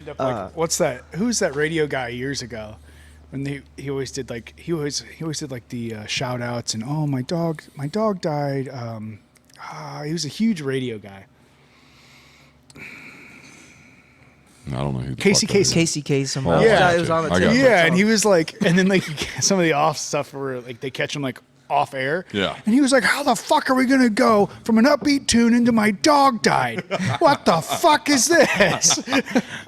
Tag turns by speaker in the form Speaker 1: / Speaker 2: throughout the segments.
Speaker 1: end up like what's that? Who's that radio guy years ago? When he always did like he always did like the shout outs and oh my dog died. He was a huge radio guy.
Speaker 2: I don't know who.
Speaker 3: Casey Kasem.
Speaker 2: Oh,
Speaker 1: yeah,
Speaker 3: it was on the
Speaker 2: I
Speaker 3: tip.
Speaker 2: got you.
Speaker 1: Yeah, and he was like, and then like some of the off stuff where like they catch him like off air.
Speaker 2: Yeah.
Speaker 1: And he was like, how the fuck are we going to go from an upbeat tune into my dog died? What the fuck is this?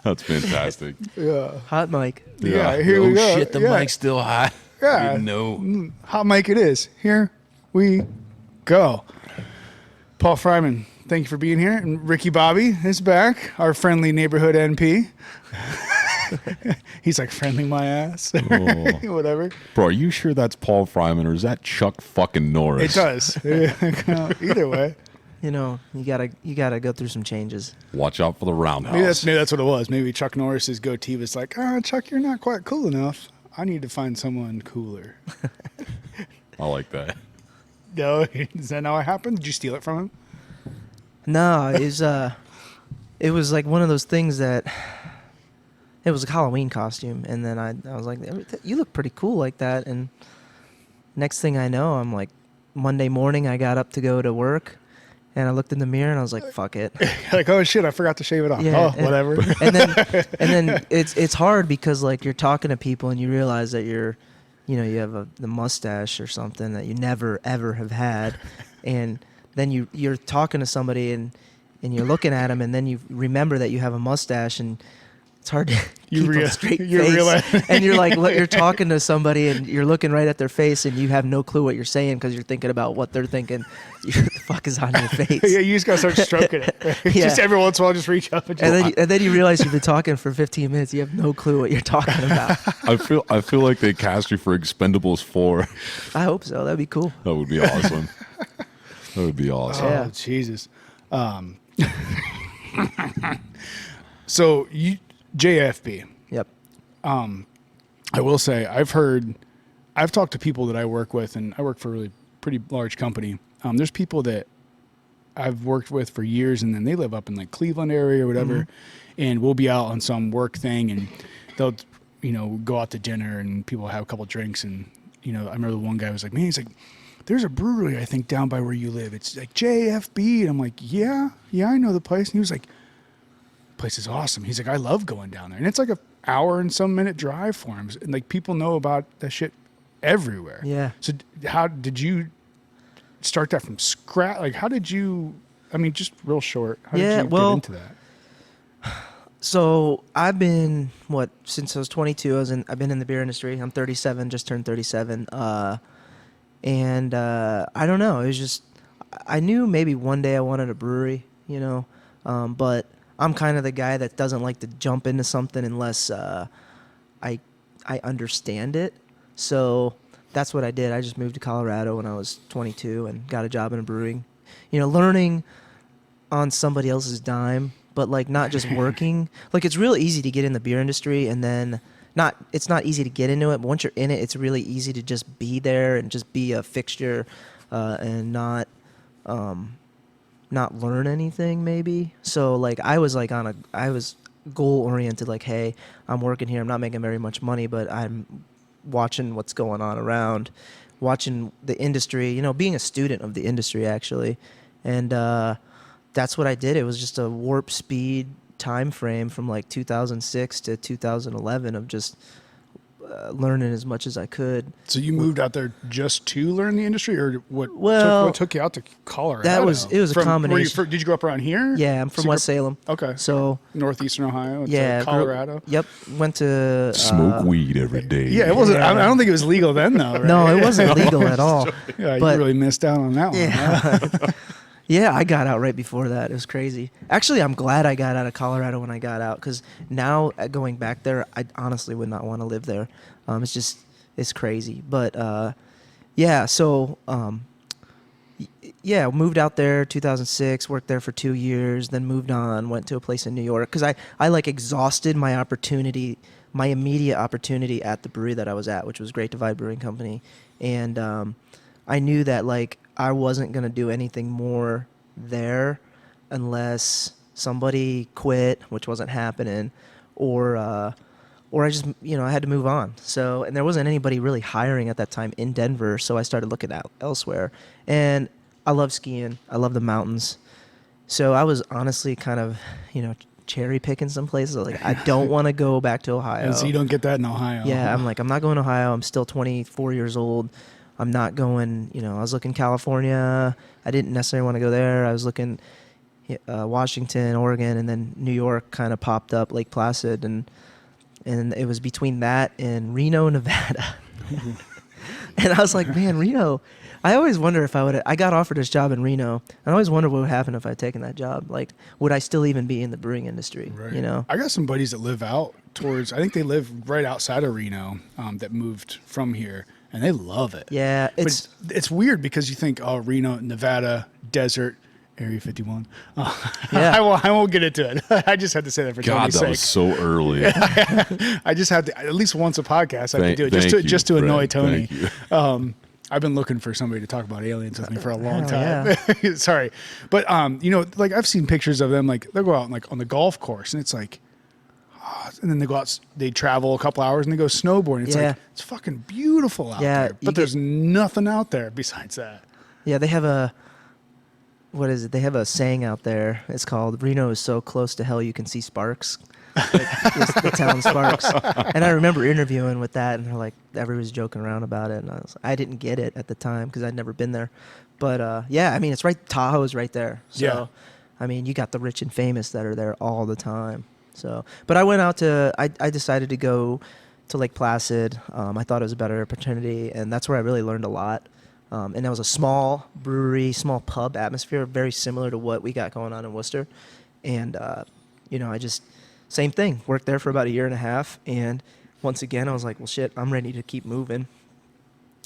Speaker 2: That's fantastic.
Speaker 1: Yeah.
Speaker 3: Hot mic.
Speaker 1: Yeah, here we go.
Speaker 4: Shit, the
Speaker 1: Yeah.
Speaker 4: mic's still hot.
Speaker 1: Yeah.
Speaker 4: No.
Speaker 1: Hot mic it is. Here we go. Paul Fryman, thank you for being here. And Ricky Bobby is back, our friendly neighborhood NP. He's like, friendly my ass. Whatever.
Speaker 2: Bro, are you sure that's Paul Fryman or is that Chuck fucking Norris?
Speaker 1: It does. Either way.
Speaker 3: You know, you gotta go through some changes.
Speaker 2: Watch out for the roundhouse.
Speaker 1: Maybe that's what it was. Maybe Chuck Norris's goatee was like, Chuck, you're not quite cool enough. I need to find someone cooler.
Speaker 2: I like that.
Speaker 1: No, is that how it happened? Did you steal it from him?
Speaker 3: No, it was like one of those things that it was a Halloween costume, and then I was like, you look pretty cool like that. And next thing I know, I'm like, Monday morning I got up to go to work, and I looked in the mirror and I was like, fuck it.
Speaker 1: Like, oh shit, I forgot to shave it off.
Speaker 3: Yeah,
Speaker 1: Whatever.
Speaker 3: And then it's hard because like you're talking to people and you realize that you have the mustache or something that you never ever have had, and then you're talking to somebody and you're looking at them and then you remember that you have a mustache and it's hard to keep a straight face. And you're like, you're talking to somebody and you're looking right at their face and you have no clue what you're saying because you're thinking about what they're thinking. What the fuck is on your face?
Speaker 1: Yeah, you just gotta start stroking it. Right?
Speaker 3: Yeah.
Speaker 1: Just every once in a while, just reach up and
Speaker 3: then you realize you've been talking for 15 minutes. You have no clue what you're talking about.
Speaker 2: I feel like they cast you for Expendables 4.
Speaker 3: I hope so. That'd be cool.
Speaker 2: That would be awesome. That would be awesome.
Speaker 3: Yeah.
Speaker 1: Oh, Jesus. So JAFB.
Speaker 3: Yep.
Speaker 1: I will say I've talked to people that I work with, and I work for a really pretty large company. There's people that I've worked with for years, and then they live up in like Cleveland area or whatever, and we'll be out on some work thing, and they'll go out to dinner, and people have a couple drinks, and I remember the one guy was like, man, he's like, there's a brewery I think down by where you live. It's like JFB, and I'm like, yeah, I know the place, and he was like, place is awesome. He's like, I love going down there, and it's like a hour and some minute drive for him, and like people know about that shit everywhere.
Speaker 3: Yeah.
Speaker 1: So how did you start that from scratch? Like, how did you? I mean, just real short. How did you get into that?
Speaker 3: So I've been since I was 22. I've been in the beer industry. I'm 37, just turned 37. And I don't know. It was just I knew maybe one day I wanted a brewery, but I'm kind of the guy that doesn't like to jump into something unless I understand it. So that's what I did. I just moved to Colorado when I was 22 and got a job in a brewing. Learning on somebody else's dime, but like not just working. Like it's real easy to get in the beer industry and then it's not easy to get into it, but once you're in it, it's really easy to just be there and just be a fixture and not learn anything maybe. So like I was goal oriented, like, hey, I'm working here, I'm not making very much money, but I'm watching what's going on around, watching the industry, being a student of the industry actually. And that's what I did. It was just a warp speed time frame from like 2006 to 2011 of just learning as much as I could.
Speaker 1: So you moved out there just to learn the industry, or what took you out to Colorado?
Speaker 3: It was a combination.
Speaker 1: Did you grow up around here?
Speaker 3: Yeah, I'm from West Salem.
Speaker 1: Okay.
Speaker 3: So
Speaker 1: northeastern Ohio.
Speaker 3: Yeah,
Speaker 1: Colorado.
Speaker 3: Yep. Went to
Speaker 2: Smoke weed every day.
Speaker 1: Yeah, it wasn't. I don't think it was legal then, though. Right?
Speaker 3: No, it wasn't legal at all.
Speaker 1: Yeah,
Speaker 3: but,
Speaker 1: you really missed out on that one.
Speaker 3: Yeah.
Speaker 1: Huh?
Speaker 3: Yeah, I got out right before that. It was crazy. Actually, I'm glad I got out of Colorado when I got out, because now going back there, I honestly would not want to live there. It's crazy. But moved out there 2006, worked there for 2 years, then moved on, went to a place in New York, because I like exhausted my immediate opportunity at the brewery that I was at, which was Great Divide Brewing Company. And I knew that like I wasn't going to do anything more there unless somebody quit, which wasn't happening, or I just, I had to move on. So, and there wasn't anybody really hiring at that time in Denver, so I started looking out elsewhere. And I love skiing. I love the mountains. So I was honestly kind of, cherry picking some places. Like, I don't want to go back to Ohio.
Speaker 1: And so you don't get that in Ohio.
Speaker 3: Yeah, I'm like, I'm not going to Ohio. I'm still 24 years old. I'm not going, I was looking California. I didn't necessarily want to go there. I was looking Washington, Oregon, and then New York kind of popped up, Lake Placid, and it was between that and Reno, Nevada. And I was like, man, Reno. I always wonder if I got offered this job in Reno. I always wonder what would happen if I had taken that job. Like, would I still even be in the brewing industry?
Speaker 1: Right. I got some buddies that live out towards, I think they live right outside of Reno, that moved from here, and they love it.
Speaker 3: Yeah.
Speaker 1: It's weird because you think, oh, Reno, Nevada, desert, Area 51.
Speaker 3: Yeah.
Speaker 1: I won't get into it. I just had to say that for
Speaker 2: God,
Speaker 1: Tony's
Speaker 2: that
Speaker 1: sake.
Speaker 2: was so early.
Speaker 1: I just had to, at least once a podcast, I have to do it just to annoy Tony. I've been looking for somebody to talk about aliens with me for a long time. Yeah. Sorry. But, like I've seen pictures of them, like they'll go out like on the golf course and it's like, and then they go out, they travel a couple hours and they go snowboarding. It's like, it's fucking beautiful out there. But there's nothing out there besides that.
Speaker 3: Yeah, they have what is it? They have a saying out there. It's called Reno is so close to hell you can see sparks. Like, the town sparks. And I remember interviewing with that, and they're like, everybody's joking around about it, and I didn't get it at the time because I'd never been there. But yeah, I mean, it's right. Tahoe is right there. So, I mean, you got the rich and famous that are there all the time. So, but I went out to. I decided to go to Lake Placid. I thought it was a better opportunity, and that's where I really learned a lot. And that was a small brewery, small pub atmosphere, very similar to what we got going on in Wooster. And I just. Same thing. Worked there for about 1.5 years, and once again, I was like, well, shit, I'm ready to keep moving.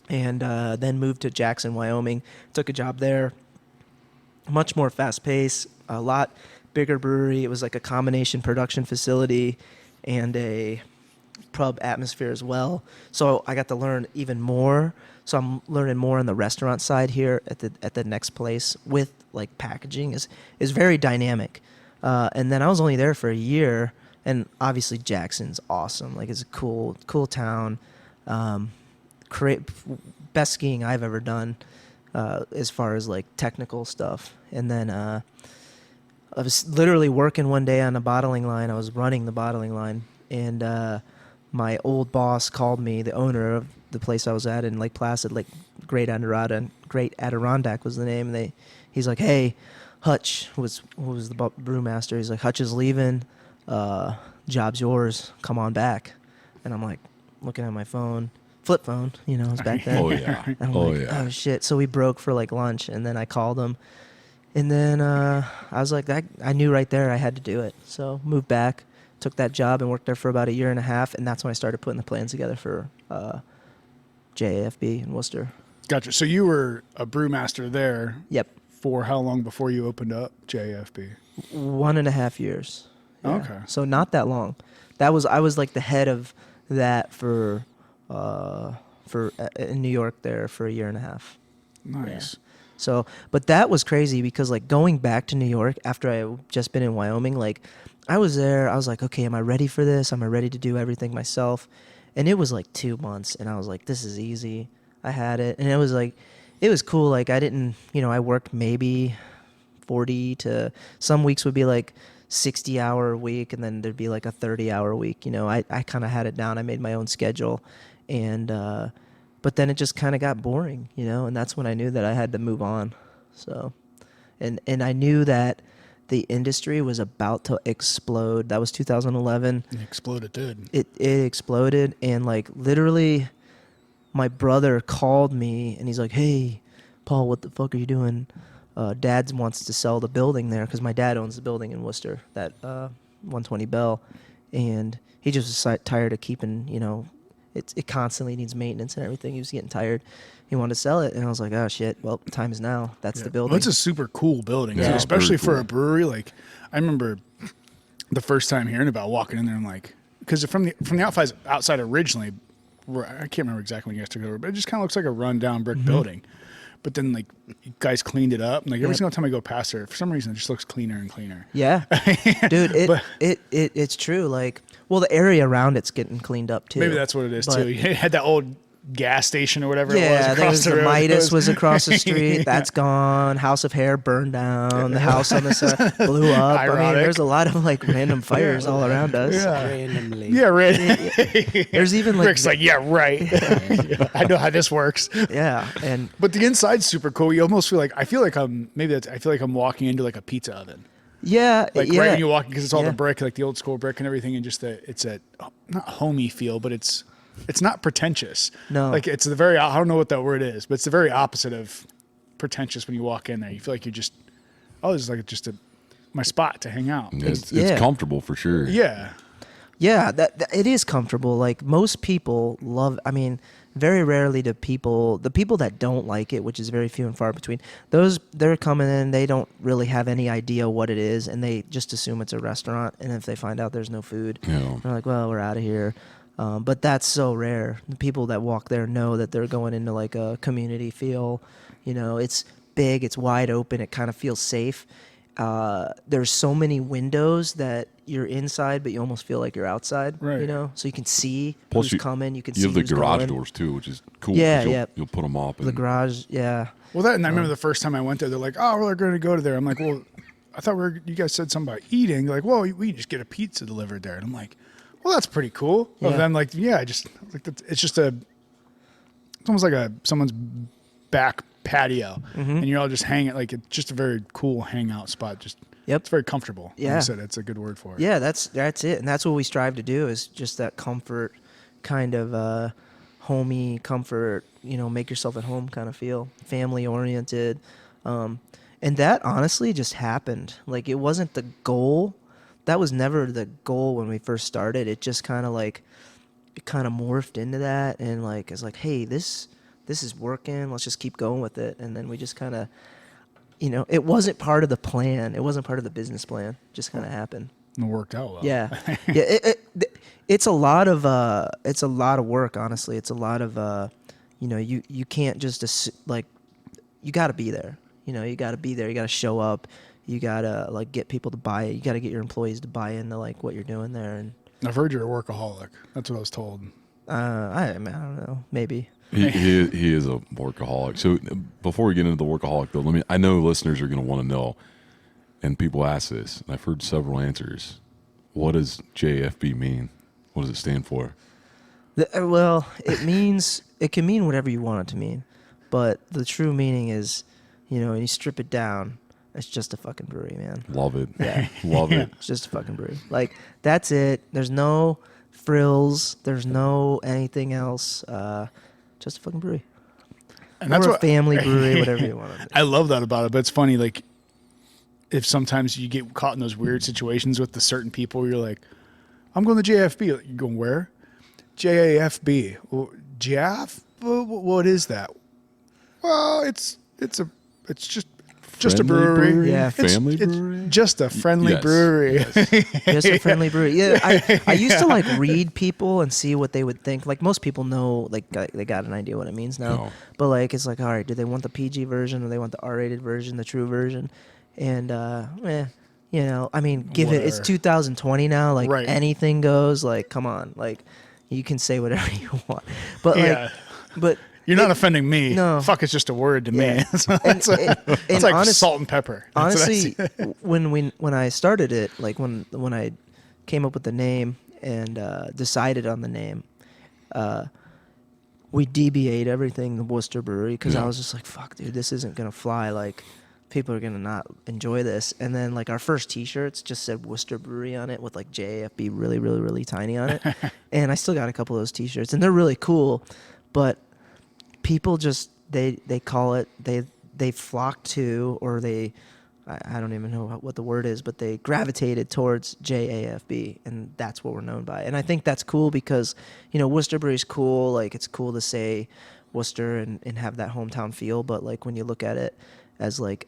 Speaker 3: And then moved to Jackson, Wyoming. Took a job there. Much more fast-paced, a lot bigger brewery. It was like a combination production facility and a pub atmosphere as well. So I got to learn even more. So I'm learning more on the restaurant side here at the next place with like packaging is very dynamic. And then I was only there for 1 year, and obviously Jackson's awesome. Like, it's a cool town. Best skiing I've ever done, as far as like technical stuff. And then I was literally working one day on a bottling line. I was running the bottling line, and my old boss called me, the owner of the place I was at in Lake Placid, like Great Adirondack was the name. And he's like, hey. Hutch who was the brewmaster. He's like, Hutch is leaving. Job's yours. Come on back. And I'm like, looking at my phone, flip phone. It was back then.
Speaker 2: Oh yeah.
Speaker 3: And I'm like, oh shit. So we broke for like lunch, and then I called him, and then I was like, I knew right there I had to do it. So moved back, took that job, and worked there for about 1.5 years, and that's when I started putting the plans together for JAFB in Worcester.
Speaker 1: Gotcha. So you were a brewmaster there.
Speaker 3: Yep.
Speaker 1: For how long before you opened up JFB?
Speaker 3: 1.5 years. Yeah.
Speaker 1: Okay.
Speaker 3: So not that long. I was like the head of that for in New York there for 1.5 years.
Speaker 1: Nice.
Speaker 3: Yeah. So, but that was crazy because like going back to New York after I just been in Wyoming, like I was there, I was like, okay, am I ready for this? Am I ready to do everything myself? And it was like 2 months, and I was like, this is easy. I had it, and it was cool. Like I didn't, I worked maybe 40 to some weeks would be like 60-hour a week, and then there'd be like a 30-hour week. I kind of had it down. I made my own schedule, and but then it just kind of got boring, and that's when I knew that I had to move on. So, and I knew that the industry was about to explode. That was 2011.
Speaker 1: It exploded, dude.
Speaker 3: It exploded, and like literally. My brother called me, and he's like, hey, Paul, what the fuck are you doing? Dad wants to sell the building there, because my dad owns the building in Wooster, that 120 Bell. And he just was tired of keeping, it constantly needs maintenance and everything. He was getting tired. He wanted to sell it, and I was like, oh, shit, well, time is now. That's the building.
Speaker 1: Well, it's a super cool building,
Speaker 3: Yeah.
Speaker 1: especially for a brewery. Like, I remember the first time hearing about walking in there, I'm like, because from the outside originally, I can't remember exactly when you guys took it over, but it just kind of looks like a rundown brick building. But then, like, you guys cleaned it up. And, like, every single time I go past there, for some reason, it just looks cleaner and cleaner.
Speaker 3: Yeah. Dude, it's true. Like, Well, the area around it's getting cleaned up too.
Speaker 1: Maybe that's what it is
Speaker 3: But-
Speaker 1: too. You had that old gas station or whatever it was
Speaker 3: Yeah,
Speaker 1: across
Speaker 3: there was
Speaker 1: the
Speaker 3: the
Speaker 1: road.
Speaker 3: Midas was across the street.
Speaker 1: Yeah.
Speaker 3: That's gone. House of Hair burned down. The house on the side blew up. I mean,
Speaker 1: Ironic.
Speaker 3: there's a lot of like random fires all around us.
Speaker 1: Yeah.
Speaker 4: Randomly.
Speaker 1: Yeah, right.
Speaker 3: There's even like
Speaker 1: Rick's like, yeah, right. I know how this works.
Speaker 3: yeah, and
Speaker 1: But the inside's super cool. You almost feel like I feel like I'm walking into like a pizza oven.
Speaker 3: yeah,
Speaker 1: Like
Speaker 3: yeah.
Speaker 1: right when you walk, because it's all
Speaker 3: Yeah.
Speaker 1: the brick, like the old school brick and everything, and just it's a not homey feel, but it's not pretentious.
Speaker 3: No.
Speaker 1: Like it's the very, I don't know what that word is, but it's the very opposite of pretentious when you walk in there. You feel like you're just, this is like just my spot to hang out.
Speaker 2: It's
Speaker 3: Yeah.
Speaker 2: comfortable for sure.
Speaker 1: Yeah.
Speaker 3: Yeah, that it is comfortable. Like most people love. I mean, very rarely do the people that don't like it, which is very few and far between. They're coming in, they don't really have any idea what it is, and they just assume it's a restaurant. And if they find out there's no food,
Speaker 2: Yeah.
Speaker 3: they're like, "Well, we're out of here." But that's so rare. The people that walk there know that they're going into like a community feel. You know, it's big, it's wide open, it kind of feels safe. There's so many windows that you're inside, but you almost feel like you're outside.
Speaker 1: Right.
Speaker 3: You know, so you can see
Speaker 2: Plus
Speaker 3: who's coming. You can
Speaker 2: You
Speaker 3: see
Speaker 2: have the
Speaker 3: who's
Speaker 2: garage
Speaker 3: going.
Speaker 2: doors too, which is cool.
Speaker 3: Yeah,
Speaker 2: 'cause
Speaker 3: yeah.
Speaker 2: You'll put them up.
Speaker 3: The garage, yeah.
Speaker 1: Well, that, and I remember the first time I went there, they're like, "Oh, we're going to go to there." I'm like, "Well, I thought you guys said something about eating." They're like, "Well, we just get a pizza delivered there." And I'm like, "Well, that's pretty cool."
Speaker 3: Yeah.
Speaker 1: But then like, yeah, it's just it's almost like someone's back patio, and you're all just hanging. Like it's just a very cool hangout spot. Just
Speaker 3: Yep.
Speaker 1: it's very comfortable. Like
Speaker 3: Yeah.
Speaker 1: I said, it's a good word for it.
Speaker 3: Yeah, that's it, and that's what we strive to do is just that comfort, kind of homey comfort. You know, make yourself at home kind of feel, family oriented, and that honestly just happened. Like it wasn't the goal. That was never the goal when we first started. It just kind of morphed into that, and like it's like, hey, this is working. Let's just keep going with it, and then we just kind of. You know, it wasn't part of the plan. It wasn't part of the business plan. It just kind of happened.
Speaker 1: And it worked out well.
Speaker 3: Yeah, yeah. It's a lot of work. Honestly, it's a lot of you know, you can't just you got to be there. You know, you got to be there. You got to show up. You got to like get people to buy it. You got to get your employees to buy into like what you're doing there. And
Speaker 1: I've heard you're a workaholic. That's what I was told.
Speaker 3: I don't know, maybe.
Speaker 2: He is a workaholic. So before we get into the workaholic, though, I know listeners are going to want to know, and people ask this, and I've heard several answers. What does JAFB mean? What does it stand for?
Speaker 3: Well, it can mean whatever you want it to mean, but the true meaning is, you know, when you strip it down, it's just a fucking brewery, man.
Speaker 2: Love it.
Speaker 3: Yeah.
Speaker 2: Love it.
Speaker 3: It's just a fucking brewery. Like that's it. There's no frills. There's no anything else. Just a fucking brewery.
Speaker 1: And that's
Speaker 3: or a
Speaker 1: what
Speaker 3: family brewery, whatever you want to do.
Speaker 1: I love that about it. But it's funny, like if sometimes you get caught in those weird situations with the certain people, where you're like, "I'm going to JFB." You're going where? JAFB. Well, JAF? What is that? Well, it's just a brewery.
Speaker 3: Yeah.
Speaker 2: Family
Speaker 1: It's
Speaker 2: brewery?
Speaker 1: just a friendly
Speaker 2: Yes.
Speaker 1: brewery.
Speaker 2: Yes.
Speaker 3: Just a friendly brewery. Yeah, I used to like read people and see what they would think. Like most people know, like they got an idea what it means now.
Speaker 2: No.
Speaker 3: But like it's like, all right, do they want the PG version or they want the R-rated version, the true version? And you know, I mean, it's
Speaker 1: Whatever.
Speaker 3: 2020 now. Like
Speaker 1: Right.
Speaker 3: anything goes. Like, come on, like you can say whatever you want. But
Speaker 1: Yeah.
Speaker 3: but
Speaker 1: You're not offending me.
Speaker 3: No.
Speaker 1: Fuck, it's just a word to
Speaker 3: Yeah.
Speaker 1: me. It's
Speaker 3: and
Speaker 1: like
Speaker 3: honest-
Speaker 1: salt and pepper. That's what I
Speaker 3: honestly,
Speaker 1: see.
Speaker 3: when I started it, like when I came up with the name and decided on the name, we DBA'd everything the Wooster Brewery because I was just like, fuck, dude, this isn't gonna fly. Like, people are gonna not enjoy this. And then like our first T-shirts just said Wooster Brewery on it with like JAFB really, really, really tiny on it. And I still got a couple of those T-shirts, and they're really cool, but people just they call it they flock to, or I don't even know what the word is, but they gravitated towards JAFB, and that's what we're known by. And I think that's cool because, you know, Wooster Brewery's cool. Like, it's cool to say Wooster and have that hometown feel, but like when you look at it as like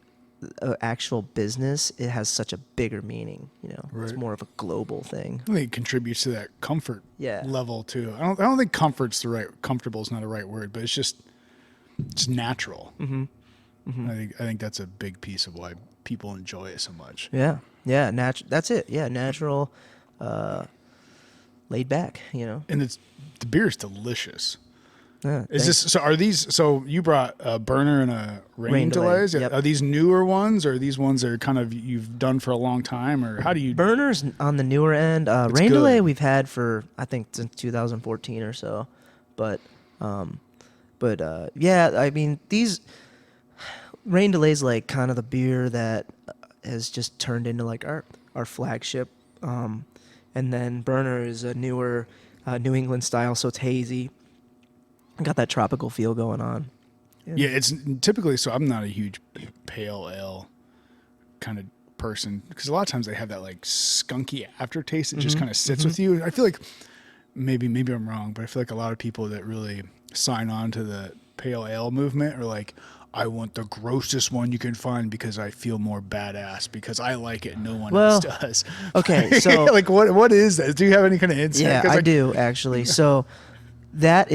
Speaker 3: an actual business, it has such a bigger meaning. You know, it's
Speaker 1: Right.
Speaker 3: more of a global thing.
Speaker 1: I think it contributes to that comfort
Speaker 3: Yeah.
Speaker 1: level too. I don't think comfortable is not a right word, but it's natural. Mm-hmm. I think that's a big piece of why people enjoy it so much.
Speaker 3: Yeah, yeah, that's it. Yeah, natural. laid back, you know.
Speaker 1: And the beer is delicious.
Speaker 3: Yeah,
Speaker 1: Is
Speaker 3: thanks.
Speaker 1: this so? Are these so? You brought a burner and a rain
Speaker 3: delay,
Speaker 1: delays.
Speaker 3: yep.
Speaker 1: Are these newer ones, or are these ones that are kind of you've done for a long time, or how do you?
Speaker 3: Burners on the newer end.
Speaker 1: It's
Speaker 3: Rain delay
Speaker 1: good.
Speaker 3: we've had for I think since 2014 or so, but yeah, I mean these rain delays like kind of the beer that has just turned into like our flagship, and then Burner is a newer New England style, so it's hazy. Got that tropical feel going on.
Speaker 1: Yeah, it's typically so. I'm not a huge pale ale kind of person because a lot of times they have that like skunky aftertaste that just kind of sits with you. I feel like maybe I'm wrong, but I feel like a lot of people that really sign on to the pale ale movement are like, I want the grossest one you can find because I feel more badass because I like it and no one else does.
Speaker 3: Okay, so
Speaker 1: like what is that? Do you have any kind of insight?
Speaker 3: yeah,
Speaker 1: 'Cause,
Speaker 3: I
Speaker 1: like,
Speaker 3: do actually. So that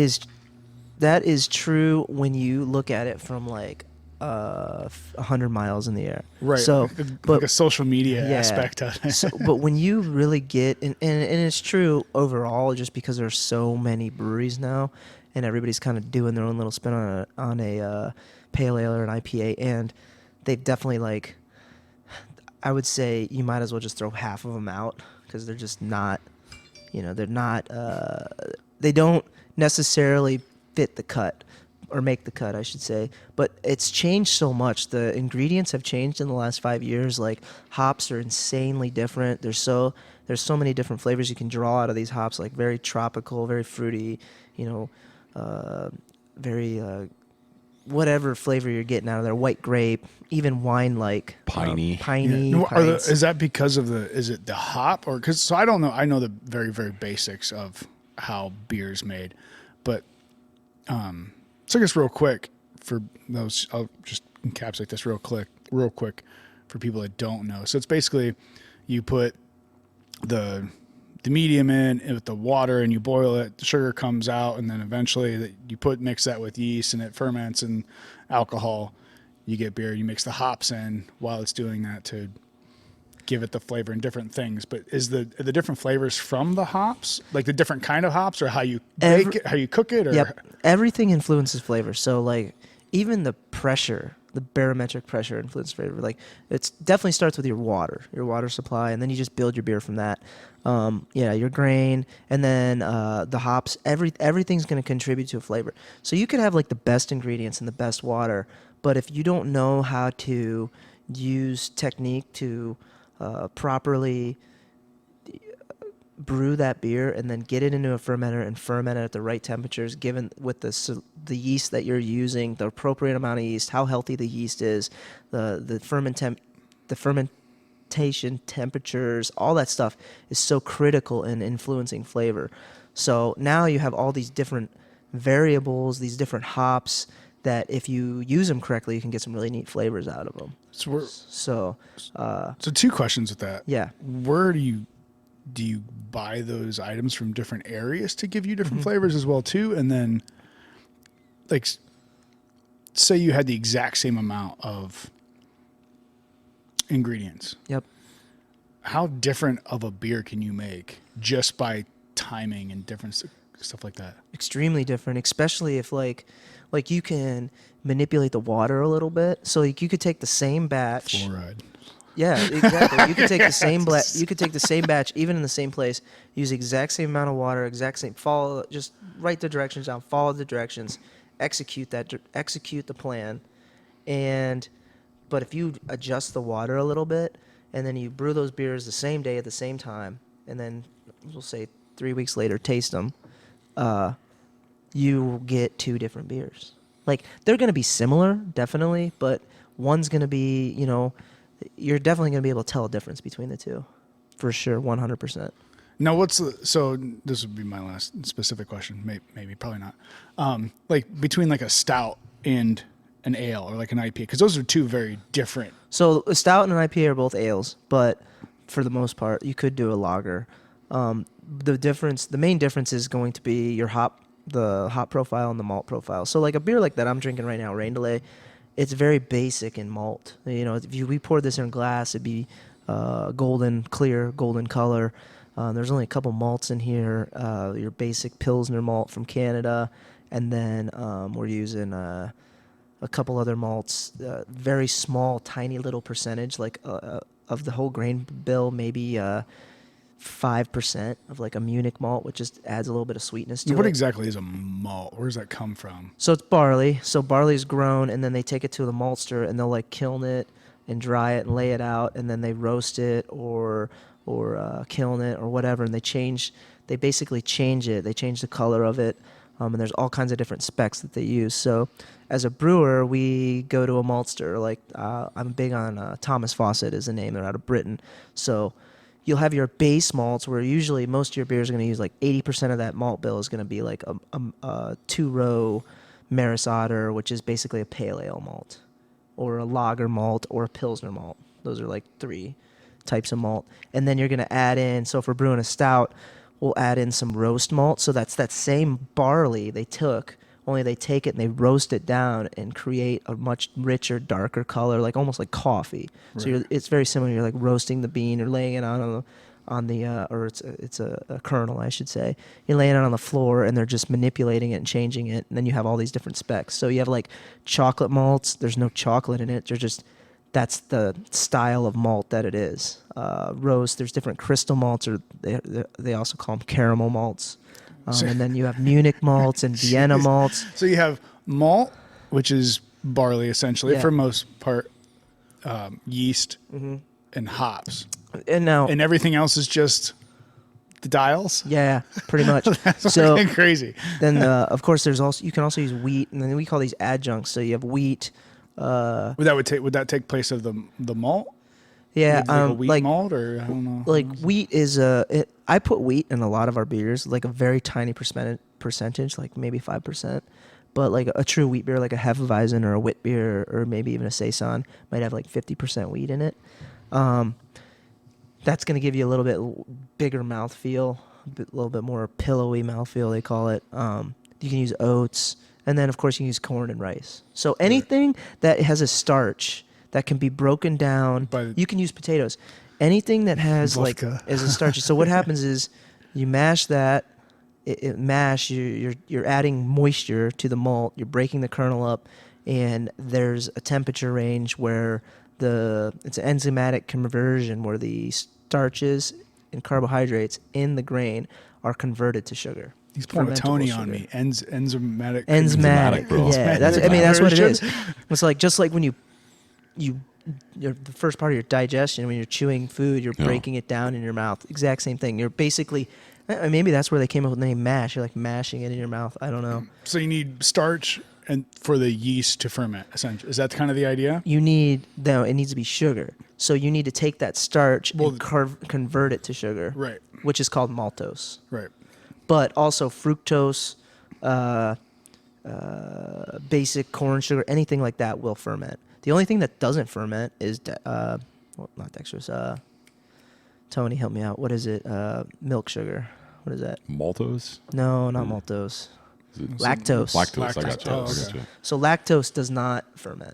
Speaker 3: is true when you look at it from like 100 miles in the air.
Speaker 1: Right.
Speaker 3: So,
Speaker 1: like a social media
Speaker 3: yeah.
Speaker 1: aspect of it.
Speaker 3: So, but when you really get, and it's true overall, just because there's so many breweries now, and everybody's kind of doing their own little spin on a pale ale or an IPA, and they've definitely like, I would say you might as well just throw half of them out because they're just not, they're not, they don't necessarily fit the cut. Or make the cut, I should say. But it's changed so much. The ingredients have changed in the last 5 years. Like hops are insanely different. There's so many different flavors you can draw out of these hops. Like very tropical, very fruity. Very whatever flavor you're getting out of there. White grape, even wine like
Speaker 2: Piney.
Speaker 3: piney.
Speaker 1: No,
Speaker 3: pints.
Speaker 1: is that because of is it the hop or because so I don't know. I know the very very basics of how beer's made, but so I guess real quick for those, I'll just encapsulate this real quick for people that don't know. So it's basically you put the medium in with the water and you boil it, the sugar comes out, and then eventually you mix that with yeast and it ferments and alcohol. You get beer. You mix the hops in while it's doing that to give it the flavor and different things. But is the different flavors from the hops, like the different kind of hops, or how you bake it, how you cook it? Or?
Speaker 3: Yep. Everything influences flavor. So like even the pressure, the barometric pressure influences flavor. Like it definitely starts with your water supply, and then you just build your beer from that. Your grain, and then the hops. Everything's going to contribute to a flavor. So you could have like the best ingredients and the best water, but if you don't know how to use technique to properly brew that beer and then get it into a fermenter and ferment it at the right temperatures, given with the yeast that you're using, the appropriate amount of yeast, how healthy the yeast is, the fermentation temperatures, all that stuff is so critical in influencing flavor. So now you have all these different variables, these different hops that if you use them correctly, you can get some really neat flavors out of them.
Speaker 1: So two questions with that.
Speaker 3: Yeah.
Speaker 1: Where do you buy those items from different areas to give you different flavors as well too? And then like say you had the exact same amount of ingredients.
Speaker 3: Yep.
Speaker 1: How different of a beer can you make just by timing and different stuff like that?
Speaker 3: Extremely different, especially if like you can manipulate the water a little bit. So like you could take the same batch.
Speaker 1: Fluoride.
Speaker 3: Yeah, exactly. You could take you could take the same batch, even in the same place, use the exact same amount of water, just write the directions down, follow the directions, execute the plan, but if you adjust the water a little bit, and then you brew those beers the same day at the same time, and then we'll say 3 weeks later, taste them, you get two different beers. Like they're going to be similar, definitely, but one's going to be, you're definitely going to be able to tell a difference between the two, for sure, 100%.
Speaker 1: Now, so this would be my last specific question, maybe, probably not. Like between like a stout and an ale or like an IPA, because those are two very different.
Speaker 3: So a stout and an IPA are both ales, but for the most part, you could do a lager. The main difference is going to be the hop profile and the malt profile. So like a beer like that I'm drinking right now, Rain Delay, it's very basic in malt. If we poured this in a glass, it'd be clear golden color. There's only a couple malts in here. Your basic Pilsner malt from Canada, and then we're using a couple other malts. Very small, tiny little percentage, like of the whole grain bill, maybe 5% of like a Munich malt, which just adds a little bit of sweetness to
Speaker 1: What
Speaker 3: it.
Speaker 1: exactly is a malt? Where does that come from?
Speaker 3: So it's barley. So barley's grown, and then they take it to the maltster, and they'll like kiln it and dry it and lay it out, and then they roast it or kiln it or whatever, and they basically change it. They change the color of it, and there's all kinds of different specs that they use. So as a brewer, we go to a maltster. Like I'm big on Thomas Fawcett is the name. They're out of Britain. So you'll have your base malts where usually most of your beers are going to use like 80% of that malt bill is going to be like a two-row Maris Otter, which is basically a pale ale malt, or a lager malt, or a Pilsner malt. Those are like 3 types of malt. And then you're going to add in, so if we're brewing a stout, we'll add in some roast malt. So that's that same barley they took, only they take it and they roast it down and create a much richer, darker color, like almost like coffee.
Speaker 1: Right.
Speaker 3: So it's very similar. You're like roasting the bean or laying it on the or it's a kernel, I should say. You're laying it on the floor, and they're just manipulating it and changing it, and then you have all these different specs. So you have like chocolate malts. There's no chocolate in it. They're just that's the style of malt that it is. Roast. There's different crystal malts, or they also call them caramel malts. And then you have Munich malts and Vienna malts.
Speaker 1: So you have malt, which is barley essentially,
Speaker 3: Yeah.
Speaker 1: for most part, yeast and hops.
Speaker 3: And now,
Speaker 1: And everything else is just the dials?
Speaker 3: yeah, pretty much.
Speaker 1: That's
Speaker 3: So
Speaker 1: fucking crazy.
Speaker 3: then, of course, you can also use wheat, and then we call these adjuncts. So you have wheat.
Speaker 1: Would that take place of the malt?
Speaker 3: Yeah,
Speaker 1: Like a wheat
Speaker 3: like
Speaker 1: malt, or I don't know.
Speaker 3: like wheat is I put wheat in a lot of our beers, like a very tiny percentage, like maybe 5%. But like a true wheat beer, like a Hefeweizen or a wit beer, or maybe even a Saison, might have like 50% wheat in it. That's going to give you a little bit bigger mouthfeel, a little bit more pillowy mouthfeel, they call it. You can use oats, and then of course you can use corn and rice. So anything that has a starch that can be broken down, you can use potatoes. Anything that has
Speaker 1: Vodka.
Speaker 3: like as a starch. So what happens is you mash that. You're adding moisture to the malt. You're breaking the kernel up, and there's a temperature range where it's an enzymatic conversion where the starches and carbohydrates in the grain are converted to sugar.
Speaker 1: He's pulling a
Speaker 3: fermentable
Speaker 1: Tony
Speaker 3: sugar.
Speaker 1: on me. Enzymatic.
Speaker 3: Enzymatic,
Speaker 2: bro.
Speaker 3: yeah. That's what it is. It's like just like when the first part of your digestion, when you're chewing food, you're breaking it down in your mouth. Exact same thing. You're basically, maybe that's where they came up with the name mash. You're like mashing it in your mouth. I don't know.
Speaker 1: So you need starch and for the yeast to ferment, essentially. Is that kind of the idea?
Speaker 3: It needs to be sugar. So you need to take that starch and convert it to sugar,
Speaker 1: Right.
Speaker 3: which is called maltose.
Speaker 1: Right.
Speaker 3: But also fructose, basic corn sugar, anything like that will ferment. The only thing that doesn't ferment is, not dextrose. Tony, help me out. What is it? Milk sugar. What is that?
Speaker 2: Maltose?
Speaker 3: No, not maltose.
Speaker 2: Is it
Speaker 3: Lactose.
Speaker 2: Lactose. I got you.
Speaker 1: Oh,
Speaker 2: I got
Speaker 1: okay.
Speaker 2: you.
Speaker 3: So lactose does not ferment.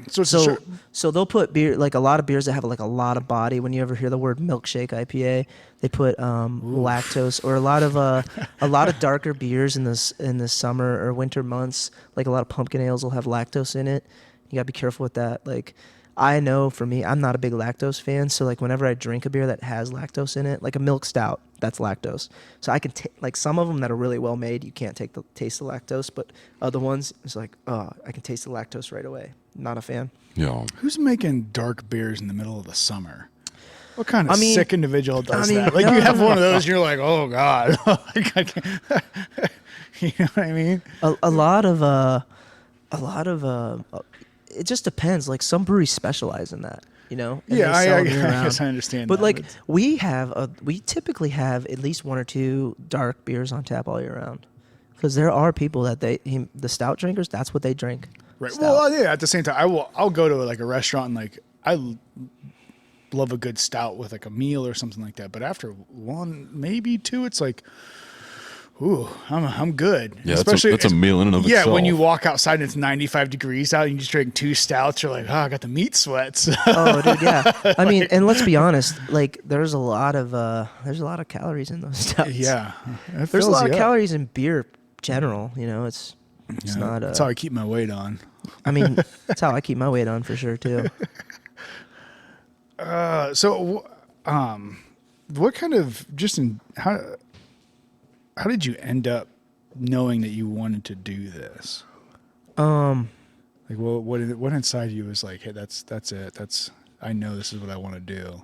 Speaker 1: So it's a sugar.
Speaker 3: So they'll put beer, like a lot of beers that have like a lot of body. When you ever hear the word milkshake IPA, they put lactose, or a lot of darker beers in the summer or winter months. Like a lot of pumpkin ales will have lactose in it. You gotta be careful with that. Like I know for me, I'm not a big lactose fan. So like whenever I drink a beer that has lactose in it, like a milk stout, that's lactose. So I can like some of them that are really well made, you can't taste the lactose, but other ones, it's like, oh, I can taste the lactose right away. Not a fan.
Speaker 2: Yeah.
Speaker 1: Who's making dark beers in the middle of the summer? What kind of sick individual does that? Like
Speaker 3: no,
Speaker 1: you have
Speaker 3: no,
Speaker 1: one of those, and you're like, oh god. You know what I mean?
Speaker 3: A lot of it just depends. Like some breweries specialize in that, and
Speaker 1: Yeah,
Speaker 3: they sell
Speaker 1: I
Speaker 3: it year-round.
Speaker 1: guess I understand.
Speaker 3: But
Speaker 1: that,
Speaker 3: like we typically have at least 1 or 2 dark beers on tap all year round, because there are people that the stout drinkers, that's what they drink.
Speaker 1: right.
Speaker 3: Stout.
Speaker 1: Well, yeah. At the same time, I'll go to like a restaurant and like I love a good stout with like a meal or something like that. But after 1, maybe 2, it's like, ooh, I'm good.
Speaker 2: Yeah, that's a meal in and of itself.
Speaker 1: Yeah, when you walk outside and it's 95 degrees out and you just drink 2 stouts, you're like, oh, I got the meat sweats.
Speaker 3: Oh, dude, yeah. I mean, and let's be honest, like there's a lot of calories in those stouts.
Speaker 1: Yeah.
Speaker 3: There's a lot of calories in beer general, it's not
Speaker 1: that's how I keep my weight on.
Speaker 3: I mean, that's how I keep my weight on for sure too.
Speaker 1: What kind of how did you end up knowing that you wanted to do this? Like, well, what inside you was like, hey, that's it. I know this is what I want to do.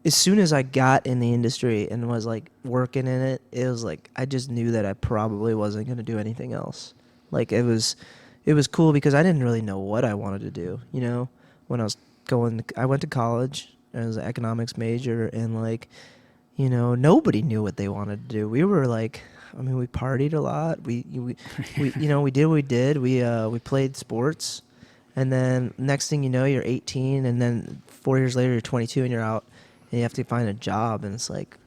Speaker 3: As soon as I got in the industry and was like working in it, it was like I just knew that I probably wasn't going to do anything else. Like it was cool because I didn't really know what I wanted to do. When I went to college as an economics major, and like, nobody knew what they wanted to do. We were like, I mean, we partied a lot. We we did what we did. We played sports, and then next thing you know, you're 18, and then 4 years later, you're 22, and you're out, and you have to find a job, and it's like,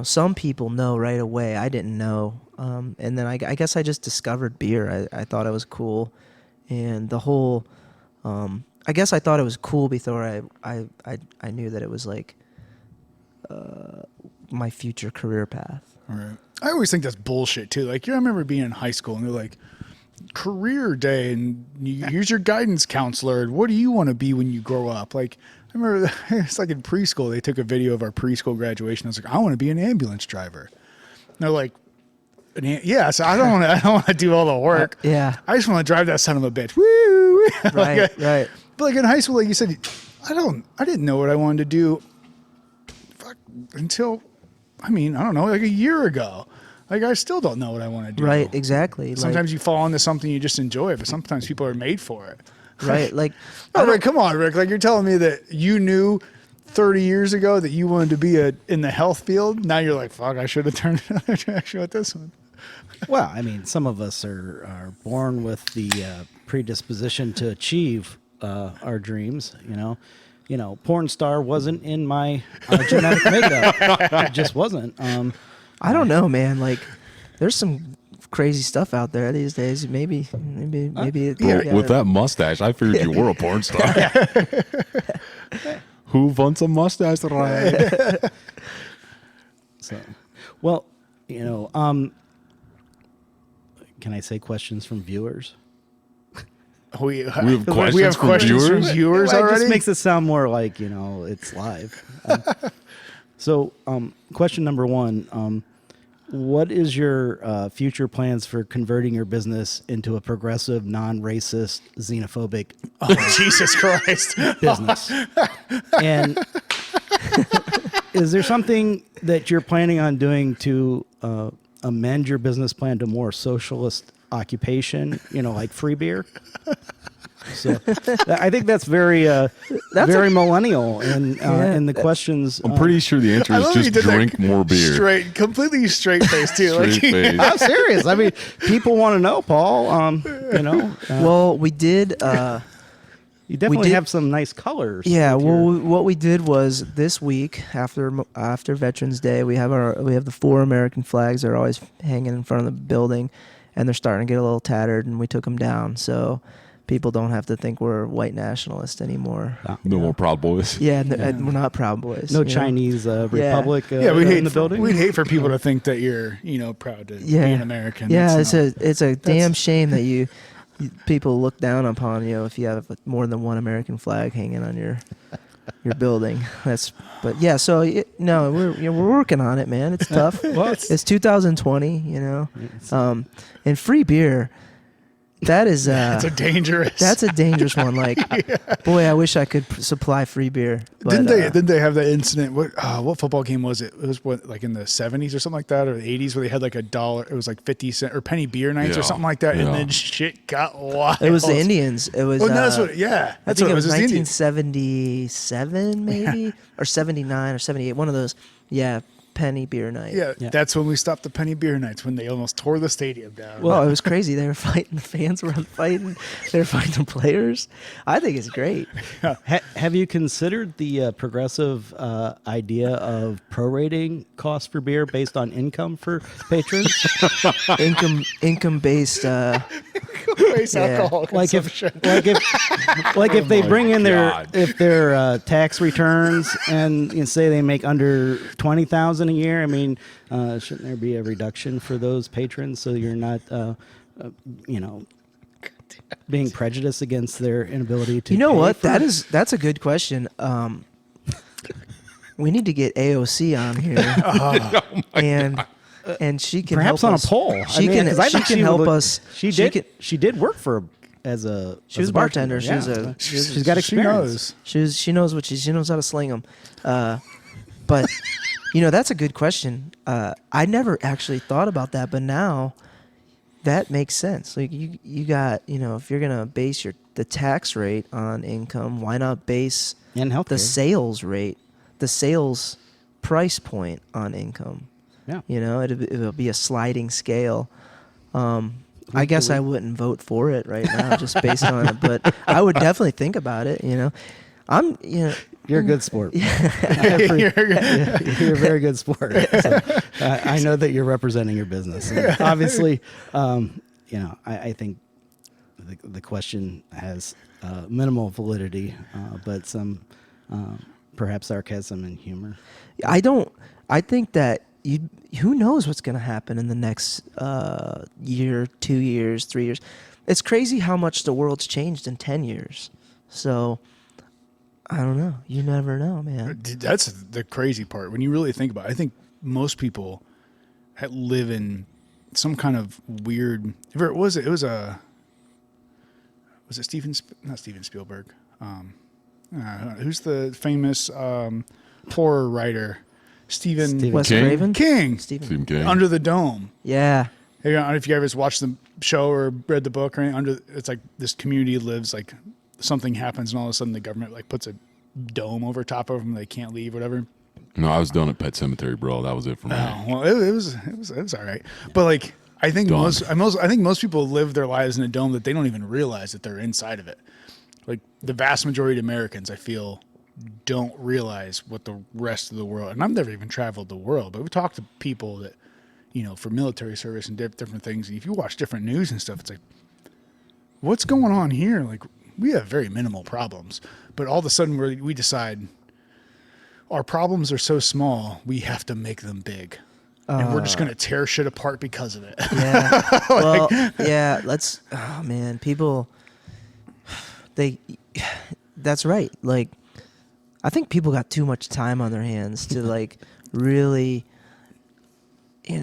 Speaker 3: some people know right away. I didn't know, and then I guess I just discovered beer. I thought it was cool, and the whole, I guess I thought it was cool before I knew that it was like my future career path.
Speaker 1: All right. I always think that's bullshit too. Like, I remember being in high school and they're like, career day, and here's your guidance counselor. What do you want to be when you grow up? Like, I remember it's like in preschool, they took a video of our preschool graduation. I was like, I want to be an ambulance driver. And they're like, yeah, so I don't want to do all the work.
Speaker 3: Yeah.
Speaker 1: I just want to drive that son of a bitch. Woo!
Speaker 3: Right, right.
Speaker 1: But like in high school, like you said, I didn't know what I wanted to do until, I don't know, like a year ago. Like, I still don't know what I want to do.
Speaker 3: Right, exactly.
Speaker 1: Sometimes you fall into something you just enjoy, but sometimes people are made for it.
Speaker 3: Right, like...
Speaker 1: Oh, Rick, come on, Rick. Like, you're telling me that you knew 30 years ago that you wanted to be in the health field. Now you're like, fuck, I should have turned another direction with this one.
Speaker 4: Well, I mean, some of us are born with the predisposition to achieve our dreams, porn star wasn't in my genetic makeup. It just wasn't.
Speaker 3: I don't know, man. Like, there's some crazy stuff out there these days. Maybe.
Speaker 2: With that mustache, I figured you were a porn star. Who wants a mustache, right?
Speaker 4: So, well, can I say questions from viewers?
Speaker 1: We have
Speaker 2: questions from
Speaker 1: viewers
Speaker 4: It
Speaker 1: already?
Speaker 4: just makes it sound more like, it's live. So, question number one, what is your future plans for converting your business into a progressive, non-racist, xenophobic
Speaker 1: Jesus Christ.
Speaker 4: business? And is there something that you're planning on doing to amend your business plan to more socialist occupation, like free beer? So I think that's very millennial, and the questions.
Speaker 2: I'm pretty sure the answer is just drink more beer.
Speaker 1: Completely straight face too.
Speaker 2: Straight face.
Speaker 4: I'm serious. I mean, people want to know, Paul.
Speaker 3: Well, we did.
Speaker 4: You definitely have some nice colors.
Speaker 3: Yeah. Well, what we did was this week after Veterans Day, we have the 4 American flags that are always hanging in front of the building, and they're starting to get a little tattered, and we took them down so people don't have to think we're white nationalists anymore.
Speaker 2: No more Proud Boys.
Speaker 3: Yeah, we're not Proud Boys.
Speaker 4: No Chinese Republic.
Speaker 1: We'd
Speaker 4: in the building.
Speaker 1: We'd hate for people to think that you're, proud to be an American.
Speaker 3: Yeah, it's a damn shame that people look down upon you if you have more than one American flag hanging on your building. So we're working on it, man. It's tough. It's 2020, and free beer. That is
Speaker 1: that's a dangerous one. Like, boy, I wish I could supply free beer. But, didn't they have that incident? What football game was it? It was like in the 70s or something like that, or the 80s, where they had like $1. It was like 50 cent or penny beer nights or something like that, and then shit got wild.
Speaker 3: It was the Indians. It was.
Speaker 1: That's what. Yeah,
Speaker 3: I think it was 1977 maybe or 79 or 78. One of those. Yeah. penny beer night.
Speaker 1: Yeah,
Speaker 4: Yeah.
Speaker 1: that's when we stopped the penny beer nights, when they almost tore the stadium down.
Speaker 3: Well, it was crazy. They were fighting. The fans were fighting. They were fighting the players. I think it's great.
Speaker 4: Have you considered the progressive idea of prorating costs for beer based on income for patrons?
Speaker 3: Income based.
Speaker 1: Waste
Speaker 3: Yeah.
Speaker 1: alcohol
Speaker 4: like
Speaker 1: consumption.
Speaker 4: if they
Speaker 2: my
Speaker 4: bring in
Speaker 2: God.
Speaker 4: their tax returns and say they make under $20,000 a year, I mean, shouldn't there be a reduction for those patrons so you're not, being prejudiced against their inability to?
Speaker 3: You know
Speaker 4: pay
Speaker 3: what?
Speaker 4: for-
Speaker 3: That's a good question. We need to get AOC on here, and she can
Speaker 4: perhaps
Speaker 3: help
Speaker 4: on
Speaker 3: us.
Speaker 4: a poll.
Speaker 3: She can.
Speaker 4: 'cause I
Speaker 3: She
Speaker 4: think
Speaker 3: can
Speaker 4: would
Speaker 3: help
Speaker 4: look-
Speaker 3: us.
Speaker 4: She
Speaker 3: she
Speaker 4: did. She did work for as a.
Speaker 3: She was a bartender. She was a.
Speaker 4: She's got
Speaker 1: She
Speaker 4: experience.
Speaker 1: knows.
Speaker 3: She knows what she knows how to sling them. But that's a good question. I never actually thought about that, but now that makes sense. Like you got if you're gonna base the tax rate on income, why not base
Speaker 4: And healthcare.
Speaker 3: the sales rate, the sales price point on income?
Speaker 4: Yeah.
Speaker 3: It'll be a sliding scale. I guess I wouldn't vote for it right now just based on it, but I would definitely think about it. I'm
Speaker 4: You're a good sport. You're a very good sport. So, I know that you're representing your business. And obviously, I think the question has minimal validity, but some perhaps sarcasm and humor.
Speaker 3: I think that who knows what's going to happen in the next year, 2 years, 3 years. It's crazy how much the world's changed in 10 years. So I don't know. You never know, man.
Speaker 1: That's the crazy part. When you really think about it, I think most people live in some kind of weird. Was it not Steven Spielberg? Who's the famous horror writer? Stephen
Speaker 3: Wes
Speaker 2: King?
Speaker 3: Craven?
Speaker 1: King.
Speaker 2: Stephen King.
Speaker 1: Under the Dome.
Speaker 3: Yeah.
Speaker 1: I don't know if you ever watched the show or read the book or anything. It's like this community lives, like something happens and all of a sudden the government like puts a dome over top of them. They can't leave, whatever.
Speaker 2: No, I was done at Pet Cemetery, bro. That was it for me.
Speaker 1: Oh, well, it was all right. But like, I think
Speaker 2: Done.
Speaker 1: I think most people live their lives in a dome that they don't even realize that they're inside of it. Like the vast majority of Americans, I feel, don't realize what the rest of the world. And I've never even traveled the world, but we talked to people that, for military service and different things. And if you watch different news and stuff, it's like, what's going on here? Like, we have very minimal problems, but all of a sudden we decide our problems are so small, we have to make them big. And we're just going to tear shit apart because of it.
Speaker 3: Yeah. Well, yeah, oh man, people, that's right. Like, I think people got too much time on their hands to like really, they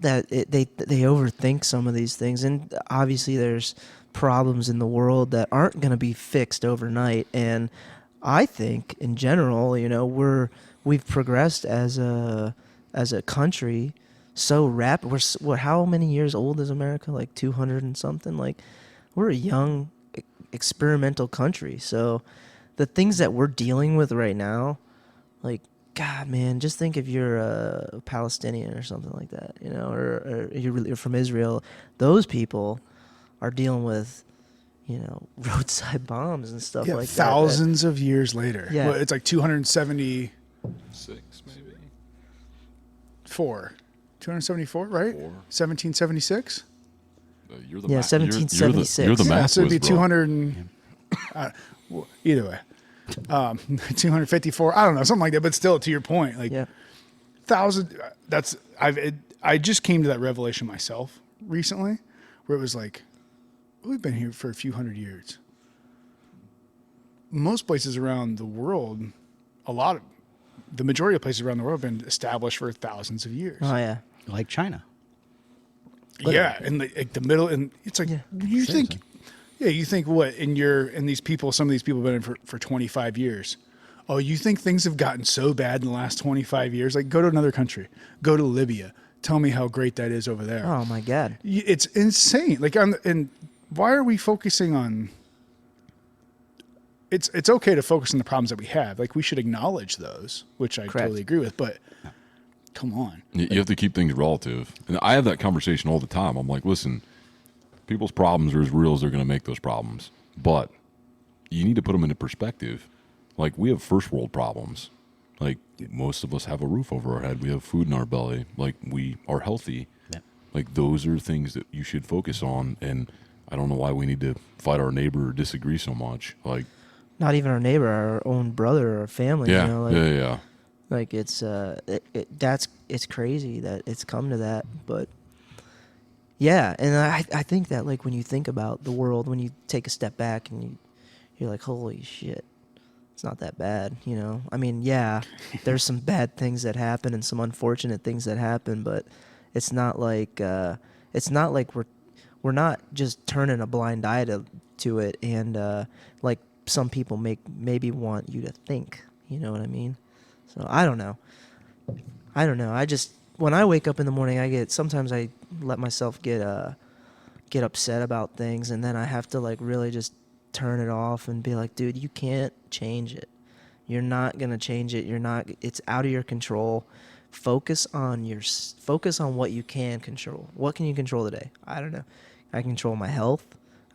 Speaker 3: overthink some of these things. And obviously there's problems in the world that aren't going to be fixed overnight. And I think in general, we've progressed as a country so rapid. How many years old is America? Like 200 and something. Like, we're a young experimental country. So the things that we're dealing with right now, like, God, man, just think if you're a Palestinian or something like that, or you're from Israel. Those people are dealing with, roadside bombs and stuff like that.
Speaker 1: Thousands of years later.
Speaker 3: Yeah.
Speaker 1: Well, it's like 274.
Speaker 2: 6 maybe.
Speaker 1: 274, right?
Speaker 2: 4.
Speaker 1: 1776?
Speaker 2: You're the
Speaker 3: Yeah, 1776.
Speaker 2: You're the
Speaker 1: Yeah,
Speaker 2: math
Speaker 1: so it'd be
Speaker 2: whiz, bro.
Speaker 1: 200 and, either way. 254, I don't know, something like that, but still, to your point, like,
Speaker 3: Yeah.
Speaker 1: I just came to that revelation myself recently, where it was like, we've been here for a few hundred years. Most places around the world, the majority of places around the world have been established for thousands of years.
Speaker 3: Oh yeah.
Speaker 4: Like China.
Speaker 1: Yeah, and the middle, and it's like,
Speaker 3: Yeah.
Speaker 1: you think what some of these people have been in for 25 years. Oh, you think things have gotten so bad in the last 25 years? Like, go to another country, go to Libya. Tell me how great that is over there.
Speaker 3: Oh my God.
Speaker 1: It's insane. Like, and why are we focusing on? It's okay to focus on the problems that we have. Like, we should acknowledge those, which I
Speaker 3: Correct.
Speaker 1: totally agree with. But come on.
Speaker 2: You have to keep things relative. And I have that conversation all the time. I'm like, listen, people's problems are as real as they're going to make those problems. But you need to put them into perspective. Like, we have first world problems. Like, most of us have a roof over our head. We have food in our belly. Like, we are healthy.
Speaker 4: Yeah.
Speaker 2: Like, those are things that you should focus on. And I don't know why we need to fight our neighbor or disagree so much. Like,
Speaker 3: Not even our neighbor, our own brother or family.
Speaker 2: yeah,
Speaker 3: You know, like,
Speaker 2: yeah.
Speaker 3: Like it's crazy that it's come to that, but yeah, and I think that, like, when you think about the world, when you take a step back and you're like, holy shit, it's not that bad, you know. I mean, yeah, there's some bad things that happen and some unfortunate things that happen, but it's not like we're not just turning a blind eye to it, and like some people maybe want you to think, you know what I mean? So I don't know. I just, when I wake up in the morning, sometimes I let myself get upset about things, and then I have to, like, really just turn it off and be like, dude, you can't change it. You're not gonna change it. It's out of your control. Focus on what you can control. What can you control today? I don't know. I control my health.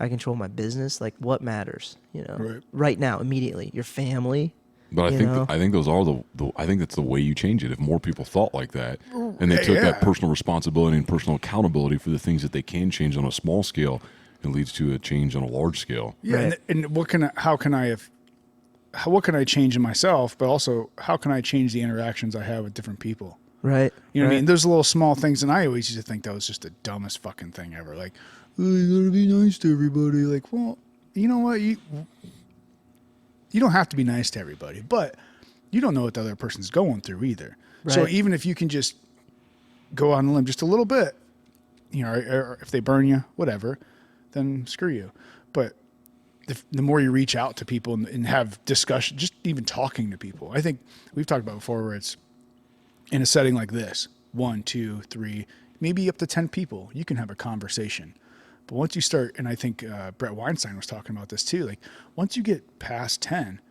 Speaker 3: I control my business. Like, what matters, you know? Right now, immediately. Your family.
Speaker 2: But I think those are I think that's the way you change it. If more people thought like that, and they took that personal responsibility and personal accountability for the things that they can change on a small scale, it leads to a change on a large scale.
Speaker 1: Yeah,
Speaker 3: Right.
Speaker 1: and what can I change in myself, but also how can I change the interactions I have with different people?
Speaker 3: Right.
Speaker 1: You know what I
Speaker 3: right.
Speaker 1: mean? There's little small things, and I always used to think that was just the dumbest fucking thing ever. Like, oh, you gotta be nice to everybody. Like, well, you know what? You don't have to be nice to everybody, but you don't know what the other person's going through either.
Speaker 3: Right.
Speaker 1: So even if you can just go on a limb just a little bit, you know, or if they burn you, whatever, then screw you. But the more you reach out to people and have discussion, just even talking to people, I think we've talked about before where it's in a setting like this, 1, 2, 3, maybe up to 10 people, you can have a conversation. But once you start, and I think Brett Weinstein was talking about this too, like once you get past 10,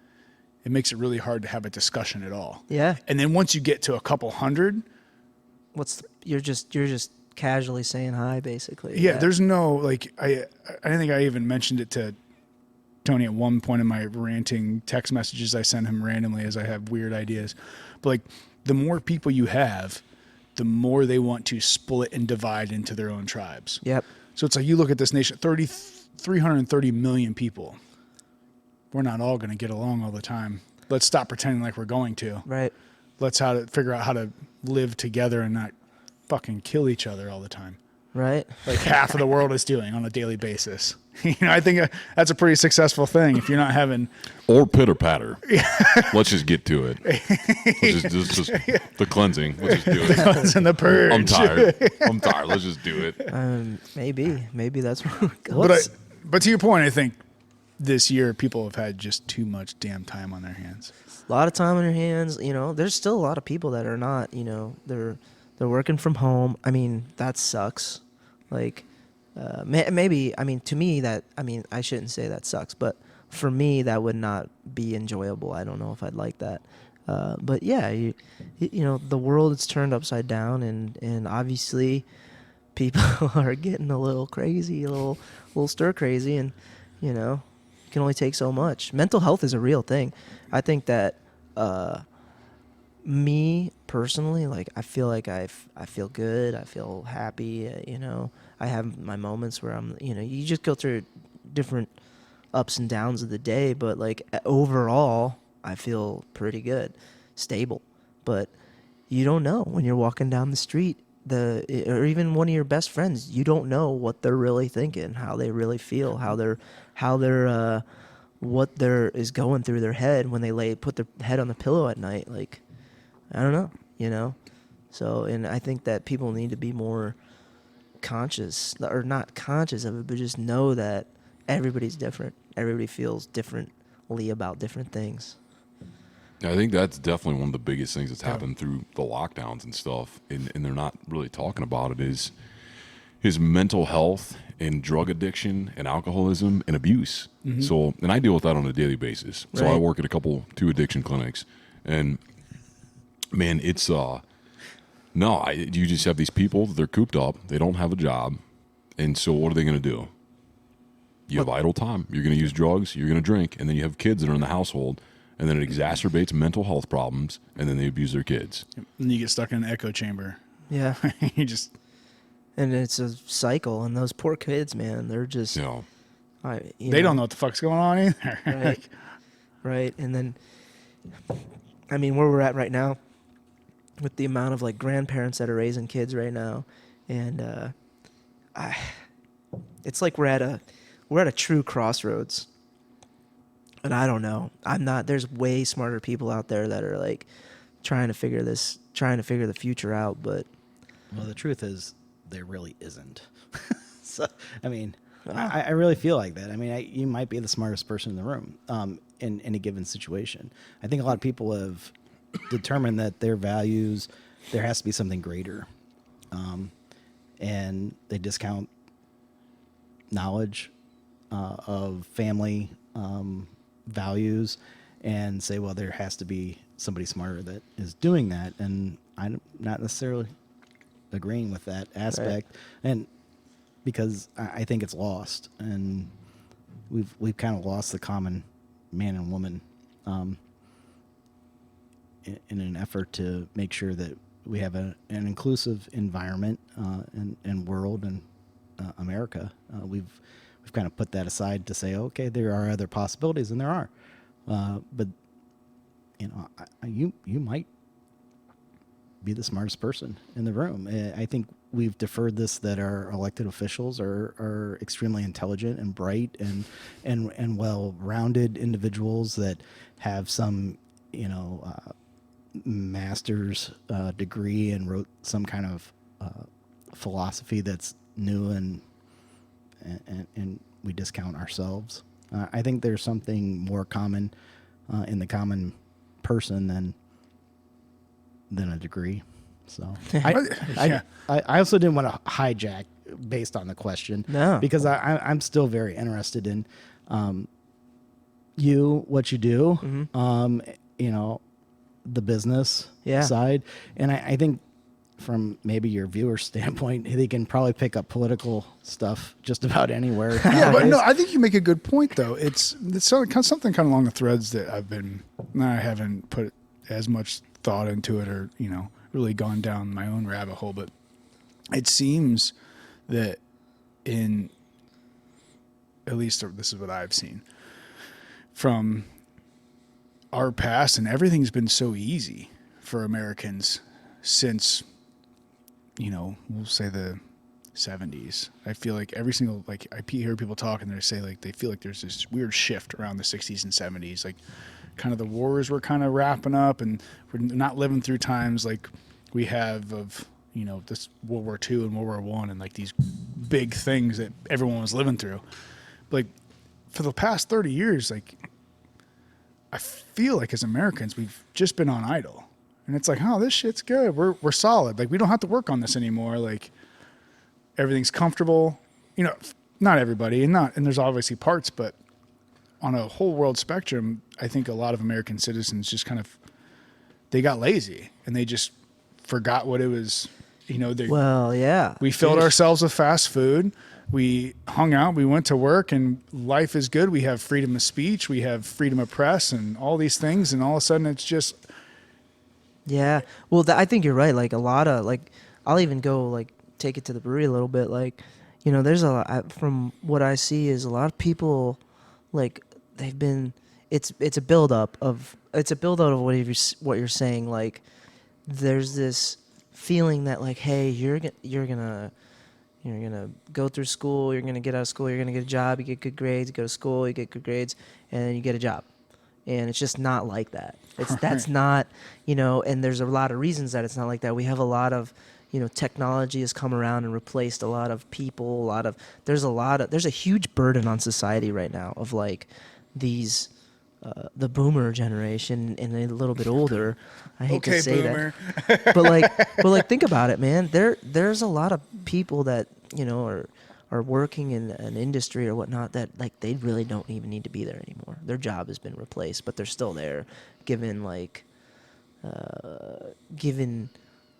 Speaker 1: it makes it really hard to have a discussion at all.
Speaker 3: Yeah.
Speaker 1: And then once you get to a couple hundred,
Speaker 3: You're just casually saying hi, basically.
Speaker 1: yeah, there's no, like, I think I even mentioned it to Tony at one point in my ranting text messages I send him randomly as I have weird ideas. But like, the more people you have, the more they want to split and divide into their own tribes.
Speaker 3: Yep.
Speaker 1: So it's like, you look at this nation, 330 million people. We're not all going to get along all the time. Let's stop pretending like we're going to.
Speaker 3: Right.
Speaker 1: Let's figure out how to live together and not fucking kill each other all the time.
Speaker 3: Right.
Speaker 1: Like half of the world is doing on a daily basis. You know, I think that's a pretty successful thing if you're not having...
Speaker 2: Or pitter patter. Let's just get to it. Let's just the cleansing. Let's just do it.
Speaker 1: It's in the purge.
Speaker 2: I'm tired. Let's just do it.
Speaker 3: Maybe that's where we're going.
Speaker 1: But to your point, I think this year people have had just too much damn time on their hands.
Speaker 3: A lot of time on your hands. You know, there's still a lot of people that are not. You know, they're working from home. I mean, that sucks. Like, maybe. I mean, to me, I shouldn't say that sucks, but for me, that would not be enjoyable. I don't know if I'd like that. But yeah, you know, the world is turned upside down, and obviously, people are getting a little crazy, a little stir crazy, and you know, it can only take so much. Mental health is a real thing. I think that me personally, like, I feel like I feel good. I feel happy. You know, I have my moments where I'm, you know, you just go through different ups and downs of the day, but like overall, I feel pretty good, stable. But you don't know when you're walking down the street, or even one of your best friends, you don't know what they're really thinking, how they really feel, what is going through their head when they put their head on the pillow at night. Like, I don't know, you know? So, and I think that people need to be more conscious, or not conscious of it, but just know that everybody's different. Everybody feels differently about different things.
Speaker 2: I think that's definitely one of the biggest things that's happened through the lockdowns and stuff, and they're not really talking about it, is mental health and drug addiction and alcoholism and abuse. Mm-hmm. So, and I deal with that on a daily basis. So I work at 2 addiction clinics, and man, it's No, you just have these people, they're cooped up, they don't have a job, and so what are they going to do? You have idle time. You're going to use drugs, you're going to drink, and then you have kids that are in the household, and then it exacerbates mental health problems, and then they abuse their kids.
Speaker 1: And you get stuck in an echo chamber.
Speaker 3: Yeah.
Speaker 1: You just...
Speaker 3: And it's a cycle, and those poor kids, man, they're just...
Speaker 2: You know,
Speaker 1: they don't know what the fuck's going on either.
Speaker 3: Right. Right. And then, I mean, where we're at right now, with the amount of like grandparents that are raising kids right now, and it's like we're at a true crossroads. And I don't know. There's way smarter people out there that are like trying to figure the future out, but
Speaker 4: Well, the truth is, there really isn't. So, I mean, I really feel like that. I mean, you might be the smartest person in the room in any given situation. I think a lot of people have determined that their values, there has to be something greater. And they discount knowledge of family values and say, well, there has to be somebody smarter that is doing that. And I'm not necessarily agreeing with that aspect. Right. And because I think it's lost, and we've kind of lost the common man and woman in an effort to make sure that we have an inclusive environment and world and America. We've kind of put that aside to say, okay, there are other possibilities, and there are, but you know, you might be the smartest person in the room. I think we've deferred this, that our elected officials are extremely intelligent and bright and well-rounded individuals that have some, you know, master's degree and wrote some kind of philosophy that's new and we discount ourselves. I think there's something more common in the common person than a degree. So I also didn't want to hijack based on the question.
Speaker 3: No.
Speaker 4: Because I'm still very interested in what you do,
Speaker 3: Mm-hmm.
Speaker 4: you know, the business
Speaker 3: Yeah.
Speaker 4: side. And I think from maybe your viewer's standpoint, they can probably pick up political stuff just about anywhere.
Speaker 1: Yeah, but no, I think you make a good point, though. It's something kind of along the threads that I haven't put as much thought into it, or, you know, really gone down my own rabbit hole. But it seems that at least this is what I've seen from our past, and everything's been so easy for Americans since, you know, we'll say the 70s. I feel like every single, like, I hear people talk and they say, like, they feel like there's this weird shift around the 60s and 70s. Like, kind of the wars were kind of wrapping up, and we're not living through times like we have of, you know, this World War II and World War I and like these big things that everyone was living through. But, like, for the past 30 years, like, I feel like as Americans, we've just been on idle. And it's like, oh, this shit's good. We're solid. Like, we don't have to work on this anymore. Like, everything's comfortable. You know, not everybody, and there's obviously parts, but on a whole world spectrum, I think a lot of American citizens just kind of, they got lazy and they just forgot what it was. You know,
Speaker 3: Well, yeah.
Speaker 1: we filled ourselves with fast food. We hung out, we went to work, and life is good. We have freedom of speech, we have freedom of press, and all these things. And all of a sudden, it's just,
Speaker 3: Yeah. Well, I think you're right. Like, a lot of, like, I'll even go, like, take it to the brewery a little bit. Like, you know, there's a lot, from what I see, is a lot of people, like, they've been, it's a buildup of what you're saying. Like, there's this feeling that, like, hey, you're gonna go through school, you're gonna get out of school, you're gonna get a job, you get good grades, you go to school, you get good grades, and then you get a job. And it's just not like that. That's not, you know, and there's a lot of reasons that it's not like that. We have a lot of, you know, technology has come around and replaced a lot of people, there's a huge burden on society right now of, like, these, the boomer generation and a little bit older. I hate to say
Speaker 1: boomer.
Speaker 3: that. But like, think about it, man. There's a lot of people that, you know, are working in an industry or whatnot that, like, they really don't even need to be there anymore. Their job has been replaced, but they're still there, given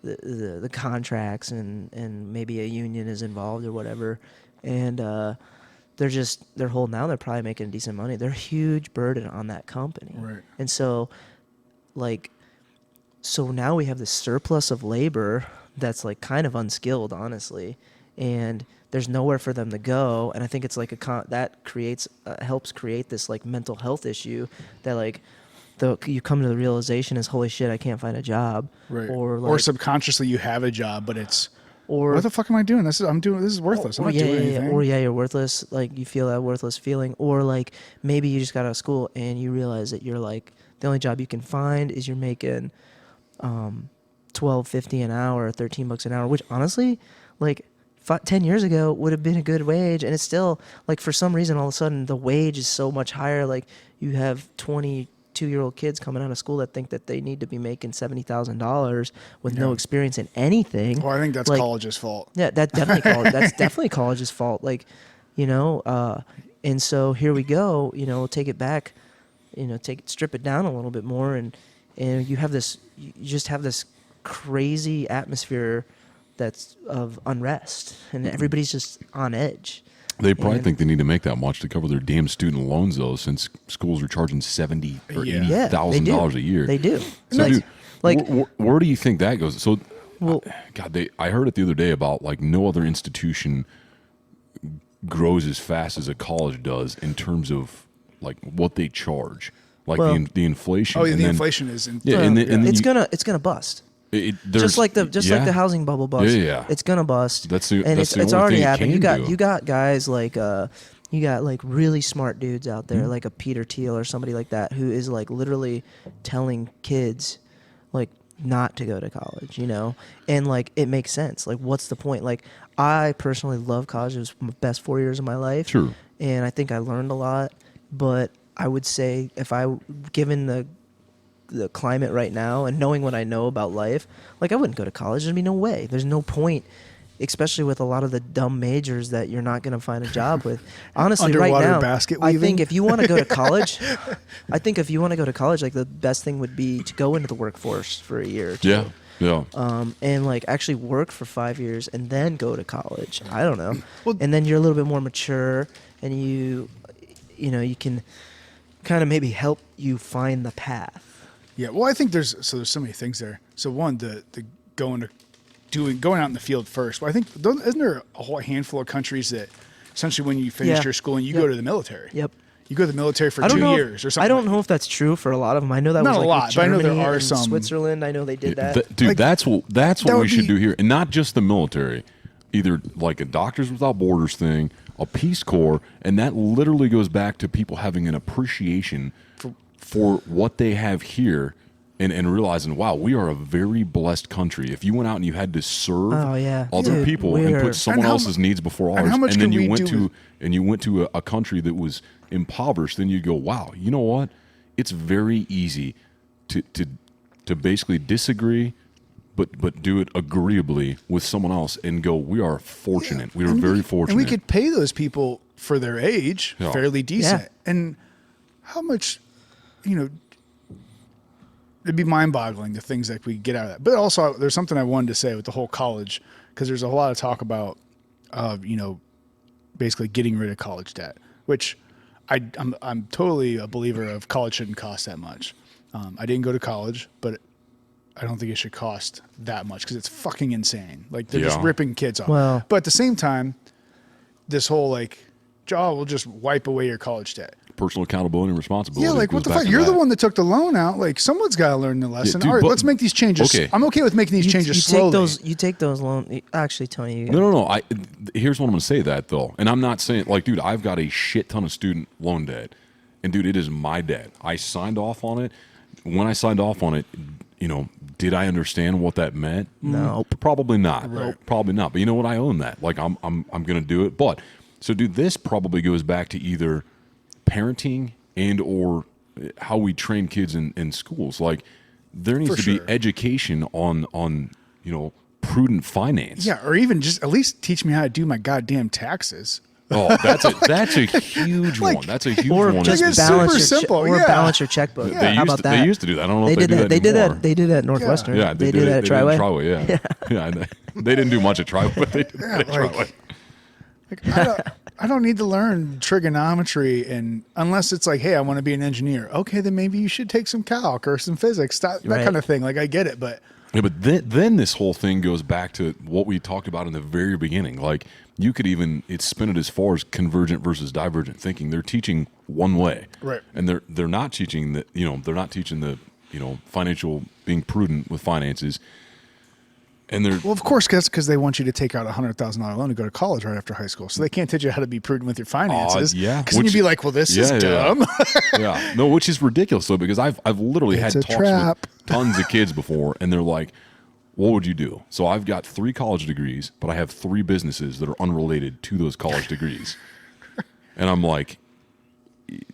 Speaker 3: the contracts and maybe a union is involved or whatever, and they're holding out. They're probably making decent money. They're a huge burden on that company,
Speaker 1: Right.
Speaker 3: and so so now we have this surplus of labor that's like kind of unskilled, honestly, and there's nowhere for them to go. And I think it's like that creates helps create this like mental health issue that like you come to the realization is, holy shit, I can't find a job,
Speaker 1: Right.
Speaker 3: or like,
Speaker 1: or subconsciously you have a job, but it's
Speaker 3: or
Speaker 1: what the fuck am I doing? This is worthless. I'm not doing anything.
Speaker 3: Or you're worthless. Like you feel that worthless feeling, or like maybe you just got out of school and you realize that you're like the only job you can find is you're making $12.50 an hour, $13 an hour, which honestly, like 10 years ago would have been a good wage, and it's still like for some reason all of a sudden the wage is so much higher. Like you have 22-year-old kids coming out of school that think that they need to be making $70,000 with no experience in anything.
Speaker 1: Well, I think that's
Speaker 3: like,
Speaker 1: college's fault.
Speaker 3: Yeah, that's definitely college's fault. Like, and so here we go. Take it back. Strip it down a little bit more, and you just have this crazy atmosphere that's of unrest, and everybody's just on edge.
Speaker 2: They probably think they need to make that much to cover their damn student loans, though, since schools are charging $70,000 or $80,000 a year.
Speaker 3: They do.
Speaker 2: So, dude,
Speaker 3: like,
Speaker 2: where do you think that goes? So,
Speaker 3: well,
Speaker 2: I heard it the other day about like no other institution grows as fast as a college does in terms of like what they charge, like the inflation.
Speaker 1: Oh, yeah,
Speaker 2: and
Speaker 1: the
Speaker 2: then,
Speaker 1: inflation is.
Speaker 2: And then
Speaker 3: it's gonna bust. Just like the housing bubble bust.
Speaker 2: Yeah.
Speaker 3: It's gonna bust.
Speaker 2: That's
Speaker 3: it's
Speaker 2: only
Speaker 3: already
Speaker 2: thing it
Speaker 3: happened.
Speaker 2: can do.
Speaker 3: You got guys like you got like really smart dudes out there, like a Peter Thiel or somebody like that, who is like literally telling kids like not to go to college, and like it makes sense. Like, what's the point? Like, I personally love college. It was my best 4 years of my life.
Speaker 2: Sure.
Speaker 3: And I think I learned a lot, but I would say given the climate right now and knowing what I know about life, like I wouldn't go to college. There'd be no way. There's no point, especially with a lot of the dumb majors that you're not going to find a job with. Honestly,
Speaker 1: Underwater
Speaker 3: right now,
Speaker 1: basket
Speaker 3: I
Speaker 1: weaving.
Speaker 3: think if you want to go to college, like the best thing would be to go into the workforce for a year or two.
Speaker 2: Yeah.
Speaker 3: And like actually work for 5 years and then go to college. I don't know.
Speaker 1: Well,
Speaker 3: and then you're a little bit more mature, and you can kind of maybe help you find the path.
Speaker 1: Yeah, well, I think there's so many things there. So one, the going out in the field first. Well, I think isn't there a whole handful of countries that essentially when you finish your schooling, you go to the military.
Speaker 3: Yep.
Speaker 1: You go to the military for 2 years or something.
Speaker 3: I don't know if that's true for a lot of them. I know that
Speaker 1: Not
Speaker 3: was
Speaker 1: a
Speaker 3: like
Speaker 1: lot,
Speaker 3: with
Speaker 1: but I know
Speaker 3: Germany
Speaker 1: there are
Speaker 3: and
Speaker 1: some.
Speaker 3: Switzerland. I know they did that.
Speaker 2: Dude,
Speaker 1: Like,
Speaker 2: that's what
Speaker 1: that
Speaker 2: we
Speaker 1: would
Speaker 2: should
Speaker 1: be-
Speaker 2: do here, and not just the military, either like a Doctors Without Borders thing, a Peace Corps, and that literally goes back to people having an appreciation for what they have here. And realizing, wow, we are a very blessed country. If you went out and you had to serve other
Speaker 3: Dude,
Speaker 2: people and put someone else's needs before ours,
Speaker 1: how much
Speaker 2: and then
Speaker 1: can
Speaker 2: you
Speaker 1: we
Speaker 2: went to a country that was impoverished, then you go, wow, you know what? It's very easy to basically disagree, but do it agreeably with someone else and go, we are fortunate. We are very fortunate.
Speaker 1: And we could pay those people for their age fairly decent.
Speaker 3: Yeah.
Speaker 1: And how much, it'd be mind-boggling the things that we get out of that. But also, there's something I wanted to say with the whole college, because there's a lot of talk about, basically getting rid of college debt, which I'm totally a believer of. College shouldn't cost that much. I didn't go to college, but I don't think it should cost that much because it's fucking insane. Like they're just ripping kids off.
Speaker 3: Well,
Speaker 1: but at the same time, this whole we'll just wipe away your college debt.
Speaker 2: Personal accountability and responsibility.
Speaker 1: Yeah, like what
Speaker 2: goes
Speaker 1: the
Speaker 2: back
Speaker 1: fuck?
Speaker 2: to
Speaker 1: You're the
Speaker 2: that.
Speaker 1: one that took the loan out. Like someone's got to learn the lesson.
Speaker 2: dude,
Speaker 1: All right,
Speaker 2: but-
Speaker 1: let's make these changes.
Speaker 2: Okay.
Speaker 1: I'm okay with making these changes slowly.
Speaker 3: You take those loans. Actually, Tony,
Speaker 2: No. Here's what I'm going to say that though, and I'm not saying like, dude, I've got a shit ton of student loan debt, and dude, it is my debt. I signed off on it. When I signed off on it, did I understand what that meant?
Speaker 3: No.
Speaker 2: Probably not. Probably not. But you know what? I own that. Like I'm going to do it. But so, dude, this probably goes back to either parenting and or how we train kids in schools. Like there needs
Speaker 1: For
Speaker 2: to
Speaker 1: sure.
Speaker 2: be education on prudent finance.
Speaker 1: Yeah, or even just at least teach me how to do my goddamn taxes.
Speaker 2: Oh, that's a huge
Speaker 1: Like,
Speaker 2: one. That's a huge
Speaker 3: Or
Speaker 2: one.
Speaker 3: just
Speaker 1: It's
Speaker 3: balance
Speaker 1: super
Speaker 3: your
Speaker 1: simple,
Speaker 3: or
Speaker 1: yeah.
Speaker 3: balance your checkbook.
Speaker 2: They
Speaker 3: How
Speaker 2: used
Speaker 3: about
Speaker 2: to,
Speaker 3: that?
Speaker 2: They used to do that. I don't know if they do that
Speaker 3: They did
Speaker 2: anymore.
Speaker 3: that. They did that at Northwestern.
Speaker 2: Yeah,
Speaker 3: they did that at
Speaker 2: They did it at
Speaker 3: Triway.
Speaker 2: Triway, yeah. They didn't do much at Triway, but they did that at
Speaker 1: like-
Speaker 2: Triway.
Speaker 1: Like, I don't need to learn trigonometry, and unless it's like, hey, I want to be an engineer. Okay, then maybe you should take some calc or some physics, that
Speaker 3: Right.
Speaker 1: kind of thing. Like, I get it, but
Speaker 2: Yeah, but then this whole thing goes back to what we talked about in the very beginning. Like, you could even spin it as far as convergent versus divergent thinking. They're teaching one way,
Speaker 1: Right.
Speaker 2: And they're not teaching that. They're not teaching the financial, being prudent with finances. And they're
Speaker 1: well, of course, that's because they want you to take out a $100,000 loan to go to college right after high school. So they can't teach you how to be prudent with your finances.
Speaker 2: yeah,
Speaker 1: because then you'd be like, well, this is dumb.
Speaker 2: Yeah, no, which is ridiculous though, because I've literally
Speaker 1: It's
Speaker 2: had
Speaker 1: a
Speaker 2: talks
Speaker 1: trap.
Speaker 2: with tons of kids before, and they're like, "What would you do?" So I've got 3 college degrees, but I have 3 businesses that are unrelated to those college degrees, and I'm like,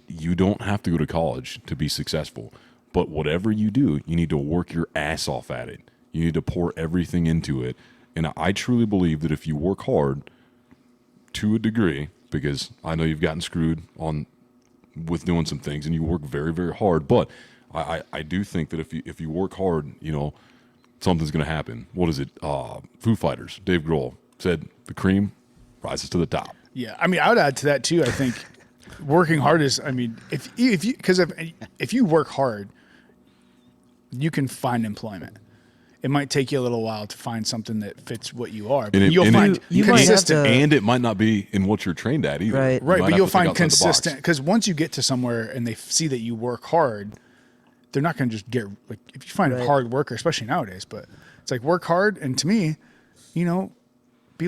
Speaker 2: "You don't have to go to college to be successful, but whatever you do, you need to work your ass off at it. You need to pour everything into it." And I truly believe that if you work hard to a degree, because I know you've gotten screwed on with doing some things and you work very, very hard, but I do think that if you work hard, something's going to happen. What is it? Foo Fighters, Dave Grohl said, the cream rises to the top.
Speaker 1: Yeah, I mean, I would add to that too. I think working hard is. I mean, if you work hard, you can find employment. It might take you a little while to find something that fits what you are, but you'll find
Speaker 3: you might have
Speaker 1: consistent.
Speaker 3: to-
Speaker 2: And it might not be in what you're trained at either.
Speaker 3: Right.
Speaker 2: You
Speaker 1: Right,
Speaker 2: might
Speaker 1: but
Speaker 2: have
Speaker 1: you'll
Speaker 2: to think
Speaker 1: find
Speaker 2: outside the box.
Speaker 1: consistent, because once you get to somewhere and they see that you work hard, they're not going to just get like, if you find a
Speaker 3: Right.
Speaker 1: hard worker, especially nowadays. But it's like, work hard, and to me, be a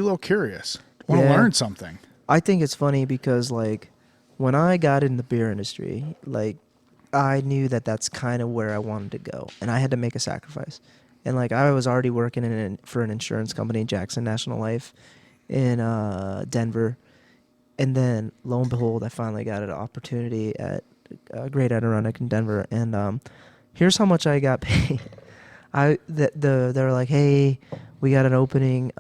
Speaker 1: little curious, want to
Speaker 3: Yeah.
Speaker 1: learn something.
Speaker 3: I think it's funny because like when I got in the beer industry, like I knew that that's kind of where I wanted to go, and I had to make a sacrifice. And like I was already working for an insurance company, Jackson National Life, in Denver, and then lo and behold, I finally got an opportunity at Great Adirondack in Denver, and here's how much I got paid. They were like, hey, we got an opening.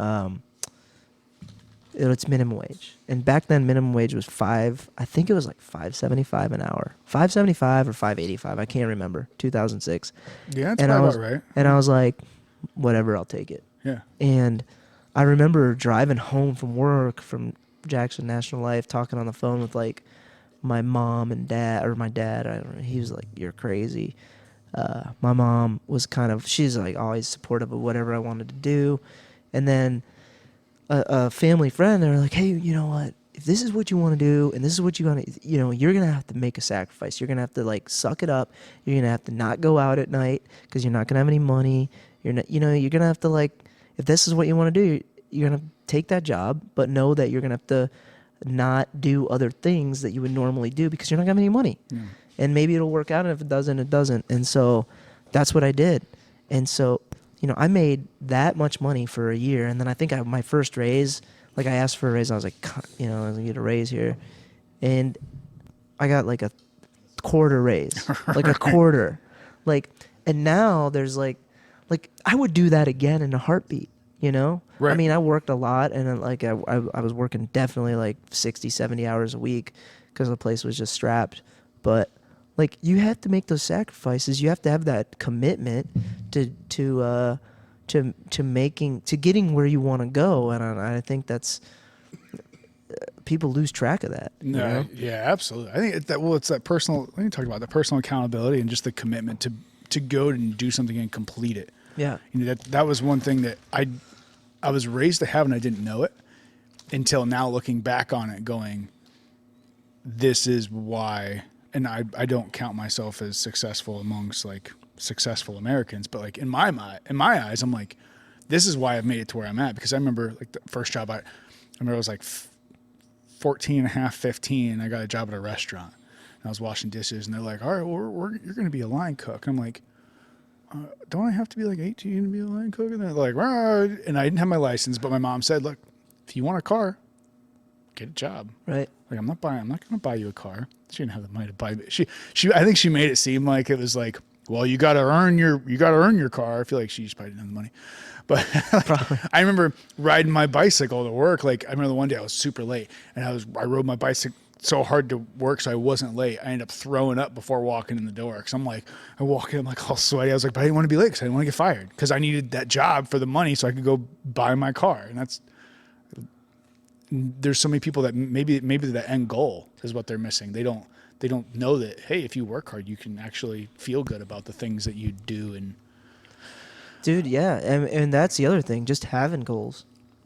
Speaker 3: It's minimum wage, and back then minimum wage was I think it was like $5.75 an hour, $5.75 or $5.85. I can't remember. 2006.
Speaker 1: Yeah, that's
Speaker 3: and
Speaker 1: probably
Speaker 3: I was
Speaker 1: about right.
Speaker 3: and I was like, whatever, I'll take it.
Speaker 1: Yeah,
Speaker 3: And I remember driving home from work from Jackson National Life, talking on the phone with like my mom and dad, or my dad. I don't know, he was like, "You're crazy." My mom was she's like always supportive of whatever I wanted to do, and then a family friend, they were like, hey, you know what? If this is what you want to do, and this is what you want to, you're going to have to make a sacrifice. You're going to have to like suck it up. You're going to have to not go out at night because you're not going to have any money. You're not, you're going to have to like, if this is what you want to do, you're going to take that job, but know that you're going to have to not do other things that you would normally do because you're not going to have any money. And maybe it'll work out, and if it doesn't, it doesn't. And so that's what I did. And so, I made that much money for a year, and then I think my first raise, like I asked for a raise, I was like, I was gonna get a raise here, and I got like a quarter raise, like a quarter, like, and now there's like I would do that again in a heartbeat, Right. I mean, I worked a lot, and like I was working definitely like 60, 70 hours a week because the place was just strapped, but like you have to make those sacrifices. You have to have that commitment to getting where you want to go, and I think that's people lose track of that.
Speaker 1: no, yeah, absolutely. I think it's that personal. When you talk about the personal accountability and just the commitment to go and do something and complete it.
Speaker 3: Yeah.
Speaker 1: That was one thing that I was raised to have, and I didn't know it until now, looking back on it, going, this is why. And I don't count myself as successful amongst like successful Americans, but like in my eyes, I'm like, this is why I've made it to where I'm at. Because I remember like the first job I remember I was like 14 and a half, 15, and I got a job at a restaurant, and I was washing dishes, and they're like, all right, well, you're going to be a line cook. And I'm like, don't I have to be like 18 to be a line cook? And they're like, and I didn't have my license, but my mom said, look, if you want a car, get a job.
Speaker 3: Right.
Speaker 1: Like, I'm not going to buy you a car. She didn't have the money to buy it. I think she made it seem like it was like, well, you got to earn your car. I feel like she just probably didn't have the money. But like, I remember riding my bicycle to work. Like I remember the one day I was super late and I rode my bicycle so hard to work so I wasn't late. I ended up throwing up before walking in the door because I walk in, I'm like all sweaty. I was like, but I didn't want to be late because I didn't want to get fired because I needed that job for the money so I could go buy my car. And there's so many people that maybe the end goal is what they're missing. They don't know that, hey, if you work hard, you can actually feel good about the things that you do. And
Speaker 3: Dude, yeah, and that's the other thing, just having goals.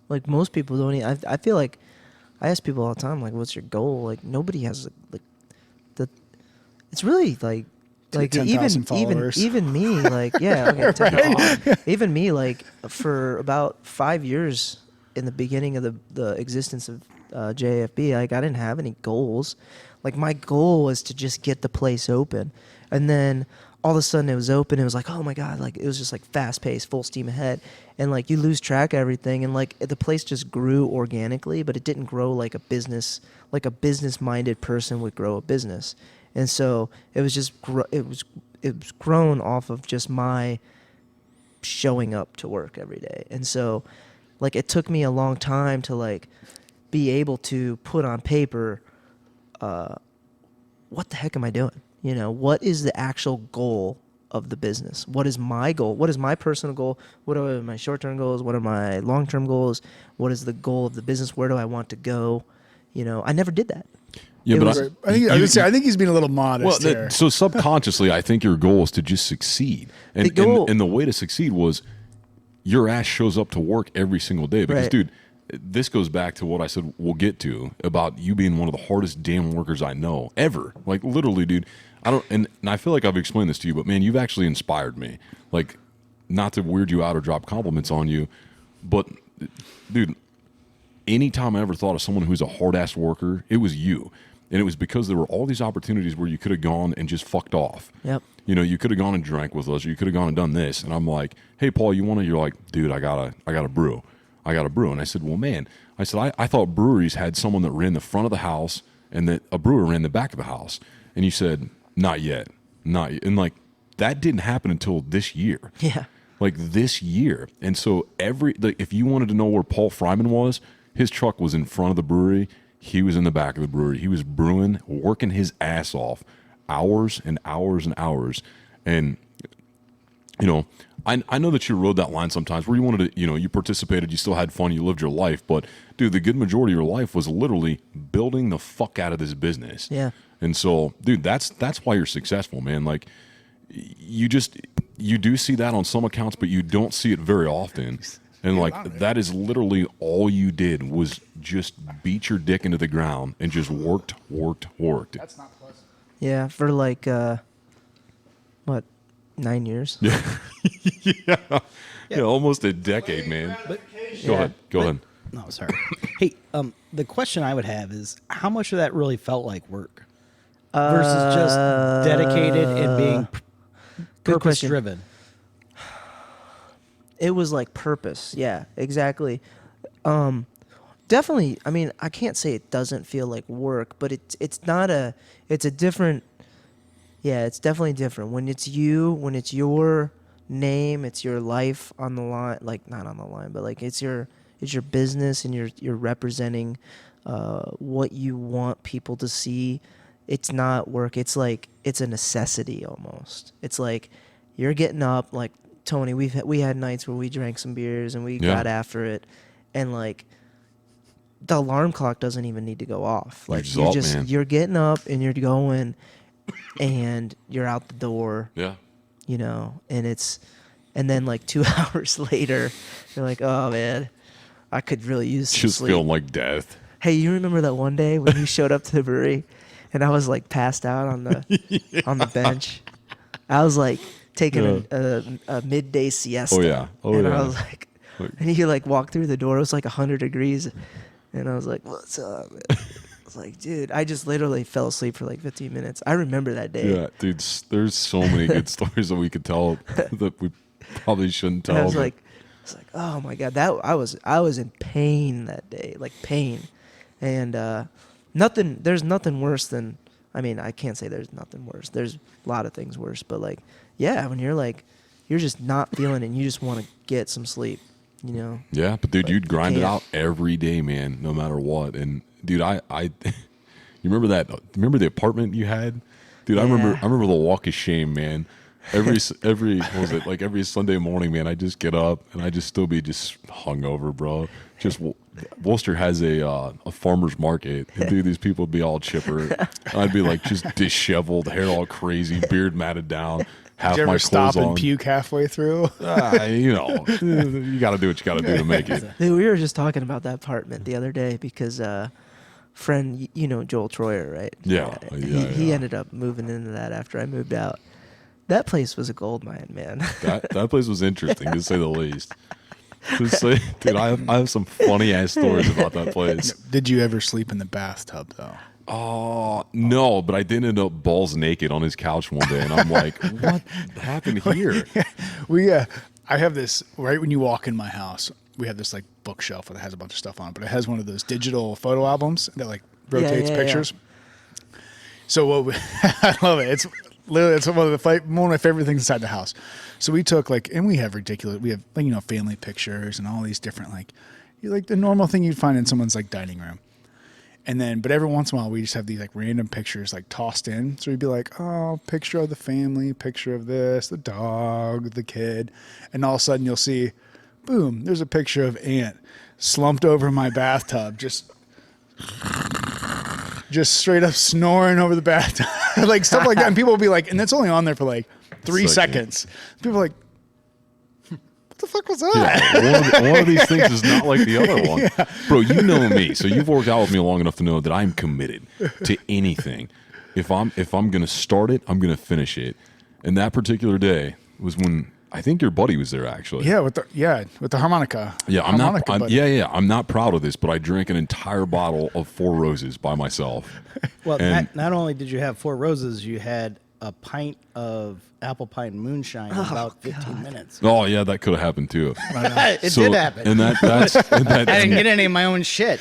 Speaker 3: Like most people don't. I feel like I ask people all the time, like, "What's your goal?" Like nobody has like the. It's really like
Speaker 1: 10,000 followers.
Speaker 3: even me, like yeah, okay, 10,000. Even me, like for about 5 years in the beginning of the existence of JAFB, like I didn't have any goals. Like my goal was to just get the place open, and then all of a sudden it was open. It was like, oh my God, like it was just like fast paced, full steam ahead. And like you lose track of everything. And like the place just grew organically, but it didn't grow like a business minded person would grow a business. And so it was just, it was grown off of just my showing up to work every day. And so like it took me a long time to like be able to put on paper, what the heck am I doing? You know, what is the actual goal of the business? What is my goal? What is my personal goal? What are my short-term goals? What are my long-term goals? What is the goal of the business? Where do I want to go? You know, I never did that.
Speaker 2: Yeah,
Speaker 3: It
Speaker 2: but
Speaker 3: was-
Speaker 1: I think he's being a little modest there.
Speaker 2: so subconsciously, I think your goal is to just succeed, and
Speaker 3: The goal-
Speaker 2: and the way to succeed was your ass shows up to work every single day. Because,
Speaker 3: Right.
Speaker 2: dude, this goes back to what I said we'll get to about you being one of the hardest damn workers I know ever. Like literally, dude. I don't, and I feel like I've explained this to you, but man, you've actually inspired me. Like, not to weird you out or drop compliments on you, but dude, anytime I ever thought of someone who's a hard ass worker, it was you. And it was because there were all these opportunities where you could have gone and just fucked off.
Speaker 3: Yep.
Speaker 2: You know, you could have gone and drank with us, or you could have gone and done this. And I'm like, hey, Paul, you want to? You're like, dude, I gotta brew. I got to brew. And I said, well, man, I said, I thought breweries had someone that ran the front of the house and that a brewer ran the back of the house. And you said, not yet. Not yet. And like, that didn't happen until this year.
Speaker 3: Yeah.
Speaker 2: Like this year. And so if you wanted to know where Paul Fryman was, his truck was in front of the brewery. He was in the back of the brewery. He was brewing, working his ass off, hours and hours and hours. And, you know, I know that you rode that line sometimes where you wanted to, you know, you participated, you still had fun, you lived your life. But, dude, the good majority of your life was literally building the fuck out of this business.
Speaker 3: Yeah.
Speaker 2: And so, dude, that's why you're successful, man. Like, you do see that on some accounts, but you don't see it very often. And like that is literally all you did was just beat your dick into the ground and just worked.
Speaker 1: That's not pleasant.
Speaker 3: Yeah. For like, 9 years?
Speaker 2: Yeah, almost a decade, man. Go ahead.
Speaker 4: No, sorry. Hey, the question I would have is how much of that really felt like work versus just dedicated and being
Speaker 3: Good
Speaker 4: purpose
Speaker 3: question.
Speaker 4: driven?
Speaker 3: It was like purpose. Yeah, exactly. Definitely. I mean, I can't say it doesn't feel like work, but it's a different. Yeah, it's definitely different when it's you, when it's your name, it's your life on the line. Like not on the line, but like it's your business, and you're representing what you want people to see. It's not work. It's like it's a necessity almost. It's like you're getting up like. Tony, we had nights where we drank some beers and we got after it, and like the alarm clock doesn't even need to go off. Like you're getting up and you're going, and you're out the door.
Speaker 2: Yeah.
Speaker 3: You know, and then like 2 hours later, you're like, oh man, I could really use some
Speaker 2: Just
Speaker 3: sleep.
Speaker 2: feeling like death.
Speaker 3: Hey, you remember that one day when you showed up to the brewery, and I was like passed out on the on the bench. I was like taking a midday siesta.
Speaker 2: Oh yeah.
Speaker 3: And I was like, and you like walked through the door. It was like 100 degrees, and I was like, "What's up?" Man? I was like, "Dude, I just literally fell asleep for like 15 minutes." I remember that day.
Speaker 2: Yeah, dude. There's so many good stories that we could tell that we probably shouldn't tell.
Speaker 3: And I was like, "Oh my god, that I was in pain that day, like pain," and there's nothing worse than. I mean, I can't say there's nothing worse. There's a lot of things worse, but like yeah, when you're like, you're just not feeling it and you just want to get some sleep, you know?
Speaker 2: Yeah, but dude,
Speaker 3: But
Speaker 2: you'd grind it
Speaker 3: can't.
Speaker 2: out every day, man, no matter what. And dude, I you remember that? Remember the apartment you had, dude?
Speaker 3: Yeah.
Speaker 2: I remember the walk of shame, man. Every what was it, like every Sunday morning, man? I just get up and I just still be just hungover, bro. Just Wooster has a farmer's market, and dude, these people would be all chipper. And I'd be like just disheveled, hair all crazy, beard matted down, half
Speaker 1: Did you
Speaker 2: my
Speaker 1: ever stop
Speaker 2: clothes
Speaker 1: and
Speaker 2: on.
Speaker 1: puke halfway through?
Speaker 2: You know, you got to do what you got to do to make it.
Speaker 3: Dude, we were just talking about that apartment the other day because friend, you know Joel Troyer, right?
Speaker 2: Yeah,
Speaker 3: He
Speaker 2: yeah.
Speaker 3: ended up moving into that after I moved out. That place was a gold mine, man.
Speaker 2: That place was interesting to say the least. Dude, I have some funny ass stories about that place.
Speaker 1: Did you ever sleep in the bathtub though?
Speaker 2: Oh no, but I did end up balls naked on his couch one day, and I'm like, what happened here?
Speaker 1: I have this right when you walk in my house. We have this like bookshelf that has a bunch of stuff on it, but it has one of those digital photo albums that like rotates
Speaker 3: yeah.
Speaker 1: pictures. So I love it. It's one of my favorite things inside the house. So we took and we have like family pictures and all these different like the normal thing you'd find in someone's like dining room. And then, but every once in a while, we just have these like random pictures like tossed in. So we'd be like, oh, picture of the family, picture of this, the dog, the kid. And all of a sudden you'll see, boom, there's a picture of Aunt slumped over my bathtub, just straight up snoring over the bathtub. Like stuff like that. And people will be like, and that's only on there for like 3 seconds. People are like, what the fuck was that?
Speaker 2: Yeah, one of these things is not like the other one. Yeah. Bro, you know me. So you've worked out with me long enough to know that I'm committed to anything. If I'm going to start it, I'm going to finish it. And that particular day was when I think your buddy was there actually.
Speaker 1: Yeah, with the harmonica.
Speaker 2: Yeah, I'm
Speaker 1: harmonica
Speaker 2: not proud of this, but I drank an entire bottle of Four Roses by myself.
Speaker 4: Well,
Speaker 2: And-
Speaker 4: not only did you have Four Roses, you had a pint of apple pie moonshine in about 15 minutes.
Speaker 2: Oh yeah, that could have happened too.
Speaker 4: It did happen.
Speaker 2: And that's
Speaker 4: I didn't get any of my own shit.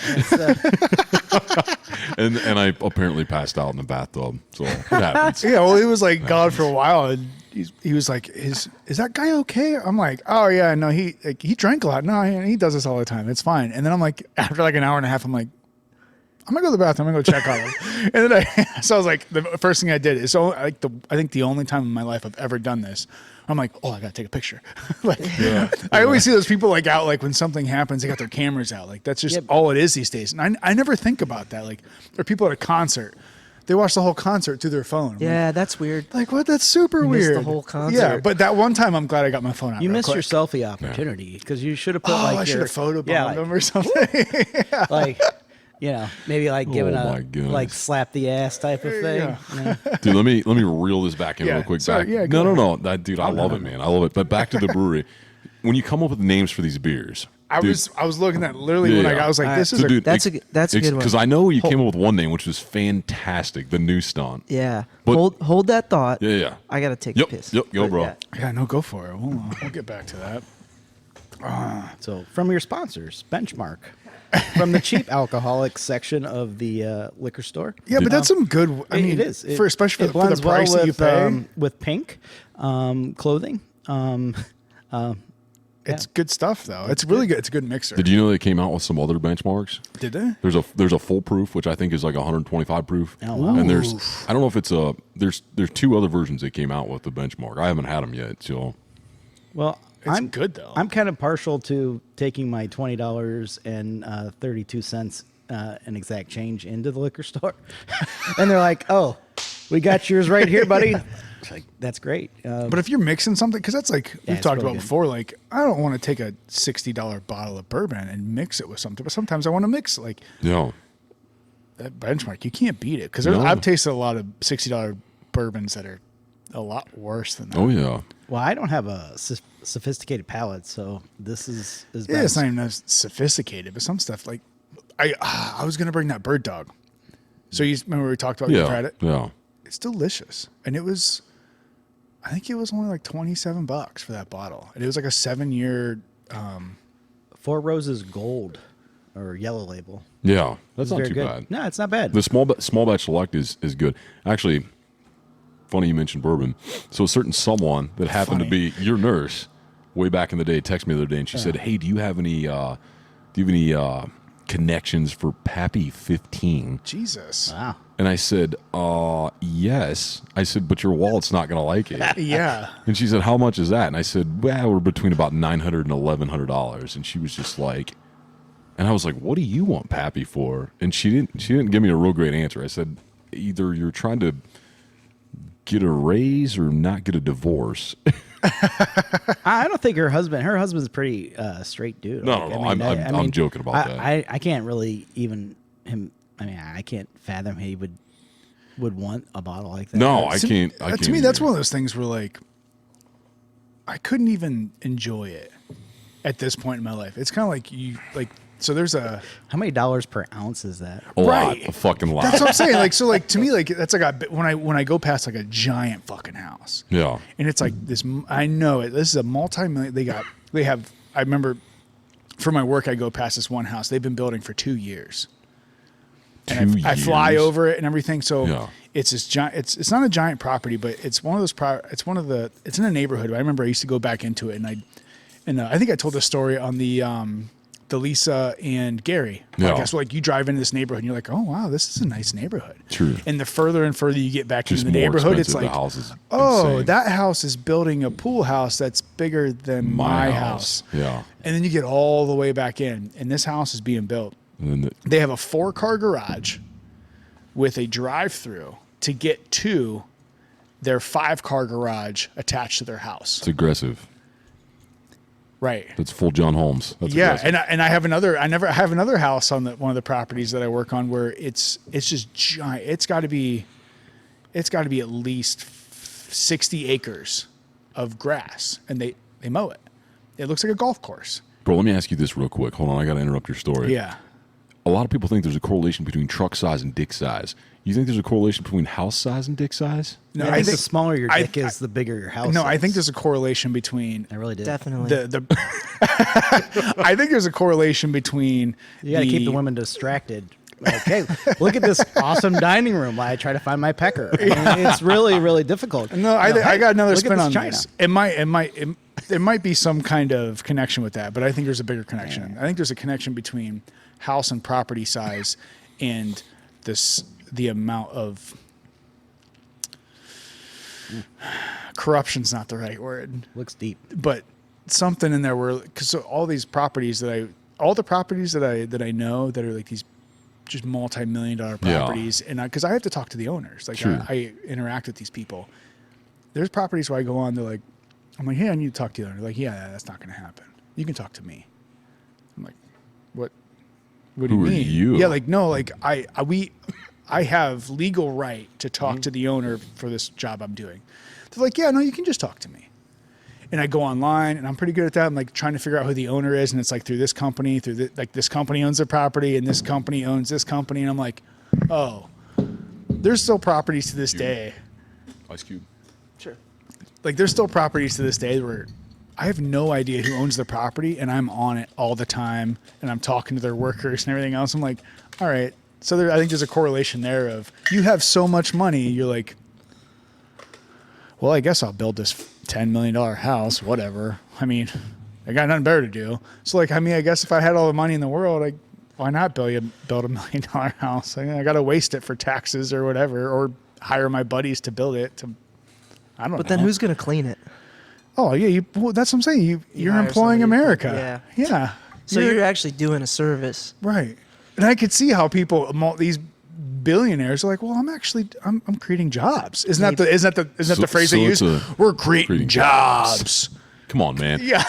Speaker 2: and I apparently passed out in the bathtub. So it happens.
Speaker 1: Yeah, well, he was like gone for a while, and he was like, "Is that guy okay?" I'm like, "Oh yeah, no, he drank a lot. No, he does this all the time. It's fine." And then I'm like, after like an hour and a half, I'm like, "I'm gonna go to the bathroom. I'm gonna go check on him." And then I was like, the first thing I did is I think the only time in my life I've ever done this. I'm like, oh, I gotta take a picture. I always see those people like out like when something happens, they got their cameras out. Like that's just all it is these days. And I never think about that. Like, or people at a concert, they watch the whole concert through their phone.
Speaker 3: Yeah, that's weird.
Speaker 1: Like what? That's super
Speaker 3: You
Speaker 1: weird.
Speaker 3: missed the whole concert.
Speaker 1: Yeah, but that one time, I'm glad I got my phone out.
Speaker 4: You
Speaker 1: real
Speaker 4: missed your
Speaker 1: quick.
Speaker 4: selfie opportunity because you should have put
Speaker 1: I should have photobombed them or something.
Speaker 4: like maybe like giving
Speaker 2: Oh, my
Speaker 4: a
Speaker 2: goodness.
Speaker 4: like slap the ass type of thing.
Speaker 1: Yeah.
Speaker 4: You know?
Speaker 2: Dude, let me reel this back in
Speaker 1: Yeah,
Speaker 2: real quick.
Speaker 1: sorry,
Speaker 2: Back.
Speaker 1: yeah, go
Speaker 2: No. That dude, I love it, man. I love it. But back to the brewery. When you come up with names for these beers,
Speaker 1: I
Speaker 2: dude,
Speaker 1: was looking at literally when I was like, this is
Speaker 2: so
Speaker 1: a
Speaker 2: dude,
Speaker 3: That's a good one.
Speaker 2: Because I know you came up with one name which was fantastic, the New Stunt.
Speaker 3: Yeah.
Speaker 2: But-
Speaker 3: hold that thought.
Speaker 2: Yeah.
Speaker 3: I gotta take
Speaker 2: Yep,
Speaker 3: a piss.
Speaker 2: yep, go,
Speaker 3: But
Speaker 2: bro.
Speaker 3: yeah.
Speaker 1: yeah. No, go for it. We'll get back to that.
Speaker 4: So from your sponsors, Benchmark, from the cheap alcoholic section of the liquor store.
Speaker 1: Yeah, but that's some good. I mean,
Speaker 4: it is
Speaker 1: especially
Speaker 4: it
Speaker 1: for the
Speaker 4: blends
Speaker 1: price
Speaker 4: well
Speaker 1: that you pay.
Speaker 4: with pink clothing.
Speaker 1: It's good stuff though. It's really good. It's a good mixer.
Speaker 2: Did you know they came out with some other benchmarks?
Speaker 1: Did they?
Speaker 2: There's a full proof, which I think is like 125 proof.
Speaker 4: Oh, wow.
Speaker 2: And I don't know if it's there's 2 other versions they came out with the benchmark. I haven't had them yet, so
Speaker 4: Well,
Speaker 1: It's good though.
Speaker 4: I'm kind of partial to taking my $20 and 32 cents an exact change into the liquor store, and they're like, "Oh, we got yours right here, buddy." It's like, that's great.
Speaker 1: But if you're mixing something, because that's like we've
Speaker 4: it's
Speaker 1: talked
Speaker 4: really
Speaker 1: about
Speaker 4: good.
Speaker 1: before, like I don't want to take a $60 bottle of bourbon and mix it with something, but sometimes I want to mix like
Speaker 2: yeah.
Speaker 1: that benchmark. You can't beat it because
Speaker 2: No.
Speaker 1: I've tasted a lot of $60 bourbons that are a lot worse than that.
Speaker 2: Oh yeah.
Speaker 4: well, I don't have a sophisticated palate, so this is
Speaker 1: Yeah, it's
Speaker 4: best.
Speaker 1: not even as sophisticated, but some stuff like I was gonna bring that bird dog. So you remember we talked about you tried
Speaker 2: Yeah.
Speaker 1: it?
Speaker 2: Yeah.
Speaker 1: It's delicious, and I think it was only like $27 for that bottle, and it was like a 7-year.
Speaker 4: Four Roses Gold or Yellow Label.
Speaker 2: Yeah. That's
Speaker 4: It's
Speaker 2: not
Speaker 4: very
Speaker 2: too
Speaker 4: good.
Speaker 2: bad.
Speaker 4: No, it's not bad.
Speaker 2: The small batch select is good. Actually, funny you mentioned bourbon. So a certain someone that happened to be your nurse way back in the day texted me the other day, and she said, "Hey, do you have any connections for Pappy 15?"
Speaker 1: Jesus.
Speaker 4: Wow.
Speaker 2: And I said, yes. I said, but your wallet's not going to like it.
Speaker 1: Yeah.
Speaker 2: And she said, how much is that? And I said, well, we're between about $900 and $1,100. And she was just like, and I was like, what do you want Pappy for? And she didn't give me a real great answer. I said, either you're trying to get a raise or not get a divorce.
Speaker 4: I don't think her husband's a pretty straight dude.
Speaker 2: No, I'm joking about that.
Speaker 4: I can't really even him. I mean, I can't fathom he would want a bottle like that.
Speaker 2: No, I can't.
Speaker 1: To me, that's one of those things where like I couldn't even enjoy it at this point in my life. It's kind of like so there's a
Speaker 4: How many dollars per ounce is that?
Speaker 2: a lot,
Speaker 1: right.
Speaker 2: a fucking lot.
Speaker 1: That's what I'm saying. Like so, like to me, like that's like when I go past like a giant fucking house.
Speaker 2: Yeah.
Speaker 1: And it's like this. I know it. This is a multi-million. They have. I remember for my work, I go past this one house. They've been building for 2 years. And I fly over it and everything. So
Speaker 2: Yeah.
Speaker 1: it's this giant. It's not a giant property, but it's one of those. It's in a neighborhood. I remember I used to go back into it, and I think I told this story on the Lisa and Gary
Speaker 2: Yeah.
Speaker 1: podcast. So like you drive into this neighborhood, and you're like, oh wow, this is a nice neighborhood.
Speaker 2: True.
Speaker 1: And the further and further you get back
Speaker 2: Just
Speaker 1: into the
Speaker 2: more
Speaker 1: neighborhood, it's
Speaker 2: expensive.
Speaker 1: like,
Speaker 2: The house is
Speaker 1: oh,
Speaker 2: insane.
Speaker 1: that house is building a pool house that's bigger than my house.
Speaker 2: Yeah.
Speaker 1: And then you get all the way back in, and this house is being built.
Speaker 2: And then
Speaker 1: They have a 4-car garage with a drive-through to get to their 5-car garage attached to their house.
Speaker 2: it's aggressive.
Speaker 1: Right.
Speaker 2: That's full John Holmes. That's
Speaker 1: Yeah,
Speaker 2: aggressive.
Speaker 1: and I have another house on one of the properties that I work on where it's just giant. It's got to be at least 60 acres of grass, and they mow it. It looks like a golf course.
Speaker 2: Bro, let me ask you this real quick. Hold on, I got to interrupt your story.
Speaker 1: Yeah.
Speaker 2: A lot of people think there's a correlation between truck size and dick size. You think there's a correlation between house size and dick size?
Speaker 1: No,
Speaker 4: I think the smaller your
Speaker 1: I-
Speaker 4: dick is, the bigger your house.
Speaker 1: No, I
Speaker 4: is.
Speaker 1: think there's a correlation between
Speaker 4: I really do.
Speaker 3: Definitely.
Speaker 1: the I think there's a correlation between
Speaker 4: You got to keep the women distracted. Like, hey, look at this awesome dining room. I try to find my pecker. I mean, it's really, really difficult.
Speaker 1: No, I got another
Speaker 4: look at
Speaker 1: spin
Speaker 4: this
Speaker 1: on
Speaker 4: China.
Speaker 1: this. It might be some kind of connection with that, but I think there's a bigger connection. I think there's a connection between house and property size and the amount of corruption's not the right word,
Speaker 4: Looks deep.
Speaker 1: but something in there where because all the properties that I know that are like these just multi-million-dollar properties, and because I have to talk to the owners, like
Speaker 2: Sure.
Speaker 1: I interact with these people. There's properties where I go on, I'm like, hey, I need to talk to the owner. They're like, yeah, that's not going to happen. You can talk to me. I'm like, what? What do
Speaker 2: Who
Speaker 1: you
Speaker 2: are
Speaker 1: mean?
Speaker 2: you?
Speaker 1: Yeah, like no, like I have legal right to talk to the owner for this job I'm doing. They're like, yeah, no, you can just talk to me. And I go online, and I'm pretty good at that. I'm like trying to figure out who the owner is, and it's like through this company, this company owns the property, and this company owns this company, and I'm like, oh, there's still properties to this day.
Speaker 2: Ice Cube.
Speaker 3: Sure.
Speaker 1: Like there's still properties to this day where I have no idea who owns the property, and I'm on it all the time, and I'm talking to their workers and everything else. I'm like, all right. So I think there's a correlation there of you have so much money, you're like, well, I guess I'll build this $10 million house, whatever. I mean, I got nothing better to do. So like, I mean, I guess if I had all the money in the world, why not build $1 million house? I got to waste it for taxes or whatever, or hire my buddies to build it. I don't know.
Speaker 3: But then who's going to clean it?
Speaker 1: Oh yeah, well, that's what I'm saying. You're
Speaker 3: hire
Speaker 1: employing
Speaker 3: somebody to-
Speaker 1: America. Yeah.
Speaker 3: So you're actually doing a service.
Speaker 1: right. And I could see how people, these billionaires, are like, well, I'm creating jobs. Isn't that the phrase they use?
Speaker 2: it's
Speaker 1: We're creating
Speaker 2: jobs.
Speaker 1: jobs.
Speaker 2: Come on, man.
Speaker 1: Yeah.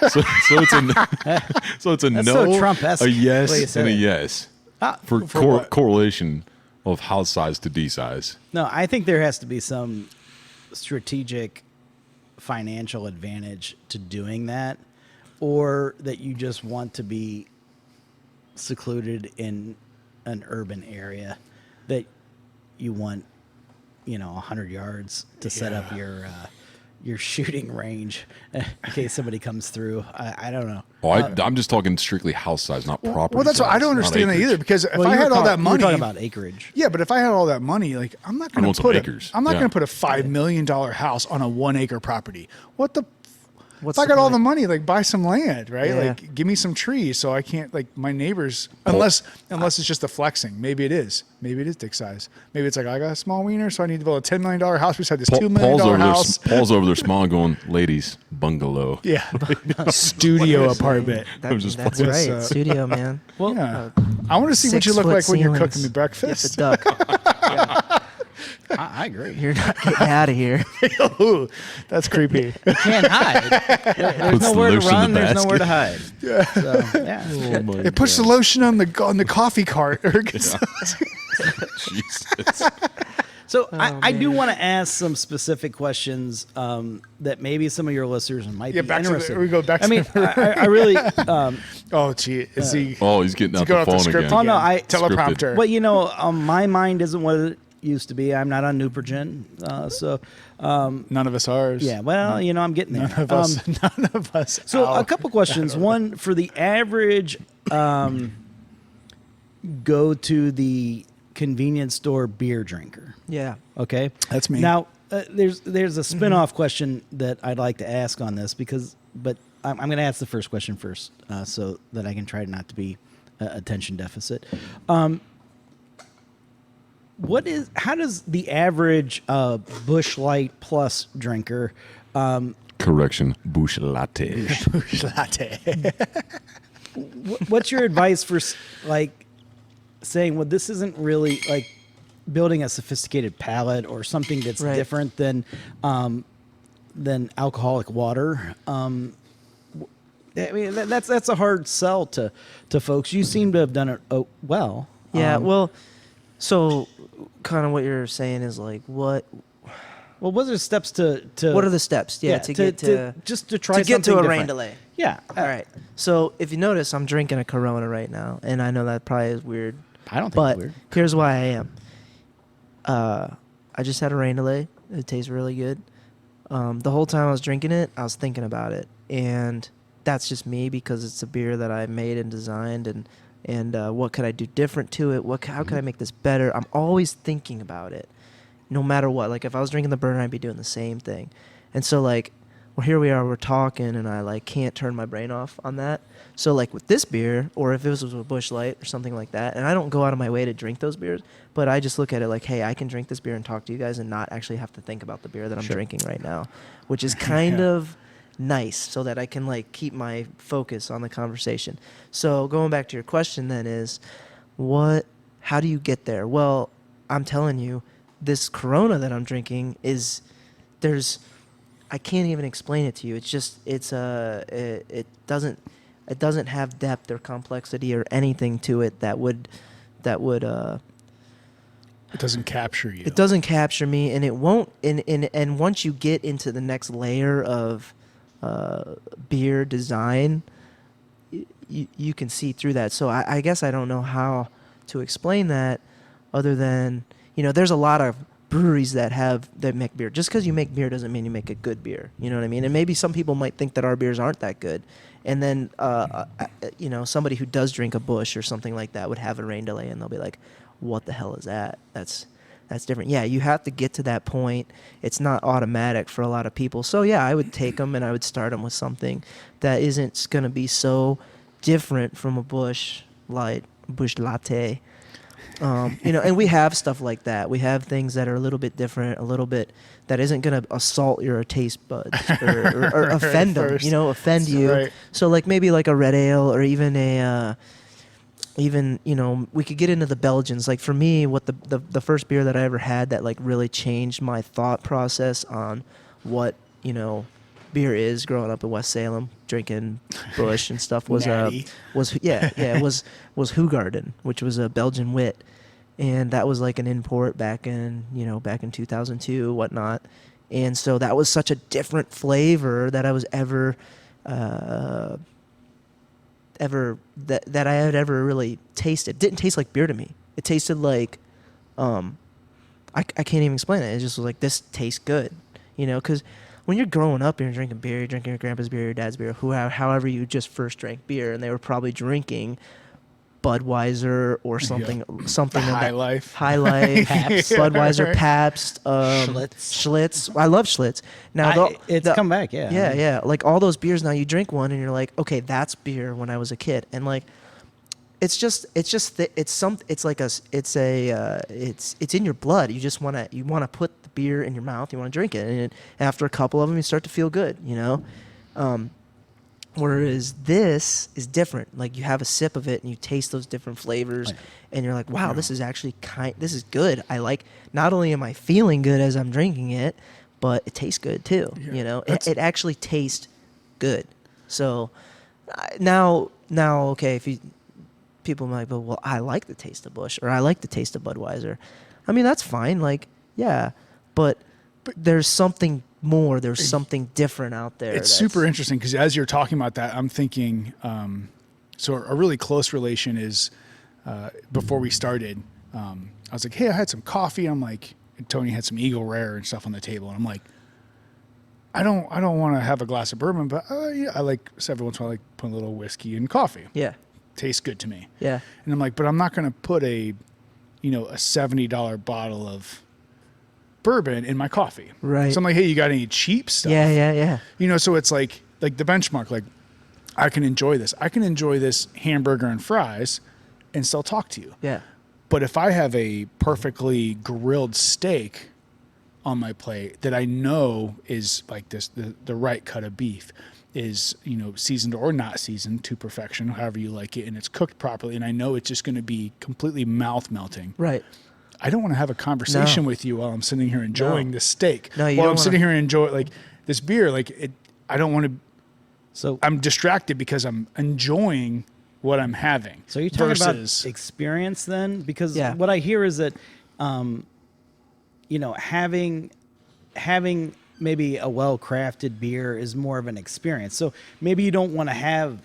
Speaker 2: So it's a
Speaker 4: That's
Speaker 2: no,
Speaker 4: so Trump-esque
Speaker 2: a yes,
Speaker 4: the way you
Speaker 2: and
Speaker 4: said
Speaker 2: a
Speaker 4: it.
Speaker 2: yes for
Speaker 1: what?
Speaker 2: correlation of house size to D size.
Speaker 4: No, I think there has to be some strategic financial advantage to doing that, or that you just want to be secluded in an urban area that you want, 100 yards to set up your shooting range in case somebody comes through. I don't know.
Speaker 2: Oh, I'm just talking strictly house size, not property.
Speaker 1: Well, that's what I
Speaker 2: size,
Speaker 1: don't
Speaker 2: not
Speaker 1: understand that
Speaker 2: acreage.
Speaker 1: either. Because if
Speaker 4: Well,
Speaker 1: I
Speaker 4: you were
Speaker 1: had all
Speaker 4: talk-
Speaker 1: that
Speaker 4: you were
Speaker 1: money,
Speaker 4: talking about acreage.
Speaker 1: yeah, but if I had all that money, like I'm not going
Speaker 2: want
Speaker 1: to
Speaker 2: some
Speaker 1: put
Speaker 2: acres.
Speaker 1: I'm not
Speaker 2: Yeah.
Speaker 1: going to put a $5 million house on a 1 acre property. What the?
Speaker 3: What's
Speaker 1: if I
Speaker 3: the
Speaker 1: got all
Speaker 3: point?
Speaker 1: the money, like buy some land, right?
Speaker 3: Yeah.
Speaker 1: Like give me some trees so I can't like my neighbors unless it's just a flexing. Maybe it is. Maybe it is dick size. Maybe it's like I got a small wiener, so I need to build a $10 million house beside this $2 million house.
Speaker 2: Paul's over there smiling, going, "Ladies, bungalow."
Speaker 1: Yeah, studio apartment.
Speaker 2: I'm just
Speaker 3: That's
Speaker 2: playing.
Speaker 3: right,
Speaker 1: uh,
Speaker 3: studio man.
Speaker 4: Well,
Speaker 1: Yeah, I want to see what you look
Speaker 3: 6-foot
Speaker 1: like when you're
Speaker 3: ceilings.
Speaker 1: cooking me
Speaker 3: Get the
Speaker 1: breakfast.
Speaker 3: duck.
Speaker 4: I agree.
Speaker 3: You're not getting out of here.
Speaker 1: Ooh, that's creepy.
Speaker 4: Can't hide. There's
Speaker 2: Puts the
Speaker 4: nowhere to
Speaker 2: lotion in
Speaker 4: run.
Speaker 2: the
Speaker 4: There's nowhere to
Speaker 2: basket.
Speaker 4: hide. Yeah. So, yeah.
Speaker 2: Oh my
Speaker 1: It puts the lotion on the coffee cart.
Speaker 2: Jesus.
Speaker 4: So I do want to ask some specific questions that maybe some of your listeners might
Speaker 1: Yeah,
Speaker 4: be
Speaker 1: back to the-
Speaker 4: interested.
Speaker 1: we go back to
Speaker 4: I mean,
Speaker 1: the-
Speaker 4: I really.
Speaker 1: Oh, gee, is he?
Speaker 2: Oh, he's getting out
Speaker 1: go
Speaker 2: the
Speaker 1: off the
Speaker 2: phone
Speaker 1: script
Speaker 2: again.
Speaker 4: Oh, no,
Speaker 1: again?
Speaker 4: I-
Speaker 1: teleprompter.
Speaker 4: Well, you know, my mind isn't what it used to be. I'm not on Neupogen, so
Speaker 1: None of us are.
Speaker 4: yeah. Well, you know, I'm getting there.
Speaker 1: None of us. None of us.
Speaker 4: So
Speaker 1: Ow.
Speaker 4: a couple questions. One for the average go to the convenience store beer drinker.
Speaker 3: Yeah.
Speaker 4: Okay,
Speaker 1: That's me.
Speaker 4: Now there's a spin-off question that I'd like to ask on this but I'm going to ask the first question first so that I can try not to be attention deficit. How does the average Busch Light Plus drinker
Speaker 2: Correction, Bush Latte.
Speaker 1: Latte.
Speaker 4: what's your advice for like saying, well, this isn't really like building a sophisticated palate or something that's
Speaker 3: Right.
Speaker 4: different than alcoholic water? I mean, that's a hard sell to folks. You seem to have done it well.
Speaker 3: Yeah. Well, so kind of what you're saying is like what
Speaker 4: Well, what are the steps to
Speaker 3: what are the steps? Yeah, to get to
Speaker 4: just to try
Speaker 3: to get to a
Speaker 4: something
Speaker 3: rain
Speaker 4: different.
Speaker 3: delay.
Speaker 4: Yeah.
Speaker 3: All right. So if you notice, I'm drinking a Corona right now, and I know that probably is weird.
Speaker 4: I don't think
Speaker 3: But
Speaker 4: it's weird.
Speaker 3: here's why I am. I just had a rain delay. It tastes really good. The whole time I was drinking it, I was thinking about it, and that's just me because it's a beer that I made and designed, and what could I do different to it? How could I make this better? I'm always thinking about it, no matter what. Like if I was drinking the burner, I'd be doing the same thing, and so like, well, here we are, we're talking, and I like can't turn my brain off on that. So like with this beer, or if it was a Busch Light or something like that, and I don't go out of my way to drink those beers, but I just look at it like, hey, I can drink this beer and talk to you guys and not actually have to think about the beer that I'm drinking right now, which is kind of nice, so that I can like keep my focus on the conversation. So going back to your question then is, how do you get there? Well, I'm telling you, this Corona that I'm drinking I can't even explain it to you. It's just it doesn't have depth or complexity or anything to it that would
Speaker 1: It doesn't capture you.
Speaker 3: it doesn't capture me, and it won't. And once you get into the next layer of beer design, you can see through that. So I guess I don't know how to explain that, other than there's a lot of breweries that make beer. Just because you make beer doesn't mean you make a good beer. You know what I mean? And maybe some people might think that our beers aren't that good, and then somebody who does drink a Busch or something like that would have a rain delay, and they'll be like, "What the hell is that?" That's different. Yeah, you have to get to that point. It's not automatic for a lot of people. So yeah, I would take them and I would start them with something that isn't going to be so different from a Busch Latte. And we have stuff like that. We have things that are a little bit different, a little bit that isn't going to assault your taste buds or offend them,
Speaker 1: First.
Speaker 3: offend you.
Speaker 1: Right.
Speaker 3: So like maybe like a red ale, or even we could get into the Belgians. Like for me, what the first beer that I ever had that like really changed my thought process on what, beer is, growing up in West Salem, drinking Busch and stuff, was
Speaker 1: Natty.
Speaker 3: Hoegaarden, which was a Belgian wit, and that was like an import back in 2002, whatnot, and so that was such a different flavor that I was ever that I had ever really tasted. It didn't taste like beer to me. It tasted like I can't even explain it. It just was like, this tastes good, because when you're growing up and you're drinking beer, you're drinking your grandpa's beer, your dad's beer, however you just first drank beer, and they were probably drinking Budweiser or something
Speaker 1: The High Life.
Speaker 3: High Life,
Speaker 4: Pabst.
Speaker 3: Budweiser, Pabst, Schlitz. I love Schlitz. Now
Speaker 4: It's come back, yeah.
Speaker 3: yeah. Like all those beers, now you drink one and you're like, okay, that's beer when I was a kid, and like, it's in your blood. You just want to put the beer in your mouth. You want to drink it, and after a couple of them, you start to feel good. Whereas this is different. Like you have a sip of it and you taste those different flavors, and you're like, wow, this is actually this is good. I like. Not only am I feeling good as I'm drinking it, but it tastes good too.
Speaker 1: Yeah,
Speaker 3: it actually tastes good. So now, okay, if people might go, well, I like the taste of Busch or I like the taste of Budweiser. I mean, that's fine. Like, yeah, but there's something more. There's something different out there.
Speaker 1: It's super interesting because as you're talking about that, I'm thinking, so a really close relation is before we started, I was like, hey, I had some coffee. I'm like, and Tony had some Eagle Rare and stuff on the table. And I'm like, I don't want to have a glass of bourbon, but yeah, I like, so every once in a while, I like put a little whiskey in coffee.
Speaker 3: Yeah.
Speaker 1: Tastes good to me.
Speaker 3: Yeah.
Speaker 1: And I'm like, but I'm not going to put a $70 bottle of bourbon in my coffee.
Speaker 3: Right.
Speaker 1: So I'm like, hey, you got any cheap stuff?
Speaker 3: Yeah.
Speaker 1: So it's like the benchmark, like I can enjoy this. I can enjoy this hamburger and fries and still talk to you.
Speaker 3: Yeah.
Speaker 1: But if I have a perfectly grilled steak on my plate that I know is like this, the right cut of beef, is seasoned or not seasoned to perfection, however you like it, and it's cooked properly, and I know it's just going to be completely mouth melting.
Speaker 3: Right.
Speaker 1: I don't want to have a conversation with you while I'm sitting here enjoying this steak.
Speaker 3: No, you
Speaker 1: while
Speaker 3: don't
Speaker 1: I'm sitting here enjoying like this beer, like it. I don't want to.
Speaker 4: So
Speaker 1: I'm distracted because I'm enjoying what I'm having.
Speaker 4: So you're talking
Speaker 1: versus,
Speaker 4: about experience then? Because
Speaker 3: Yeah.
Speaker 4: what I hear is that, having maybe a well-crafted beer is more of an experience. So maybe you don't want to have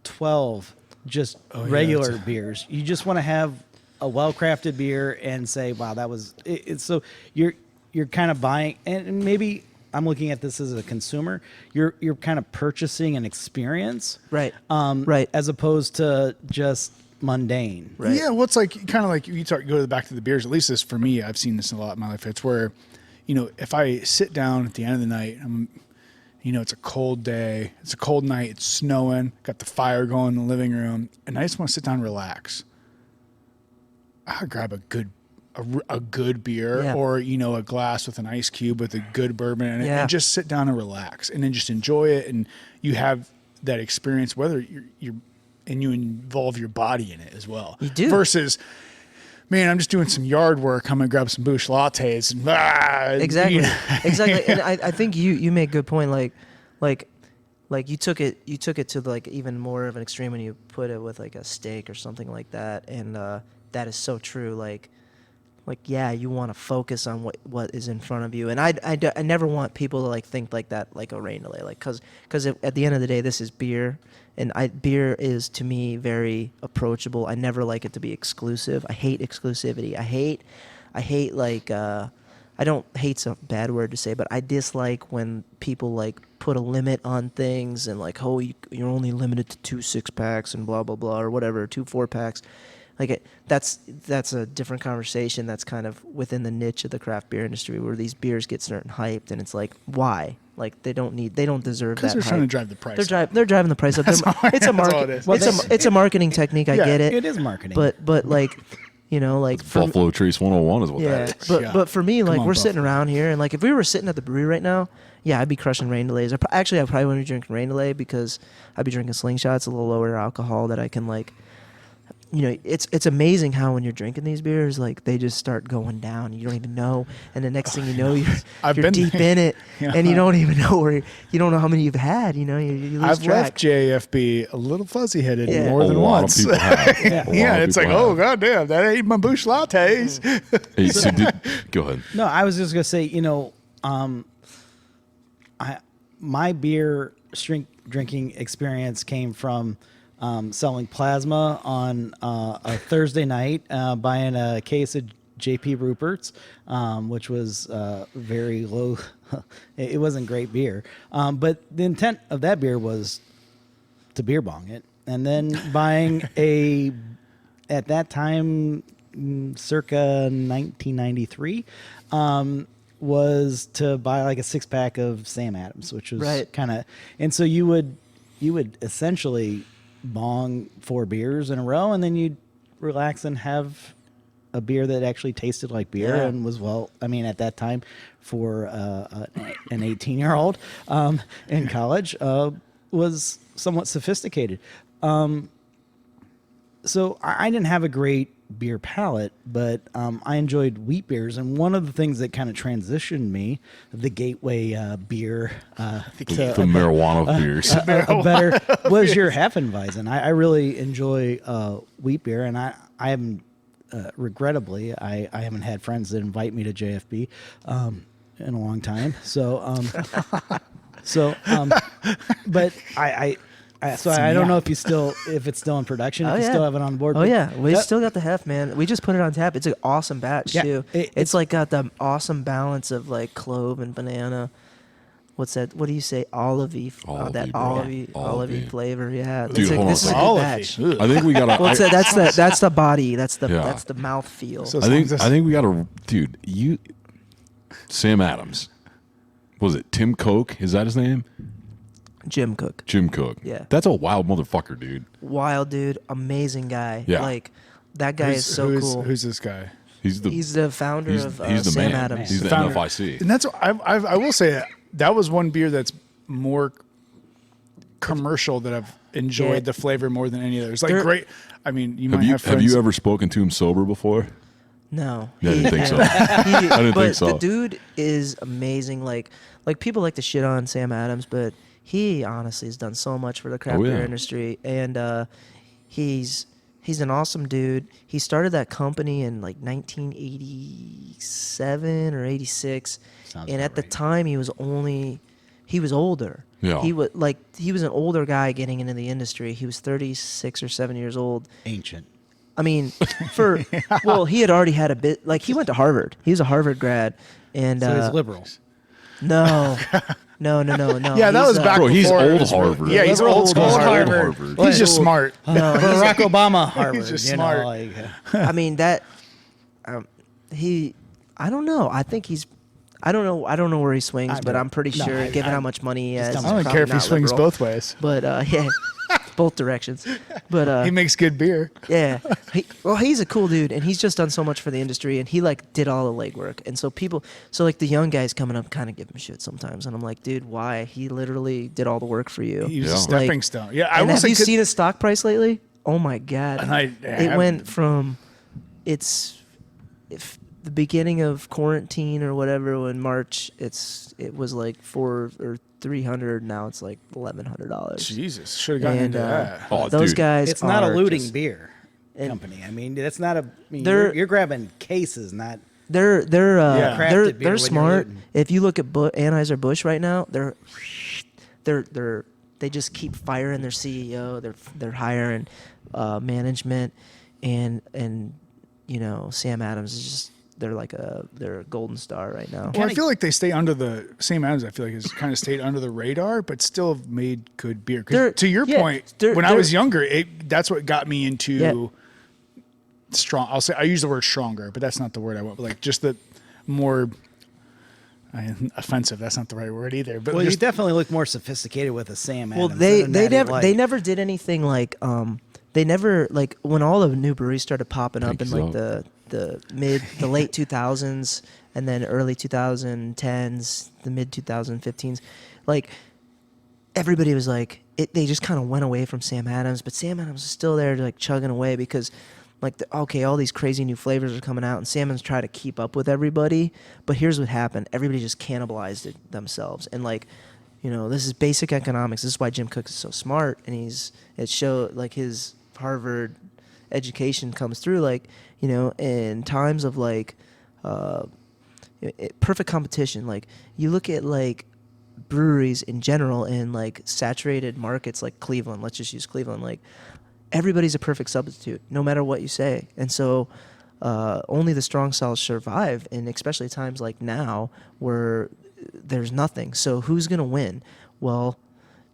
Speaker 4: 12 just regular beers. You just want to have a well-crafted beer and say, wow, that was it. So you're kind of buying, and maybe I'm looking at this as a consumer. You're kind of purchasing an experience,
Speaker 3: Right. Right.
Speaker 4: as opposed to just mundane.
Speaker 3: Right.
Speaker 1: Yeah, well, it's like kind of like you go back to the beers. At least this for me, I've seen this a lot in my life. It's where, if I sit down at the end of the night, it's a cold day, it's a cold night, it's snowing, got the fire going in the living room, and I just want to sit down and relax. I'll grab a good beer or, a glass with an ice cube with a good bourbon in it and just sit down and relax and then just enjoy it. And you have that experience, whether you involve your body in it as well.
Speaker 3: You do.
Speaker 1: Versus, man, I'm just doing some yard work. I'm going to grab some Busch lattes. And,
Speaker 3: Exactly. Exactly. And I think you make a good point. Like you took it to like even more of an extreme when you put it with like a steak or something like that. And, that is so true. Like, yeah, you want to focus on what is in front of you. And I never want people to like think like that, like a rain delay, like, cause at the end of the day, this is beer, and beer is to me very approachable. I never like it to be exclusive. I hate exclusivity. I hate like, I don't hate's a bad word to say, but I dislike when people like put a limit on things and like, oh, you're only limited to 2 6-packs and blah, blah, blah, or whatever, 2 4-packs. Like that's a different conversation. That's kind of within the niche of the craft beer industry where these beers get certain hyped, and it's like, why? Like they don't deserve that.
Speaker 1: Because they're
Speaker 3: hype.
Speaker 1: trying to drive the price.
Speaker 3: They're driving the price up. It's
Speaker 1: all it is.
Speaker 3: It's a marketing technique. I get it.
Speaker 4: It is marketing.
Speaker 3: But like, like
Speaker 2: Buffalo Trace 101 is what that is.
Speaker 3: But for me, like
Speaker 1: on,
Speaker 3: we're sitting
Speaker 1: Buffalo.
Speaker 3: around here, and like if we were sitting at the brewery right now, yeah, I'd be crushing rain delays. I probably wouldn't be drinking rain delay because I'd be drinking slingshots, a little lower alcohol that I can like. It's amazing how when you're drinking these beers, like they just start going down. You don't even know, and the next thing you know, you're deep in it, and you don't even know you don't know how many you've had. You lose
Speaker 1: I've
Speaker 3: track.
Speaker 1: left JAFB a little fuzzy headed
Speaker 3: Yeah.
Speaker 1: more than
Speaker 2: A lot
Speaker 1: once.
Speaker 2: of people have.
Speaker 1: Yeah, it's like, oh goddamn, that ain't my Busch lattes.
Speaker 2: Hey, so go ahead.
Speaker 4: No, I was just gonna say, my beer drinking experience came from selling plasma on a Thursday night, buying a case of JP Rupert's, which was very low. It wasn't great beer, but the intent of that beer was to beer bong it, and then buying at that time, circa 1993, was to buy like a 6-pack of Sam Adams, which was
Speaker 3: Right.
Speaker 4: kind of, and so you would essentially bong 4 beers in a row, and then you'd relax and have a beer that actually tasted like beer
Speaker 3: Yeah.
Speaker 4: and was, well, I mean, at that time for an 18-year-old in college, was somewhat sophisticated. So I didn't have a great beer palate, but I enjoyed wheat beers. And one of the things that kind of transitioned me, the gateway beer
Speaker 2: The marijuana beers.
Speaker 4: a better, was your Hefeweizen. I really enjoy wheat beer, and I haven't, regrettably, I haven't had friends that invite me to JFB in a long time. But I don't know if it's still in production.
Speaker 3: Oh,
Speaker 4: If you
Speaker 3: yeah.
Speaker 4: still have it on board.
Speaker 3: Oh
Speaker 4: but
Speaker 3: yeah, we
Speaker 4: that-
Speaker 3: still got the hef, man. We just put it on tap. It's an awesome batch
Speaker 4: Yeah,
Speaker 3: too.
Speaker 4: it's
Speaker 3: It's like got the awesome balance of like clove and banana. What's that? What do you say? Olivey. That
Speaker 2: Olivey, bro.
Speaker 3: olivey
Speaker 2: Olivey.
Speaker 3: flavor. Yeah.
Speaker 2: Dude,
Speaker 3: It's
Speaker 2: hold on
Speaker 3: this
Speaker 2: a
Speaker 3: is a
Speaker 2: second.
Speaker 3: good batch.
Speaker 1: Olivey.
Speaker 2: I think we got
Speaker 3: Well,
Speaker 2: to.
Speaker 3: that's the body. That's the
Speaker 2: Yeah.
Speaker 3: mouth feel.
Speaker 1: So-
Speaker 2: I think we got to, dude. Sam Adams. Was it Tim Coke? Is that his name?
Speaker 3: Jim Cook,
Speaker 2: Jim Cook.
Speaker 3: Yeah.
Speaker 2: That's a wild motherfucker, dude.
Speaker 3: wild dude, amazing guy.
Speaker 2: Yeah.
Speaker 3: Like that guy is so cool.
Speaker 1: Who's this guy?
Speaker 2: He's
Speaker 3: He's the founder of
Speaker 2: the
Speaker 3: Sam
Speaker 2: man.
Speaker 3: Adams.
Speaker 2: He's the
Speaker 1: Founder.
Speaker 2: NFIC.
Speaker 1: And that's I will say that was one beer that's more commercial that I've enjoyed
Speaker 3: Yeah.
Speaker 1: the flavor more than any other. It's like
Speaker 3: There-
Speaker 1: great. I mean, you
Speaker 2: Have
Speaker 1: might
Speaker 2: you
Speaker 1: have friends.
Speaker 2: have you ever spoken to him sober before?
Speaker 3: No,
Speaker 2: Yeah, I didn't think so.
Speaker 3: I
Speaker 2: didn't
Speaker 3: but
Speaker 2: think so.
Speaker 3: the dude is amazing. Like people like to shit on Sam Adams, but he honestly has done so much for the craft
Speaker 2: Oh,
Speaker 3: beer
Speaker 2: yeah.
Speaker 3: industry, and he's an awesome dude. He started that company in like 1987 or 86,
Speaker 4: Sounds
Speaker 3: and
Speaker 4: about
Speaker 3: at the
Speaker 4: right.
Speaker 3: time he was older.
Speaker 2: Yeah.
Speaker 3: He was an older guy getting into the industry. He was 36 or 7 years old.
Speaker 4: ancient.
Speaker 3: I mean, he had already had a bit. Like he went to Harvard. He was a Harvard grad, and
Speaker 4: So he's liberal.
Speaker 3: No.
Speaker 1: Yeah, that
Speaker 3: He's,
Speaker 1: was back.
Speaker 2: Bro, he's
Speaker 1: before it
Speaker 2: old
Speaker 1: was really-
Speaker 2: Harvard.
Speaker 1: Yeah, he's
Speaker 3: Liberal
Speaker 1: old school
Speaker 3: old
Speaker 1: Harvard.
Speaker 2: Harvard.
Speaker 1: He's just smart.
Speaker 3: No, he's
Speaker 4: Barack Obama, Harvard.
Speaker 1: just
Speaker 4: you
Speaker 1: smart.
Speaker 4: Know, like,
Speaker 3: I mean that. I don't know. I think he's. I don't know where he swings, but I'm pretty
Speaker 4: No,
Speaker 3: sure, given how much money he has,
Speaker 4: don't
Speaker 1: I don't
Speaker 3: he's
Speaker 1: care if he
Speaker 3: probably not
Speaker 1: swings
Speaker 3: liberal.
Speaker 1: both ways.
Speaker 3: But yeah, both directions. But
Speaker 1: He makes good beer.
Speaker 3: yeah, he's a cool dude, and he's just done so much for the industry, and he like did all the legwork, and so like the young guys coming up kind of give him shit sometimes, and I'm like, dude, why? He literally did all the work for you.
Speaker 1: He was
Speaker 2: Yeah.
Speaker 1: a stepping
Speaker 3: Like-
Speaker 1: stone. Yeah, I
Speaker 3: And
Speaker 1: will
Speaker 3: have
Speaker 1: say.
Speaker 3: you seen his stock price lately? Oh my god!
Speaker 1: And I
Speaker 3: it
Speaker 1: haven't.
Speaker 3: went from the beginning of quarantine or whatever in March. It was like $400 or $300. Now it's like $1,100.
Speaker 1: Jesus, should have gotten
Speaker 3: And
Speaker 1: into that.
Speaker 2: Oh,
Speaker 3: those
Speaker 2: dude.
Speaker 3: guys.
Speaker 4: it's not a
Speaker 3: are
Speaker 4: looting
Speaker 3: just-
Speaker 4: beer
Speaker 3: and-
Speaker 4: company. I mean, that's not a. I mean,
Speaker 3: They're-
Speaker 4: you're grabbing cases, not.
Speaker 3: They're
Speaker 1: Yeah.
Speaker 3: they're
Speaker 4: Crafted beer when you're
Speaker 3: smart.
Speaker 4: looting.
Speaker 3: If you look at Anheuser-Busch right now, they just keep firing their CEO. They're hiring management, and Sam Adams is just they're a golden star right now.
Speaker 1: Well, I feel like they stay under the same Adams. I feel like has kind of stayed under the radar, but still have made good beer. 'Cause
Speaker 3: They're-
Speaker 1: to your
Speaker 3: yeah,
Speaker 1: point,
Speaker 3: they're-
Speaker 1: when I
Speaker 3: they're-
Speaker 1: was younger, that's what got me into
Speaker 3: Yeah.
Speaker 1: strong. I use the word stronger, but that's not the word I want. But like just the more offensive. That's not the right word either. But
Speaker 4: Well, you
Speaker 1: just,
Speaker 4: definitely look more sophisticated with a Sam
Speaker 3: Well,
Speaker 4: Adams.
Speaker 3: they
Speaker 4: than that
Speaker 3: never
Speaker 4: like-
Speaker 3: they never did anything like they never like when all the new breweries started popping up in
Speaker 2: Thank
Speaker 3: like
Speaker 2: you.
Speaker 3: the late 2000s and then early 2010s, the mid 2015s, like everybody was like they just kind of went away from Sam Adams, but Sam Adams is still there like chugging away because like all these crazy new flavors are coming out and Sam Adams tried to keep up with everybody, but here's what happened: everybody just cannibalized themselves and like. This is basic economics. This is why Jim Cook is so smart, and his Harvard education comes through. Like, in times of like perfect competition. Like, you look at like breweries in general in like saturated markets like Cleveland. Let's just use Cleveland. Like, everybody's a perfect substitute, no matter what you say. And so, only the strong cells survive, and especially times like now where there's nothing. So who's going to win? Well,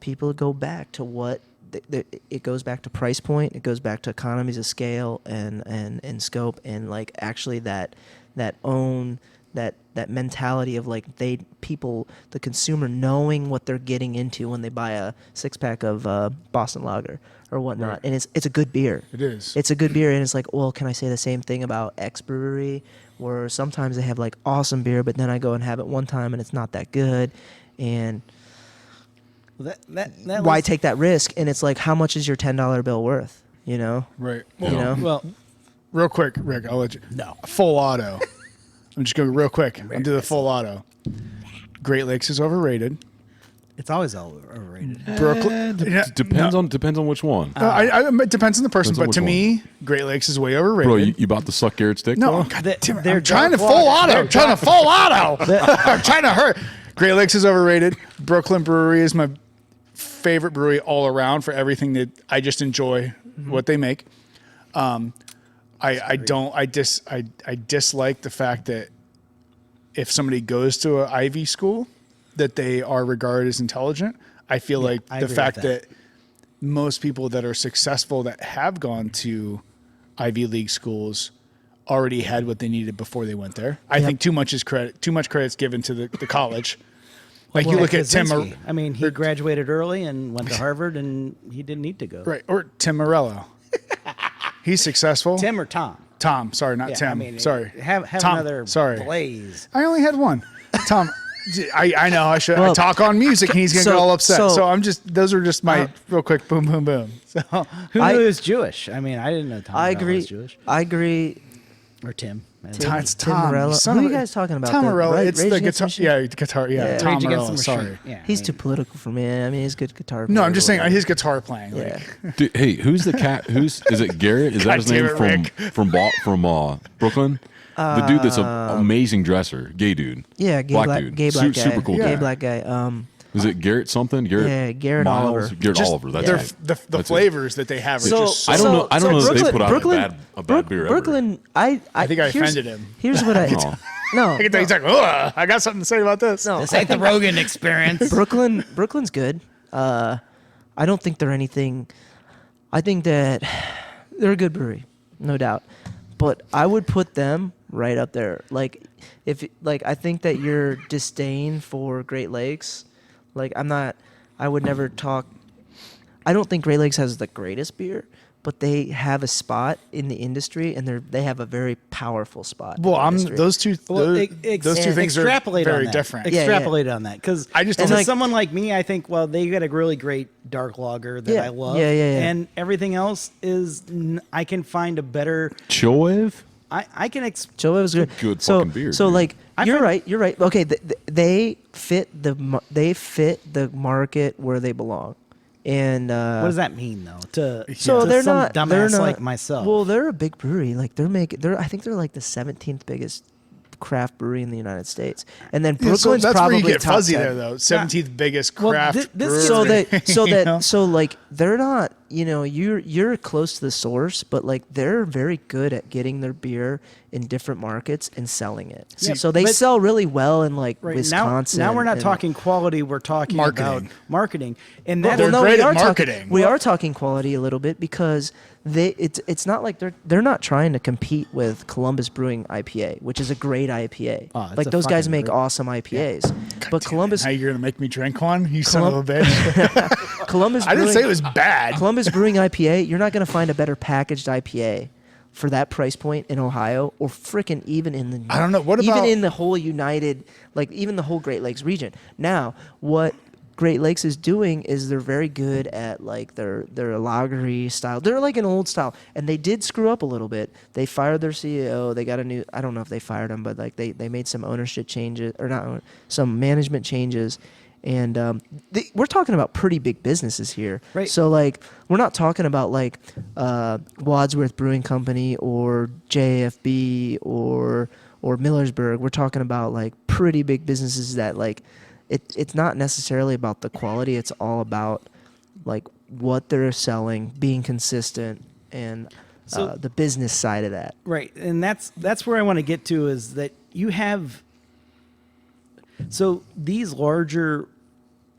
Speaker 3: people go back to what it goes back to price point. It goes back to economies of scale and scope, and like actually that mentality of like the consumer knowing what they're getting into when they buy a 6-pack of Boston Lager or whatnot.
Speaker 1: Right.
Speaker 3: And it's a good beer.
Speaker 1: It is.
Speaker 3: It's a good beer, and it's like, well, can I say the same thing about X brewery, where sometimes they have like awesome beer, but then I go and have it one time and it's not that good, and
Speaker 4: That
Speaker 3: why
Speaker 4: was-
Speaker 3: take that risk? And it's like, how much is your $10 bill worth? You know,
Speaker 1: Right.
Speaker 3: you
Speaker 2: Yeah.
Speaker 3: know.
Speaker 4: Well,
Speaker 1: Real quick, Rick, I'll let you.
Speaker 4: no.
Speaker 1: Full auto. I'm just going real quick. I'll do the full auto. Great Lakes is overrated.
Speaker 4: It's always overrated.
Speaker 1: Brooklyn. Yeah,
Speaker 2: Depends
Speaker 1: no.
Speaker 2: on which one.
Speaker 1: It depends on the person,
Speaker 2: Depends on
Speaker 1: but to
Speaker 2: which
Speaker 1: me, Great Lakes is way overrated.
Speaker 2: Bro, you about to suck Garrett's dick?
Speaker 1: no,
Speaker 2: bro?
Speaker 1: God
Speaker 4: They-
Speaker 1: damn it,
Speaker 4: they're
Speaker 1: I'm trying to
Speaker 4: dark
Speaker 1: full
Speaker 4: water.
Speaker 1: auto.
Speaker 4: They're
Speaker 1: I'm trying to full auto. I'm trying to hurt. Great Lakes is overrated. Brooklyn Brewery is my favorite brewery all around for everything that I just enjoy what they make. I dislike the fact that if somebody goes to an Ivy school, that they are regarded as intelligent. I feel like
Speaker 4: I
Speaker 1: the
Speaker 4: agree
Speaker 1: fact
Speaker 4: with that.
Speaker 1: that most people that are successful that have gone to Ivy League schools already had what they needed before they went there. I think too much credit's given to the college. Like you look at Tim,
Speaker 4: Kaczynski. I mean, he graduated early and went to Harvard, and he didn't need to go.
Speaker 1: right, or Tim Morello. He's successful.
Speaker 4: Tim or Tom?
Speaker 1: Tom, sorry, not
Speaker 4: Yeah,
Speaker 1: Tim.
Speaker 4: I mean,
Speaker 1: sorry.
Speaker 4: Have
Speaker 1: Tom,
Speaker 4: another
Speaker 1: sorry.
Speaker 4: blaze.
Speaker 1: I only had one. Tom, I know I should. I
Speaker 3: Well,
Speaker 1: talk on music, and he's gonna
Speaker 3: so-
Speaker 1: get all upset. So,
Speaker 3: so-
Speaker 1: I'm just. Those are just my real quick. Boom, boom, boom. So
Speaker 4: Who
Speaker 3: I-
Speaker 4: knew he was Jewish? I mean, I didn't know Tom
Speaker 3: I
Speaker 4: Morello
Speaker 3: agree.
Speaker 4: was Jewish.
Speaker 3: I agree.
Speaker 4: Or Tim.
Speaker 1: it's
Speaker 3: Tim
Speaker 1: Tom.
Speaker 3: Morello.
Speaker 1: you son
Speaker 3: Who
Speaker 1: of
Speaker 3: are you
Speaker 1: a-
Speaker 3: guys talking about?
Speaker 1: Tom
Speaker 3: The
Speaker 1: Morello.
Speaker 3: Rage
Speaker 1: It's the
Speaker 3: Against
Speaker 1: guitar.
Speaker 3: the Machine?
Speaker 1: Yeah, guitar. Yeah,
Speaker 3: Yeah.
Speaker 1: Tom
Speaker 4: Rage Against
Speaker 1: Morello.
Speaker 4: the Machine.
Speaker 1: Sorry.
Speaker 4: Yeah,
Speaker 3: He's
Speaker 4: I
Speaker 3: too
Speaker 4: mean,
Speaker 3: political for me. I mean, he's a good guitar.
Speaker 1: No,
Speaker 3: player,
Speaker 1: I'm just saying
Speaker 3: whatever.
Speaker 1: his guitar playing.
Speaker 3: Yeah.
Speaker 1: Like,
Speaker 2: Dude, hey, who's the cat? Is it Garrett? Is that his
Speaker 1: God
Speaker 2: name
Speaker 1: damn it,
Speaker 2: from Brooklyn? The dude that's an amazing dresser, gay dude.
Speaker 3: Yeah, gay black
Speaker 2: dude,
Speaker 3: gay black guy.
Speaker 2: super cool
Speaker 3: Gay
Speaker 2: guy.
Speaker 3: black guy.
Speaker 2: Is it Garrett something? Garrett?
Speaker 3: Yeah, Garrett
Speaker 2: Miles?
Speaker 3: Oliver.
Speaker 2: Garrett
Speaker 1: just
Speaker 2: Oliver. That's
Speaker 1: their-
Speaker 2: right.
Speaker 1: the
Speaker 2: That's it.
Speaker 1: flavors that they have are
Speaker 3: So,
Speaker 1: just.
Speaker 2: I don't know. I don't know if they put out a bad beer ever.
Speaker 3: Brooklyn. I
Speaker 1: think I
Speaker 3: here's-
Speaker 1: offended him.
Speaker 3: Here's what I.
Speaker 2: Oh.
Speaker 3: No,
Speaker 1: I can tell he's like, oh, I got something to say about this.
Speaker 3: no.
Speaker 4: This ain't the Rogan experience.
Speaker 3: Brooklyn's good. I don't think they're anything. I think that they're a good brewery, no doubt. But I would put them right up there. Like I think that your disdain for Great Lakes, like I would never talk. I don't think Great Lakes has the greatest beer, but they have a spot in the industry, and they have a very powerful spot. in
Speaker 1: Well,
Speaker 3: the industry.
Speaker 1: those two things are
Speaker 4: extrapolate
Speaker 1: very
Speaker 4: on that.
Speaker 1: different.
Speaker 3: Yeah,
Speaker 4: Extrapolate on that, because
Speaker 1: I just
Speaker 3: And
Speaker 1: don't
Speaker 3: like-
Speaker 4: someone like me, I think, well, they got a really great dark lager that
Speaker 3: Yeah,
Speaker 4: I love.
Speaker 3: yeah,
Speaker 4: And everything else is, I can find a better.
Speaker 2: Chillwave?
Speaker 4: I can.
Speaker 3: So it was good.
Speaker 2: Good
Speaker 3: so,
Speaker 2: fucking beer,
Speaker 3: So
Speaker 2: dude.
Speaker 3: like
Speaker 4: I
Speaker 3: you're
Speaker 4: find-
Speaker 3: right. You're right. Okay, they fit the market where they belong, and
Speaker 4: What does that mean, though?
Speaker 3: so
Speaker 4: to
Speaker 3: they're
Speaker 4: some
Speaker 3: not
Speaker 4: dumbass
Speaker 3: they're not
Speaker 4: like myself.
Speaker 3: Well, they're a big brewery. Like I think they're like the 17th biggest craft brewery in the United States, and then
Speaker 1: Yeah, so
Speaker 3: Brooklyn's
Speaker 1: that's
Speaker 3: probably
Speaker 1: where you get
Speaker 3: top
Speaker 1: fuzzy
Speaker 3: 10.
Speaker 1: there, though. 17th biggest
Speaker 4: Well,
Speaker 1: craft
Speaker 4: this
Speaker 1: brewery.
Speaker 4: gets
Speaker 3: So
Speaker 4: really-
Speaker 3: that
Speaker 1: You know?
Speaker 3: so like they're not, you're close to the source, but like they're very good at getting their beer in different markets and selling it.
Speaker 4: See,
Speaker 3: so they
Speaker 4: but-
Speaker 3: sell really well in like
Speaker 4: Right,
Speaker 3: Wisconsin.
Speaker 4: Now we're not
Speaker 3: and-
Speaker 4: talking quality. We're talking
Speaker 1: Marketing.
Speaker 4: about marketing, and
Speaker 1: Well,
Speaker 4: that
Speaker 1: they're
Speaker 3: no,
Speaker 1: great
Speaker 3: we
Speaker 1: at
Speaker 3: are
Speaker 1: marketing.
Speaker 3: Talking, we are talking quality a little bit because it's not like they're not trying to compete with Columbus Brewing IPA, which is a great IPA.
Speaker 4: Oh, it's
Speaker 3: like
Speaker 4: a
Speaker 3: those guys
Speaker 4: fucking
Speaker 3: make
Speaker 4: great-
Speaker 3: awesome IPAs. But Columbus
Speaker 1: Now you're gonna make me drink one, you son of a bitch.
Speaker 3: Columbus
Speaker 1: I didn't
Speaker 3: Brewing,
Speaker 1: say it was bad.
Speaker 3: Columbus Brewing IPA, you're not going to find a better packaged IPA for that price point in Ohio, or frickin' even in the
Speaker 1: I don't know. What
Speaker 3: even
Speaker 1: about-
Speaker 3: in the whole even the whole Great Lakes region. Now, what Great Lakes is doing is they're very good at like their lagery style. They're like an old style, and they did screw up a little bit. They fired their CEO. They got a new. I don't know if they fired him, but like they made some ownership changes or not some management changes. And we're talking about pretty big businesses here.
Speaker 4: Right.
Speaker 3: So, like, we're not talking about, like, Wadsworth Brewing Company or JAFB or Millersburg. We're talking about, like, pretty big businesses that, like, it's not necessarily about the quality. It's all about, like, what they're selling, being consistent. And the business side of that.
Speaker 4: Right, and that's where I want to get to is that you have. So these larger,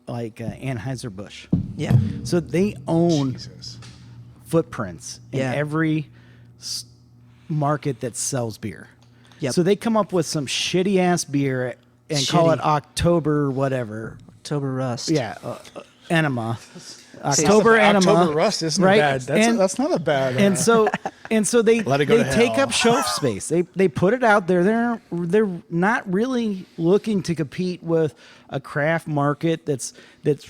Speaker 4: like Anheuser-Busch,
Speaker 3: Yeah.
Speaker 4: so they own
Speaker 1: Jesus.
Speaker 4: footprints in
Speaker 3: Yeah.
Speaker 4: every market that sells beer.
Speaker 3: Yep.
Speaker 4: So they come up with some shitty ass beer and call it
Speaker 3: Shitty.
Speaker 4: October whatever.
Speaker 3: October Rust.
Speaker 4: Yeah, enema. October enema.
Speaker 1: October Rust isn't
Speaker 4: right?
Speaker 1: bad. That's not a bad.
Speaker 4: And so they
Speaker 1: Let it go
Speaker 4: they
Speaker 1: to
Speaker 4: take
Speaker 1: hell.
Speaker 4: up shelf space. They put it out there. They're not really looking to compete with a craft market that's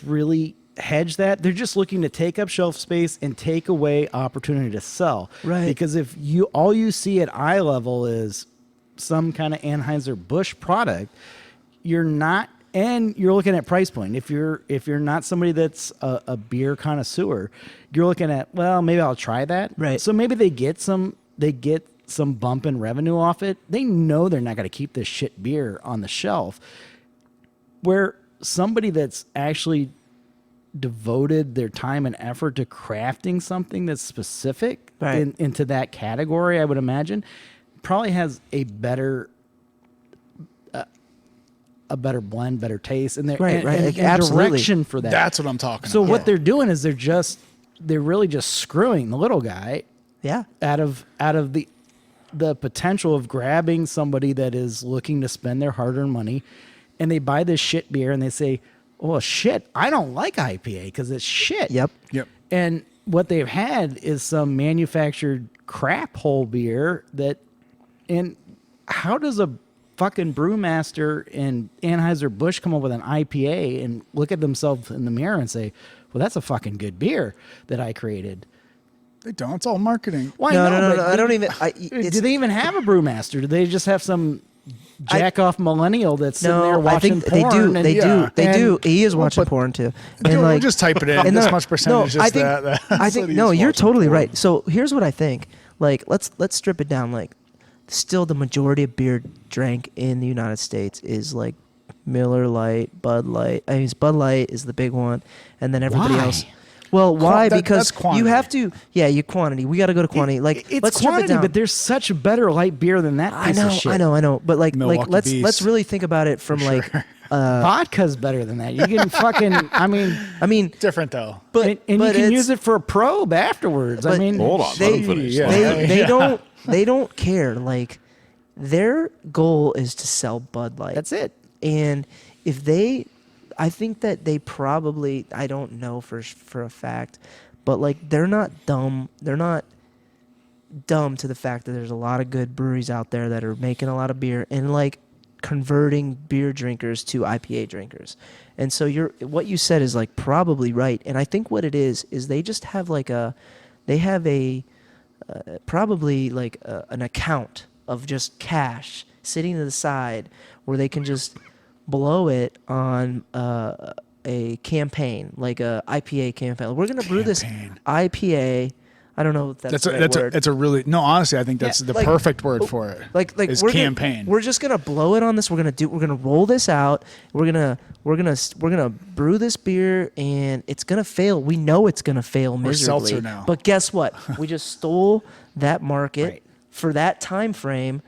Speaker 4: really hedged that. They're just looking to take up shelf space and take away opportunity to sell.
Speaker 3: Right.
Speaker 4: Because if all you see at eye level is some kind of Anheuser-Busch product, you're not. And you're looking at price point. If you're not somebody that's a beer connoisseur, you're looking at, well, maybe I'll try that.
Speaker 3: Right.
Speaker 4: So maybe they get some bump in revenue off it. They know they're not going to keep this shit beer on the shelf. Where somebody that's actually devoted their time and effort to crafting something that's specific
Speaker 3: Right.
Speaker 4: into that category, I would imagine, probably has a better blend, better taste, and
Speaker 3: Right, right. Like,
Speaker 4: and
Speaker 3: absolutely.
Speaker 4: direction for that.
Speaker 1: That's what I'm talking
Speaker 4: So
Speaker 1: about.
Speaker 4: what
Speaker 3: Yeah.
Speaker 4: they're doing is they're really just screwing the little guy
Speaker 3: Yeah.
Speaker 4: out of the potential of grabbing somebody that is looking to spend their hard-earned money, and they buy this shit beer and they say, "Oh shit, I don't like IPA because it's shit."
Speaker 3: Yep.
Speaker 1: Yep.
Speaker 4: And what they've had is some manufactured crap hole beer and how does a fucking brewmaster and Anheuser-Busch come up with an IPA and look at themselves in the mirror and say, well, that's a fucking good beer that I created?
Speaker 1: They don't. It's all marketing.
Speaker 4: Why
Speaker 3: No.
Speaker 4: but
Speaker 3: I don't even.
Speaker 4: do they even have a brewmaster? Do they just have some jack-off millennial that's sitting there
Speaker 3: No, I
Speaker 4: watching
Speaker 3: think they
Speaker 4: porn?
Speaker 3: do.
Speaker 4: and-
Speaker 3: They
Speaker 1: Yeah.
Speaker 3: do. They
Speaker 4: And-
Speaker 3: do. He is
Speaker 1: Well,
Speaker 3: watching
Speaker 1: but-
Speaker 3: porn too.
Speaker 1: We'll just type it in.
Speaker 3: and
Speaker 1: This
Speaker 3: the-
Speaker 1: much percentage
Speaker 3: I
Speaker 1: is
Speaker 3: think,
Speaker 1: that.
Speaker 3: I
Speaker 1: That's
Speaker 3: think
Speaker 1: what
Speaker 3: no.
Speaker 1: he's
Speaker 3: You're
Speaker 1: watching
Speaker 3: totally
Speaker 1: porn.
Speaker 3: right. So here's what I think. Like let's strip it down. Like still the majority of beer drank in the United States is like Miller Lite, Bud Light. I mean, Bud Light is the big one, and then everybody
Speaker 4: Why?
Speaker 3: else. Well, why?
Speaker 1: That's
Speaker 3: Because
Speaker 1: quantity.
Speaker 3: you have to. Yeah, you quantity. We got to go to quantity. Like
Speaker 4: it's
Speaker 3: let's strip it
Speaker 4: quantity,
Speaker 3: down.
Speaker 4: but there's such better light beer than that
Speaker 3: I
Speaker 4: piece
Speaker 3: know,
Speaker 4: of shit.
Speaker 3: I know. But like
Speaker 1: Milwaukee
Speaker 3: let's
Speaker 1: Beast.
Speaker 3: really think about it from like.
Speaker 4: Vodka's better than that. You can fucking, I mean,
Speaker 1: Different though.
Speaker 3: But
Speaker 4: and you
Speaker 3: but
Speaker 4: can
Speaker 3: it's-
Speaker 4: use it for a probe afterwards. I
Speaker 3: but-
Speaker 4: mean,
Speaker 2: Hold on,
Speaker 3: They-
Speaker 2: let him finish.
Speaker 1: yeah.
Speaker 3: they don't care. Like their goal is to sell Bud Light.
Speaker 4: that's it.
Speaker 3: And if they, I think that they probably, I don't know for a fact, but like they're not dumb. They're not dumb to the fact that there's a lot of good breweries out there that are making a lot of beer and like converting beer drinkers to IPA drinkers. And so what you said is like probably right. And I think what it is they just have like they have probably like an account of just cash sitting to the side where they can just blow it on a campaign, like a IPA campaign. We're gonna brew this
Speaker 1: Campaign.
Speaker 3: IPA. I don't know if that's the right word.
Speaker 1: That's a really no. Honestly, I think that's
Speaker 3: Yeah,
Speaker 1: the
Speaker 3: like-
Speaker 1: perfect word for it.
Speaker 3: like
Speaker 1: is
Speaker 3: we're
Speaker 1: campaign.
Speaker 3: We're just gonna blow it on this. We're gonna roll this out. We're gonna brew this beer, and it's gonna fail. We know it's gonna fail miserably.
Speaker 1: seltzer now.
Speaker 3: But guess what? We just stole that market
Speaker 4: Right.
Speaker 3: for that time frame,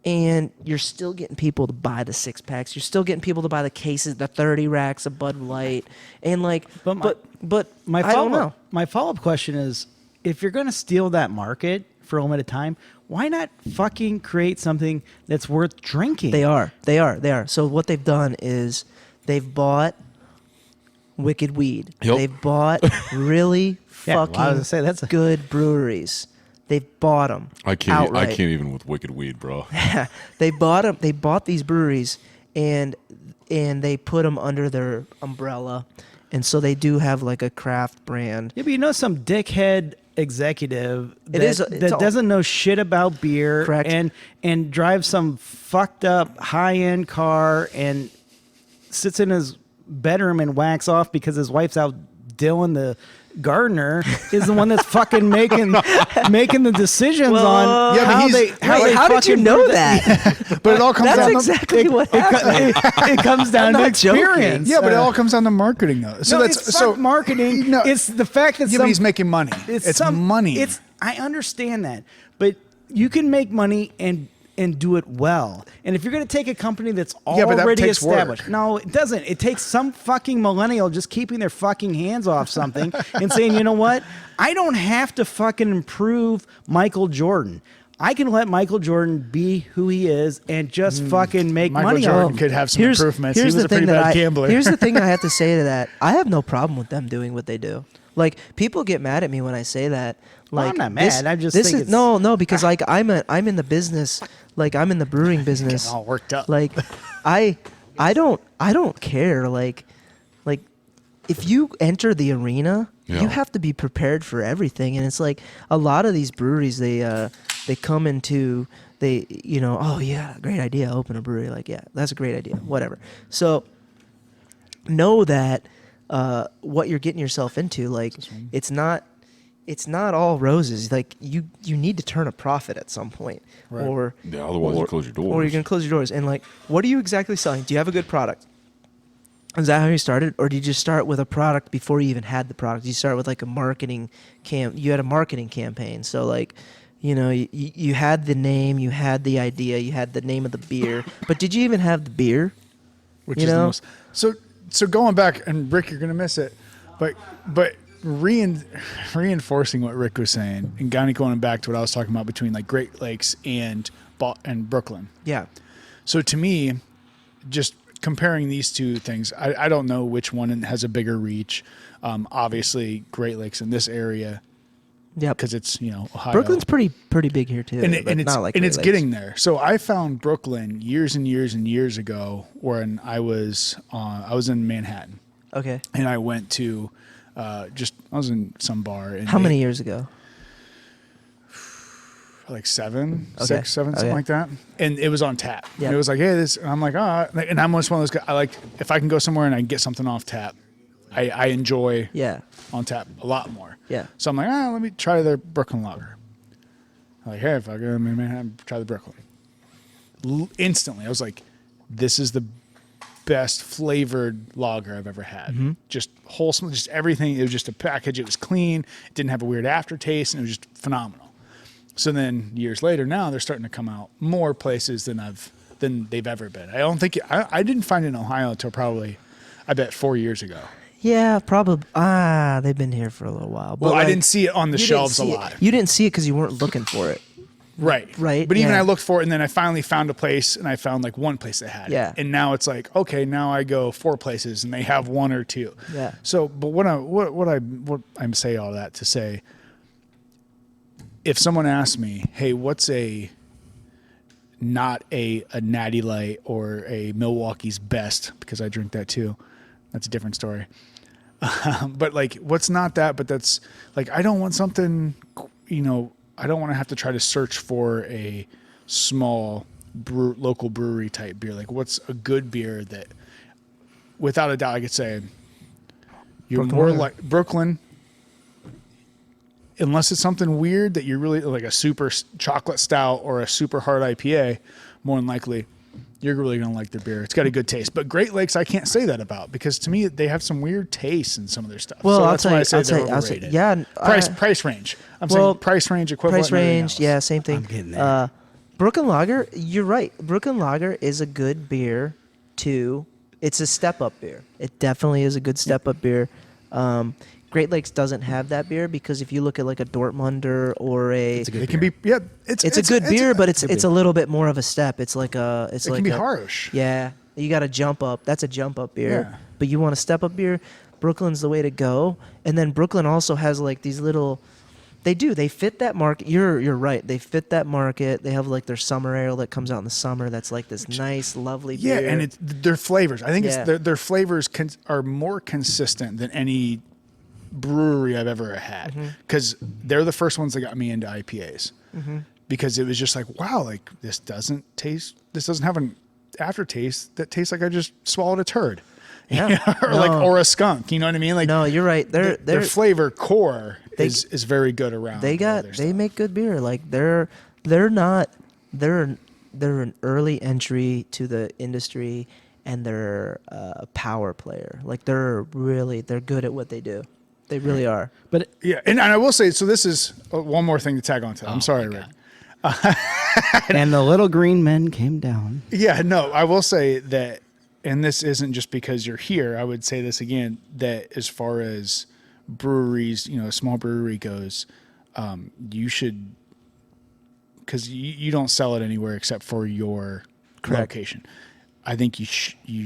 Speaker 3: and you're still getting people to buy the 6-packs. You're still getting people to buy the cases, the 30 racks of Bud Light, and like, but
Speaker 4: My
Speaker 3: I don't know.
Speaker 4: My follow-up question is, if you're going to steal that market for a limited time, why not fucking create something that's worth drinking?
Speaker 3: They are. So what they've done is they've bought Wicked Weed.
Speaker 2: Yep.
Speaker 3: They've bought really
Speaker 4: Yeah, well,
Speaker 3: fucking
Speaker 4: I was gonna say, that's a-
Speaker 3: good breweries. They've bought them.
Speaker 2: I can't
Speaker 3: outright.
Speaker 2: even with Wicked Weed, bro.
Speaker 3: They bought them. They bought these breweries and they put them under their umbrella, and so they do have like a craft brand.
Speaker 4: Yeah, but you know some dickhead executive that,
Speaker 3: It is- it's
Speaker 4: that
Speaker 3: all-
Speaker 4: doesn't know shit about beer
Speaker 3: Correct.
Speaker 4: and drives some fucked up high-end car and sits in his bedroom and whacks off because his wife's out Gardner is the one that's fucking making the decisions on
Speaker 1: Yeah, but
Speaker 4: how
Speaker 1: he's-
Speaker 4: they
Speaker 3: How did you
Speaker 4: fucking
Speaker 3: know
Speaker 4: brew the-
Speaker 3: that?
Speaker 1: But it all comes
Speaker 3: That's
Speaker 1: down
Speaker 3: exactly what happened.
Speaker 4: It comes down
Speaker 3: I'm
Speaker 4: to
Speaker 3: not joking.
Speaker 4: experience.
Speaker 1: Yeah, but it all comes down to marketing, though. So
Speaker 4: No,
Speaker 1: that's
Speaker 4: it's
Speaker 1: so
Speaker 4: not marketing.
Speaker 1: No,
Speaker 4: It's the fact that
Speaker 1: yeah, but he's making money. It's money.
Speaker 4: I understand that, but you can make money and do it well. And if you're going to take a company that's
Speaker 1: Yeah, but that
Speaker 4: already
Speaker 1: takes work.
Speaker 4: established, no, it doesn't. It takes some fucking millennial just keeping their fucking hands off something and saying, you know what? I don't have to fucking improve Michael Jordan. I can let Michael Jordan be who he is and just fucking make
Speaker 1: Michael
Speaker 4: money
Speaker 1: Jordan
Speaker 4: off him.
Speaker 1: could have some improvements. He was a pretty bad gambler.
Speaker 3: Here's the thing I have to say to that. I have no problem with them doing what they do. Like, people get mad at me when I say that.
Speaker 4: Well,
Speaker 3: Like,
Speaker 4: I'm not mad. I just
Speaker 3: this
Speaker 4: think
Speaker 3: is
Speaker 4: it's-
Speaker 3: no, because like I'm in the business. Like, I'm in the brewing business.
Speaker 1: Getting all worked up.
Speaker 3: Like, I don't care. Like if you enter the arena,
Speaker 2: Yeah.
Speaker 3: you have to be prepared for everything. And it's like a lot of these breweries, they come into oh yeah, great idea, open a brewery. Like, yeah, that's a great idea. Whatever. So know that what you're getting yourself into, like, it's not all roses. Like, you need to turn a profit at some point.
Speaker 1: Right.
Speaker 3: Or
Speaker 2: Yeah, otherwise you close your doors.
Speaker 3: or you're going to close your doors. And like, what are you exactly selling? Do you have a good product? Is that how you started? Or did you just start with a product before you even had the product? You start with like a marketing you had a marketing campaign. So like, you had the name, you had the idea, you had the name of the beer, but did you even have the beer?
Speaker 1: Which
Speaker 3: You
Speaker 1: is the
Speaker 3: know?
Speaker 1: most. So going back, and Rick, you're gonna miss it, but reinforcing what Rick was saying, and kind of going back to what I was talking about between like Great Lakes and Brooklyn.
Speaker 3: Yeah.
Speaker 1: So to me, just comparing these two things, I don't know which one has a bigger reach. Obviously, Great Lakes in this area,
Speaker 3: Yep.
Speaker 1: because it's Ohio.
Speaker 3: Brooklyn's pretty big here too.
Speaker 1: and,
Speaker 3: but
Speaker 1: and it's
Speaker 3: not like
Speaker 1: and
Speaker 3: Great
Speaker 1: it's
Speaker 3: Lakes.
Speaker 1: getting there. So I found Brooklyn years and years and years ago when I was in Manhattan,
Speaker 3: Okay.
Speaker 1: and I went to I was in some bar. And
Speaker 3: How many years ago?
Speaker 1: Like 7,
Speaker 3: Okay.
Speaker 1: 6, 7, something
Speaker 3: Okay.
Speaker 1: like that. And it was on tap.
Speaker 3: Yep.
Speaker 1: And it was like, hey, this, and I'm like, and I'm just one of those guys. I like, if I can go somewhere and I can get something off tap, I enjoy
Speaker 3: Yeah.
Speaker 1: on tap a lot more.
Speaker 3: Yeah.
Speaker 1: So I'm like, let me try their Brooklyn lager. I'm like, hey, if I go to Manhattan, try the Brooklyn. Instantly, I was like, this is the best flavored lager I've ever had.
Speaker 3: Mm-hmm.
Speaker 1: Just wholesome, just everything. It was just a package. It was clean. It didn't have a weird aftertaste, and it was just phenomenal. So then years later, now they're starting to come out more places than they've ever been. I don't think I didn't find it in Ohio until probably, I bet 4 years ago.
Speaker 3: Yeah, probably. They've been here for a little while. But
Speaker 1: Well, I
Speaker 3: like,
Speaker 1: didn't see it on the
Speaker 3: you didn't
Speaker 1: shelves a
Speaker 3: see it.
Speaker 1: lot.
Speaker 3: You didn't see it because you weren't looking for it.
Speaker 1: Right.
Speaker 3: Right,
Speaker 1: But even
Speaker 3: yeah.
Speaker 1: I looked for it, and then I finally found a place, and I found like one place that had
Speaker 3: Yeah.
Speaker 1: it. And now it's like, okay, now I go 4 places, and they have 1 or 2.
Speaker 3: Yeah.
Speaker 1: So, but what I'm saying all that to say, if someone asks me, hey, what's not a Natty Light or a Milwaukee's Best, because I drink that too. That's a different story. But like, what's not that? But that's like, I don't want something, I don't want to have to try to search for a small local brewery type beer. Like, what's a good beer that, without a doubt, I could say you're
Speaker 3: Brooklyn
Speaker 1: more
Speaker 3: Lager.
Speaker 1: like Brooklyn. Unless it's something weird that you're really like a super chocolate stout or a super hard IPA, more than likely you're really going to like their beer. It's got a good taste. But Great Lakes, I can't say that about, because to me, they have some weird tastes in some of their stuff.
Speaker 3: Well,
Speaker 1: so
Speaker 3: I'll
Speaker 1: that's
Speaker 3: tell
Speaker 1: why
Speaker 3: you-
Speaker 1: I say
Speaker 3: I'll
Speaker 1: they're
Speaker 3: tell you-
Speaker 1: overrated.
Speaker 3: yeah,
Speaker 1: Price range. I'm
Speaker 3: well,
Speaker 1: saying price range equivalent.
Speaker 3: Price
Speaker 1: and everything
Speaker 3: range,
Speaker 1: else.
Speaker 3: yeah, same thing.
Speaker 4: I'm getting there.
Speaker 3: Brooklyn Lager, you're right. Brooklyn Lager is a good beer too. It's a step-up beer. It definitely is a good step-up beer. Great Lakes doesn't have that beer, because if you look at like a Dortmunder or
Speaker 4: It's a good
Speaker 1: It can be,
Speaker 4: beer.
Speaker 1: yeah.
Speaker 3: it's a good beer, but it's
Speaker 4: good
Speaker 3: a little bit more of a step. It's like a
Speaker 1: it can be harsh.
Speaker 3: Yeah, you got to jump up. That's a jump up beer.
Speaker 1: Yeah.
Speaker 3: But you want a step up beer, Brooklyn's the way to go. And then Brooklyn also has like these little. They fit that market. You're right. They fit that market. They have like their summer ale that comes out in the summer. That's like this nice, lovely
Speaker 1: Yeah,
Speaker 3: beer.
Speaker 1: and it's their flavors. I think
Speaker 3: Yeah.
Speaker 1: it's their flavors are more consistent than any brewery I've ever had, because they're the first ones that got me into IPAs, because it was just like, wow, like this doesn't have an aftertaste that tastes like I just swallowed a turd,
Speaker 3: Yeah.
Speaker 1: or a skunk. You know what I mean? Like,
Speaker 3: No, you're right.
Speaker 1: their flavor core
Speaker 3: They-
Speaker 1: is very good around.
Speaker 3: They
Speaker 1: all their
Speaker 3: they
Speaker 1: stuff.
Speaker 3: make good beer. Like they're an early entry to the industry, and they're a power player. Like they're good at what they do. They really are.
Speaker 4: But
Speaker 1: Yeah, and I will say, so this is one more thing to tag on to. I'm sorry,
Speaker 4: my
Speaker 1: Rick.
Speaker 4: and the little green men came down.
Speaker 1: Yeah, no, I will say that, and this isn't just because you're here. I would say this again, that as far as breweries, a small brewery goes, you should, because you don't sell it anywhere except for your
Speaker 3: Correct.
Speaker 1: location. I think you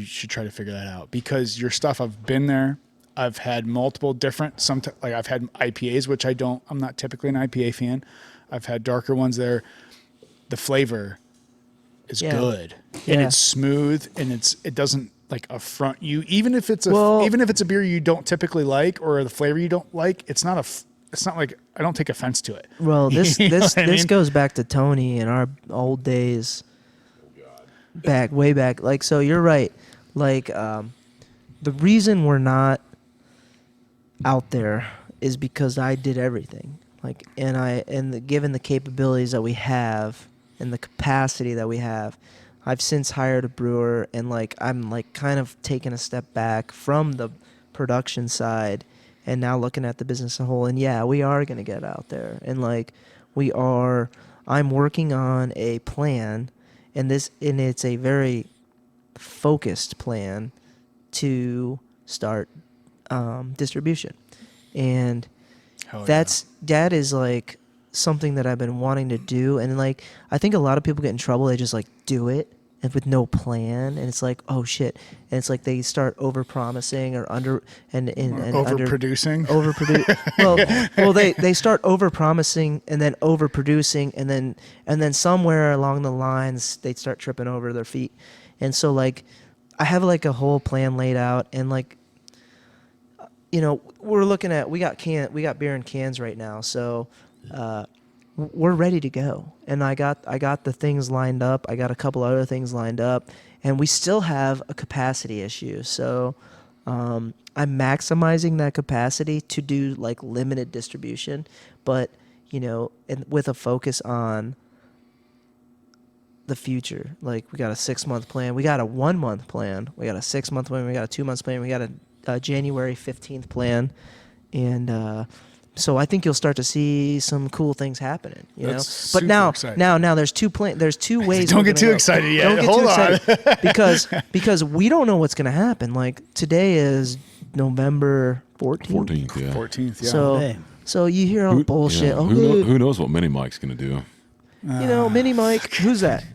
Speaker 1: should try to figure that out, because your stuff, I've been there. I've had multiple different, like I've had IPAs, which I'm not typically an IPA fan. I've had darker ones there. The flavor is
Speaker 3: Yeah.
Speaker 1: good, and
Speaker 3: Yeah.
Speaker 1: it's smooth, and it doesn't like affront you. Even if it's
Speaker 3: Well-
Speaker 1: even if it's a beer you don't typically like, or the flavor you don't like, it's not like I don't take offense to it.
Speaker 3: Well, this
Speaker 1: You know
Speaker 3: this
Speaker 1: what I
Speaker 3: this
Speaker 1: mean?
Speaker 3: goes back to Tony and our old days. Way back. Like, so you're right. Like, the reason we're not out there is because I did everything. Like, given the capabilities that we have and the capacity that we have, I've since hired a brewer, and like I'm like kind of taking a step back from the production side and now looking at the business as a whole. And yeah, we are gonna get out there, and like I'm working on a plan, and it's a very focused plan to start distribution, and
Speaker 1: Hell yeah.
Speaker 3: that is like something that I've been wanting to do. And like I think a lot of people get in trouble, they just like do it and with no plan, and it's like, oh shit, and it's like they start over promising or under and
Speaker 1: Overproducing.
Speaker 3: well they start over promising and then overproducing, and then somewhere along the lines they start tripping over their feet. And so like I have like a whole plan laid out, and like we're looking at, we got beer in cans right now, so we're ready to go. And I got the things lined up. I got a couple other things lined up, and we still have a capacity issue. So I'm maximizing that capacity to do like limited distribution, but and with a focus on the future. Like we got a 6-month plan, we got a 1-month plan, we got a 6-month plan, we got a 2-month plan, we got a January 15th plan, and so I think you'll start to see some cool things happening.
Speaker 1: That's
Speaker 3: But
Speaker 1: super
Speaker 3: now,
Speaker 1: exciting.
Speaker 3: now there's two ways.
Speaker 1: Don't
Speaker 3: we're
Speaker 1: get
Speaker 3: gonna
Speaker 1: too
Speaker 3: go.
Speaker 1: excited yet.
Speaker 3: Don't get
Speaker 1: Hold
Speaker 3: too
Speaker 1: on.
Speaker 3: excited because we don't know what's gonna happen. Like today is November 14th.
Speaker 2: 14th, yeah.
Speaker 1: 14th. Yeah.
Speaker 3: So
Speaker 4: Hey.
Speaker 3: so you hear all bullshit.
Speaker 2: Yeah,
Speaker 3: Oh,
Speaker 2: who knows what Mini Mike's going to do?
Speaker 3: Mini Mike. Who's that?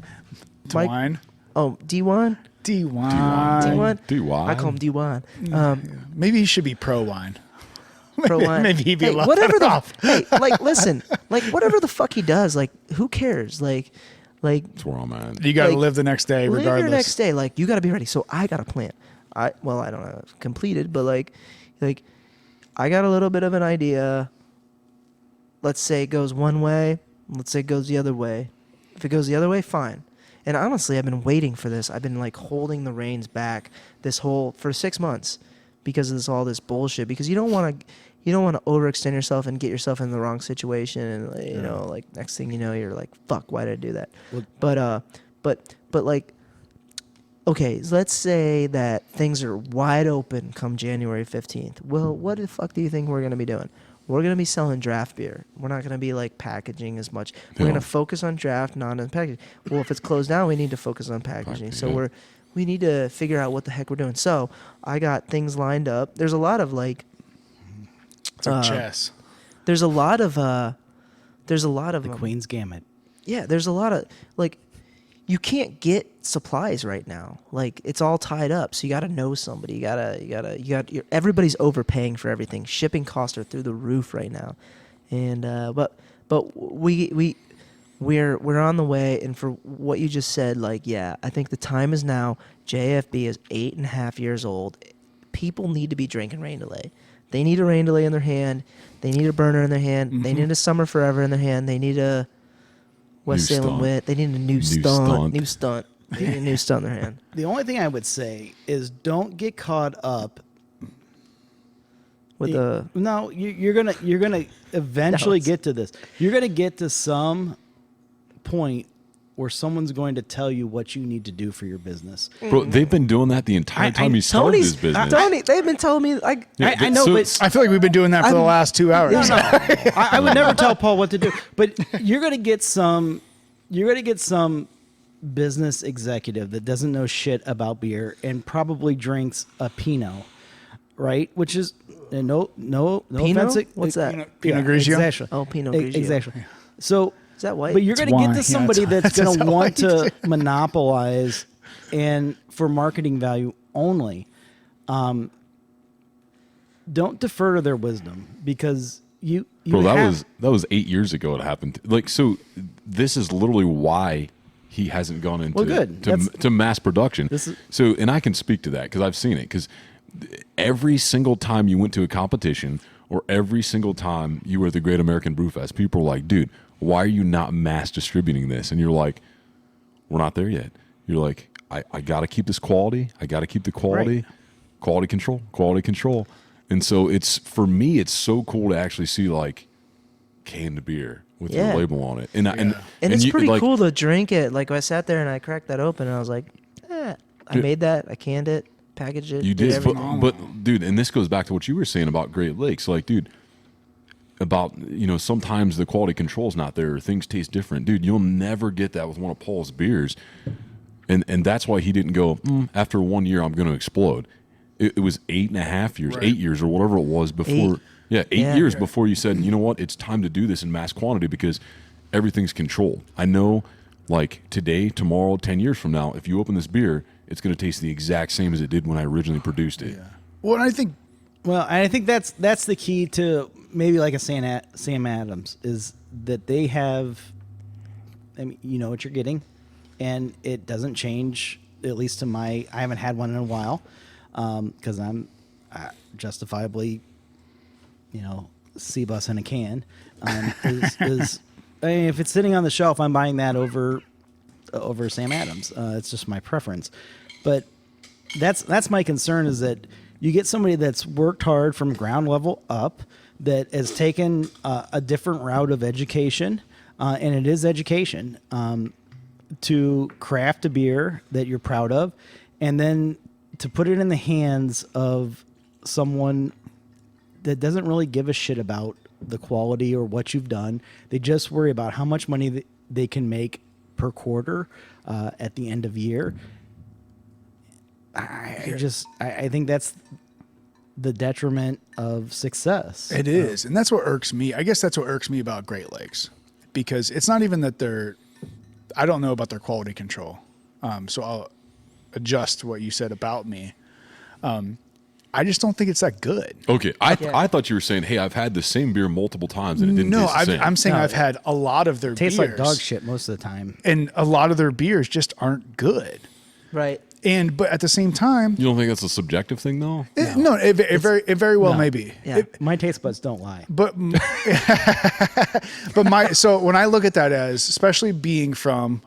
Speaker 3: Mike.
Speaker 1: Wine.
Speaker 3: Oh, D1.
Speaker 1: D-wine.
Speaker 3: D1.
Speaker 2: D-wine.
Speaker 3: I call him D1.
Speaker 1: Maybe he should be pro wine.
Speaker 3: Pro wine.
Speaker 1: Maybe he'd be
Speaker 3: hey,
Speaker 1: a lot
Speaker 3: whatever
Speaker 1: better
Speaker 3: the
Speaker 1: off.
Speaker 3: hey, like listen, like whatever the fuck he does, like who cares? Like
Speaker 2: That's where I'm at.
Speaker 1: You got to
Speaker 3: Like,
Speaker 1: live the next day,
Speaker 3: live
Speaker 1: regardless.
Speaker 3: your next day. Like you got to be ready. So I got a plan. I don't have it completed, but like I got a little bit of an idea. Let's say it goes one way. Let's say it goes the other way. If it goes the other way, fine. And honestly, I've been waiting for this. I've been like holding the reins back for 6 months because of all this bullshit. Because you don't want to overextend yourself and get yourself in the wrong situation, and like next thing you know, you're like, fuck, why did I do that?
Speaker 4: Well-
Speaker 3: But like, okay, so let's say that things are wide open come January 15th. Well, what the fuck do you think we're going to be doing? We're going to be selling draft beer. We're not going to be like packaging as much. We're
Speaker 2: Yeah.
Speaker 3: going to focus on draft, not on packaging. Well, if it's closed down, we need to focus on packaging. So
Speaker 2: Yeah.
Speaker 3: we need to figure out what the heck we're doing. So I got things lined up. There's a lot of like,
Speaker 1: It's like chess.
Speaker 3: there's a lot of
Speaker 4: The Queen's Gambit.
Speaker 3: yeah, there's a lot of like, you can't get supplies right now. Like it's all tied up. So you got to know somebody. Everybody's overpaying for everything. Shipping costs are through the roof right now. And but we're on the way. And for what you just said, like, yeah, I think the time is now. JFB is 8.5 years old. People need to be drinking rain delay. They need a rain delay in their hand. They need a burner in their hand. They need a Summer Forever in their hand. They need a West
Speaker 2: New
Speaker 3: Salem
Speaker 2: stunt.
Speaker 3: Wit. They need a new
Speaker 2: stunt.
Speaker 3: stunt. They get a new stuff in their hand.
Speaker 4: The only thing I would say is don't get caught up
Speaker 3: With the
Speaker 4: No, you're gonna eventually
Speaker 3: No,
Speaker 4: get to this. You're gonna get to some point where someone's going to tell you what you need to do for your business.
Speaker 2: Bro, they've been doing that the entire time you started this business.
Speaker 3: Tony, they've been telling me like
Speaker 2: Yeah,
Speaker 4: I know,
Speaker 2: so-
Speaker 4: but
Speaker 1: I feel like we've been doing that for the last 2 hours.
Speaker 4: no. I would never tell Paul what to do. But you're gonna get some business executive that doesn't know shit about beer and probably drinks a Pinot, right? Which is no
Speaker 3: Pinot?
Speaker 4: offense.
Speaker 3: What's that?
Speaker 1: Pinot Grigio?
Speaker 4: Exactly.
Speaker 3: Oh, Pinot Grigio.
Speaker 4: Exactly. So
Speaker 3: Is that white?
Speaker 4: But you're
Speaker 1: It's
Speaker 4: going to get
Speaker 1: wine.
Speaker 4: to
Speaker 1: Yeah,
Speaker 4: somebody
Speaker 1: it's-
Speaker 4: that's going
Speaker 1: it's
Speaker 4: to
Speaker 1: a
Speaker 4: want
Speaker 1: wine.
Speaker 4: to monopolize and for marketing value only. Don't defer to their wisdom because you
Speaker 2: Bro,
Speaker 4: have,
Speaker 2: that was 8 years ago. It happened. Like, so this is literally why he hasn't gone into
Speaker 4: Well, good. That's-
Speaker 2: to mass production.
Speaker 4: This is-
Speaker 2: So, and I can speak to that because I've seen it. Because every single time you went to a competition or every single time you were at the Great American Brew Fest, people were like, "Dude, why are you not mass distributing this?" And you're like, "We're not there yet." You're like, "I got to keep this quality. I got to keep the quality,
Speaker 4: Right.
Speaker 2: quality control." And so it's for me, it's so cool to actually see like canned beer with
Speaker 3: Yeah.
Speaker 2: your label on it, and
Speaker 3: And it's
Speaker 2: you,
Speaker 3: pretty
Speaker 2: like,
Speaker 3: cool to drink it. Like I sat there and I cracked that open and I was like, I
Speaker 2: Dude.
Speaker 3: made that. I canned it, packaged it.
Speaker 2: You did,
Speaker 3: everything.
Speaker 2: but dude, and this goes back to what you were saying about Great Lakes. Like, dude, about sometimes the quality control's not there, or things taste different. Dude, you'll never get that with one of Paul's beers, and that's why he didn't go after 1 year. I'm going to explode. It was 8.5 years,
Speaker 1: Right.
Speaker 2: 8 years, or whatever it was before.
Speaker 3: 8.
Speaker 2: Yeah, 8
Speaker 3: Yeah.
Speaker 2: years before you said, you know what, it's time to do this in mass quantity because everything's controlled. I know, like today, tomorrow, 10 years from now, if you open this beer, it's going to taste the exact same as it did when I originally produced it.
Speaker 1: Well, and I think
Speaker 4: Well, I think that's the key to maybe like a Sam Adams is that they have. I mean, you know what you're getting, and it doesn't change. At least to my, I haven't had one in a while, because I'm justifiably, C-bus in a can. Is I mean, if it's sitting on the shelf, I'm buying that over Sam Adams. It's just my preference, but that's my concern is that you get somebody that's worked hard from ground level up, that has taken a different route of education, and it is education, to craft a beer that you're proud of, and then to put it in the hands of someone that doesn't really give a shit about the quality or what you've done. They just worry about how much money they can make per quarter at the end of year. I think that's the detriment of success.
Speaker 1: it is, and that's what irks me. I guess that's what irks me about Great Lakes, because it's not even that I don't know about their quality control. So I'll adjust what you said about me. I just don't think it's that good.
Speaker 2: Okay, I thought you were saying, hey, I've had the same beer multiple times and it didn't
Speaker 1: No,
Speaker 2: taste the same.
Speaker 1: I'm saying
Speaker 4: No,
Speaker 1: I've had a lot of their
Speaker 4: Tastes
Speaker 1: beers.
Speaker 4: like dog shit most of the time.
Speaker 1: And a lot of their beers just aren't good.
Speaker 3: right.
Speaker 1: But at the same time,
Speaker 2: You don't think that's a subjective thing, though?
Speaker 1: it very well
Speaker 4: No.
Speaker 1: may be.
Speaker 3: Yeah.
Speaker 4: My taste buds don't lie.
Speaker 1: But so when I look at that as, especially being from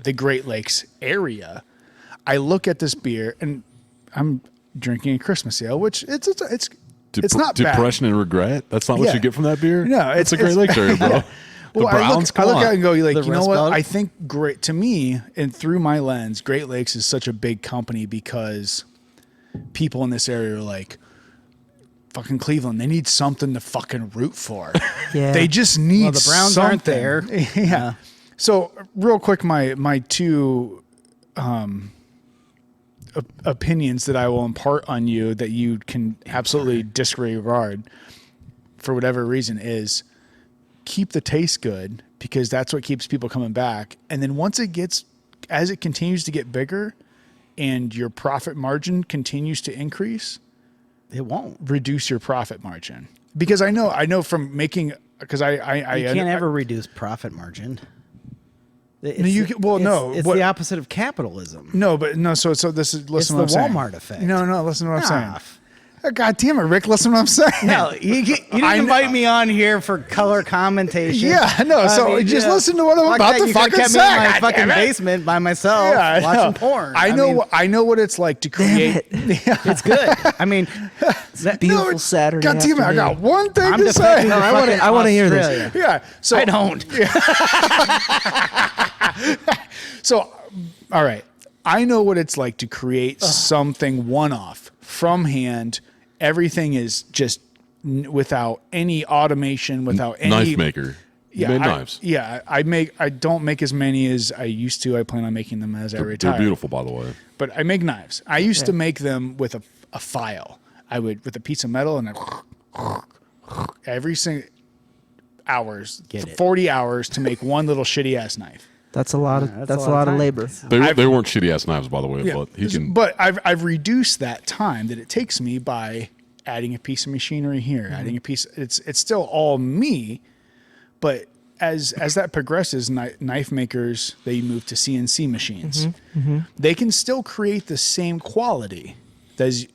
Speaker 1: the Great Lakes area, I look at this beer and I'm drinking a Christmas ale, which it's not bad.
Speaker 2: Depression and regret? That's not what
Speaker 1: Yeah.
Speaker 2: you get from that beer?
Speaker 1: No,
Speaker 2: it's a Great
Speaker 1: it's-
Speaker 2: Lakes area, bro.
Speaker 1: Well,
Speaker 2: the Browns,
Speaker 1: I look
Speaker 2: come
Speaker 1: at it
Speaker 2: on.
Speaker 1: and go, like,
Speaker 4: The
Speaker 1: you know
Speaker 4: Rust
Speaker 1: what?
Speaker 4: Belt?
Speaker 1: I think to me, and through my lens, Great Lakes is such a big company because people in this area are like, fucking Cleveland, they need something to fucking root for.
Speaker 3: Yeah.
Speaker 1: They just need
Speaker 4: Well, the Browns
Speaker 1: something.
Speaker 4: aren't there.
Speaker 1: Yeah. So real quick, my two opinions that I will impart on you that you can absolutely disregard for whatever reason is keep the taste good, because that's what keeps people coming back. And then as it continues to get bigger and your profit margin continues to increase,
Speaker 4: It won't.
Speaker 1: reduce your profit margin. Because I know from making, because
Speaker 4: You can't ever reduce profit margin. It's
Speaker 1: what-
Speaker 4: the opposite of capitalism.
Speaker 1: No, but no. So this is listen.
Speaker 4: It's
Speaker 1: to what
Speaker 4: the
Speaker 1: I'm saying.
Speaker 4: Walmart effect.
Speaker 1: No, listen to what I'm saying. God damn it, Rick! Listen to what I'm saying.
Speaker 4: No, you didn't invite me on here for color commentation.
Speaker 1: Yeah, no. So just listen to what I'm about to fucking
Speaker 4: kept
Speaker 1: say.
Speaker 4: me in my
Speaker 1: God
Speaker 4: fucking
Speaker 1: damn it.
Speaker 4: basement by myself
Speaker 1: Yeah,
Speaker 4: watching porn.
Speaker 1: I know what it's like to create.
Speaker 4: It's good. I mean,
Speaker 3: Beautiful Saturday
Speaker 1: God damn it! I got
Speaker 3: afternoon.
Speaker 1: one thing
Speaker 4: I'm
Speaker 1: to say.
Speaker 4: defending
Speaker 3: No, I want to hear this.
Speaker 4: Australia.
Speaker 1: Yeah. So
Speaker 4: I don't.
Speaker 1: So, all right. I know what it's like to create something one-off from hand. Everything is just without any automation, without any
Speaker 2: Knife maker. You made knives.
Speaker 1: I don't make as many as I used to. I plan on making them as I retire.
Speaker 2: They're beautiful, by the way.
Speaker 1: But I make knives. I used to make them with a file. I would with a piece of metal and every single hours, 40 hours to make one little shitty ass knife.
Speaker 3: That's a lot of that's a lot of labor.
Speaker 2: They weren't shitty ass knives, by the way. But he can.
Speaker 1: But I've reduced that time that it takes me by adding a piece of machinery here, adding a piece. It's still all me, but as that progresses, knife makers, they move to CNC machines. They can still create the same quality as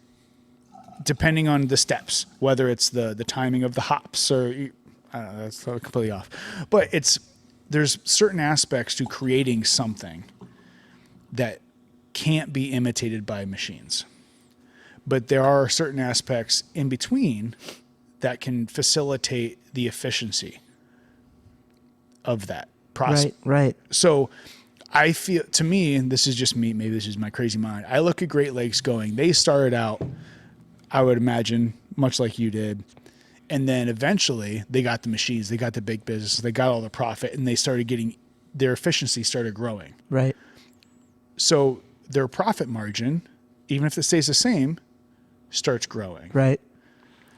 Speaker 1: depending on the steps, whether it's the timing of the hops or I don't know, that's completely off. But there's certain aspects to creating something that can't be imitated by machines. But there are certain aspects in between that can facilitate the efficiency of that process.
Speaker 3: Right.
Speaker 1: So I feel, to me, and this is just me, maybe this is my crazy mind, I look at Great Lakes going, they started out, I would imagine, much like you did, and then eventually they got the machines, they got the big business, they got all the profit, and they started getting, their efficiency started growing.
Speaker 3: Right.
Speaker 1: So their profit margin, even if it stays the same, starts growing.
Speaker 3: Right.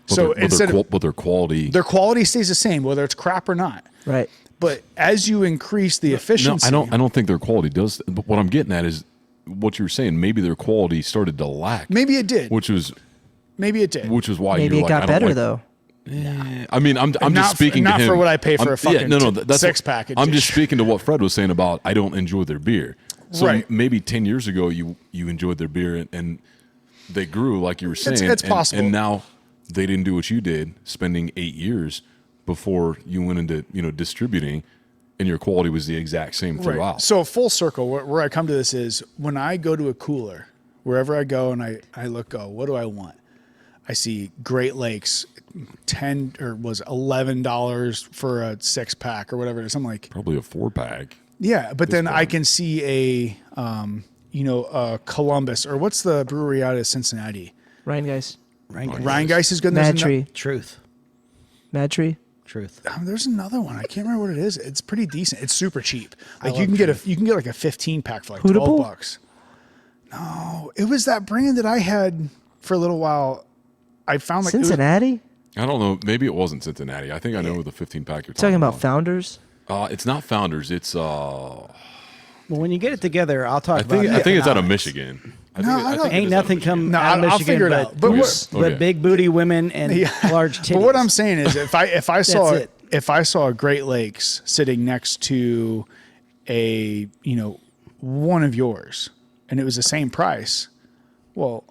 Speaker 1: So
Speaker 2: But their quality.
Speaker 1: their quality stays the same, whether it's crap or not.
Speaker 3: Right.
Speaker 1: But as you increase the efficiency,
Speaker 2: No, I don't think their quality does. But what I'm getting at is what you were saying. Maybe their quality started to lack.
Speaker 1: maybe it did.
Speaker 2: Maybe it did. Which is why
Speaker 3: Maybe
Speaker 2: you're
Speaker 3: it got
Speaker 2: I don't
Speaker 3: better
Speaker 2: like,
Speaker 3: though.
Speaker 2: I mean, I'm just speaking
Speaker 1: not
Speaker 2: to him.
Speaker 1: for what I pay for a fucking
Speaker 2: that's
Speaker 1: six pack.
Speaker 2: I'm just speaking to what Fred was saying about I don't enjoy their beer. So
Speaker 1: Right.
Speaker 2: maybe 10 years ago you enjoyed their beer and they grew like you were saying.
Speaker 1: It's possible.
Speaker 2: And now they didn't do what you did, spending 8 years before you went into distributing, and your quality was the exact same throughout.
Speaker 1: Right. So full circle, where I come to this is when I go to a cooler, wherever I go and I look, what do I want? I see Great Lakes, $11 for a 6-pack or whatever it is. I'm like,
Speaker 2: Probably a 4-pack.
Speaker 1: yeah, but then I can see a Columbus, or what's the brewery out of Cincinnati?
Speaker 3: Rheingeist.
Speaker 1: Rheingeist is good. There's
Speaker 3: Mad Tree.
Speaker 4: Truth.
Speaker 3: Mad Tree.
Speaker 1: There's another one. I can't remember what it is. It's pretty decent. It's super cheap. Like you can get like a 15-pack for like
Speaker 3: Hootable?
Speaker 1: $12. No, it was that brand that I had for a little while. I found like
Speaker 3: Cincinnati.
Speaker 2: I don't know. Maybe it wasn't Cincinnati. I think I know the 15-pack you're
Speaker 3: Talking about Founders.
Speaker 2: It's not Founders. It's
Speaker 4: Well, when you get it together, I'll talk
Speaker 2: I
Speaker 4: about
Speaker 2: think it's out of
Speaker 4: economics.
Speaker 2: Michigan.
Speaker 4: Ain't nothing come
Speaker 1: No,
Speaker 4: out of
Speaker 1: I'll
Speaker 4: Michigan,
Speaker 1: figure it
Speaker 4: but,
Speaker 1: out. But
Speaker 2: Okay.
Speaker 4: big booty women and large titties.
Speaker 1: But what I'm saying is, if I saw
Speaker 4: That's it.
Speaker 1: if I saw a Great Lakes sitting next to a one of yours, and it was the same price, well,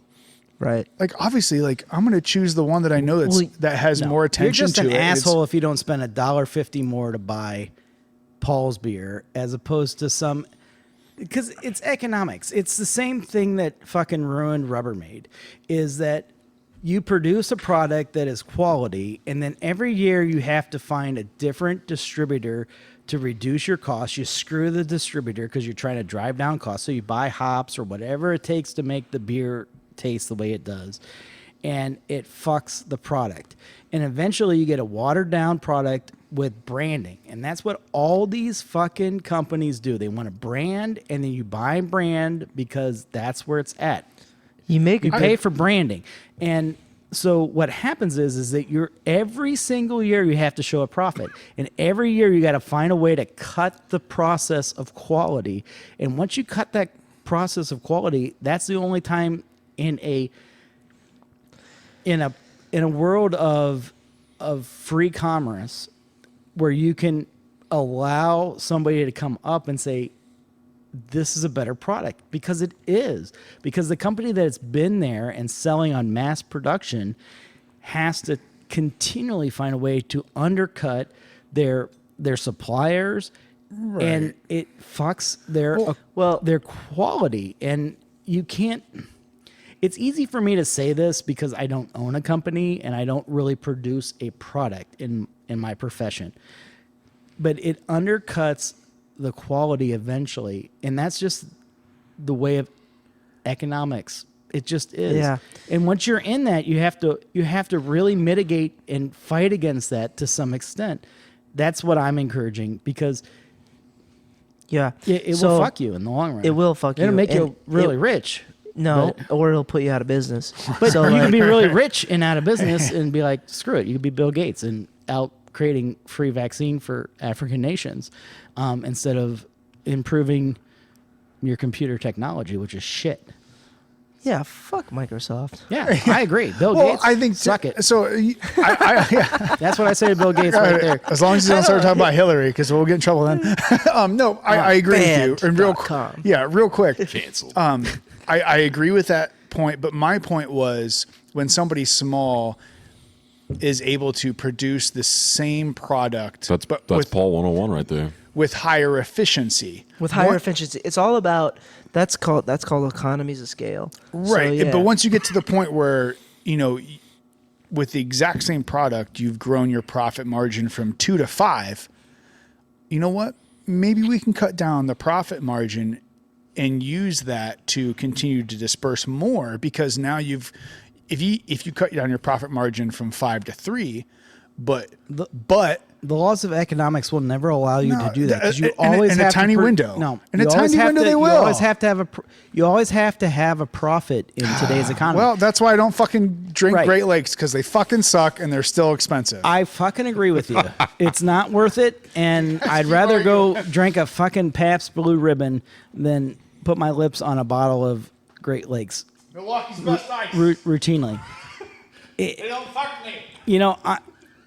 Speaker 3: Right.
Speaker 1: like obviously, like I'm gonna choose the one that I know that has more attention
Speaker 4: You're just
Speaker 1: to
Speaker 4: an
Speaker 1: it.
Speaker 4: asshole if you don't spend $1.50 more to buy Paul's beer as opposed to some, because it's economics. It's the same thing that fucking ruined Rubbermaid, is that you produce a product that is quality, and then every year you have to find a different distributor to reduce your costs. You screw the distributor because you're trying to drive down costs. So you buy hops or whatever it takes to make the beer taste the way it does, and it fucks the product. And eventually you get a watered down product with branding, and that's what all these fucking companies do. They want a brand, and then you buy brand because that's where it's at.
Speaker 3: You
Speaker 4: pay for branding. And so what happens is that you're every single year you have to show a profit, and every year you got to find a way to cut the process of quality. And once you cut that process of quality, that's the only time in a world of free commerce where you can allow somebody to come up and say, this is a better product, because it is. Because the company that's been there and selling on mass production has to continually find a way to undercut their suppliers, and it fucks their quality. And you can't. It's easy for me to say this because I don't own a company and I don't really produce a product in my profession, but it undercuts the quality eventually, and that's just the way of economics. It just is.
Speaker 3: Yeah.
Speaker 4: And once you're in that, you have to really mitigate and fight against that to some extent. That's what I'm encouraging, because
Speaker 3: Yeah.
Speaker 4: it will fuck you in the long run.
Speaker 3: It will fuck you.
Speaker 4: It'll make you
Speaker 3: And
Speaker 4: really rich.
Speaker 3: No, or it'll put you out of business.
Speaker 4: But
Speaker 3: So,
Speaker 4: you
Speaker 3: like,
Speaker 4: can be really rich and out of business and be like, screw it. You could be Bill Gates and out creating free vaccine for African nations, instead of improving your computer technology, which is shit.
Speaker 3: yeah, fuck Microsoft.
Speaker 4: Yeah, I agree. Bill
Speaker 1: Well,
Speaker 4: Gates,
Speaker 1: I think
Speaker 4: suck it.
Speaker 1: So, yeah.
Speaker 4: That's what I say to Bill Gates right there.
Speaker 1: As long as you don't start talking about Hillary, because we'll get in trouble then. No, I agree with you. And
Speaker 3: banned.com.
Speaker 1: real quick.
Speaker 2: Canceled.
Speaker 1: I agree with that point, but my point was when somebody small is able to produce the same product,
Speaker 2: That's
Speaker 1: with
Speaker 2: Paul 101 right there.
Speaker 1: with higher efficiency.
Speaker 3: With higher efficiency, it's all about that's called economies of scale.
Speaker 1: Right.
Speaker 3: So, yeah.
Speaker 1: But once you get to the point where, with the exact same product, you've grown your profit margin from 2 to 5, you know what? Maybe we can cut down the profit margin and use that to continue to disperse more, because now if you cut down your profit margin from 5 to 3, but
Speaker 4: The laws of economics will never allow you to do that, because you
Speaker 1: in
Speaker 4: always
Speaker 1: a
Speaker 4: have
Speaker 1: tiny
Speaker 4: to
Speaker 1: window.
Speaker 4: No,
Speaker 1: In a
Speaker 4: you always
Speaker 1: tiny
Speaker 4: have
Speaker 1: window,
Speaker 4: to-
Speaker 1: they will.
Speaker 4: You always have to have a profit in today's economy.
Speaker 1: well, that's why I don't fucking drink
Speaker 4: Right.
Speaker 1: Great Lakes, because they fucking suck and they're still expensive.
Speaker 4: I fucking agree with you. It's not worth it, and I'd rather go drink a fucking Pabst Blue Ribbon than put my lips on a bottle of Great Lakes
Speaker 1: Milwaukee's best ice.
Speaker 4: routinely.
Speaker 1: They don't fuck me.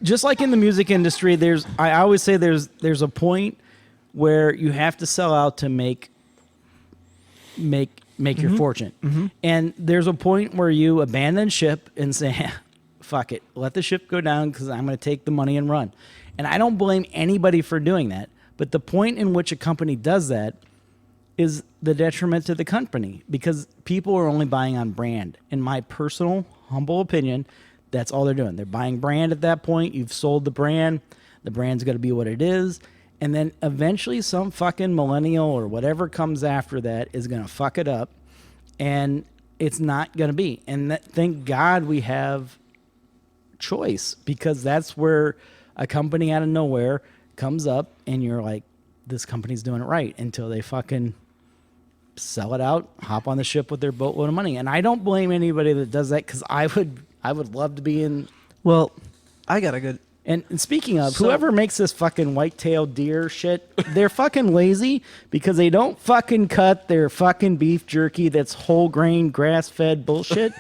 Speaker 4: Just like in the music industry, I always say there's a point where you have to sell out to make your fortune. And there's a point where you abandon ship and say, fuck it, let the ship go down, because I'm going to take the money and run. And I don't blame anybody for doing that. But the point in which a company does that is the detriment to the company, because people are only buying on brand. In my personal, humble opinion, that's all they're doing. They're buying brand at that point. You've sold the brand. The brand's going to be what it is. And then eventually some fucking millennial or whatever comes after that is going to fuck it up. And it's not going to be. And thank God we have choice, because that's where a company out of nowhere comes up and you're like, this company's doing it right, until they fucking sell it out, hop on the ship with their boatload of money. And I don't blame anybody that does that, because I would love to be in.
Speaker 3: Well, I got a good.
Speaker 4: And speaking of, whoever makes this fucking white-tailed deer shit, they're fucking lazy, because they don't fucking cut their fucking beef jerky that's whole grain, grass-fed bullshit.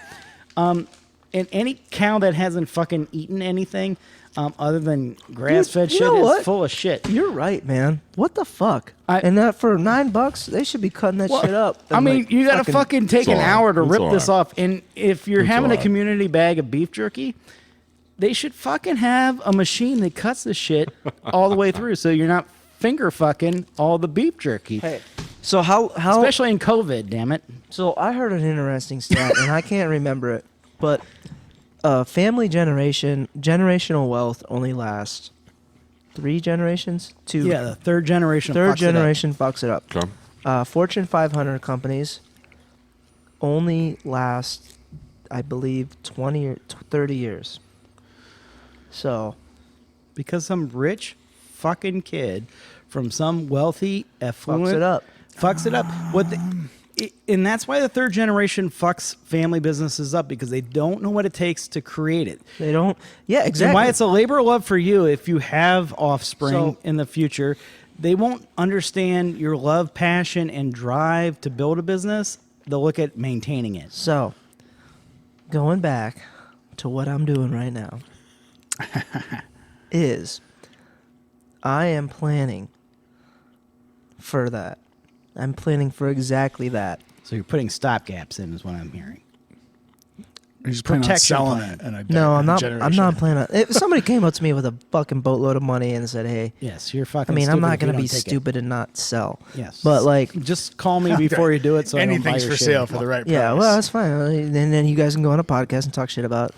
Speaker 4: And any cow that hasn't fucking eaten anything other than grass-fed
Speaker 3: You
Speaker 4: shit
Speaker 3: know
Speaker 4: is
Speaker 3: what?
Speaker 4: full of shit.
Speaker 3: You're right, man. What the fuck?
Speaker 4: I-
Speaker 3: And that for $9, they should be cutting that shit up.
Speaker 4: I
Speaker 3: and,
Speaker 4: mean,
Speaker 3: like,
Speaker 4: you got to fucking take an
Speaker 2: all right.
Speaker 4: hour to
Speaker 2: It's
Speaker 4: rip
Speaker 2: all
Speaker 4: this
Speaker 2: right.
Speaker 4: off. And if you're
Speaker 2: It's
Speaker 4: having
Speaker 2: all
Speaker 4: a
Speaker 2: right.
Speaker 4: community bag of beef jerky, they should fucking have a machine that cuts the shit all the way through, so you're not finger fucking all the beef jerky.
Speaker 3: Hey, so how
Speaker 4: Especially in COVID, damn it.
Speaker 3: So I heard an interesting stat, and I can't remember it, but generational wealth only lasts 3 generations.
Speaker 4: Yeah, the third generation.
Speaker 3: Third
Speaker 4: fucks it up.
Speaker 3: generation fucks it up.
Speaker 2: Okay.
Speaker 3: Fortune 500 companies only last, I believe, 20 or 30 years. So,
Speaker 4: Because some rich fucking kid from some wealthy, affluent
Speaker 3: fucks it up.
Speaker 4: fucks it up. And that's why the third generation fucks family businesses up, because they don't know what it takes to create it.
Speaker 3: They don't. Yeah, exactly.
Speaker 4: And why it's a labor of love for you if you have offspring
Speaker 3: So-
Speaker 4: in the future. They won't understand your love, passion, and drive to build a business. They'll look at maintaining it.
Speaker 3: So, going back to what I'm doing right now is I am planning for that I'm planning for exactly that.
Speaker 4: So you're putting stopgaps in, is what I'm hearing.
Speaker 1: You're just planning on
Speaker 4: Protection
Speaker 1: selling
Speaker 4: plan.
Speaker 1: it. And
Speaker 3: I'm not planning on. If somebody came up to me with a fucking boatload of money and said, "Hey,"
Speaker 4: Yes, you're fucking.
Speaker 3: I mean, I'm
Speaker 4: stupid
Speaker 3: not
Speaker 4: if you
Speaker 3: going to
Speaker 4: don't
Speaker 3: be
Speaker 4: take it.
Speaker 3: stupid and not sell.
Speaker 4: Yes,
Speaker 3: But like,
Speaker 4: just call me before you do it. So
Speaker 1: Anything's
Speaker 4: I don't buy your
Speaker 1: for
Speaker 4: shit.
Speaker 1: sale for the right price.
Speaker 3: yeah, well, that's fine. And then you guys can go on a podcast and talk shit about.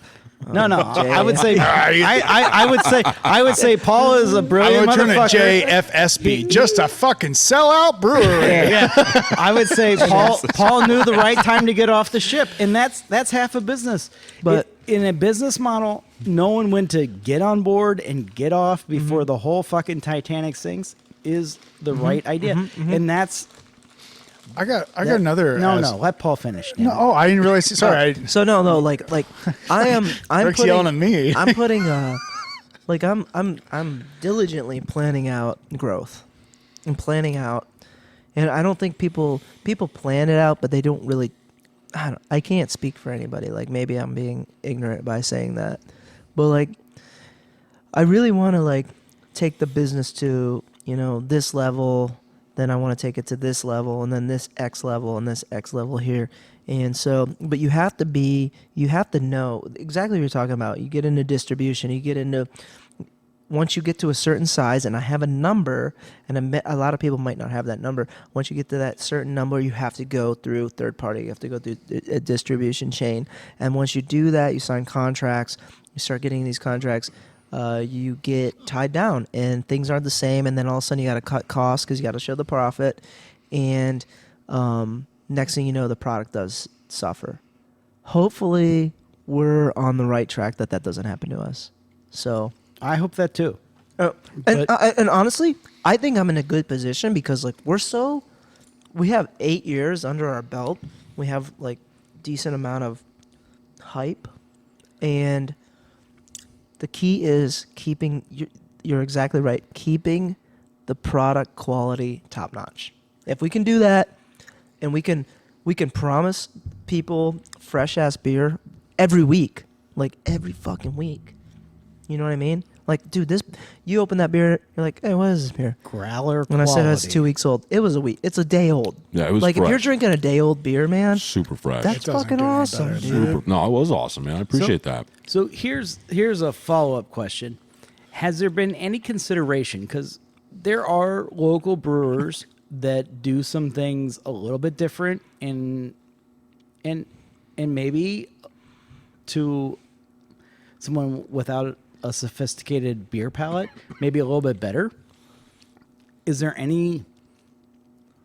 Speaker 4: No,
Speaker 3: Jay.
Speaker 4: I would say I would say Paul is a
Speaker 1: I
Speaker 4: brilliant
Speaker 1: would turn it
Speaker 4: motherfucker.
Speaker 1: JFSB, just a fucking sellout brewery.
Speaker 4: Yeah. I would say Paul knew the right time to get off the ship, and that's half a business.
Speaker 3: But
Speaker 4: in a business model, knowing when to get on board and get off before the whole fucking Titanic sinks is the right idea, and that's
Speaker 1: I got another.
Speaker 4: no. Let Paul finish. damn
Speaker 1: No,
Speaker 4: it.
Speaker 1: oh, I didn't realize. Sorry,
Speaker 3: so no, like I'm
Speaker 1: Rick's
Speaker 3: putting,
Speaker 1: yelling at me.
Speaker 3: I'm putting like I'm diligently planning out growth and planning out, and I don't think people plan it out, but they don't really. I can't speak for anybody. Like maybe I'm being ignorant by saying that, but like I really want to like take the business to this level. Then I want to take it to this level, and then this X level, and this X level here. And so, but you have to know exactly what you're talking about. You get into distribution, once you get to a certain size, and I have a number, and a lot of people might not have that number. Once you get to that certain number, you have to go through third party. You have to go through a distribution chain. And once you do that, you sign contracts. You start getting these contracts. You get tied down and things aren't the same, and then all of a sudden you got to cut costs because you got to show the profit, and next thing you know, the product does suffer. Hopefully we're on the right track that doesn't happen to us. So
Speaker 4: I hope that too.
Speaker 3: and honestly, I think I'm in a good position because like we have 8 years under our belt. We have like decent amount of hype, and the key is keeping, you're exactly right, keeping the product quality top notch. If we can do that, and we can promise people fresh ass beer every week, like every fucking week. You know what I mean? Like, dude, you open that beer, you're like, hey, what is this beer?
Speaker 4: Growler
Speaker 3: When
Speaker 4: quality.
Speaker 3: I said it's 2 weeks old, it was a week. It's a day old.
Speaker 2: Yeah, it was
Speaker 3: like
Speaker 2: fresh.
Speaker 3: if you're drinking a day old beer, man,
Speaker 2: Super fresh.
Speaker 3: that's
Speaker 1: doesn't
Speaker 3: fucking
Speaker 1: get any
Speaker 3: awesome,
Speaker 1: better
Speaker 3: dude.
Speaker 1: than
Speaker 2: No, it was awesome, man. I appreciate that.
Speaker 4: So here's a follow-up question. Has there been any consideration, because there are local brewers that do some things a little bit different and maybe to someone without a sophisticated beer palate, maybe a little bit better? Is there any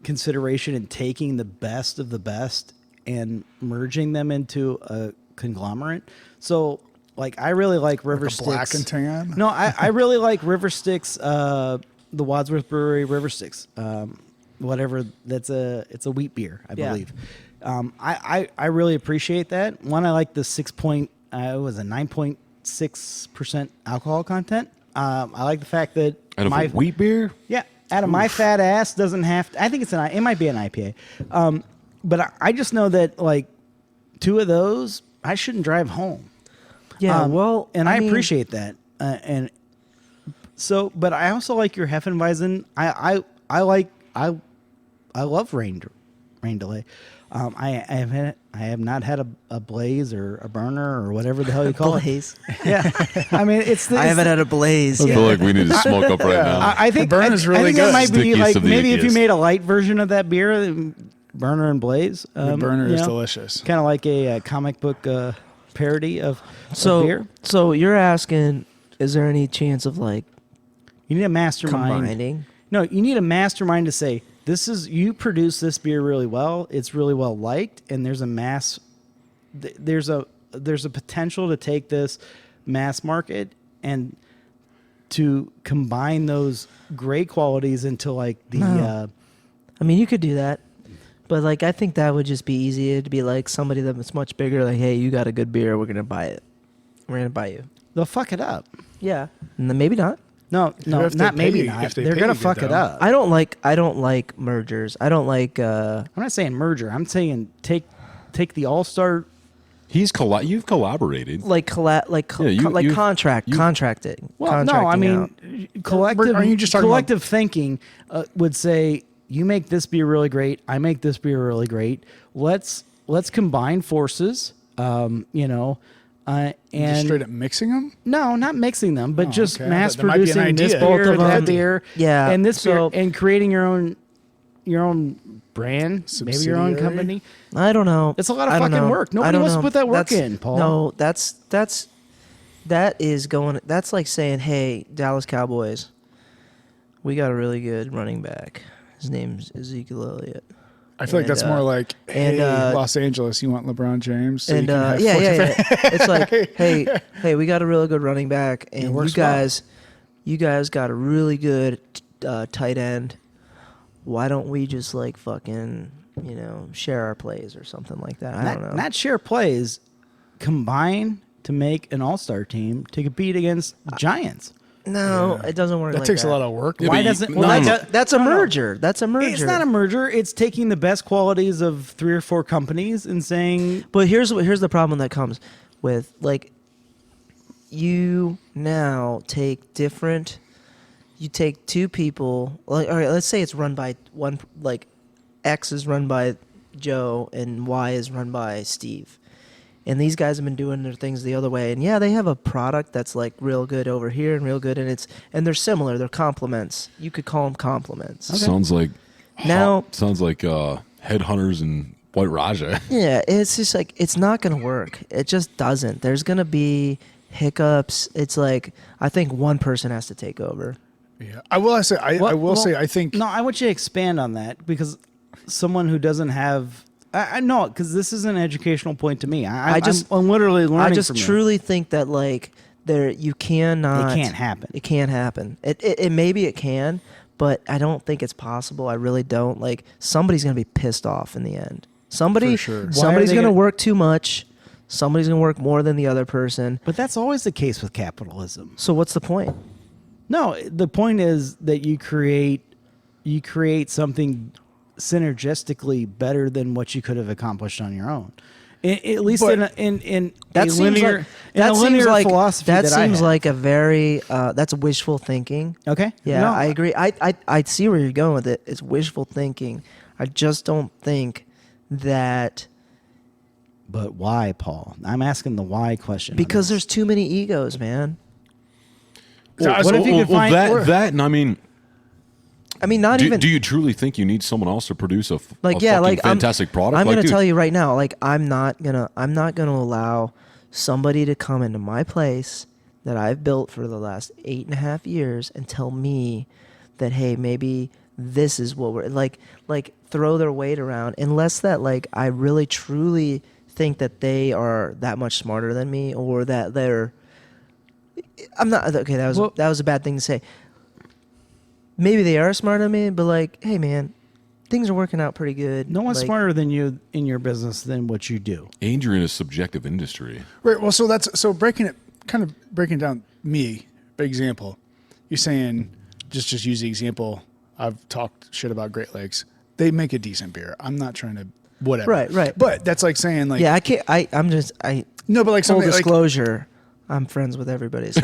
Speaker 4: consideration in taking the best of the best and merging them into a conglomerate? So, like, I really like River
Speaker 1: Like a Black
Speaker 4: Styx.
Speaker 1: and Tan?
Speaker 4: No, I really like River Styx, the Wadsworth Brewery River Styx. Whatever, it's a wheat beer, I
Speaker 3: Yeah.
Speaker 4: believe. I really appreciate that. One, I like the 9.6% alcohol content. I like the fact that
Speaker 2: Out of a wheat beer?
Speaker 4: yeah, out of my fat ass doesn't have to, I think it might be an IPA. But I just know that like 2 of those, I shouldn't drive home.
Speaker 3: Yeah,
Speaker 4: And I
Speaker 3: mean,
Speaker 4: appreciate that. And so, but I also like your Hefeweizen. I love rain delay. I have not had a blaze or a burner or whatever the hell you call
Speaker 3: Blaze.
Speaker 4: it. Yeah, I mean
Speaker 3: I haven't had a blaze
Speaker 2: I
Speaker 3: yet.
Speaker 2: feel like we need to smoke up right now.
Speaker 4: I think
Speaker 1: The burn is really
Speaker 4: I think
Speaker 1: good.
Speaker 4: That might be
Speaker 2: Stickiest
Speaker 4: like
Speaker 2: of the
Speaker 4: maybe if you
Speaker 2: ickiest.
Speaker 4: made a light version of that beer, burner and blaze.
Speaker 1: The burner is delicious.
Speaker 4: Kind of like a comic book parody of beer.
Speaker 3: So you're asking, is there any chance of like
Speaker 4: You need a mastermind.
Speaker 3: combining?
Speaker 4: No, you need a mastermind to say, you produce this beer really well. It's really well liked, and there's a potential to take this mass market and to combine those great qualities into like the.
Speaker 3: No. I mean, you could do that, but like I think that would just be easier to be like somebody that's much bigger. Like, hey, you got a good beer, we're gonna buy it. We're gonna buy you.
Speaker 4: They'll fuck it up.
Speaker 3: Yeah, and then maybe not.
Speaker 4: No,
Speaker 1: if they
Speaker 4: not maybe
Speaker 1: pay-
Speaker 4: not.
Speaker 1: if they
Speaker 4: They're
Speaker 1: pay
Speaker 4: gonna
Speaker 1: you good,
Speaker 4: fuck it
Speaker 1: though.
Speaker 4: up.
Speaker 3: I don't like mergers. I don't like.
Speaker 4: I'm not saying merger. I'm saying take the all-star.
Speaker 2: You've collaborated.
Speaker 3: Contracting.
Speaker 4: Well, no, I
Speaker 3: contracting
Speaker 4: mean
Speaker 3: out.
Speaker 4: collective.
Speaker 1: Are you just talking
Speaker 4: collective thinking would say you make this beer really great. I make this beer really great. Let's combine forces. And
Speaker 1: Just straight up mixing them?
Speaker 4: no, not mixing them, but just
Speaker 1: okay.
Speaker 4: mass
Speaker 1: That might be an
Speaker 4: producing this
Speaker 1: idea.
Speaker 4: beer,
Speaker 3: Both of
Speaker 4: that
Speaker 3: them.
Speaker 4: beer,
Speaker 3: Yeah,
Speaker 4: and this
Speaker 3: so-
Speaker 4: beer, and creating your own brand, maybe your own
Speaker 1: Subsidiary?
Speaker 4: company.
Speaker 3: I don't know.
Speaker 4: It's a lot of
Speaker 3: I don't
Speaker 4: fucking
Speaker 3: know.
Speaker 4: work.
Speaker 3: I
Speaker 4: Nobody
Speaker 3: don't
Speaker 4: wants to
Speaker 3: know.
Speaker 4: put that work
Speaker 3: That's-
Speaker 4: in, Paul.
Speaker 3: No, that's like saying, hey, Dallas Cowboys, we got a really good running back. His name's Ezekiel Elliott.
Speaker 1: I feel like that's
Speaker 3: And,
Speaker 1: more like,
Speaker 3: and,
Speaker 1: hey, Los Angeles, you want LeBron James? So
Speaker 3: And
Speaker 1: you can have
Speaker 3: yeah,
Speaker 1: 40
Speaker 3: it's like, hey, we got a really good running back, and you
Speaker 4: works well.
Speaker 3: guys got a really good tight end. Why don't we just like fucking share our plays or something like that? I don't know.
Speaker 4: Not share plays, combine to make an all-star team to compete against Giants.
Speaker 3: No, it doesn't work.
Speaker 1: That
Speaker 3: like
Speaker 1: takes
Speaker 3: that.
Speaker 1: a lot of work.
Speaker 2: Yeah,
Speaker 4: Why
Speaker 2: but
Speaker 4: doesn't?
Speaker 2: you-
Speaker 4: Well,
Speaker 2: no,
Speaker 4: that-
Speaker 3: That's a
Speaker 4: no, no.
Speaker 3: merger. That's a merger.
Speaker 4: It's not a merger. It's taking the best qualities of 3 or 4 companies and saying,
Speaker 3: But here's the problem that comes with like you now take different. You take 2 people. Like, all right, let's say it's run by one. Like X is run by Joe and Y is run by Steve. And these guys have been doing their things the other way. And yeah, they have a product that's like real good over here and real good, and they're similar. They're complements. You could call them complements.
Speaker 2: Sounds like
Speaker 3: Now-
Speaker 2: Headhunters and White Raja.
Speaker 3: Yeah, it's just like it's not gonna work. It just doesn't. There's gonna be hiccups. It's like I think one person has to take over.
Speaker 1: Yeah. I will say, I think.
Speaker 4: No, I want you to expand on that because someone who doesn't have, I know, because this is an educational point to me. I'm literally learning.
Speaker 3: I just
Speaker 4: from you.
Speaker 3: truly think that like you cannot.
Speaker 4: It can't happen.
Speaker 3: It can't happen. It maybe it can, but I don't think it's possible. I really don't. Like somebody's gonna be pissed off in the end.
Speaker 1: For sure. Why
Speaker 4: are
Speaker 3: Somebody's
Speaker 4: they
Speaker 3: gonna
Speaker 4: gonna-
Speaker 3: work too much. Somebody's gonna work more than the other person.
Speaker 4: But that's always the case with capitalism.
Speaker 3: So what's the point?
Speaker 4: No, the point is that you create something synergistically better than what you could have accomplished on your own. At least
Speaker 1: But
Speaker 4: in
Speaker 3: That
Speaker 4: a
Speaker 3: seems
Speaker 4: linear,
Speaker 3: like
Speaker 4: in a
Speaker 3: that
Speaker 4: linear
Speaker 3: seems like
Speaker 4: philosophy
Speaker 3: that
Speaker 4: that I
Speaker 3: seems
Speaker 4: have.
Speaker 3: like a very that's wishful thinking.
Speaker 4: Okay.
Speaker 3: Yeah,
Speaker 4: No,
Speaker 3: I agree. I see where you're going with it. It's wishful thinking. I just don't think that
Speaker 4: But why, Paul? I'm asking the why question. on
Speaker 3: because
Speaker 4: this.
Speaker 3: there's too many egos, man.
Speaker 4: What if you could find
Speaker 2: that? And I mean,
Speaker 3: I mean, not even
Speaker 2: do you truly think you need someone else to produce a
Speaker 3: like
Speaker 2: fucking fantastic product?
Speaker 3: I'm
Speaker 2: Like,
Speaker 3: gonna
Speaker 2: dude,
Speaker 3: tell you right now, like I'm not gonna allow somebody to come into my place that I've built for the last 8.5 years and tell me that hey, maybe this is what we're like throw their weight around unless that like I really truly think that they are that much smarter than me or that they're I'm not okay. That was a bad thing to say. Maybe they are smarter than me, but like, hey man, things are working out pretty good.
Speaker 4: no one's
Speaker 3: Like,
Speaker 4: smarter than you in your business than what you do.
Speaker 2: and you're in a subjective industry.
Speaker 1: Right. Well, so breaking down me, for example, you're saying just use the example. I've talked shit about Great Lakes. They make a decent beer. I'm not trying to whatever.
Speaker 3: Right.
Speaker 1: But that's like saying like
Speaker 3: Yeah, I can't.
Speaker 1: no, but like
Speaker 3: Full
Speaker 1: something like
Speaker 3: disclosure, I'm friends with everybody. So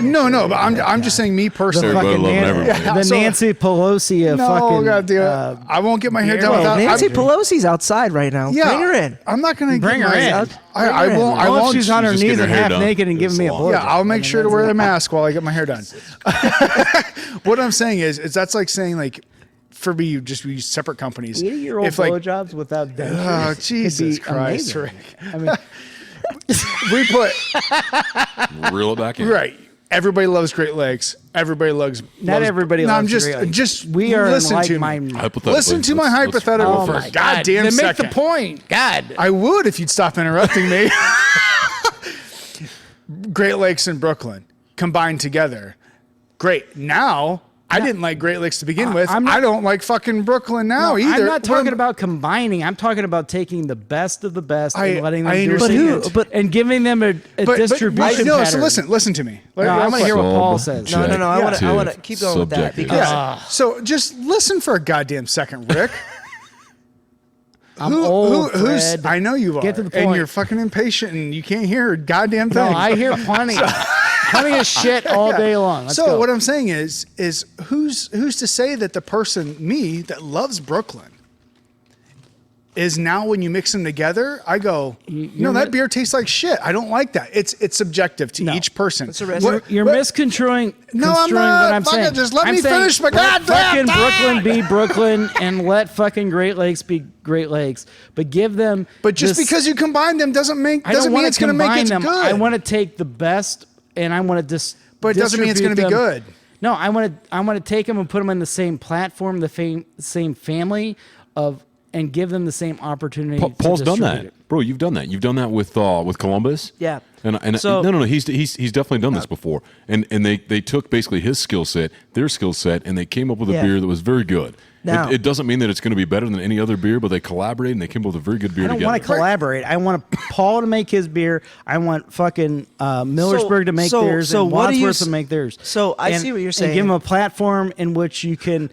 Speaker 1: no, but I'm just saying me personally.
Speaker 2: Everybody
Speaker 4: Fucking
Speaker 2: loving everybody.
Speaker 1: Yeah,
Speaker 4: the
Speaker 1: so-
Speaker 4: Nancy Pelosi of
Speaker 1: No,
Speaker 4: fucking.
Speaker 1: goddamn, I won't get my hair done
Speaker 4: Well,
Speaker 1: without
Speaker 3: Nancy
Speaker 1: I'm-
Speaker 3: Pelosi's outside right now.
Speaker 1: Yeah,
Speaker 3: Bring her in.
Speaker 1: I'm not gonna
Speaker 4: Bring
Speaker 1: get
Speaker 4: her
Speaker 1: my,
Speaker 4: in.
Speaker 1: I
Speaker 3: Bring her in.
Speaker 1: won't. I
Speaker 4: Well, if
Speaker 1: won't.
Speaker 4: she's on her
Speaker 2: just
Speaker 4: knees
Speaker 2: getting
Speaker 4: and
Speaker 2: her hair
Speaker 4: half
Speaker 2: done.
Speaker 4: naked and giving me a
Speaker 2: It's
Speaker 4: blow.
Speaker 1: Yeah, I'll make sure to wear the mask while I get my hair done. What I'm saying is that's like saying like, for me, you just use separate companies.
Speaker 4: 80-year-old
Speaker 1: If like
Speaker 4: blowjobs without dentures.
Speaker 1: Oh,
Speaker 4: could
Speaker 1: Jesus
Speaker 4: be
Speaker 1: Christ,
Speaker 4: amazing.
Speaker 1: Rick.
Speaker 4: I mean,
Speaker 1: we put
Speaker 2: Reel it back in.
Speaker 1: right. Everybody loves Great Lakes. Everybody loves.
Speaker 4: not everybody
Speaker 1: No,
Speaker 4: loves
Speaker 1: I'm just
Speaker 4: Great Lakes.
Speaker 1: just
Speaker 4: we are
Speaker 1: listen
Speaker 4: in
Speaker 1: to me.
Speaker 4: like-minded.
Speaker 2: Hypothetically,
Speaker 1: Listen to my
Speaker 2: let's-
Speaker 1: hypothetical
Speaker 4: Oh
Speaker 1: for
Speaker 4: my
Speaker 1: a
Speaker 4: God.
Speaker 1: goddamn
Speaker 4: Then
Speaker 1: second.
Speaker 4: make the point. God.
Speaker 1: I would if you'd stop interrupting me. Great Lakes and Brooklyn combined together. Great. Now, I didn't like Great Lakes to begin with.
Speaker 4: I'm not-
Speaker 1: I don't like fucking Brooklyn now
Speaker 4: No,
Speaker 1: either.
Speaker 4: I'm not talking about combining. I'm talking about taking the best of the best and letting them do
Speaker 1: understand.
Speaker 4: it and giving them a distribution
Speaker 1: no,
Speaker 4: pattern.
Speaker 1: so listen to me.
Speaker 4: No, I'm going to hear what Paul says.
Speaker 3: No, I want to
Speaker 2: Subjective.
Speaker 3: keep going with that
Speaker 2: Subjective.
Speaker 3: because
Speaker 1: Yeah. So just listen for a goddamn second, Rick.
Speaker 4: I'm old,
Speaker 1: Who's?
Speaker 4: Fred.
Speaker 1: I know you are.
Speaker 4: Get to the
Speaker 1: And
Speaker 4: point.
Speaker 1: you're fucking impatient and you can't hear a goddamn thing.
Speaker 4: No, I hear plenty. plenty of shit all day long. Let's
Speaker 1: so
Speaker 4: go.
Speaker 1: what I'm saying is who's to say that the person, me, that loves Brooklyn, is now when you mix them together, I go, that beer tastes like shit. I don't like that. It's subjective to each person.
Speaker 4: You're misconstruing
Speaker 1: No, I'm
Speaker 4: what
Speaker 1: not.
Speaker 4: I'm
Speaker 1: Fuck
Speaker 4: saying.
Speaker 1: it, just let
Speaker 4: I'm
Speaker 1: me
Speaker 4: saying
Speaker 1: finish my
Speaker 4: let
Speaker 1: goddamn
Speaker 4: fucking
Speaker 1: thought.
Speaker 4: Brooklyn be Brooklyn and let fucking Great Lakes be Great Lakes. But give them.
Speaker 1: But just because you combine them doesn't mean it's going to make it good.
Speaker 4: I want to take the best and I want to
Speaker 1: But it doesn't mean it's going to be good.
Speaker 4: No, I want to take them and put them in the same platform, the same family of. And give them the same opportunity.
Speaker 2: Paul's done
Speaker 4: distribute
Speaker 2: that,
Speaker 4: it.
Speaker 2: bro. You've done that. You've done that with Columbus.
Speaker 3: Yeah.
Speaker 2: And
Speaker 3: So-
Speaker 2: no. He's definitely done this before. And they took basically his skill set, their skill set, and they came up with a
Speaker 3: Yeah.
Speaker 2: beer that was very good.
Speaker 3: Now-
Speaker 2: It doesn't mean that it's going to be better than any other beer, but they collaborated and they came up with a very good beer
Speaker 4: I don't
Speaker 2: together.
Speaker 4: want to collaborate. I want Paul to make his beer. I want fucking Millersburg to make theirs and
Speaker 3: what do you
Speaker 4: Wadsworth to make theirs.
Speaker 3: So I see what you're saying.
Speaker 4: And give them a platform in which you can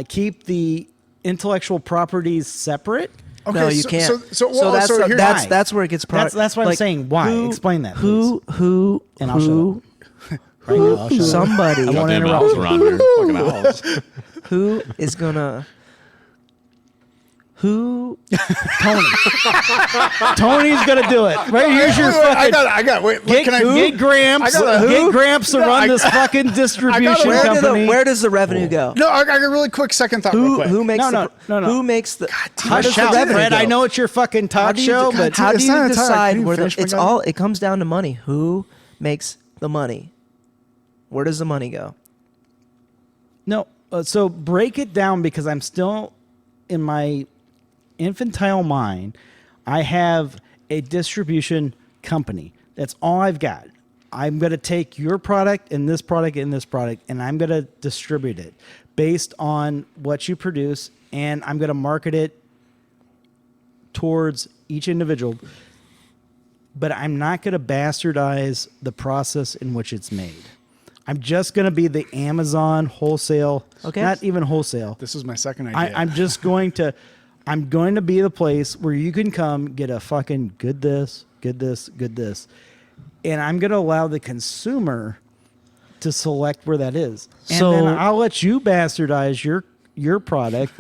Speaker 4: keep the intellectual properties separate.
Speaker 1: Okay,
Speaker 3: No, you can't. So that's where it gets
Speaker 4: That's what I'm saying. Why? Explain that,
Speaker 3: Who
Speaker 4: And I'll shut up. Right now, I'll shut up.
Speaker 3: somebody
Speaker 4: I won't
Speaker 2: Goddamn
Speaker 4: interrupt
Speaker 2: owls
Speaker 4: you.
Speaker 2: around here. Fucking owls.
Speaker 3: who is gonna who
Speaker 4: Tony's gonna do it. Right here's your fucking.
Speaker 1: I got. Wait,
Speaker 4: Get,
Speaker 1: can I?
Speaker 4: get Gramps.
Speaker 1: I gotta-
Speaker 4: Get Gramps to
Speaker 1: No,
Speaker 4: run
Speaker 1: I-
Speaker 4: this fucking distribution
Speaker 3: where,
Speaker 4: company.
Speaker 3: where does the revenue go?
Speaker 1: No, I got a really quick second thought. real quick.
Speaker 3: Who makes
Speaker 4: No.
Speaker 3: who makes the how
Speaker 4: Hush
Speaker 3: does the
Speaker 4: out,
Speaker 3: revenue
Speaker 4: Fred.
Speaker 3: go?
Speaker 4: I know it's your fucking
Speaker 3: How
Speaker 4: talk
Speaker 3: do you,
Speaker 4: show, but
Speaker 3: how do
Speaker 1: It's
Speaker 3: you
Speaker 1: not a talk.
Speaker 3: decide
Speaker 1: Can you
Speaker 3: where
Speaker 1: finish my
Speaker 3: it's
Speaker 1: gun?
Speaker 3: all? It comes down to money. Who makes the money? Where does the money go?
Speaker 4: no. So break it down because I'm still in my infantile mind. I have a distribution company. That's all I've got. I'm going to take your product and this product and this product, and I'm going to distribute it based on what you produce, and I'm going to market it towards each individual. But I'm not going to bastardize the process in which it's made. I'm just going to be the Amazon wholesale,
Speaker 3: Okay.
Speaker 4: not even wholesale.
Speaker 1: This is my second idea.
Speaker 4: I'm just going to, I'm going to be the place where you can come get a fucking good this, and I'm going to allow the consumer to select where that is, and
Speaker 3: So-
Speaker 4: then I'll let you bastardize your product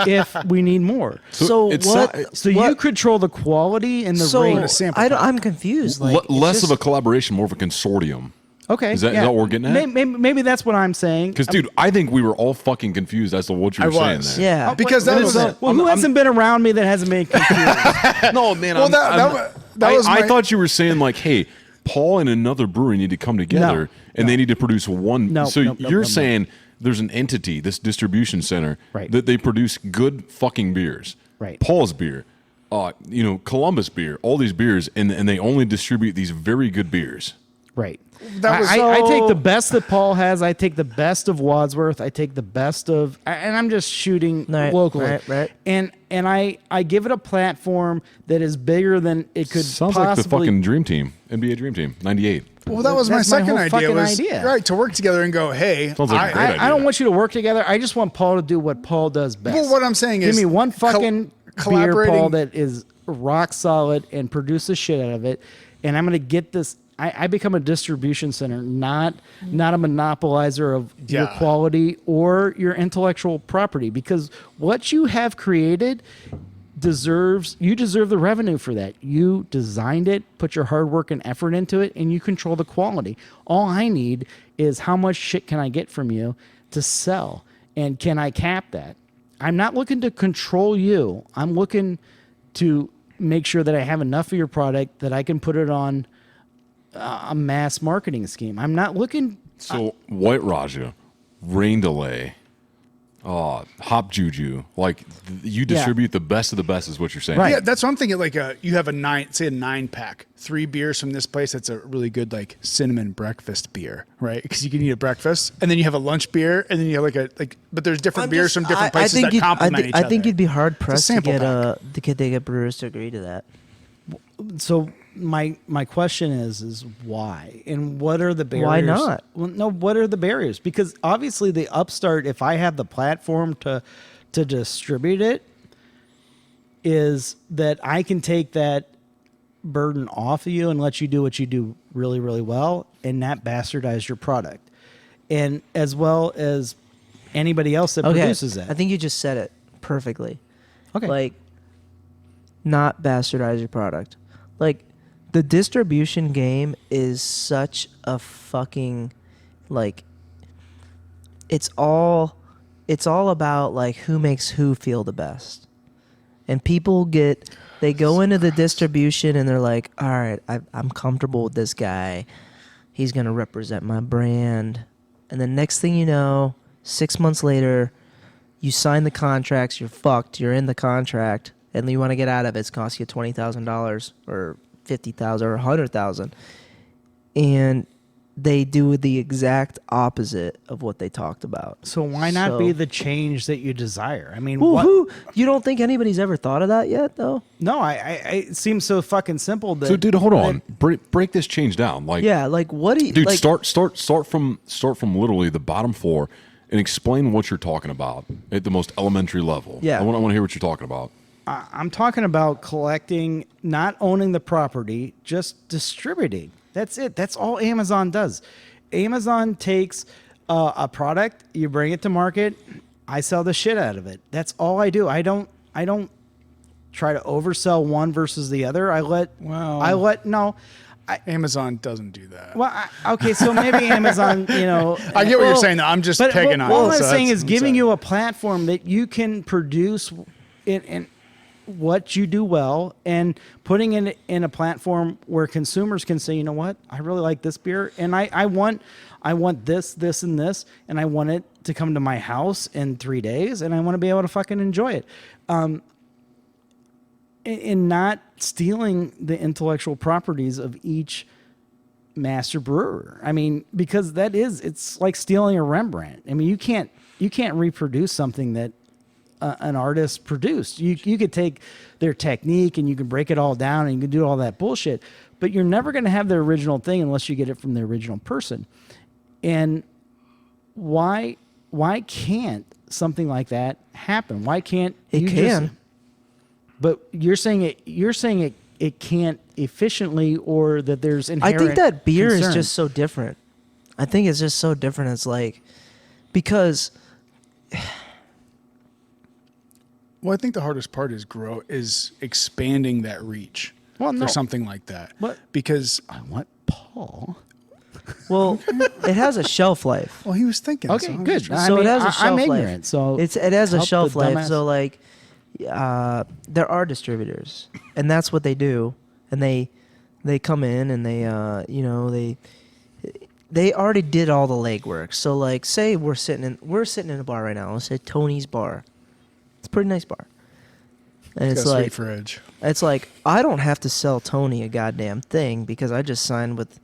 Speaker 4: if we need more.
Speaker 3: So
Speaker 2: it's
Speaker 3: what?
Speaker 2: not-
Speaker 4: So
Speaker 3: what-
Speaker 4: you control the quality and the
Speaker 3: so
Speaker 4: rate.
Speaker 1: sample
Speaker 3: I'm confused. Like, it's
Speaker 2: Less
Speaker 3: just-
Speaker 2: of a collaboration, more of a consortium.
Speaker 4: Okay,
Speaker 2: Is that what we're getting at?
Speaker 4: Maybe that's what I'm saying.
Speaker 2: Because, dude, I think we were all fucking confused as to what you were saying
Speaker 1: was.
Speaker 2: there.
Speaker 3: Yeah.
Speaker 1: because that was
Speaker 4: Well, who hasn't been around me that hasn't been confused?
Speaker 2: No, man.
Speaker 1: Well, that was
Speaker 2: I
Speaker 1: my-
Speaker 2: thought you were saying like, hey, Paul and another brewery need to come together and they need to produce one.
Speaker 4: No,
Speaker 2: so
Speaker 4: no,
Speaker 2: you're
Speaker 4: no.
Speaker 2: saying there's an entity, this distribution center,
Speaker 4: Right.
Speaker 2: that they produce good fucking beers.
Speaker 4: Right.
Speaker 2: Paul's beer, Columbus beer, all these beers, and they only distribute these very good beers.
Speaker 4: Right.
Speaker 1: That was
Speaker 4: I take the best that Paul has. I take the best of Wadsworth. I take the best of, and I'm just shooting
Speaker 3: Right,
Speaker 4: locally.
Speaker 3: right.
Speaker 4: And I give it a platform that is bigger than it could
Speaker 2: Sounds like the
Speaker 4: possibly.
Speaker 2: fucking Dream Team, NBA Dream Team, '98.
Speaker 1: Well, that was my
Speaker 4: That's my
Speaker 1: second
Speaker 4: whole
Speaker 1: idea.
Speaker 4: fucking
Speaker 1: Was
Speaker 4: idea.
Speaker 1: right to work together and go, hey,
Speaker 2: Sounds like a great idea.
Speaker 4: I don't want you to work together. I just want Paul to do what Paul does best.
Speaker 1: Well, what I'm saying
Speaker 4: Give
Speaker 1: is
Speaker 4: me one fucking beer,
Speaker 1: collaborating-
Speaker 4: Paul, that is rock solid and produce the shit out of it. And I'm going to get this. I become a distribution center, not a monopolizer of your
Speaker 1: Yeah.
Speaker 4: quality or your intellectual property. Because what you have created you deserve the revenue for that. You designed it, put your hard work and effort into it, and you control the quality. All I need is how much shit can I get from you to sell, and can I cap that? I'm not looking to control you. I'm looking to make sure that I have enough of your product that I can put it on a mass marketing scheme. I'm not looking.
Speaker 2: So White Raja, Rain Delay, Hop Juju, like you distribute the best of the best is what you're saying.
Speaker 4: Right.
Speaker 1: Yeah, that's what I'm thinking. Like you have a 9-pack, 3 beers from this place. That's a really good like cinnamon breakfast beer, right? Because you can eat a breakfast, and then you have a lunch beer, and then you have but there's different beers from different places that complement each other.
Speaker 3: I think you'd be hard
Speaker 1: It's a
Speaker 3: pressed to
Speaker 1: sample
Speaker 3: get
Speaker 1: pack.
Speaker 3: they get brewers to agree to that.
Speaker 4: So my question is why, and what are the barriers?
Speaker 3: Why not?
Speaker 4: Well, no, what are the barriers? Because obviously the upstart, if I have the platform to distribute it, is that I can take that burden off of you and let you do what you do really, really well, and not bastardize your product. And as well as anybody else that produces it.
Speaker 3: I think you just said it perfectly.
Speaker 4: Okay.
Speaker 3: Like, not bastardize your product. Like, the distribution game is such a fucking, like, it's all about, like, who makes who feel the best. And people they go into the distribution and they're like, all right, I'm comfortable with this guy. He's going to represent my brand. And then next thing you know, 6 months later, you sign the contracts, you're fucked, you're in the contract, and you want to get out of it, it's cost you $20,000 or $50,000 or $100,000. And they do the exact opposite of what they talked about.
Speaker 4: So why not be the change that you desire? I mean,
Speaker 3: you don't think anybody's ever thought of that yet, though?
Speaker 4: No, it seems so fucking simple.
Speaker 2: So, dude, hold on. Break this change down. Like,
Speaker 3: yeah, like what do you,
Speaker 2: dude?
Speaker 3: like,
Speaker 2: start from literally the bottom floor and explain what you're talking about at the most elementary level.
Speaker 3: Yeah,
Speaker 2: I want to hear what you're talking about.
Speaker 4: I'm talking about collecting, not owning the property, just distributing. That's it. That's all Amazon does. Amazon takes a product, you bring it to market, I sell the shit out of it. That's all I do. I don't try to oversell one versus the other.
Speaker 1: Amazon doesn't do that.
Speaker 4: Well, okay, so maybe Amazon,
Speaker 1: I get what you're saying, though. I'm just pegging on it.
Speaker 4: All I'm
Speaker 1: so
Speaker 4: saying is giving
Speaker 1: sorry.
Speaker 4: you a platform that you can produce in what you do well, and putting it in a platform where consumers can say, you know what, I really like this beer, and I want this, and this, and I want it to come to my house in 3 days, and I want to be able to fucking enjoy it. And not stealing the intellectual properties of each master brewer. I mean, because it's like stealing a Rembrandt. I mean, you can't reproduce something that an artist produced. You could take their technique and you can break it all down and you can do all that bullshit, but you're never going to have the original thing unless you get it from the original person. And why can't something like that happen? Why can't
Speaker 3: it can?
Speaker 4: But you're saying it can't efficiently, or that there's inherent
Speaker 3: I think that beer
Speaker 4: concern.
Speaker 3: is just so different. I think it's just so different. It's like, because
Speaker 1: Well, I think the hardest part is expanding that reach for something like that.
Speaker 4: What?
Speaker 1: Because
Speaker 4: I want Paul.
Speaker 3: Well, it has a shelf life.
Speaker 1: Well, he was thinking.
Speaker 4: Okay,
Speaker 1: so I'm
Speaker 4: good.
Speaker 1: just-
Speaker 3: So it has a
Speaker 4: I'm
Speaker 3: shelf life.
Speaker 4: ignorant, so
Speaker 3: it has a
Speaker 4: help
Speaker 3: shelf
Speaker 4: the
Speaker 3: life.
Speaker 4: dumbass.
Speaker 3: So like, there are distributors, and that's what they do. And they come in and they already did all the legwork. So like, say we're sitting in a bar right now. Let's say Tony's Bar. It's a pretty nice bar. And
Speaker 1: It's
Speaker 3: it's
Speaker 1: got a
Speaker 3: like,
Speaker 1: sweet fridge.
Speaker 3: it's like, I don't have to sell Tony a goddamn thing because I just signed with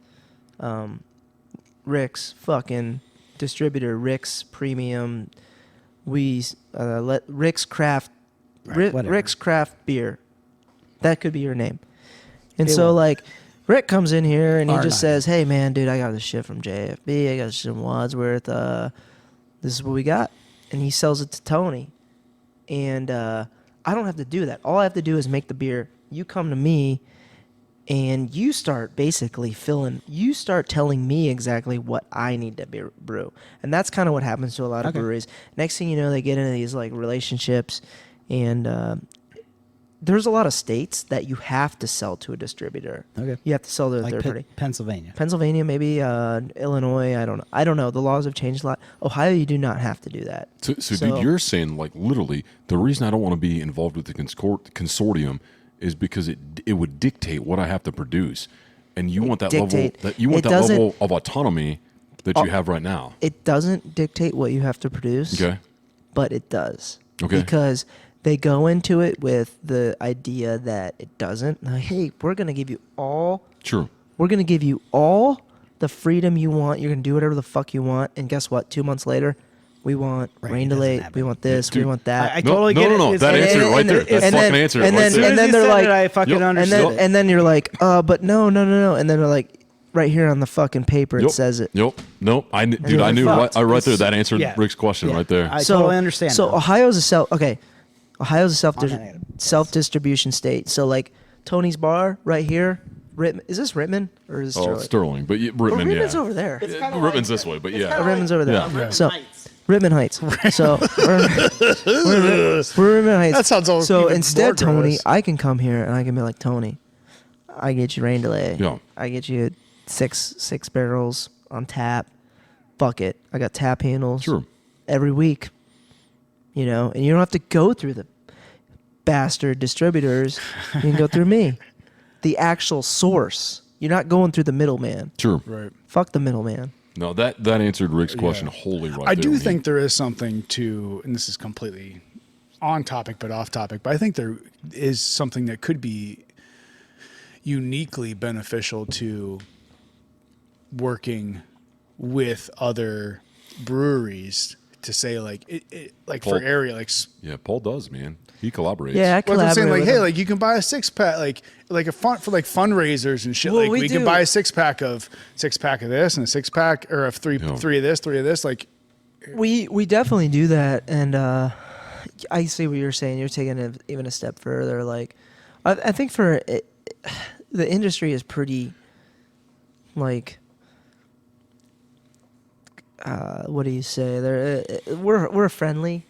Speaker 3: Ric's fucking distributor, Ric's Premium. Let Ric's Craft,
Speaker 4: Right, whatever.
Speaker 3: Ric's Craft Beer. That could be your name. And
Speaker 4: It
Speaker 3: so
Speaker 4: will.
Speaker 3: like, Ric comes in here and he
Speaker 4: Or
Speaker 3: just
Speaker 4: not.
Speaker 3: says, "Hey man, dude, I got this shit from JAFB. I got this shit from Wadsworth. This is what we got," and he sells it to Tony. And I don't have to do that. All I have to do is make the beer. You come to me, and you start basically you start telling me exactly what I need to brew. And that's kind of what happens to a lot of
Speaker 4: Okay.
Speaker 3: breweries. Next thing you know, they get into these like relationships, and there's a lot of states that you have to sell to a distributor.
Speaker 4: Okay.
Speaker 3: You have to sell to a
Speaker 4: like
Speaker 3: third party.
Speaker 4: Pennsylvania.
Speaker 3: Pennsylvania, maybe Illinois. I don't know. The laws have changed a lot. Ohio, you do not have to do that.
Speaker 2: So dude, you're saying like literally the reason I don't want to be involved with the consortium is because it would dictate what I have to produce, and you want that
Speaker 3: dictate.
Speaker 2: level of autonomy that you have right now.
Speaker 3: It doesn't dictate what you have to produce.
Speaker 2: Okay.
Speaker 3: But it does.
Speaker 2: Okay.
Speaker 3: Because they go into it with the idea that it doesn't. Like, hey, we're going to give you all.
Speaker 2: Sure.
Speaker 3: We're going to give you all the freedom you want. You're going to do whatever the fuck you want. And guess what? 2 months later, we want
Speaker 4: Right,
Speaker 3: rain
Speaker 4: it doesn't
Speaker 3: delay.
Speaker 4: happen.
Speaker 3: We want this.
Speaker 2: Dude,
Speaker 3: we want that.
Speaker 4: I totally get it.
Speaker 2: No.
Speaker 4: It's-
Speaker 2: That
Speaker 4: and-
Speaker 2: answer
Speaker 4: and-
Speaker 2: right there.
Speaker 4: and-
Speaker 2: That's
Speaker 3: and
Speaker 2: fucking
Speaker 3: then-
Speaker 2: answer.
Speaker 3: and
Speaker 2: right
Speaker 3: then-
Speaker 2: there.
Speaker 3: and then they're like-
Speaker 4: I fucking
Speaker 2: Yep.
Speaker 4: understand.
Speaker 3: and then you're like, but no. And then they're like, right here on the fucking paper, it says it.
Speaker 2: Nope. I
Speaker 3: you're
Speaker 2: knew
Speaker 3: fucked.
Speaker 2: right there. That answered
Speaker 4: Yeah.
Speaker 2: Rick's question
Speaker 4: Yeah.
Speaker 2: right there.
Speaker 4: I totally understand.
Speaker 3: So
Speaker 4: now.
Speaker 3: Ohio's a self distribution
Speaker 4: On that,
Speaker 3: state. So like Tony's Bar right here. Is this Rittman or is this
Speaker 2: Oh,
Speaker 3: Sterling?
Speaker 2: it's Sterling, but Rittman,
Speaker 3: Rittman's
Speaker 2: yeah.
Speaker 3: over there.
Speaker 2: Rittman's this way, but yeah.
Speaker 3: Rittman's over there.
Speaker 2: Yeah.
Speaker 3: So Rittman Heights. So we're Rittman Heights.
Speaker 1: That sounds almost
Speaker 3: so
Speaker 1: even more
Speaker 3: instead, Tony,
Speaker 1: gross.
Speaker 3: I can come here and I can be like, Tony, I get you rain delay.
Speaker 2: Yeah.
Speaker 3: I get you six barrels on tap. Fuck it. I got tap handles.
Speaker 2: Sure.
Speaker 3: Every week. You know, and you don't have to go through the bastard distributors. You can go through me. The actual source. You're not going through the middleman.
Speaker 2: Sure.
Speaker 1: Right.
Speaker 3: Fuck the middleman.
Speaker 2: No, that answered Rick's question wholly right
Speaker 1: I
Speaker 2: there.
Speaker 1: do think there is something to, and this is completely on topic but off topic, but I think there is something that could be uniquely beneficial to working with other breweries to say like like for
Speaker 2: Paul-
Speaker 1: area
Speaker 2: Yeah, Paul does, man. He collaborates.
Speaker 3: Yeah, I
Speaker 1: well, I'm saying
Speaker 3: collaborate
Speaker 1: like,
Speaker 3: with
Speaker 1: hey,
Speaker 3: them.
Speaker 1: like you can buy a 6-pack, like a fun for like fundraisers and shit.
Speaker 3: Well,
Speaker 1: like
Speaker 3: we
Speaker 1: we can
Speaker 3: do.
Speaker 1: buy a 6-pack of this and a 6-pack or of three of this. Like,
Speaker 3: We definitely do that, and I see what you're saying. You're taking it even a step further. Like, I think for it, the industry is pretty, like, what do you say? We're friendly,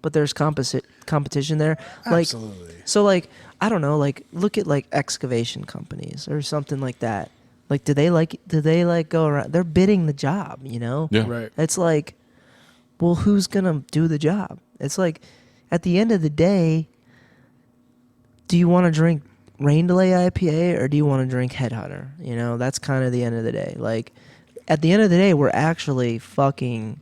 Speaker 3: but there's competition there. Like,
Speaker 1: absolutely.
Speaker 3: so like I don't know. Like, look at like excavation companies or something like that. Like, do they go around? They're bidding the job, you know?
Speaker 2: Yeah.
Speaker 1: Right.
Speaker 3: It's like, well, who's gonna do the job? It's like, at the end of the day, do you want to drink Rain Delay IPA or do you want to drink Headhunter? You know, that's kind of the end of the day. Like, at the end of the day, we're actually fucking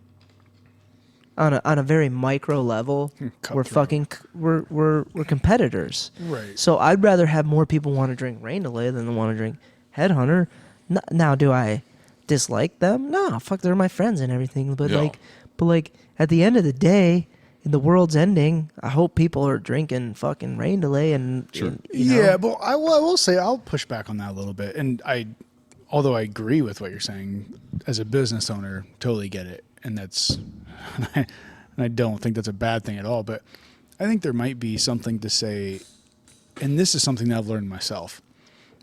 Speaker 3: on a very micro level. We're fucking we're competitors.
Speaker 1: Right.
Speaker 3: So I'd rather have more people want to drink Rain Delay than want to drink Headhunter. Now, do I dislike them? No, fuck, they're my friends and everything. But
Speaker 2: Yeah.
Speaker 3: like at the end of the day, the world's ending. I hope people are drinking fucking Rain Delay and
Speaker 2: Sure.
Speaker 3: you know?
Speaker 1: Yeah, but I will say I'll push back on that a little bit. And although I agree with what you're saying, as a business owner, totally get it. And that's, and I don't think that's a bad thing at all. But I think there might be something to say, and this is something that I've learned myself.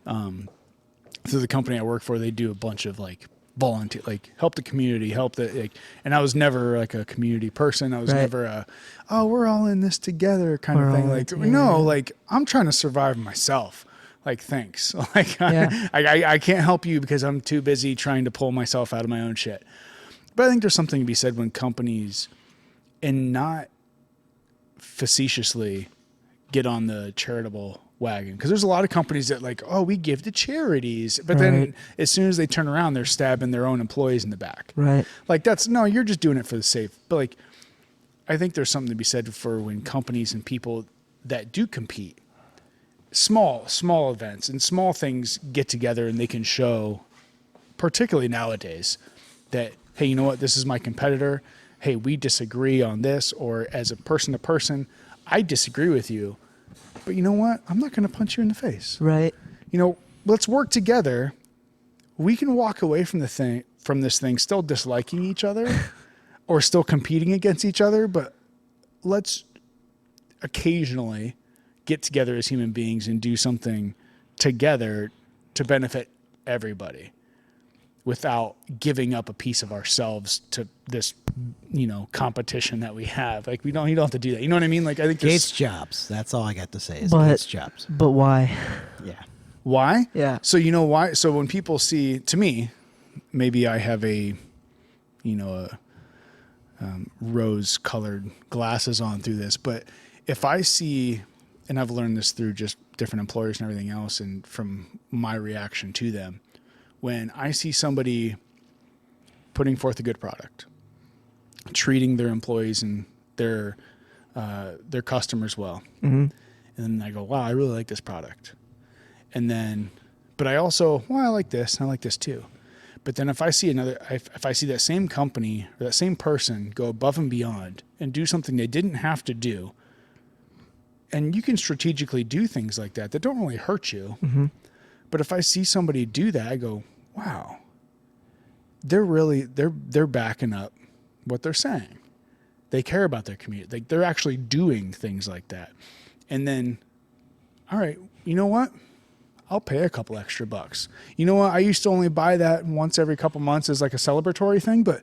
Speaker 1: Through the company I work for, they do a bunch of like volunteer, like help the community, and I was never like a community person. I was
Speaker 3: Right.
Speaker 1: never we're all in this together kind
Speaker 3: We're
Speaker 1: of thing.
Speaker 3: all in
Speaker 1: Like,
Speaker 3: it together.
Speaker 1: no, like I'm trying to survive myself. Like, thanks. Like,
Speaker 3: Yeah.
Speaker 1: I can't help you because I'm too busy trying to pull myself out of my own shit. But I think there's something to be said when companies, and not facetiously, get on the charitable wagon, because there's a lot of companies that like, oh, we give to charities, but
Speaker 3: Right.
Speaker 1: then as soon as they turn around, they're stabbing their own employees in the back.
Speaker 3: Right.
Speaker 1: Like, you're just doing it for the sake. But like, I think there's something to be said for when companies and people that do compete, small events and small things get together and they can show, particularly nowadays, that, hey, you know what, this is my competitor. Hey, we disagree on this, or as a person to person, I disagree with you. But you know what? I'm not going to punch you in the face.
Speaker 3: Right.
Speaker 1: You know, let's work together. We can walk away from this thing still disliking each other or still competing against each other, but let's occasionally get together as human beings and do something together to benefit everybody without giving up a piece of ourselves to this, competition that we have. Like, you don't have to do that. You know what I mean? Like, I think
Speaker 4: Gates jobs. That's all I got to say is
Speaker 3: But-
Speaker 4: Gates jobs.
Speaker 3: But why?
Speaker 4: Yeah.
Speaker 1: Why?
Speaker 3: Yeah.
Speaker 1: So you know why? So when people see, to me, maybe I have rose-colored glasses on through this, but if I see, and I've learned this through just different employers and everything else, and from my reaction to them, when I see somebody putting forth a good product, treating their employees and their customers well, and then I go, wow, I really like this product. And then, but I also, I like this, and I like this too. But then if I see if I see that same company or that same person go above and beyond and do something they didn't have to do, and you can strategically do things like that don't really hurt you.
Speaker 3: Mm-hmm.
Speaker 1: But if I see somebody do that, I go, wow, they're backing up what they're saying. They care about their community. Like, they're actually doing things like that. And then all right, you know what? I'll pay a couple extra bucks. You know what? I used to only buy that once every couple months as like a celebratory thing, but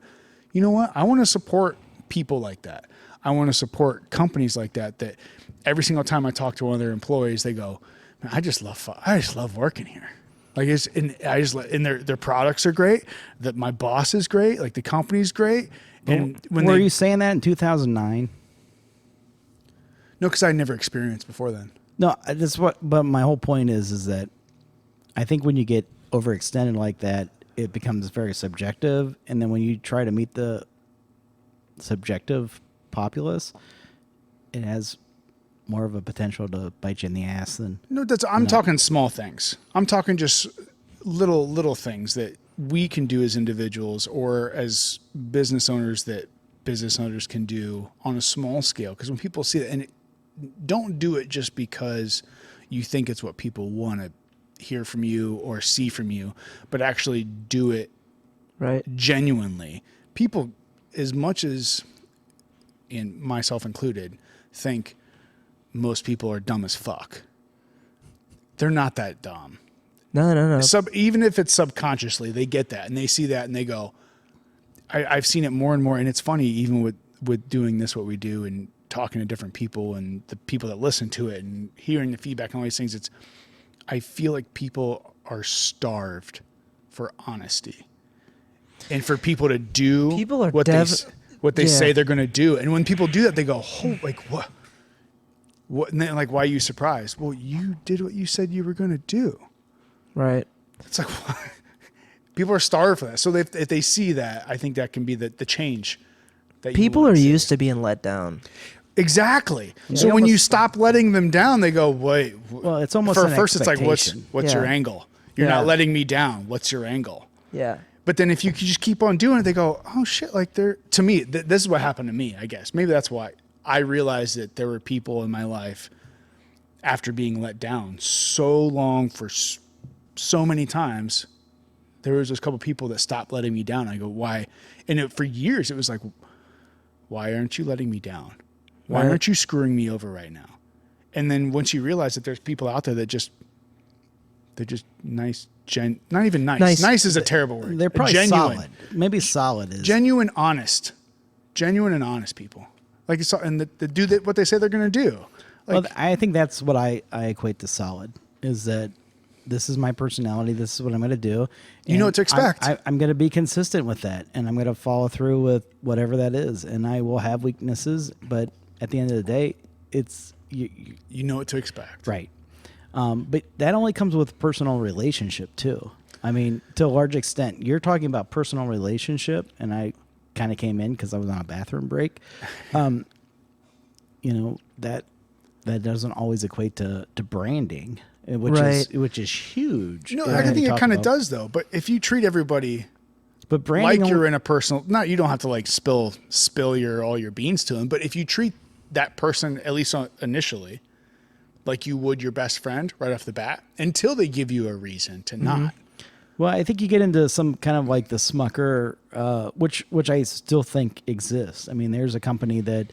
Speaker 1: you know what? I want to support people like that. I want to support companies like that, that every single time I talk to one of their employees, they go, man, I just love working here. Like and their products are great. That my boss is great. Like the company's great. And when
Speaker 4: were you saying that in 2009?
Speaker 1: No, because I never experienced before then.
Speaker 4: No, that's what. But my whole point is that I think when you get overextended like that, it becomes very subjective, and then when you try to meet the subjective populace, it has more of a potential to bite you in the ass than.
Speaker 1: No, I'm talking small things. I'm talking just little things that we can do as individuals or as business owners that business owners can do on a small scale. Because when people see that, and don't do it just because you think it's what people want to hear from you or see from you, but actually do it
Speaker 3: Right.
Speaker 1: genuinely. People, as much as, and myself included, think most people are dumb as fuck. They're not that dumb.
Speaker 3: No.
Speaker 1: Even if it's subconsciously, they get that and they see that and they go, I've seen it more and more. And it's funny, even with doing this, what we do, and talking to different people and the people that listen to it and hearing the feedback and all these things, I feel like people are starved for honesty and for people to do what they say they're going to do. And when people do that, they go, oh, like what? And then like, why are you surprised? Well, you did what you said you were going to do.
Speaker 3: Right.
Speaker 1: It's like, what? People are starved for that. So if they see that, I think that can be the change. That
Speaker 3: People are used to being let down.
Speaker 1: Exactly.
Speaker 3: Yeah.
Speaker 1: So when you stop letting them down, they go, wait.
Speaker 4: Well, it's almost
Speaker 1: for
Speaker 4: an
Speaker 1: first. It's like,
Speaker 4: expectation.
Speaker 1: what's your
Speaker 3: Yeah.
Speaker 1: angle? You're
Speaker 3: Yeah.
Speaker 1: not letting me down. What's your angle?
Speaker 3: Yeah.
Speaker 1: But then if you just keep on doing it, they go, oh shit. Like to me, this is what happened to me, I guess. Maybe that's why I realized that there were people in my life after being let down so long for so many times. There was just a couple people that stopped letting me down. I go, why? And for years, it was like, why aren't you letting me down? Why
Speaker 3: Right.
Speaker 1: aren't you screwing me over right now? And then once you realize that there's people out there that they're just nice, not even nice. Nice is a terrible word.
Speaker 4: They're probably
Speaker 1: genuine,
Speaker 4: solid. Maybe solid is
Speaker 1: genuine, honest people. Like the do what they say they're going to do. Like,
Speaker 4: well, I think that's what I equate to solid, is that this is my personality. This is what I'm going to do.
Speaker 1: You know
Speaker 4: And
Speaker 1: what to expect.
Speaker 4: I'm going to be consistent with that, and I'm going to follow through with whatever that is. And I will have weaknesses, but at the end of the day, it's
Speaker 1: you know what to expect.
Speaker 4: right. But that only comes with personal relationship too. I mean, to a large extent, you're talking about personal relationship, and I kind of came in because I was on a bathroom break. That doesn't always equate to branding, which is huge.
Speaker 1: No,
Speaker 4: when
Speaker 1: I
Speaker 4: you
Speaker 1: think it
Speaker 4: talk
Speaker 1: kind of
Speaker 4: about-
Speaker 1: does though. But if you treat everybody
Speaker 4: But branding
Speaker 1: like you're
Speaker 4: only-
Speaker 1: in a personal, not you don't have to like spill all your beans to them. But if you treat that person, at least initially, like you would your best friend right off the bat, until they give you a reason to not.
Speaker 4: Well, I think you get into some kind of like the smucker, which I still think exists. I mean, there's a company that,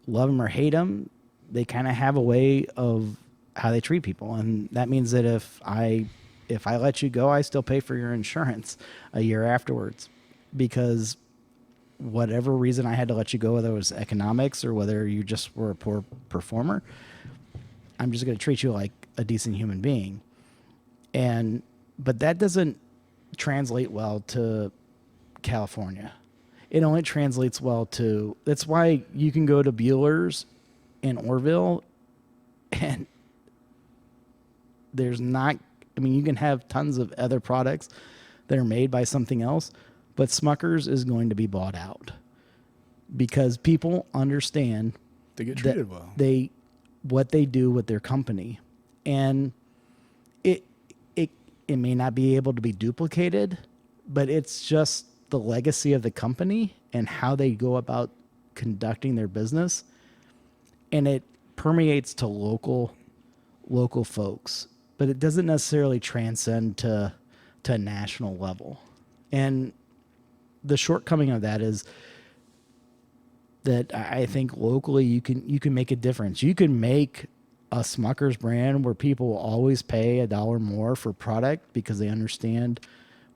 Speaker 4: love them or hate them, they kind of have a way of how they treat people, and that means that if I let you go, I still pay for your insurance a year afterwards, because whatever reason I had to let you go, whether it was economics or whether you just were a poor performer, I'm just going to treat you like a decent human being. But that doesn't translate well to California. It only translates well to, that's why you can go to Bueller's in Orville and there's not, I mean, you can have tons of other products that are made by something else, but Smucker's is going to be bought out because people understand
Speaker 1: They get
Speaker 4: that
Speaker 1: treated well.
Speaker 4: what they do with their company, and it may not be able to be duplicated, but it's just the legacy of the company and how they go about conducting their business, and it permeates to local folks, but it doesn't necessarily transcend to a national level. And the shortcoming of that is that I think locally you can make a difference. You can make a Smucker's brand where people will always pay $1 more for product because they understand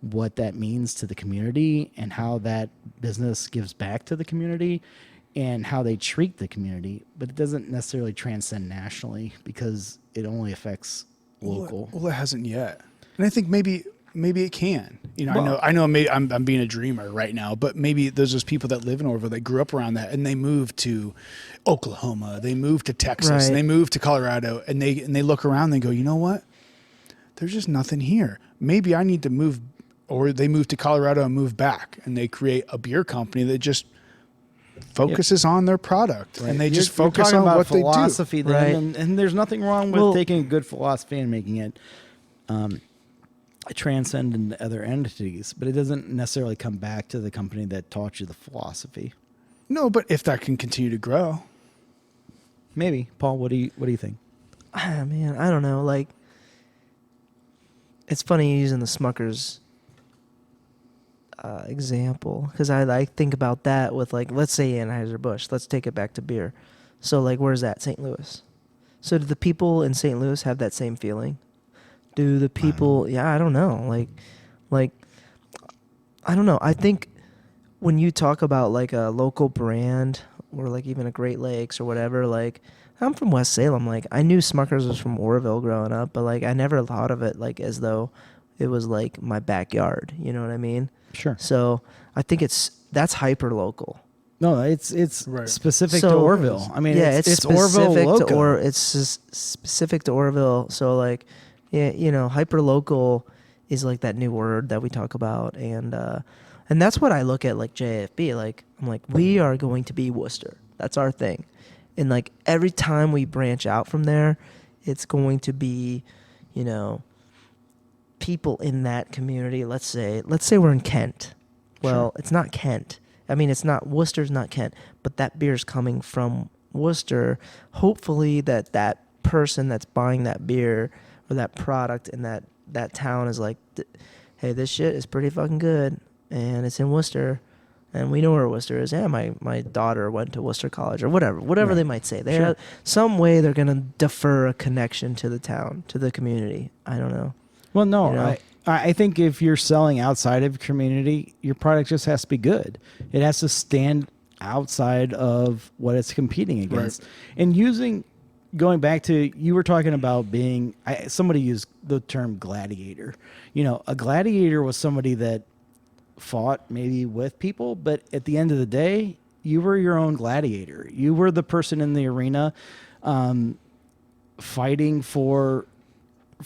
Speaker 4: what that means to the community and how that business gives back to the community and how they treat the community. But it doesn't necessarily transcend nationally because it only affects local.
Speaker 1: Well, it hasn't yet, and I think maybe it can. You know,
Speaker 4: Well,
Speaker 1: I know. Maybe I'm being a dreamer right now, but maybe there's those people that live in Orville. They grew up around that, and they moved to Oklahoma. They moved to Texas.
Speaker 3: Right.
Speaker 1: And they moved to Colorado, and they look around. And they go, you know what? There's just nothing here. Maybe I need to move. Or they move to Colorado and move back, and they create a beer company that just focuses on their product, and they just focus
Speaker 4: talking
Speaker 1: on
Speaker 4: about
Speaker 1: what they do.
Speaker 4: philosophy then,
Speaker 3: Right.
Speaker 4: and there's nothing wrong with
Speaker 3: Well-
Speaker 4: taking a good philosophy and making it transcend into other entities, but it doesn't necessarily come back to the company that taught you the philosophy.
Speaker 1: No, but if that can continue to grow,
Speaker 4: Maybe, Paul. What do you think?
Speaker 3: Ah, man, I don't know. Like, it's funny using the Smuckers example because I like think about that with like, let's say Anheuser-Busch. Let's take it back to beer. So like, where's that? St. Louis. So do the people in St. Louis have that same feeling? Do the people? Yeah, I don't know. Like, I don't know. I think when you talk about like a local brand or like even a Great Lakes or whatever, like I'm from West Salem. Like I knew Smuckers was from Orville growing up, but like I never thought of it like as though it was like my backyard. You know what I mean?
Speaker 4: Sure.
Speaker 3: So I think that's hyper local.
Speaker 4: No, it's
Speaker 1: Right.
Speaker 4: specific to
Speaker 3: So-
Speaker 4: Orville. I mean,
Speaker 3: yeah,
Speaker 4: it's Orville
Speaker 3: specific
Speaker 4: loco.
Speaker 3: to specific to Orville. So like, yeah, you know, hyper local is like that new word that we talk about, and that's what I look at like JAFB. Like I'm like, we are going to be Wooster. That's our thing, and like every time we branch out from there, it's going to be, you know, people in that community. Let's say we're in Kent. Well, it's not Kent. I mean, it's not Worcester's not Kent, but that beer's coming from Worcester. Hopefully that person that's buying that beer or that product in that town is like, hey, this shit is pretty fucking good, and it's in Worcester, and we know where Worcester is. Yeah, my daughter went to Worcester College or whatever
Speaker 1: Right.
Speaker 3: they might say. They
Speaker 4: Sure.
Speaker 3: have some way they're gonna defer a connection to the town, to the community. I don't know.
Speaker 4: Well, no,
Speaker 3: You know?
Speaker 4: I think if you're selling outside of community, your product just has to be good. It has to stand outside of what it's competing against. And going back to, you were talking about being, somebody used the term gladiator. You know, a gladiator was somebody that fought maybe with people, but at the end of the day, you were your own gladiator. You were the person in the arena fighting for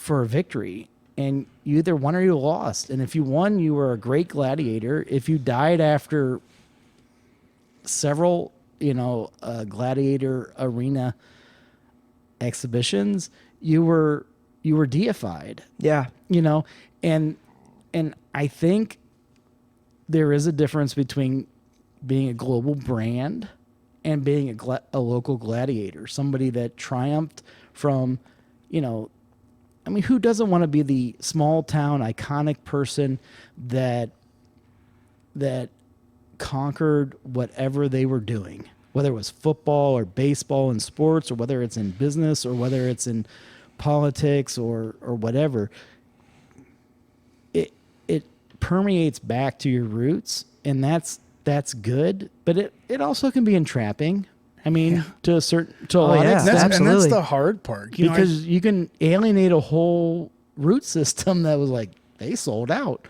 Speaker 4: a victory. And you either won or you lost. And if you won, you were a great gladiator. If you died after several, gladiator arena exhibitions, you were deified.
Speaker 3: Yeah.
Speaker 4: And I think there is a difference between being a global brand and being a local gladiator, somebody that triumphed from, I mean, who doesn't want to be the small town iconic person that conquered whatever they were doing, whether it was football or baseball and sports, or whether it's in business, or whether it's in politics or whatever. It permeates back to your roots, and that's good, but it also can be entrapping. I mean, to a lot
Speaker 3: yeah.
Speaker 4: extent.
Speaker 1: and that's
Speaker 3: Absolutely.
Speaker 1: the hard part. You know,
Speaker 4: Because you can alienate a whole root system that was like, they sold out,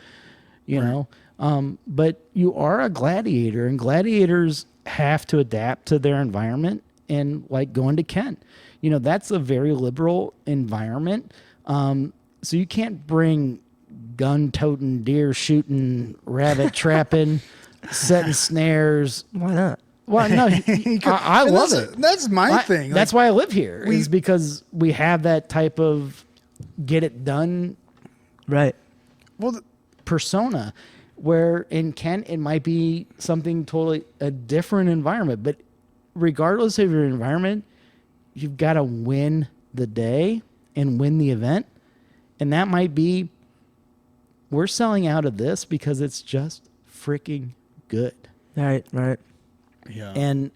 Speaker 4: but you are a gladiator, and gladiators have to adapt to their environment. And like going to Kent, that's a very liberal environment. So you can't bring gun-toting, deer-shooting, rabbit trapping, setting snares.
Speaker 3: Why not?
Speaker 4: Well, no, I
Speaker 1: and
Speaker 4: love
Speaker 1: that's-
Speaker 4: it.
Speaker 1: That's my thing.
Speaker 4: That's why I live here,
Speaker 1: we-
Speaker 4: is because we have that type of get it done
Speaker 3: Right.
Speaker 1: well,
Speaker 4: persona, where in Kent it might be something totally a different environment. But regardless of your environment, you've got to win the day and win the event. And that might be, we're selling out of this because it's just freaking good.
Speaker 3: Right.
Speaker 1: yeah.
Speaker 4: And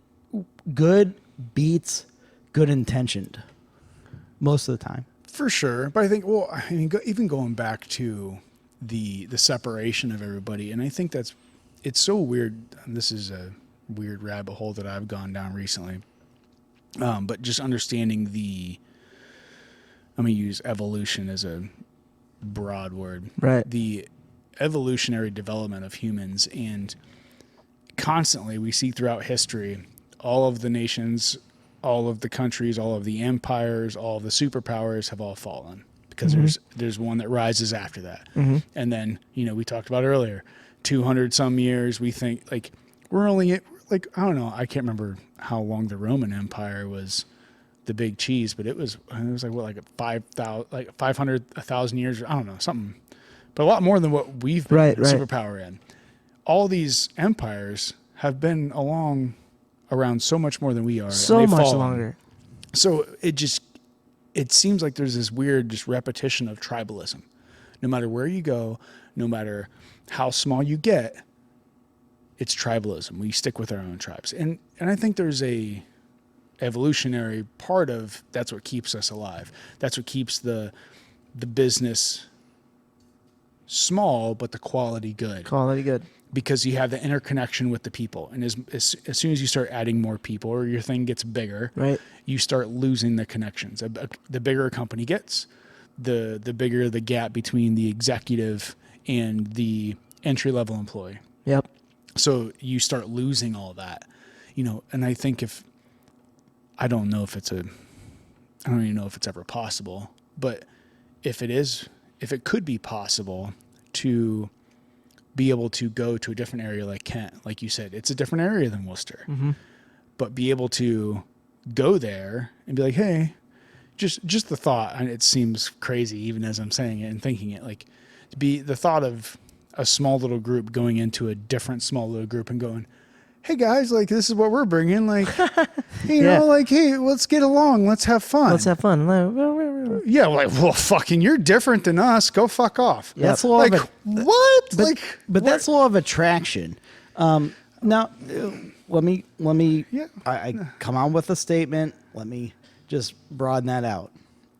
Speaker 4: good beats good intentioned most of the time.
Speaker 1: For sure. But I think, well, I mean, even going back to the separation of everybody, and I think it's so weird. And this is a weird rabbit hole that I've gone down recently. But just understanding I'm going to use evolution as a broad word.
Speaker 3: Right.
Speaker 1: The evolutionary development of humans, and constantly we see throughout history, all of the nations, all of the countries, all of the empires, all of the superpowers have all fallen because there's one that rises after that. And then, we talked about earlier, 200 some years, we think like we're only like, I don't know, I can't remember how long the Roman Empire was the big cheese, but it was like what, like 5,000, like 500, 1,000 years, I don't know, something, but a lot more than what we've been
Speaker 3: Right.
Speaker 1: superpower in. All these empires have been around so much more than we are.
Speaker 3: So
Speaker 1: and they've
Speaker 3: much
Speaker 1: fallen.
Speaker 3: longer.
Speaker 1: So it seems like there's this weird just repetition of tribalism. No matter where you go, no matter how small you get, it's tribalism. We stick with our own tribes. And I think there's a evolutionary part of that's what keeps us alive. That's what keeps the business small, but the quality good.
Speaker 3: Quality good.
Speaker 1: Because you have the interconnection with the people. And as soon as you start adding more people or your thing gets bigger,
Speaker 3: Right.
Speaker 1: you start losing the connections. The bigger a company gets, the bigger the gap between the executive and the entry-level employee.
Speaker 3: Yep.
Speaker 1: So you start losing all that, and I think I don't even know if it's ever possible, but if it could be possible to be able to go to a different area like Kent, like you said, it's a different area than Wooster, but be able to go there and be like, hey, just the thought, and it seems crazy even as I'm saying it and thinking it, like to be the thought of a small little group going into a different small little group and going, hey guys, like this is what we're bringing, like, like, hey, let's get along, let's have fun.
Speaker 3: Let's have fun.
Speaker 1: Yeah, like, well, fucking, you're different than us. Go fuck off.
Speaker 3: Yep.
Speaker 4: That's law
Speaker 1: Like,
Speaker 4: of
Speaker 1: what?
Speaker 4: but that's law of attraction. Now, let me.
Speaker 1: Yeah.
Speaker 4: I come on with a statement. Let me just broaden that out,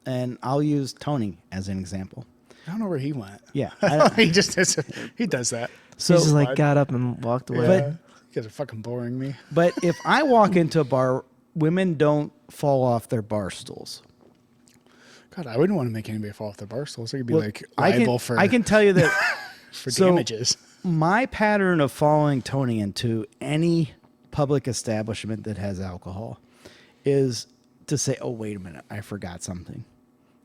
Speaker 4: and I'll use Tony as an example.
Speaker 1: I don't know where he went.
Speaker 4: Yeah,
Speaker 1: he does that.
Speaker 4: So,
Speaker 3: he just like got up and walked away.
Speaker 1: Yeah. You guys are fucking boring me.
Speaker 4: but if I walk into a bar, women don't fall off their bar stools.
Speaker 1: God, I wouldn't want to make anybody fall off their bar stools. I could be
Speaker 4: Well,
Speaker 1: like liable for
Speaker 4: I can tell you that
Speaker 1: for
Speaker 4: so
Speaker 1: damages.
Speaker 4: my pattern of following Tony into any public establishment that has alcohol is to say, oh, wait a minute, I forgot something,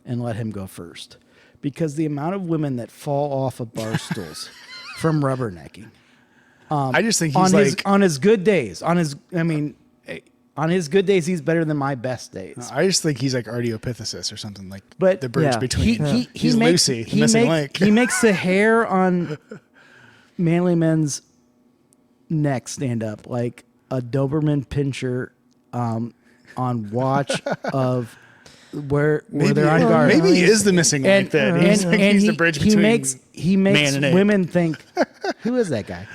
Speaker 4: and let him go first. Because the amount of women that fall off of bar stools from rubbernecking.
Speaker 1: I just think he's
Speaker 4: on his good days. On his good days, he's better than my best days.
Speaker 1: I just think he's like Ardiopithesis or something, like
Speaker 4: But
Speaker 1: the bridge
Speaker 3: yeah,
Speaker 1: between. He's
Speaker 4: makes,
Speaker 1: Lucy, the missing link.
Speaker 4: He makes the hair on manly men's neck stand up like a Doberman pincher on watch of where they're on guard.
Speaker 1: Maybe he is the missing link. Then he's the bridge between.
Speaker 4: He makes
Speaker 1: man and ape.
Speaker 4: women think, who is that guy?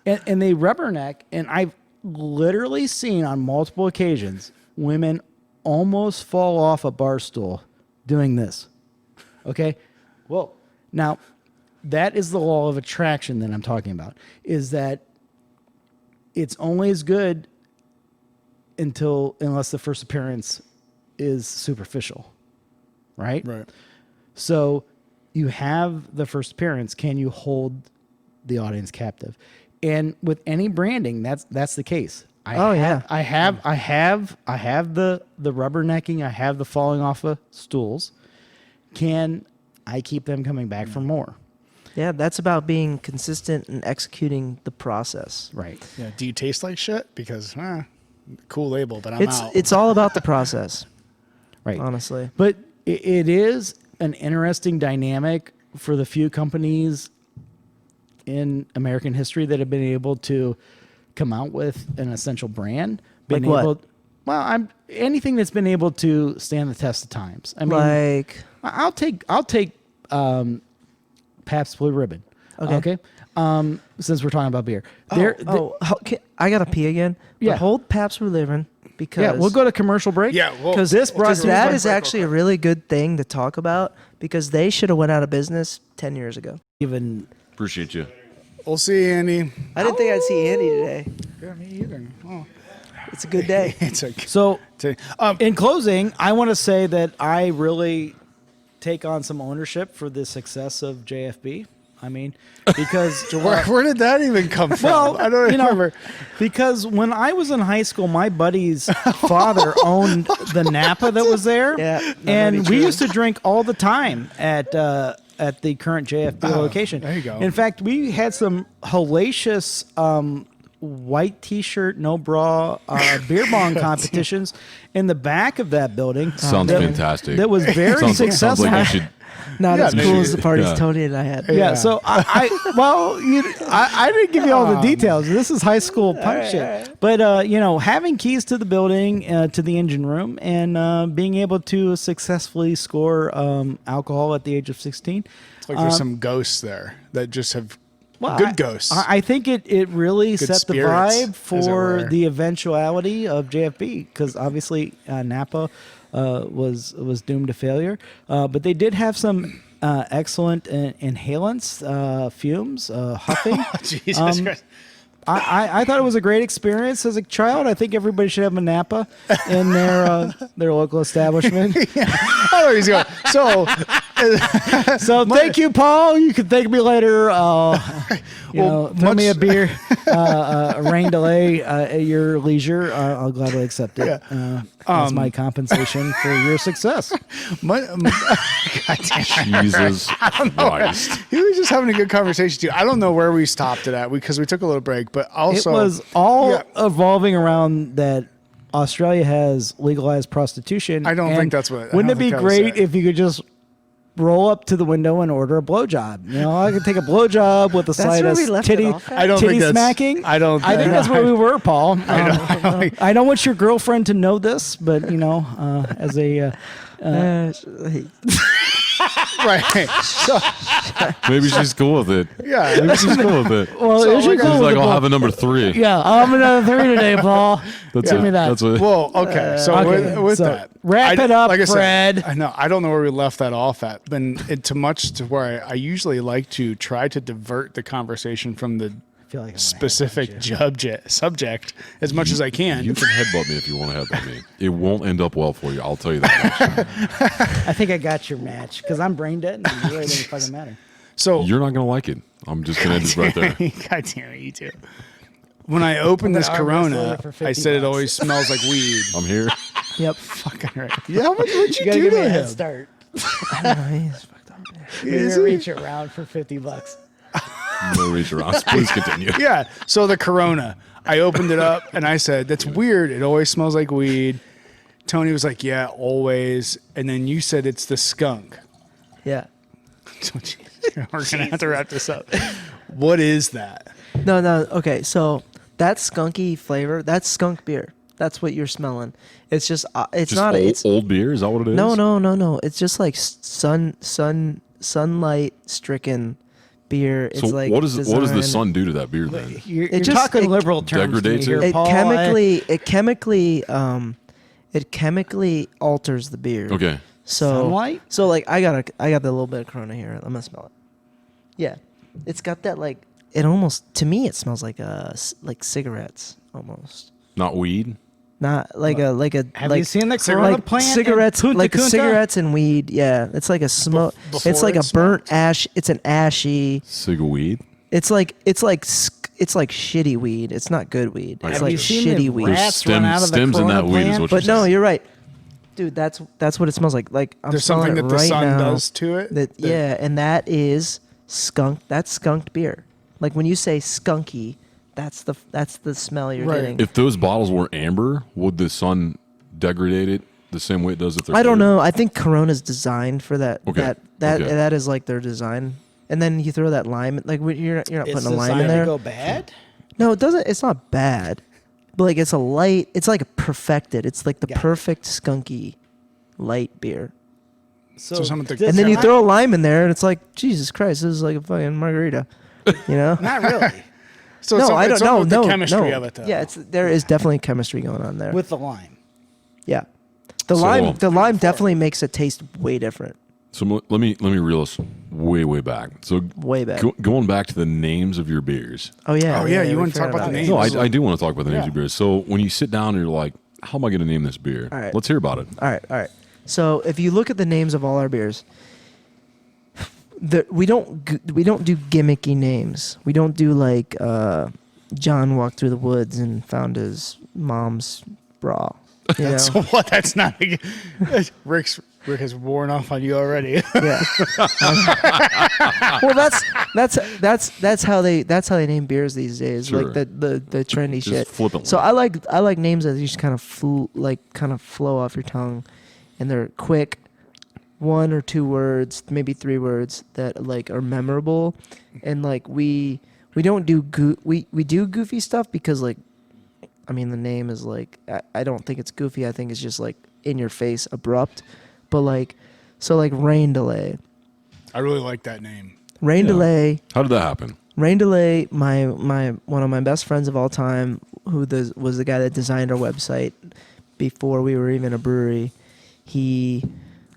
Speaker 4: And they rubberneck. And I've literally seen on multiple occasions women almost fall off a bar stool doing this. Okay, well now that is the law of attraction that I'm talking about. Is that it's only as good unless the first appearance is superficial, right?
Speaker 1: Right.
Speaker 4: So you have the first appearance. Can you hold the audience captive? And with any branding, that's the case. I have the rubbernecking. I have the falling off of stools. Can I keep them coming back for more?
Speaker 3: Yeah, that's about being consistent and executing the process.
Speaker 4: Right.
Speaker 1: Yeah. Do you taste like shit? Because cool label, but I'm out.
Speaker 3: It's all about the process,
Speaker 4: Right.
Speaker 3: honestly.
Speaker 4: But it is an interesting dynamic for the few companies in American history that have been able to come out with an essential brand.
Speaker 3: Like what?
Speaker 4: Anything that's been able to stand the test of times. I mean,
Speaker 3: Like,
Speaker 4: I'll take Pabst Blue Ribbon.
Speaker 3: Okay.
Speaker 4: Since we're talking about beer,
Speaker 3: I gotta pee again.
Speaker 4: Yeah.
Speaker 3: But hold Pabst Blue Ribbon because
Speaker 4: Yeah, we'll go to commercial break.
Speaker 1: Yeah, well,
Speaker 3: because
Speaker 4: this brought to
Speaker 3: that
Speaker 4: us
Speaker 3: is actually a really good thing to talk about because they should have went out of business 10 years ago.
Speaker 4: Even
Speaker 2: Appreciate you.
Speaker 1: we'll see, Andy.
Speaker 3: I didn't think I'd see Andy today.
Speaker 1: Yeah, me either. Oh,
Speaker 3: It's a good day.
Speaker 1: it's a.
Speaker 4: so.
Speaker 1: Um,
Speaker 4: In closing, I want to say that I really take on some ownership for the success of JFB. I mean, because
Speaker 1: where did that even come from?
Speaker 4: well,
Speaker 1: I don't remember.
Speaker 4: because when I was in high school, my buddy's father owned the Napa that was there,
Speaker 3: Yeah,
Speaker 4: and we used to drink all the time at the current JFB location.
Speaker 1: there you go.
Speaker 4: In fact, we had some hellacious white T-shirt, no bra beer bong competitions in the back of that building.
Speaker 2: Sounds fantastic.
Speaker 4: That was very
Speaker 2: Sounds
Speaker 4: successful.
Speaker 2: like you should.
Speaker 3: Not as
Speaker 1: maybe.
Speaker 3: cool as the parties
Speaker 2: Yeah.
Speaker 3: Tony and I had.
Speaker 4: Yeah, so I didn't give you all the details. This is high school punk shit. But, having keys to the building, to the engine room, and being able to successfully score alcohol at the age of 16.
Speaker 1: It's like there's some ghosts there that just have
Speaker 4: Well,
Speaker 1: good ghosts.
Speaker 4: I think it really set the
Speaker 1: spirits,
Speaker 4: vibe
Speaker 1: as it
Speaker 4: for
Speaker 1: were.
Speaker 4: the eventuality of JFB because obviously Napa was doomed to failure, but they did have some excellent inhalants, fumes, huffing.
Speaker 1: Jesus Christ.
Speaker 4: I thought it was a great experience as a child. I think everybody should have a Napa in their local establishment.
Speaker 1: I know where he's going. So,
Speaker 4: So thank you, Paul. You can thank me later. Throw me a beer, a rain delay at your leisure. I'll gladly accept it as my compensation for your success.
Speaker 2: Jesus Christ.
Speaker 1: he was just having a good conversation too. I don't know where we stopped it at because we took a little break, but also
Speaker 4: It was all
Speaker 1: Yeah.
Speaker 4: evolving around that Australia has legalized prostitution.
Speaker 1: I don't think
Speaker 4: and
Speaker 1: that's what- I
Speaker 4: Wouldn't
Speaker 1: don't
Speaker 4: it be
Speaker 1: think that was
Speaker 4: great
Speaker 1: it.
Speaker 4: if you could just roll up to the window and order a blowjob? You know, I could take a blowjob with a side
Speaker 3: where
Speaker 4: of
Speaker 3: we left it
Speaker 4: titty,
Speaker 3: off at?
Speaker 1: I don't
Speaker 4: titty
Speaker 1: think that's-
Speaker 4: smacking.
Speaker 1: I don't-
Speaker 4: I think that's where we were, Paul.
Speaker 1: I
Speaker 4: I don't want your girlfriend to know this, but as a
Speaker 1: right. So
Speaker 2: Maybe she's cool with it.
Speaker 1: yeah,
Speaker 2: Maybe she's cool with it.
Speaker 4: well,
Speaker 1: So,
Speaker 4: is she
Speaker 1: like,
Speaker 4: cool
Speaker 2: She's
Speaker 4: with
Speaker 2: like,
Speaker 4: the
Speaker 2: I'll
Speaker 4: blow-
Speaker 2: have a number 3.
Speaker 4: Yeah, I'm another 3 today, Paul.
Speaker 2: That's
Speaker 4: Give
Speaker 2: it.
Speaker 4: me that.
Speaker 2: That's what.
Speaker 1: well, okay. So
Speaker 4: Okay,
Speaker 1: with
Speaker 4: so
Speaker 1: that,
Speaker 4: wrap
Speaker 1: I-
Speaker 4: it up,
Speaker 1: like I said,
Speaker 4: Fred.
Speaker 1: I know I don't know where we left that off at, but to where I usually like to try to divert the conversation from the
Speaker 4: I feel like I'm gonna
Speaker 1: specific
Speaker 4: headbutt you.
Speaker 1: subject as much as I can.
Speaker 2: You can headbutt me if you want to headbutt me. It won't end up well for you. I'll tell you that much.
Speaker 4: I think I got your match because I'm brain dead and it really doesn't fucking matter.
Speaker 1: So
Speaker 2: You're not going to like it. I'm just going to end it right there.
Speaker 1: God damn it, you too. When I opened this
Speaker 4: I'm gonna arm wrestle
Speaker 1: Corona,
Speaker 4: it for 50
Speaker 1: I said it
Speaker 4: bucks.
Speaker 1: always smells like weed.
Speaker 2: I'm here.
Speaker 3: Yep.
Speaker 1: Fucking right. Yeah, how much would you
Speaker 4: You gotta
Speaker 1: do
Speaker 4: give me
Speaker 1: to
Speaker 4: a head
Speaker 1: him?
Speaker 4: start.
Speaker 3: I don't know. He's fucked up.
Speaker 4: You're
Speaker 1: Is
Speaker 4: gonna
Speaker 1: he?
Speaker 4: reach around for $50.
Speaker 2: No reach around. Please continue.
Speaker 1: Yeah. So the Corona, I opened it up and I said, "That's weird. It always smells like weed." Tony was like, "Yeah, always." And then you said it's the skunk.
Speaker 3: Yeah.
Speaker 1: So, we're gonna have to wrap this up. What is that?
Speaker 3: No. Okay. So that skunky flavor, that's skunk beer. That's what you're smelling. It's just, it's
Speaker 2: Just
Speaker 3: not.
Speaker 2: old,
Speaker 3: It's
Speaker 2: old beer? Is that what it is?
Speaker 3: no. It's just like sunlight stricken beer. It's
Speaker 2: So
Speaker 3: like
Speaker 2: what does the
Speaker 3: designed-
Speaker 2: sun do to that beer then?
Speaker 4: You're
Speaker 3: just-
Speaker 4: talking
Speaker 3: it
Speaker 4: liberal terms to me
Speaker 2: degradates
Speaker 4: here,
Speaker 2: it?
Speaker 3: It
Speaker 4: Paul.
Speaker 3: chemically alters the beer.
Speaker 2: Okay.
Speaker 3: So
Speaker 4: Sunlight?
Speaker 3: So like I got the little bit of Corona here. I'm gonna smell it. Yeah, it's got that like it almost to me it smells like cigarettes almost.
Speaker 2: Not weed?
Speaker 3: Not like a
Speaker 4: Have
Speaker 3: like
Speaker 4: you seen the Corona
Speaker 3: like
Speaker 4: plant in
Speaker 3: cigarettes
Speaker 4: Punta
Speaker 3: like
Speaker 4: Cana?
Speaker 3: cigarettes and weed. Yeah, it's like a smoke.
Speaker 1: Before
Speaker 3: It's like a
Speaker 1: it's
Speaker 3: burnt
Speaker 1: smoked?
Speaker 3: ash. It's an ashy.
Speaker 2: Cig of weed?
Speaker 3: It's like shitty weed. It's not good weed.
Speaker 2: Right.
Speaker 3: It's
Speaker 2: Have
Speaker 3: like
Speaker 2: you
Speaker 4: seen
Speaker 3: shitty
Speaker 4: the
Speaker 3: weed.
Speaker 2: There's
Speaker 4: rats run out of the
Speaker 2: stems in that
Speaker 4: Corona
Speaker 2: weed is
Speaker 4: plant?
Speaker 2: what
Speaker 3: But
Speaker 2: you're
Speaker 3: no,
Speaker 2: saying.
Speaker 3: you're right, dude. That's what it smells like. I'm
Speaker 1: There's
Speaker 3: smelling
Speaker 1: something
Speaker 3: it
Speaker 1: that the
Speaker 3: right
Speaker 1: sun
Speaker 3: now.
Speaker 1: does to it.
Speaker 3: Yeah, and that is skunk. That's skunked beer. Like when you say skunky, that's the smell you're
Speaker 1: Right.
Speaker 3: getting.
Speaker 2: If those bottles were amber, would the sun degrade it the same way it does if they're
Speaker 3: I don't
Speaker 2: clear?
Speaker 3: know. I think Corona's designed for that.
Speaker 2: Okay.
Speaker 3: That
Speaker 2: Okay.
Speaker 3: that is like their design. And then you throw that lime. Like you're not
Speaker 4: It's
Speaker 3: putting a lime
Speaker 4: designed
Speaker 3: in there.
Speaker 4: to go bad?
Speaker 3: No, it doesn't. It's not bad. But like it's a light. It's like a perfected. It's like the
Speaker 4: Got it.
Speaker 3: perfect skunky light beer.
Speaker 1: So someone took-
Speaker 4: does
Speaker 3: And then
Speaker 4: it
Speaker 3: you
Speaker 4: not-
Speaker 3: throw a lime in there, and it's like Jesus Christ. This is like a fucking margarita. You know?
Speaker 4: Not really.
Speaker 1: So
Speaker 3: no, I don't
Speaker 1: it's something
Speaker 3: know.
Speaker 1: with
Speaker 3: No,
Speaker 1: the chemistry
Speaker 3: no.
Speaker 1: of it, though.
Speaker 3: Yeah, there is definitely chemistry going on there.
Speaker 4: With the lime.
Speaker 3: Yeah, the
Speaker 2: So-
Speaker 3: lime definitely makes it taste way different.
Speaker 2: So let me reel us way back. So
Speaker 3: Way back.
Speaker 2: Going back to the names of your beers.
Speaker 3: Oh yeah.
Speaker 1: Oh, yeah, you
Speaker 3: we
Speaker 1: wanna talk
Speaker 3: forgot
Speaker 1: about the
Speaker 3: that.
Speaker 1: names.
Speaker 2: No,
Speaker 1: So-
Speaker 2: I do want to talk about the names
Speaker 1: Yeah.
Speaker 2: of beers. So when you sit down and you're like, how am I going to name this beer?
Speaker 3: All right.
Speaker 2: Let's hear about it.
Speaker 3: All right. So if you look at the names of all our beers, we don't do gimmicky names. We don't do like John walked through the woods and found his mom's bra. You know?
Speaker 1: So what? That's not. Rick has worn off on you already.
Speaker 3: Yeah. Well, that's how they name beers these days.
Speaker 2: Sure.
Speaker 3: Like the trendy
Speaker 2: Just
Speaker 3: shit.
Speaker 2: flippantly.
Speaker 3: So I like names that just kind of flow off your tongue, and they're quick, 1 or 2 words, maybe 3 words that like are memorable, and like we don't do we do goofy stuff because like, I mean the name is like I don't think it's goofy. I think it's just like in your face, abrupt. But like, so like Rain Delay.
Speaker 1: I really like that name.
Speaker 3: Rain
Speaker 2: Yeah.
Speaker 3: Delay.
Speaker 2: How did that happen?
Speaker 3: Rain Delay. My one of my best friends of all time, who was the guy that designed our website before we were even a brewery.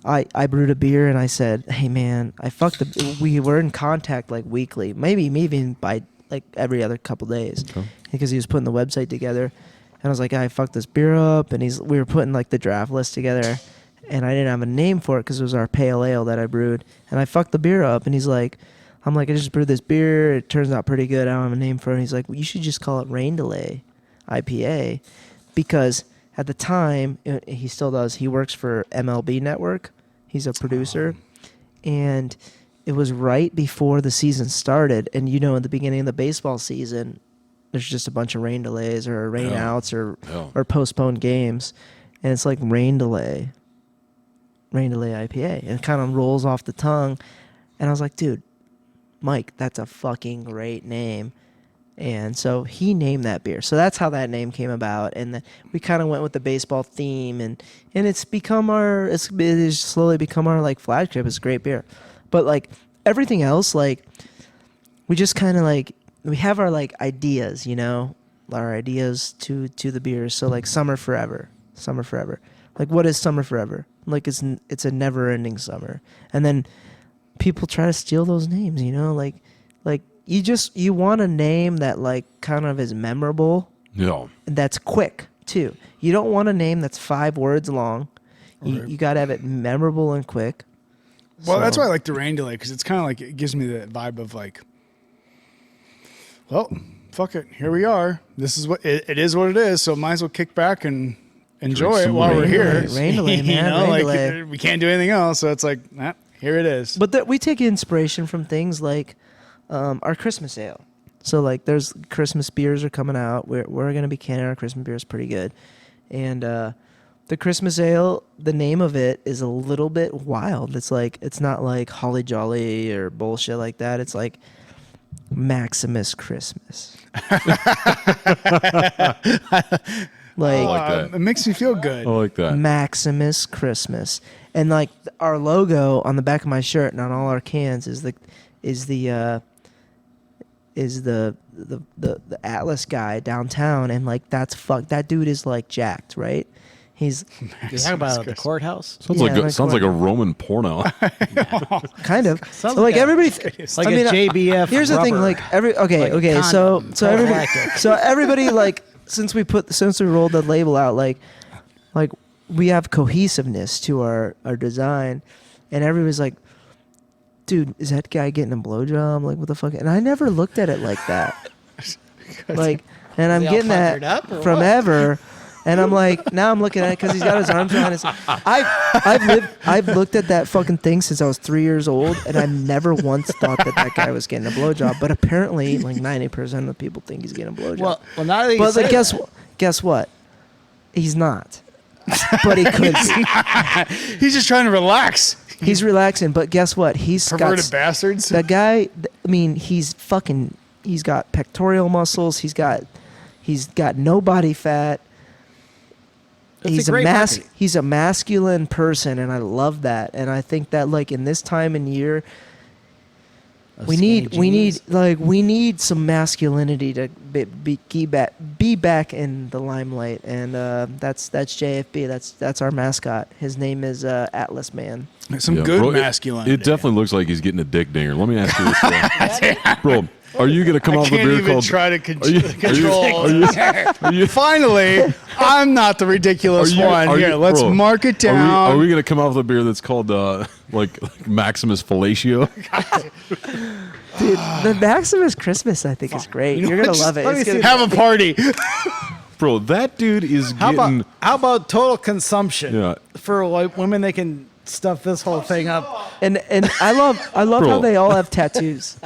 Speaker 3: I brewed a beer and I said, hey man, we were in contact like weekly, maybe even by like every other couple days,
Speaker 2: Okay.
Speaker 3: because he was putting the website together, and I was like, I fucked this beer up, and we were putting like the draft list together. And I didn't have a name for it because it was our pale ale that I brewed. And I fucked the beer up. And he's like, I'm like, I just brewed this beer. It turns out pretty good. I don't have a name for it. And he's like, well, you should just call it Rain Delay IPA. Because at the time, he still does, he works for MLB Network. He's a producer. And it was right before the season started. And you know, in the beginning of the baseball season, there's just a bunch of rain delays or rain
Speaker 2: Yeah.
Speaker 3: outs or
Speaker 2: Yeah.
Speaker 3: postponed games. And it's like Rain Delay IPA, and it kind of rolls off the tongue. And I was like, dude, Mike, that's a fucking great name. And so he named that beer. So that's how that name came about. And we kind of went with the baseball theme, and it's it has slowly become our like flagship. It's a great beer. But like everything else, like we just kind of like, we have our like ideas, you know, our ideas to the beers. So like Summer Forever. Like, what is Summer Forever? Like, it's a never-ending summer. And then people try to steal those names, you know? Like you want a name that, like, kind of is memorable.
Speaker 2: Yeah.
Speaker 3: And that's quick, too. You don't want a name that's 5 words long.
Speaker 1: Right.
Speaker 3: You got to have it memorable and quick.
Speaker 1: Well, that's
Speaker 3: So-
Speaker 1: why I like the Rain Delay, because it's kind of like, it gives me the vibe of like, well, fuck it, here we are. This is what it is. What it is. So might as well kick back and enjoy
Speaker 2: Drink
Speaker 1: it
Speaker 2: some
Speaker 1: while we're
Speaker 2: Rain
Speaker 1: here.
Speaker 3: Delay. Rain Delay,
Speaker 1: You
Speaker 3: man,
Speaker 1: know,
Speaker 3: Rain
Speaker 1: like
Speaker 3: Delay.
Speaker 1: we can't do anything else. So it's like, here it is.
Speaker 3: But we take inspiration from things like our Christmas ale. So like, there's Christmas beers are coming out. We're gonna be canning our Christmas beers pretty good, and the Christmas ale, the name of it is a little bit wild. It's like, it's not like Holly Jolly or bullshit like that. It's like Maximus Christmas. Like,
Speaker 2: like that.
Speaker 1: It makes me feel good.
Speaker 2: I like that.
Speaker 3: Maximus Christmas, and like our logo on the back of my shirt and on all our cans is the Atlas guy downtown, and like that dude is like jacked, right? He's
Speaker 4: You're talking about the courthouse?
Speaker 2: Sounds
Speaker 3: Yeah,
Speaker 2: like
Speaker 3: like
Speaker 2: sounds like a
Speaker 3: what?
Speaker 2: Roman porno.
Speaker 3: kind of
Speaker 4: Sounds
Speaker 3: so like
Speaker 4: like a-
Speaker 3: everybody.
Speaker 4: Like
Speaker 3: I mean,
Speaker 4: a JBF.
Speaker 3: Here's the thing,
Speaker 4: rubber.
Speaker 3: like okay,
Speaker 4: Like
Speaker 3: so
Speaker 4: condom,
Speaker 3: everybody,
Speaker 4: prophylactic.
Speaker 3: so everybody like since we rolled the label out, like we have cohesiveness to our design, and everybody's like, dude, is that guy getting a blowjob? Like, what the fuck? And I never looked at it like that. Like, and I'm
Speaker 4: Is he all
Speaker 3: getting
Speaker 4: puckered
Speaker 3: that
Speaker 4: up or
Speaker 3: from
Speaker 4: what?
Speaker 3: Ever. And I'm like, now I'm looking at it because he's got his arms around his. I've looked at that fucking thing since I was 3 years old, and I never once thought that guy was getting a blowjob. But apparently, like 90% of people think he's getting a blowjob.
Speaker 4: Well, now that you
Speaker 3: but
Speaker 4: say
Speaker 3: like,
Speaker 4: that,
Speaker 3: guess what? He's not. But he could be.
Speaker 1: He's just trying to relax.
Speaker 3: He's relaxing, but guess what? He's
Speaker 1: Perverted
Speaker 3: got
Speaker 1: bastards.
Speaker 3: that guy. I mean, he's got pectoral muscles. He's got no body fat.
Speaker 4: That's a great marketing.
Speaker 3: He's a masculine person, and I love that. And I think that like in this time and year,
Speaker 4: of
Speaker 3: We
Speaker 4: skinny
Speaker 3: need
Speaker 4: jeans.
Speaker 3: we need some masculinity to be back in the limelight, and that's JFB. That's our mascot. His name is Atlas Man.
Speaker 1: Some
Speaker 2: Yeah,
Speaker 1: good
Speaker 2: bro,
Speaker 1: masculinity.
Speaker 2: It definitely looks like he's getting a dick dinger. Let me ask you this, bro. Are you gonna come
Speaker 1: I
Speaker 2: off the
Speaker 1: can't
Speaker 2: beer
Speaker 1: even
Speaker 2: called?
Speaker 1: try to control.
Speaker 2: Are you,
Speaker 1: Finally, I'm not the ridiculous one.
Speaker 2: are
Speaker 1: Here,
Speaker 2: you-
Speaker 1: let's
Speaker 2: bro,
Speaker 1: mark it down.
Speaker 2: Are we gonna come off with a beer that's called like Maximus Fellatio?
Speaker 3: Dude, the Maximus Christmas, I think, is great. You're gonna love it.
Speaker 4: let me
Speaker 3: It's
Speaker 4: see
Speaker 3: gonna-
Speaker 1: Have a party.
Speaker 2: Bro, that dude is
Speaker 4: How
Speaker 2: getting.
Speaker 4: about total consumption
Speaker 2: Yeah.
Speaker 4: for like women? They can stuff this whole thing up.
Speaker 3: and I love
Speaker 2: Bro.
Speaker 3: how they all have tattoos.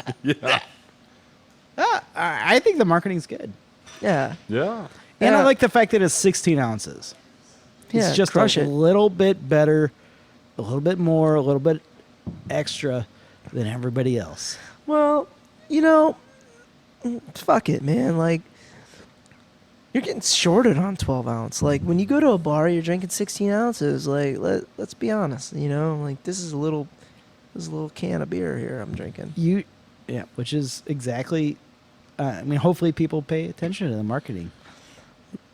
Speaker 4: I think the marketing's good,
Speaker 3: Yeah,
Speaker 2: Yeah.
Speaker 4: and I
Speaker 3: Yeah.
Speaker 4: like the fact that it's 16 ounces.
Speaker 3: yeah.
Speaker 4: It's just
Speaker 3: crush
Speaker 4: a
Speaker 3: it.
Speaker 4: little bit better, a little bit more, a little bit extra than everybody else.
Speaker 3: Well, fuck it, man. Like, you're getting shorted on 12 ounce. Like, when you go to a bar, you're drinking 16 ounces. Like, let's be honest. Like this is a little can of beer here I'm drinking.
Speaker 4: Which is exactly. I mean, hopefully people pay attention to the marketing.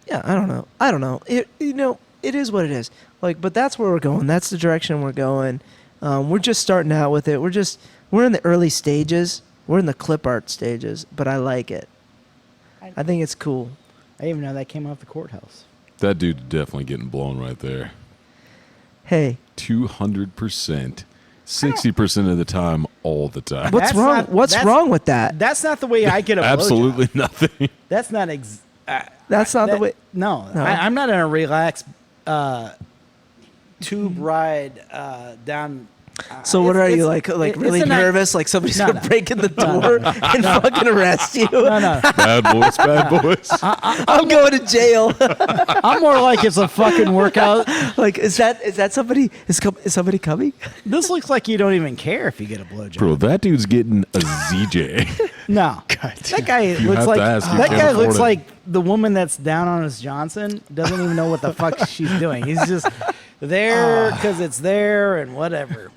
Speaker 3: Yeah, I don't know. It is what it is. Like, but that's where we're going. That's the direction we're going. We're just starting out with it. We're in the early stages. We're in the clip art stages, but I like it. I think it's cool.
Speaker 4: I didn't even know that came off the courthouse.
Speaker 2: That dude's definitely getting blown right there.
Speaker 3: Hey,
Speaker 2: 200%, 60% of the time, all the time.
Speaker 3: what's
Speaker 4: That's
Speaker 3: wrong?
Speaker 4: not-
Speaker 3: What's
Speaker 4: that's-
Speaker 3: wrong with that?
Speaker 4: That's not the way I get a blowjob.
Speaker 2: Absolutely nothing.
Speaker 4: That's not
Speaker 3: That's not the
Speaker 4: that-
Speaker 3: way.
Speaker 4: No,
Speaker 3: No.
Speaker 4: I'm not in a relaxed tube ride down.
Speaker 3: So what are you like?
Speaker 4: it's
Speaker 3: Really
Speaker 4: a night-
Speaker 3: nervous? Like somebody's
Speaker 4: No,
Speaker 3: gonna
Speaker 4: no.
Speaker 3: break in the door and fucking arrest you?
Speaker 4: No, no.
Speaker 2: Bad boys.
Speaker 3: I'm going to jail.
Speaker 4: I'm more like it's a fucking workout.
Speaker 3: Like, is that somebody? Is somebody coming?
Speaker 4: This looks like you don't even care if you get a blowjob.
Speaker 2: Bro, that dude's getting a ZJ.
Speaker 4: No,
Speaker 1: God
Speaker 4: that guy
Speaker 2: You
Speaker 4: looks
Speaker 2: have
Speaker 4: like
Speaker 2: to ask, you
Speaker 4: that
Speaker 2: can't
Speaker 4: guy
Speaker 2: afford
Speaker 4: looks
Speaker 2: it.
Speaker 4: like the woman that's down on his Johnson doesn't even know what the fuck she's doing. He's just there because it's there and whatever.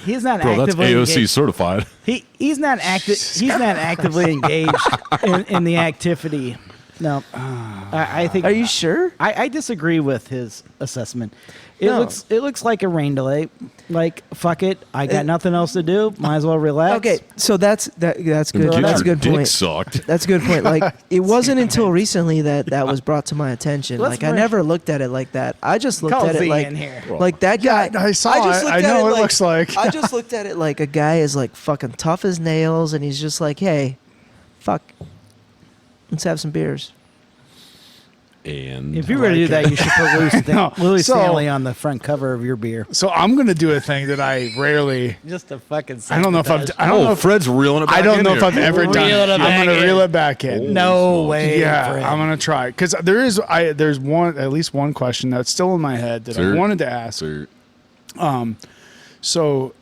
Speaker 4: He's not
Speaker 2: Bro, that's
Speaker 4: actively
Speaker 2: AOC
Speaker 4: engaged.
Speaker 2: certified.
Speaker 4: He's not active. He's not actively engaged in the activity. No, I think.
Speaker 3: Are you sure?
Speaker 4: I disagree with his assessment. It
Speaker 3: No.
Speaker 4: looks like a rain delay. Like fuck it, I got nothing else to do. Might as well relax.
Speaker 3: Okay, so that's good.
Speaker 2: Get
Speaker 3: That's a
Speaker 2: your
Speaker 3: good
Speaker 2: dick
Speaker 3: point.
Speaker 2: sucked.
Speaker 3: That's a good point. Like, it wasn't until recently that was brought to my attention.
Speaker 4: Let's
Speaker 3: Like, I
Speaker 4: bring-
Speaker 3: never looked at it like that. I just looked
Speaker 4: Call
Speaker 3: at it
Speaker 4: Z
Speaker 3: like
Speaker 4: in here.
Speaker 3: like that guy.
Speaker 1: I saw
Speaker 3: just
Speaker 1: it.
Speaker 3: looked
Speaker 1: I
Speaker 3: at
Speaker 1: know what it looks like.
Speaker 3: I just looked at it like a guy is like fucking tough as nails, and he's just like, hey, fuck, let's have some beers.
Speaker 2: And
Speaker 4: If you were to do that, you should put
Speaker 1: No,
Speaker 4: Louis
Speaker 1: so-
Speaker 4: Stanley on the front cover of your beer.
Speaker 1: So I'm gonna do a thing that I rarely.
Speaker 4: Just a fucking.
Speaker 1: I don't know if I've. I don't know if
Speaker 2: Fred's reeling it back
Speaker 1: I don't
Speaker 2: in
Speaker 1: know
Speaker 2: here.
Speaker 1: if I've ever done
Speaker 4: Reel
Speaker 1: it.
Speaker 4: it
Speaker 1: I'm
Speaker 4: back
Speaker 1: gonna
Speaker 4: in.
Speaker 1: reel it back in.
Speaker 4: No
Speaker 2: Smokes.
Speaker 4: way.
Speaker 1: Yeah,
Speaker 4: Fred.
Speaker 1: I'm gonna try because there's at least one question that's still in my head that
Speaker 2: Sir.
Speaker 1: I wanted to ask.
Speaker 2: Sir,
Speaker 1: So,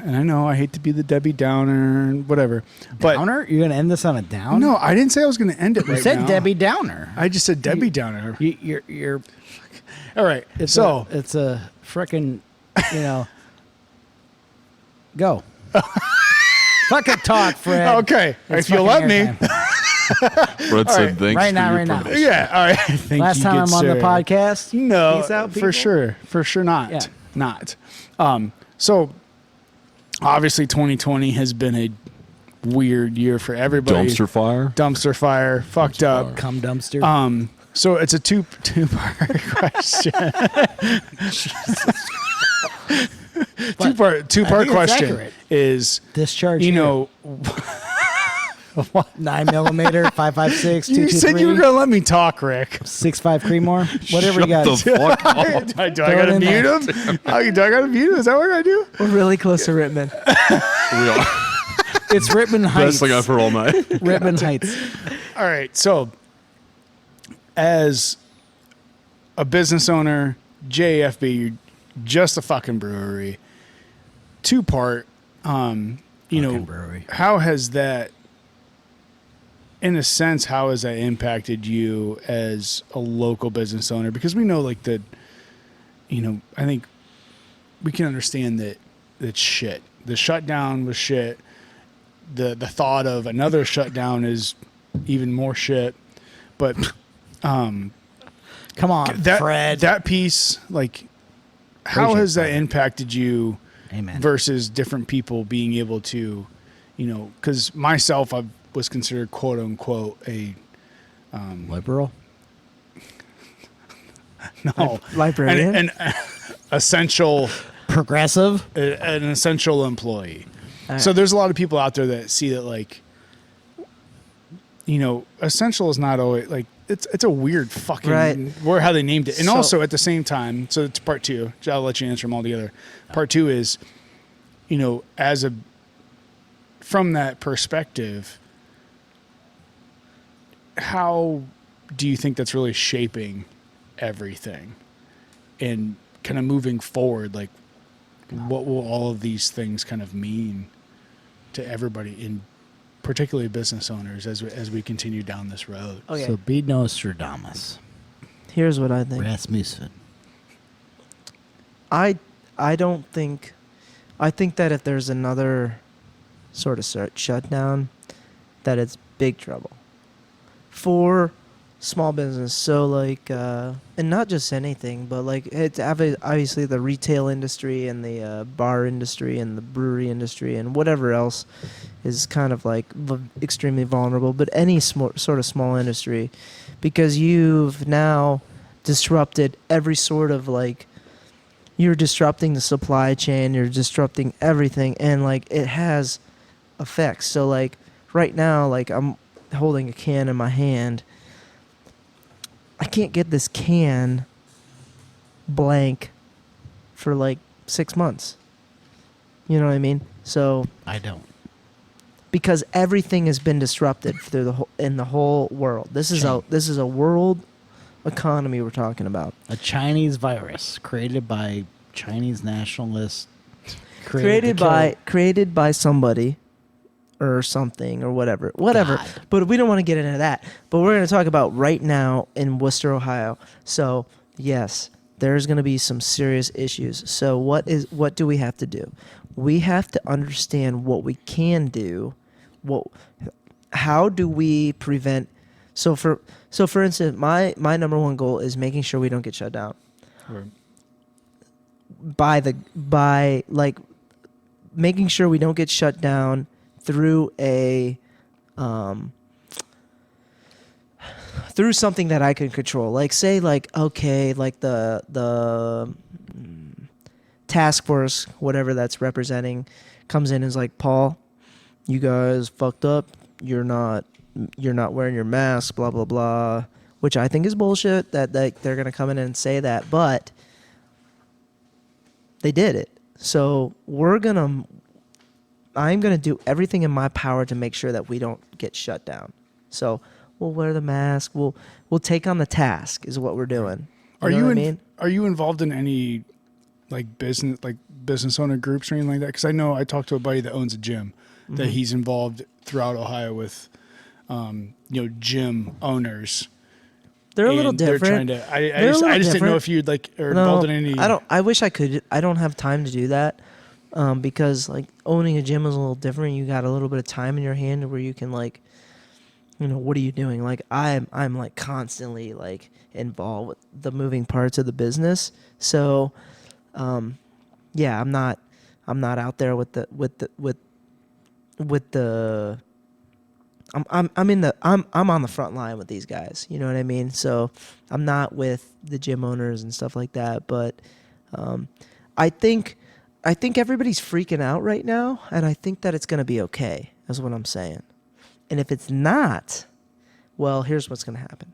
Speaker 1: and I know I hate to be the Debbie Downer and whatever, but
Speaker 4: Downer? You're gonna end this on a down?
Speaker 1: no, I didn't say I was gonna end it
Speaker 4: you
Speaker 1: right
Speaker 4: said
Speaker 1: now.
Speaker 4: Debbie Downer.
Speaker 1: I just said Debbie Downer.
Speaker 4: You're.
Speaker 1: All right,
Speaker 4: It's
Speaker 1: so
Speaker 4: it's a frickin', go. Fucking talk, Fred.
Speaker 1: okay,
Speaker 4: It's
Speaker 1: if you'll let
Speaker 4: fucking
Speaker 1: me.
Speaker 4: airtime.
Speaker 2: Fred said thanks
Speaker 4: Right
Speaker 2: for
Speaker 4: now,
Speaker 2: your
Speaker 4: right now.
Speaker 2: permission.
Speaker 1: Yeah, all right. Thank
Speaker 4: Last
Speaker 1: you,
Speaker 4: time
Speaker 1: good
Speaker 4: I'm on the
Speaker 1: sir.
Speaker 4: podcast.
Speaker 1: No,
Speaker 4: Peace out, people.
Speaker 1: for sure not.
Speaker 4: Yeah.
Speaker 1: Not. So obviously 2020 has been a weird year for everybody.
Speaker 2: Dumpster fire.
Speaker 1: Dumpster fire, fucked
Speaker 2: Dumpster
Speaker 1: up.
Speaker 2: fire.
Speaker 4: Cum dumpster.
Speaker 1: So it's a two-part question. two-part
Speaker 4: I think it's
Speaker 1: question
Speaker 4: accurate.
Speaker 1: is,
Speaker 4: Discharge.
Speaker 1: you
Speaker 4: here.
Speaker 1: know,
Speaker 4: 9mm, 5.56,
Speaker 1: you said you were
Speaker 4: 223,
Speaker 1: gonna let me talk, Rick.
Speaker 4: 6.5 Creedmoor, whatever you
Speaker 2: Shut
Speaker 4: got.
Speaker 2: the fuck up.
Speaker 1: Do I
Speaker 4: Throw it
Speaker 1: gotta
Speaker 4: in
Speaker 1: mute
Speaker 4: there.
Speaker 1: him? Do I gotta mute him? Is that what I do?
Speaker 3: We're really close to Rittman.
Speaker 2: We are.
Speaker 4: It's Rittman Heights.
Speaker 2: Best thing I've heard all night.
Speaker 4: Rittman Heights.
Speaker 1: All right. So, as a business owner, JAFB, you're just a fucking brewery. Two-part.
Speaker 4: Brewery.
Speaker 1: How has that, in a sense, how has that impacted you as a local business owner? Because we know, like, I think we can understand that shit. The shutdown was shit. the thought of another shutdown is even more shit. But
Speaker 4: Come on,
Speaker 1: that
Speaker 4: Fred.
Speaker 1: that piece, like, how
Speaker 4: Frazier,
Speaker 1: has that
Speaker 4: brother.
Speaker 1: impacted you
Speaker 4: Amen.
Speaker 1: versus different people being able to, because myself, I was considered quote unquote a
Speaker 4: Liberal.
Speaker 3: Librarian.
Speaker 1: an essential
Speaker 4: Progressive.
Speaker 1: an essential employee.
Speaker 3: All
Speaker 1: So
Speaker 3: right.
Speaker 1: there's a lot of people out there that see that, like, essential is not always like it's a weird fucking
Speaker 3: Right.
Speaker 1: word how they named it. And
Speaker 3: So-
Speaker 1: also at the same time, so it's part two. I'll let you answer them all together. Part two is, from that perspective, how do you think that's really shaping everything and kind of moving forward? Like, what will all of these things kind of mean to everybody, in particularly business owners, as we continue down this road?
Speaker 3: Okay.
Speaker 4: So be Nostradamus.
Speaker 3: Here's what I think.
Speaker 4: Rasmussen.
Speaker 3: I think that if there's another sort of shutdown, that it's big trouble for small business. So like, and not just anything, but like it's obviously the retail industry and the bar industry and the brewery industry and whatever else is kind of like extremely vulnerable. But any sort of small industry, because you've now disrupted every sort of like, you're disrupting the supply chain, you're disrupting everything, and like it has effects. So like right now, like I'm holding a can in my hand. I can't get this can blank for like 6 months. You know what I mean? So
Speaker 4: I don't.
Speaker 3: because everything has been disrupted through the whole world. This is a world economy we're talking about.
Speaker 4: A Chinese virus created by Chinese nationalists.
Speaker 3: Created by somebody or something or whatever.
Speaker 4: God.
Speaker 3: But we don't want to get into that. But we're going to talk about right now in Wooster, Ohio. So, yes, there's going to be some serious issues. So what do we have to do? We have to understand what we can do. How do we prevent? So for instance, my number one goal is making sure we don't get shut down.
Speaker 1: Right.
Speaker 3: By like making sure we don't get shut down through through something that I can control. Like say like, okay, like the task force, whatever that's representing, comes in and is like, Paul, you guys fucked up. You're not wearing your mask, blah blah blah, which I think is bullshit that they're gonna come in and say that, but they did it. So I'm gonna do everything in my power to make sure that we don't get shut down. So we'll wear the mask. We'll take on the task is what we're doing.
Speaker 1: Are
Speaker 3: know
Speaker 1: you
Speaker 3: what I mean?
Speaker 1: Are you involved in any business owner groups or anything like that? Because I know I talked to a buddy that owns a gym that
Speaker 3: Mm-hmm.
Speaker 1: he's involved throughout Ohio with, gym owners.
Speaker 3: They're a little
Speaker 1: And they're
Speaker 3: different.
Speaker 1: trying to. I
Speaker 3: They're a
Speaker 1: just
Speaker 3: little
Speaker 1: didn't know
Speaker 3: different.
Speaker 1: if you'd are involved in any.
Speaker 3: I don't. I wish I could. I don't have time to do that because like owning a gym is a little different. You got a little bit of time in your hand where you can like, what are you doing? Like I'm like constantly like involved with the moving parts of the business. So, yeah, I'm not out there with the. I'm on the front line with these guys. You know what I mean? So I'm not with the gym owners and stuff like that. But I think everybody's freaking out right now, and I think that it's going to be okay. That's what I'm saying. And if it's not, well, here's what's going to happen.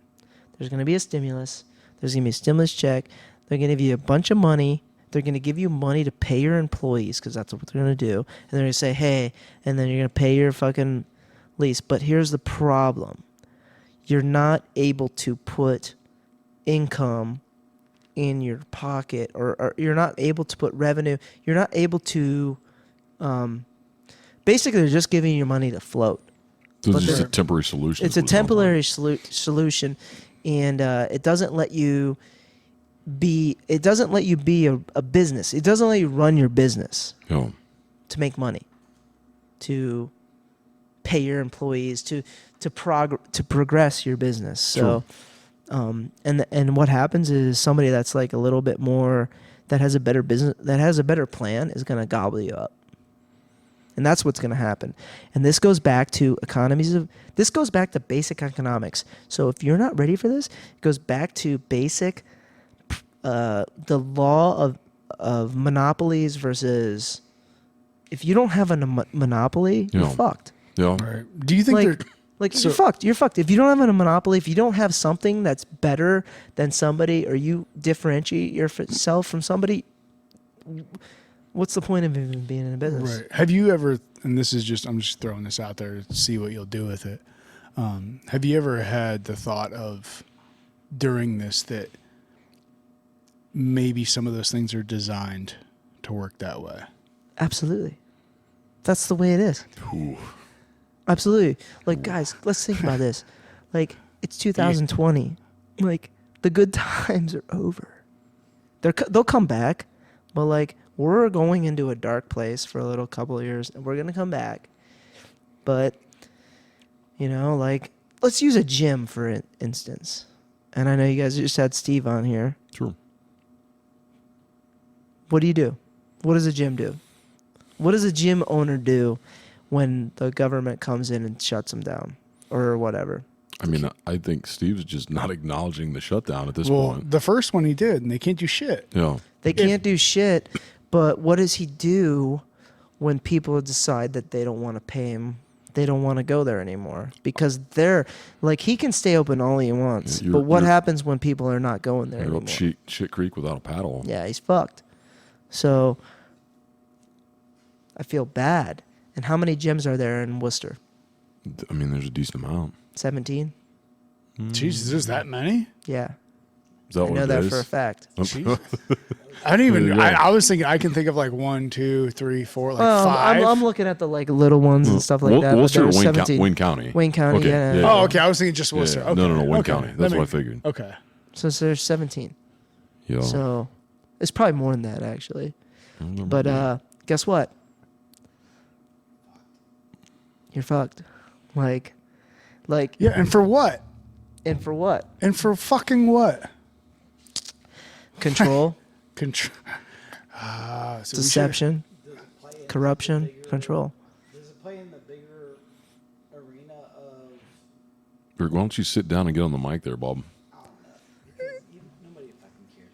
Speaker 3: There's going to be a stimulus. There's going to be a stimulus check. They're going to give you a bunch of money. They're going to give you money to pay your employees because that's what they're going to do. And they're going to say, hey, and then you're going to pay your fucking lease. But here's the problem. You're not able to put income in your pocket or you're not able to put revenue. You're not able to basically they're just giving you money to float.
Speaker 2: So
Speaker 3: But
Speaker 2: it's just a
Speaker 3: they're-
Speaker 2: temporary solution.
Speaker 3: It's a temporary solution, and it doesn't let you be a business. It doesn't let you run your business
Speaker 2: Oh,
Speaker 3: to make money, to pay your employees, to progress your business. So, and what happens is somebody that's like a little bit more, that has a better business, that has a better plan, is going to gobble you up. And that's what's going to happen. And this goes back to this goes back to basic economics. So if you're not ready for this, it goes back to basic, the law of monopolies versus, if you don't have a monopoly, you're fucked.
Speaker 2: Yeah.
Speaker 1: Right. Do you think
Speaker 3: You're fucked. You're fucked. If you don't have a monopoly, if you don't have something that's better than somebody, or you differentiate yourself from somebody, what's the point of even being in a business?
Speaker 1: Right. Have you ever, and this is just, I'm just throwing this out there to see what you'll do with it. Have you ever had the thought of, during this, that maybe some of those things are designed to work that way?
Speaker 3: Absolutely. That's the way it is.
Speaker 2: Ooh.
Speaker 3: Absolutely. Like, guys, let's think about this. Like, it's 2020. Like, the good times are over. They'll come back, but like, we're going into a dark place for a little couple of years, and we're going to come back. But, you know, like, let's use a gym for instance. And I know you guys just had Steve on here.
Speaker 2: Sure.
Speaker 3: What do you do? What does a gym do? What does a gym owner do when the government comes in and shuts them down or whatever?
Speaker 2: I mean, I think Steve's just not acknowledging the shutdown at this
Speaker 1: Well,
Speaker 2: point.
Speaker 1: the first one he did, and they can't do shit.
Speaker 2: Yeah.
Speaker 3: They can't do shit, but what does he do when people decide that they don't want to pay him? They don't want to go there anymore because they're like, he can stay open all he wants,
Speaker 2: Yeah,
Speaker 3: but what happens when people are not going there
Speaker 2: You're
Speaker 3: anymore?
Speaker 2: up shit creek without a paddle.
Speaker 3: Yeah, he's fucked. So I feel bad. And how many gyms are there in Wooster?
Speaker 2: I mean, there's a decent amount.
Speaker 3: 17?
Speaker 1: Jesus, there's that many?
Speaker 3: Yeah.
Speaker 2: Is that
Speaker 3: I
Speaker 2: what
Speaker 3: know
Speaker 2: it
Speaker 3: that
Speaker 2: is?
Speaker 3: for a fact.
Speaker 1: Jesus. I don't even,
Speaker 2: There you go.
Speaker 1: I was thinking, I can think of like 1, 2, 3, 4, like
Speaker 3: Well,
Speaker 1: 5.
Speaker 3: I'm looking at the like little ones and stuff like that. but
Speaker 2: Worcester or
Speaker 3: there's 17.
Speaker 2: Wayne County?
Speaker 3: Wayne County,
Speaker 2: Okay,
Speaker 3: yeah.
Speaker 2: yeah.
Speaker 1: Oh, okay. I was thinking just Worcester.
Speaker 2: Yeah.
Speaker 1: Okay.
Speaker 2: No, Wayne
Speaker 1: Okay.
Speaker 2: County.
Speaker 1: That
Speaker 2: That's what I
Speaker 1: makes-
Speaker 2: figured.
Speaker 1: Okay.
Speaker 3: So there's 17.
Speaker 2: Yeah.
Speaker 3: So it's probably more than that actually.
Speaker 2: I don't know.
Speaker 3: But guess what? You're fucked. Like,
Speaker 1: Yeah, and for what?
Speaker 3: and for what?
Speaker 1: And for fucking what?
Speaker 3: Control,
Speaker 1: So we should-
Speaker 3: deception, corruption, control.
Speaker 4: Does it play in the bigger arena of
Speaker 2: Rick, why don't you sit down and get on the mic there, Bob?
Speaker 4: nobody fucking cares?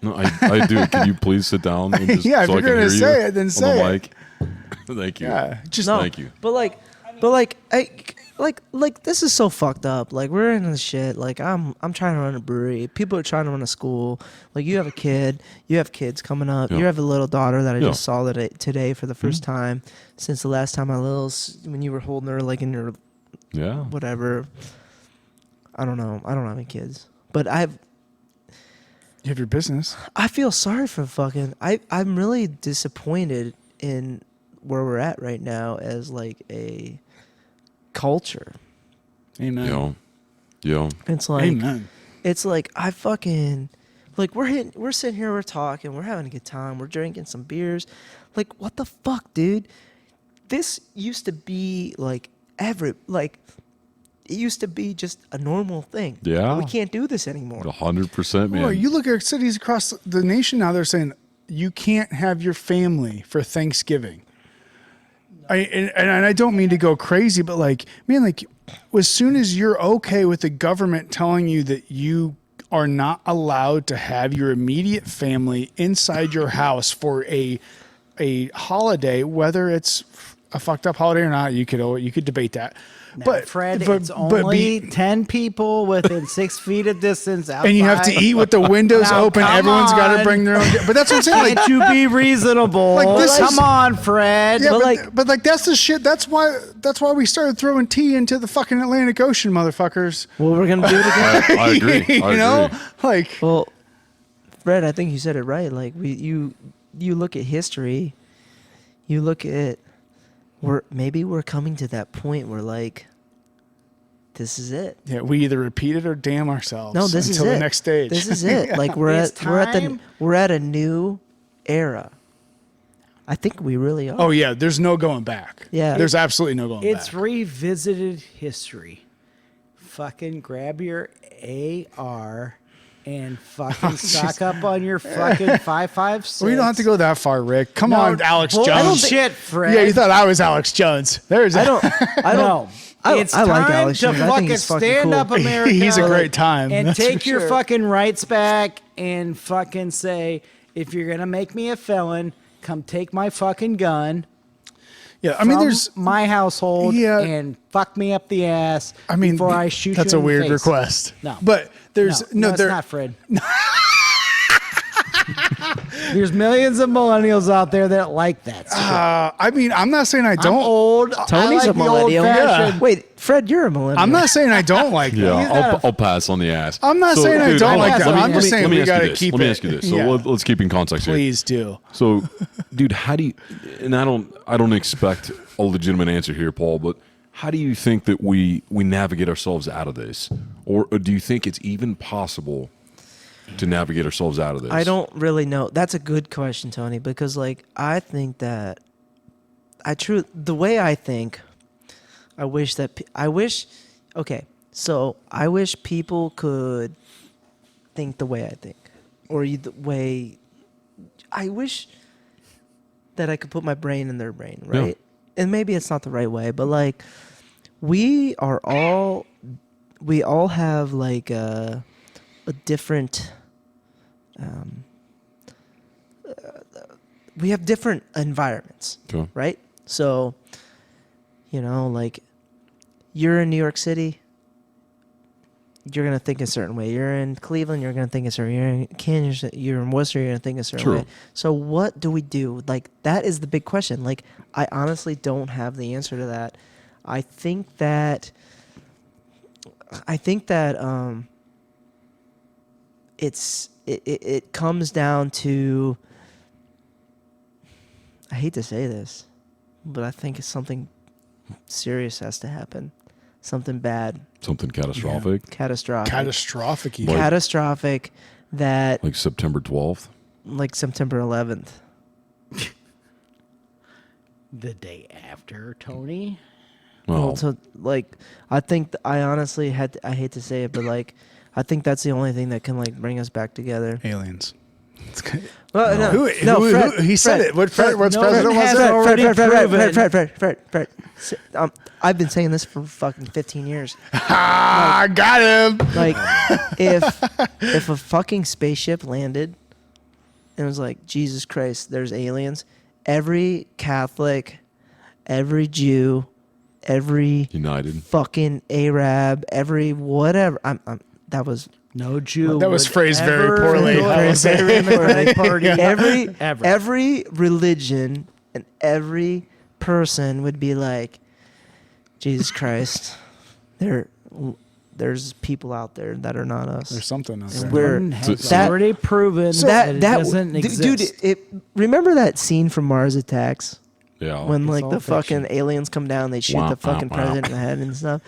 Speaker 2: No, I do. Can you please sit down? And just,
Speaker 1: Yeah, if
Speaker 2: so I
Speaker 1: you're
Speaker 2: can
Speaker 1: gonna
Speaker 2: hear
Speaker 1: say
Speaker 2: you
Speaker 1: it, then
Speaker 2: on
Speaker 1: say
Speaker 2: the
Speaker 1: it.
Speaker 2: mic? Thank you.
Speaker 1: Yeah, just
Speaker 3: No,
Speaker 2: Thank you.
Speaker 3: But like this is so fucked up. Like, we're in this shit. Like, I'm trying to run a brewery. People are trying to run a school. Like, you have a kid. You have kids coming up.
Speaker 2: Yeah.
Speaker 3: You have a little daughter that I
Speaker 2: Yeah.
Speaker 3: just saw today for the first time since the last time when you were holding her like in your
Speaker 2: Yeah.
Speaker 3: whatever. I don't know. I don't have any kids, but
Speaker 1: you have your business.
Speaker 3: I feel sorry for I'm really disappointed in where we're at right now as like a culture.
Speaker 1: Amen.
Speaker 2: Yeah.
Speaker 3: It's like,
Speaker 1: Amen.
Speaker 3: it's like I fucking like we're sitting here, we're talking, we're having a good time, we're drinking some beers. Like, what the fuck, dude? This used to be like it used to be just a normal thing.
Speaker 2: Yeah.
Speaker 3: We can't do this anymore.
Speaker 2: 100%, man.
Speaker 1: Well, you look at cities across the nation now, they're saying you can't have your family for Thanksgiving. And I don't mean to go crazy, but like, man, like, as soon as you're okay with the government telling you that you are not allowed to have your immediate family inside your house for a holiday, whether it's a fucked up holiday or not, you could debate that.
Speaker 4: But Fred, it's only 10 people within 6 feet of distance outside.
Speaker 1: and you have to eat with the windows
Speaker 4: Now,
Speaker 1: open.
Speaker 4: come
Speaker 1: Everyone's got to
Speaker 4: on.
Speaker 1: bring their own. But that's what I'm saying. Like,
Speaker 4: Can't you be reasonable?
Speaker 1: Like, this
Speaker 4: Come
Speaker 1: is-
Speaker 4: on, Fred.
Speaker 1: yeah,
Speaker 3: But
Speaker 1: but like that's the shit. That's why we started throwing tea into the fucking Atlantic Ocean, motherfuckers.
Speaker 3: Well, we're gonna do it again.
Speaker 2: I agree.
Speaker 1: You know, like,
Speaker 3: Well, Fred, I think you said it right. Like, you look at history, you look at we're coming to that point where like this is it.
Speaker 1: yeah, we either repeat it or damn ourselves.
Speaker 3: No, this is
Speaker 1: until
Speaker 3: it.
Speaker 1: the next stage.
Speaker 3: This is it. Like, we're
Speaker 4: It's
Speaker 3: at
Speaker 4: time.
Speaker 3: we're at a new era. I think we really are.
Speaker 1: Oh yeah, there's no going back.
Speaker 3: Yeah.
Speaker 1: There's absolutely no going
Speaker 4: It's
Speaker 1: back.
Speaker 4: revisited history. Fucking grab your AR and fucking stock up on your fucking 5.56.
Speaker 1: Well, you don't have to go that far, Rick. Come
Speaker 4: No,
Speaker 1: on, Alex Jones.
Speaker 4: bullshit, Fred.
Speaker 1: Yeah, you thought I was Alex Jones. There's
Speaker 3: I don't.
Speaker 4: No. It's
Speaker 3: I like
Speaker 4: time
Speaker 3: Alex
Speaker 4: to
Speaker 3: Jones. I think
Speaker 4: fucking
Speaker 3: he's fucking
Speaker 4: stand
Speaker 3: cool.
Speaker 4: up, America.
Speaker 1: He's a great time.
Speaker 4: And
Speaker 1: that's
Speaker 4: take
Speaker 1: for
Speaker 4: your
Speaker 1: sure.
Speaker 4: fucking rights back and fucking say, if you're going to make me a felon, come take my fucking gun.
Speaker 1: Yeah, I mean,
Speaker 4: from
Speaker 1: there's.
Speaker 4: my household
Speaker 1: Yeah.
Speaker 4: and fuck me up the ass
Speaker 1: I mean,
Speaker 4: before I shoot
Speaker 1: that's
Speaker 4: you
Speaker 1: a
Speaker 4: in the
Speaker 1: weird
Speaker 4: face.
Speaker 1: request.
Speaker 4: No.
Speaker 1: but there's
Speaker 4: No, it's
Speaker 1: there.
Speaker 4: not, Fred. There's millions of millennials out there that like that shit.
Speaker 1: I mean, I'm not saying I
Speaker 4: I'm
Speaker 1: don't.
Speaker 4: old.
Speaker 3: Tony's
Speaker 4: I like
Speaker 3: a millennial.
Speaker 4: The old-fashioned.
Speaker 3: Wait, Fred, you're a millennial.
Speaker 1: I'm not saying I don't like that.
Speaker 2: Yeah, I'll pass on the ass.
Speaker 1: I'm not saying I don't
Speaker 2: hold
Speaker 1: like
Speaker 2: on.
Speaker 1: that. I'm just saying we
Speaker 2: ask you
Speaker 1: gotta
Speaker 2: this.
Speaker 1: keep
Speaker 2: Let me
Speaker 1: it-
Speaker 2: ask you this. So
Speaker 1: yeah.
Speaker 2: let's keep in context here.
Speaker 1: Please do.
Speaker 2: So, dude, how do you? And I don't expect a legitimate answer here, Paul. But how do you think that we navigate ourselves out of this, or do you think it's even possible to navigate ourselves out of this?
Speaker 3: I don't really know. That's a good question, Tony, because like I think that the way I think, I wish people could think the way I think, or the way I wish that I could put my brain in their brain, right?
Speaker 2: Yeah.
Speaker 3: And maybe it's not the right way, but like we all have like a different we have different environments,
Speaker 2: Okay.
Speaker 3: right? So, like you're in New York City, you're gonna think a certain way. You're in Cleveland, you're gonna think a certain way. You're in Kansas, you're in Worcester, you're gonna think a certain
Speaker 2: True.
Speaker 3: way. So what do we do? Like that is the big question. Like I honestly don't have the answer to that. I think that it comes down to, I hate to say this, but I think it's something serious has to happen. Something bad,
Speaker 2: Something catastrophic,
Speaker 1: Catastrophic.
Speaker 2: Like-
Speaker 3: catastrophic that
Speaker 2: like September 12th.
Speaker 3: like September 11th.
Speaker 4: The day after, Tony.
Speaker 2: Well,
Speaker 3: So like I think I honestly I hate to say it, but like I think that's the only thing that can like bring us back together.
Speaker 1: Aliens.
Speaker 3: Well, no,
Speaker 1: Who,
Speaker 3: no,
Speaker 1: who,
Speaker 3: Fred,
Speaker 1: who, he said
Speaker 3: Fred,
Speaker 1: it. What's
Speaker 4: no
Speaker 1: president
Speaker 4: one
Speaker 1: was
Speaker 4: has
Speaker 1: it?
Speaker 4: already
Speaker 3: Fred. I've been saying this for fucking 15 years.
Speaker 1: Ah, got him.
Speaker 3: Like, if a fucking spaceship landed and it was like, Jesus Christ, there's aliens, every Catholic, every Jew, every
Speaker 2: United.
Speaker 3: fucking Arab, every whatever, that was
Speaker 4: No Jew.
Speaker 1: That was
Speaker 4: would
Speaker 1: phrased very
Speaker 4: ever
Speaker 1: poorly.
Speaker 4: go
Speaker 1: I will
Speaker 4: to
Speaker 1: say.
Speaker 4: the Democratic Party. Ever.
Speaker 3: every religion and every person would be like, Jesus Christ, there's people out there that are not us.
Speaker 1: There's something out
Speaker 3: And
Speaker 1: there.
Speaker 3: we're-
Speaker 4: One has
Speaker 3: that-
Speaker 4: already proven
Speaker 3: So
Speaker 4: that it doesn't exist.
Speaker 3: dude, remember that scene from Mars Attacks
Speaker 2: Yeah.
Speaker 3: when
Speaker 4: It's
Speaker 3: like
Speaker 4: all
Speaker 3: the
Speaker 4: fiction.
Speaker 3: fucking aliens come down, they shoot
Speaker 2: Wah,
Speaker 3: the fucking
Speaker 2: wah, wah.
Speaker 3: president in the head and stuff.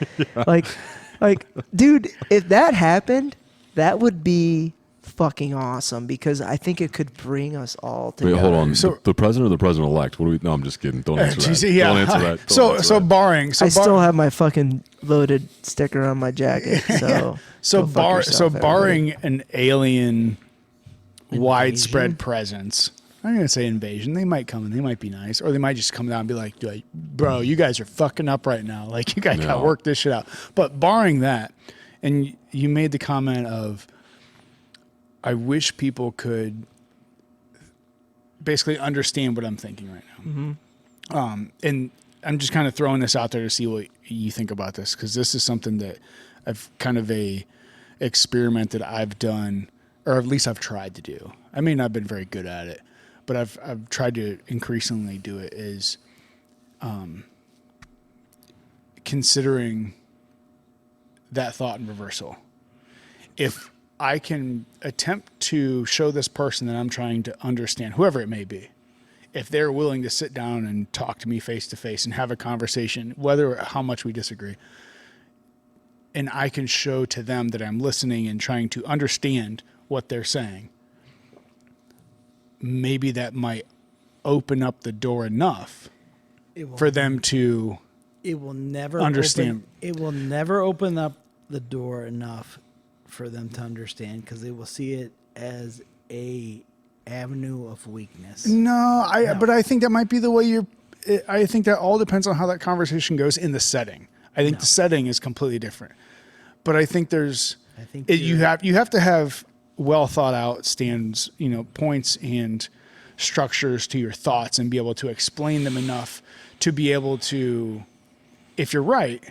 Speaker 3: Like, dude, if that happened, that would be fucking awesome because I think it could bring us all together.
Speaker 2: Wait, hold on.
Speaker 1: So-
Speaker 2: the president or the president elect? What do we? No, I'm just kidding. Don't answer that.
Speaker 1: Geez, yeah.
Speaker 2: Don't answer that. Don't
Speaker 1: So
Speaker 2: answer
Speaker 1: so
Speaker 2: that.
Speaker 1: barring. So
Speaker 3: I still have my fucking voted sticker on my jacket. So go fuck yourself,
Speaker 1: barring an alien widespread
Speaker 4: Invasion?
Speaker 1: presence. I'm gonna say invasion. They might come and they might be nice, or they might just come down and be like, "Bro, you guys are fucking up right now. Like, you guys gotta
Speaker 2: No.
Speaker 1: work this shit out." But barring that, and you made the comment of, I wish people could basically understand what I'm thinking right now. And I'm just kind of throwing this out there to see what you think about this, because this is something that I've kind of a experiment that I've done, or at least I've tried to do. I may not have been very good at it, but I've tried to increasingly do it, is considering that thought in reversal. If I can attempt to show this person that I'm trying to understand, whoever it may be, if they're willing to sit down and talk to me face to face and have a conversation, whether how much we disagree, and I can show to them that I'm listening and trying to understand what they're saying, maybe that might open up the door enough
Speaker 4: It will,
Speaker 1: for them to
Speaker 4: it will never
Speaker 1: understand.
Speaker 4: It will never open up the door enough for them to understand because they will see it as a avenue of weakness.
Speaker 1: No,
Speaker 4: No.
Speaker 1: but I think that might be the way I think that all depends on how that conversation goes in the setting. I think the setting is completely different. But I think you have to have well thought out stands, points and structures to your thoughts and be able to explain them enough to be able to, if you're right,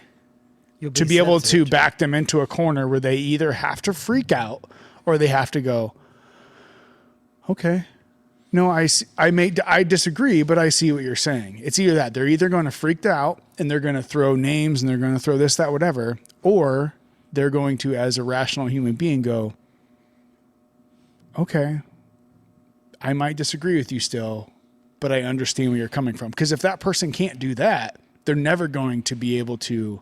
Speaker 1: to be able to back them into a corner where they either have to freak out or they have to go, okay, no, I disagree, but I see what you're saying. It's either that they're either going to freak out and they're going to throw names and they're going to throw this, that, whatever, or they're going to, as a rational human being, go, okay, I might disagree with you still, but I understand where you're coming from. Because if that person can't do that, they're never going to be able to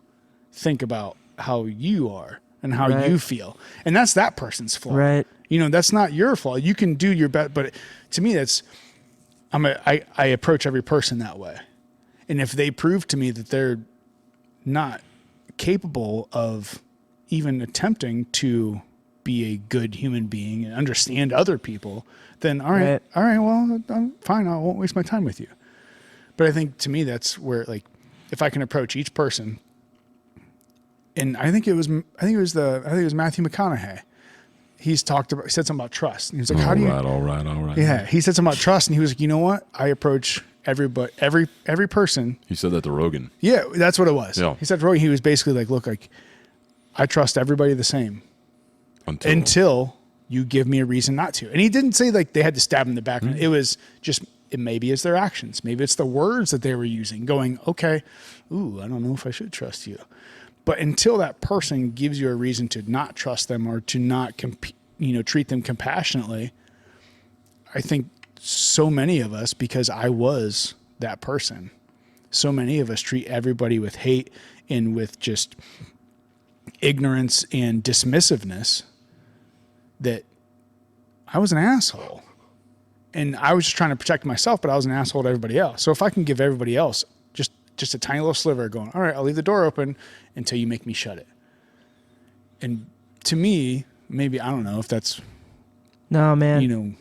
Speaker 1: think about how you are and how you feel. And that's that person's flaw.
Speaker 3: Right.
Speaker 1: That's not your fault. You can do your best, but to me, I approach every person that way. And if they prove to me that they're not capable of even attempting to be a good human being and understand other people, then all right, well, I'm fine. I won't waste my time with you. But I think to me, that's where, like, if I can approach each person, and I think it was Matthew McConaughey. He said something about trust. And he was like, how do you?
Speaker 2: All right.
Speaker 1: Yeah. He said something about trust, and he was like, you know what? I approach every person.
Speaker 2: He said that to Rogan.
Speaker 1: Yeah, that's what it was.
Speaker 2: Yeah.
Speaker 1: He said to Rogan, he was basically like, look, like, I trust everybody the same until you give me a reason not to. And he didn't say like they had to stab him in the back. Mm-hmm. It was just, maybe it's their actions. Maybe it's the words that they were using going, okay, ooh, I don't know if I should trust you. But until that person gives you a reason to not trust them or to not treat them compassionately, I think so many of us, because I was that person, so many of us treat everybody with hate and with just ignorance and dismissiveness, that I was an asshole. And I was just trying to protect myself, but I was an asshole to everybody else. So if I can give everybody else just a tiny little sliver going, all right, I'll leave the door open until you make me shut it. And to me, maybe, I don't know if that's,
Speaker 3: no, man,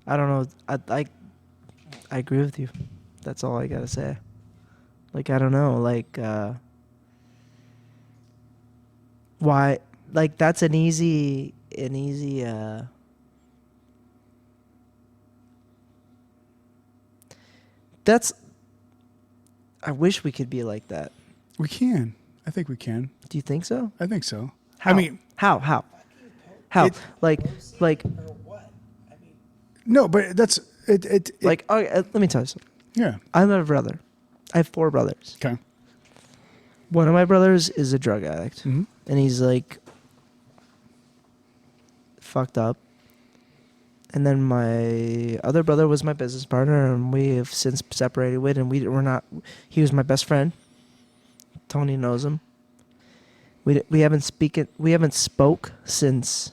Speaker 3: I don't know. I agree with you. That's all I got to say. Like, I don't know, like, why, like, that's an easy, I wish we could be like that.
Speaker 1: we can. I think we can.
Speaker 3: Do you think so?
Speaker 1: I think so.
Speaker 3: How?
Speaker 1: I mean,
Speaker 3: how? Like,
Speaker 1: no, but that's it.
Speaker 3: like, oh, let me tell you something.
Speaker 1: Yeah.
Speaker 3: I have a brother. I have 4 brothers.
Speaker 1: Okay.
Speaker 3: One of my brothers is a drug addict,
Speaker 1: Mm-hmm.
Speaker 3: and he's like fucked up. And then my other brother was my business partner, and we have since separated with, and we're not. He was my best friend. Tony knows him. We haven't spoke since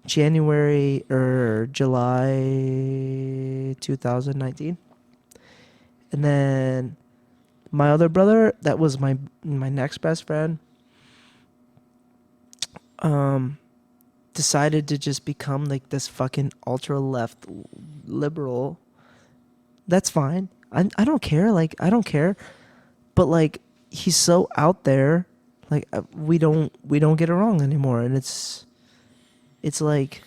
Speaker 3: January or July 2019. And then my other brother, that was my next best friend, decided to just become like this fucking ultra left liberal. That's fine. I don't care. Like, I don't care. But like, he's so out there. Like, we don't get along anymore, and it's like,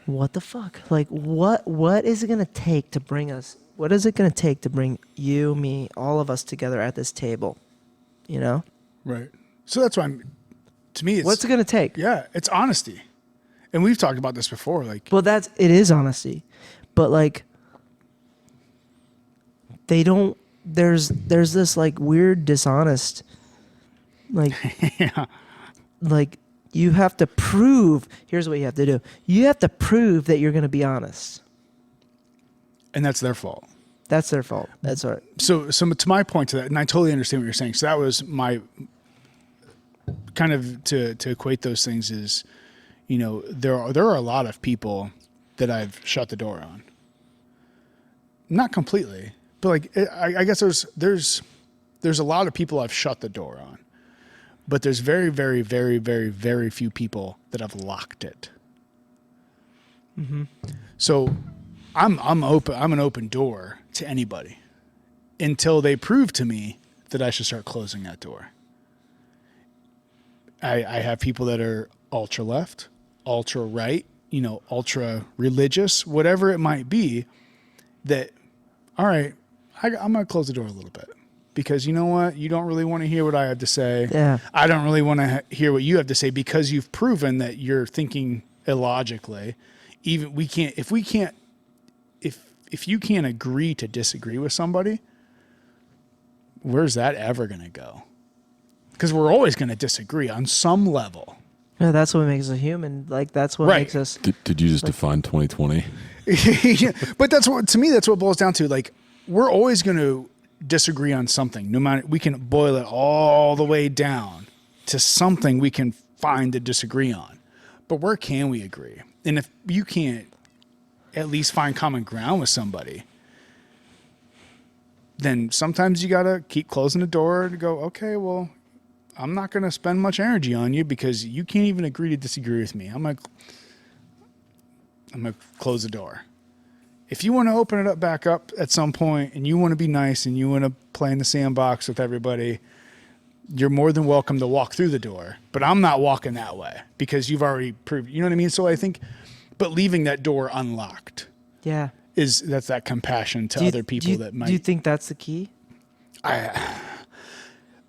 Speaker 3: what the fuck? Like, what is it gonna take to bring us? What is it gonna take to bring you, me, all of us together at this table? You know?
Speaker 1: Right. So that's why to me, it's,
Speaker 3: What's it gonna take?
Speaker 1: Yeah, it's honesty. And we've talked about this before. Like,
Speaker 3: Well, it is honesty, but like, they don't. There's this like weird dishonest, like,
Speaker 1: yeah.
Speaker 3: like, you have to prove. Here's what you have to do. You have to prove that you're gonna be honest.
Speaker 1: And that's their fault.
Speaker 3: That's their fault. That's all right.
Speaker 1: So to my point to that, and I totally understand what you're saying. So that was my kind of to equate those things is, there are a lot of people that I've shut the door on. Not completely, but like I guess there's a lot of people I've shut the door on, but there's very, very, very, very, very few people that have locked it.
Speaker 3: Mm-hmm.
Speaker 1: So I'm open. I'm an open door to anybody until they prove to me that I should start closing that door. I have people that are ultra left, ultra right, ultra religious, whatever it might be, that, all right, I'm going to close the door a little bit because you know what? You don't really want to hear what I have to say.
Speaker 3: Yeah.
Speaker 1: I don't really want to hear what you have to say because you've proven that you're thinking illogically. Even if you can't agree to disagree with somebody, where's that ever going to go? Because we're always going to disagree on some level.
Speaker 3: No, that's what makes us human. Like, that's what
Speaker 1: Right.
Speaker 3: makes us.
Speaker 2: Did you just define 2020?
Speaker 1: Yeah, but to me, that's what it boils down to. Like, we're always going to disagree on something. No matter, we can boil it all the way down to something we can find to disagree on. But where can we agree? And if you can't at least find common ground with somebody, then sometimes you got to keep closing the door to go, okay, well, I'm not going to spend much energy on you because you can't even agree to disagree with me. I'm going to close the door. If you want to open it up back up at some point and you want to be nice and you want to play in the sandbox with everybody, you're more than welcome to walk through the door. But I'm not walking that way because you've already proved, you know what I mean? So I think, but leaving that door unlocked.
Speaker 3: Yeah.
Speaker 1: That's that compassion to other people that might.
Speaker 3: Do you think that's the key?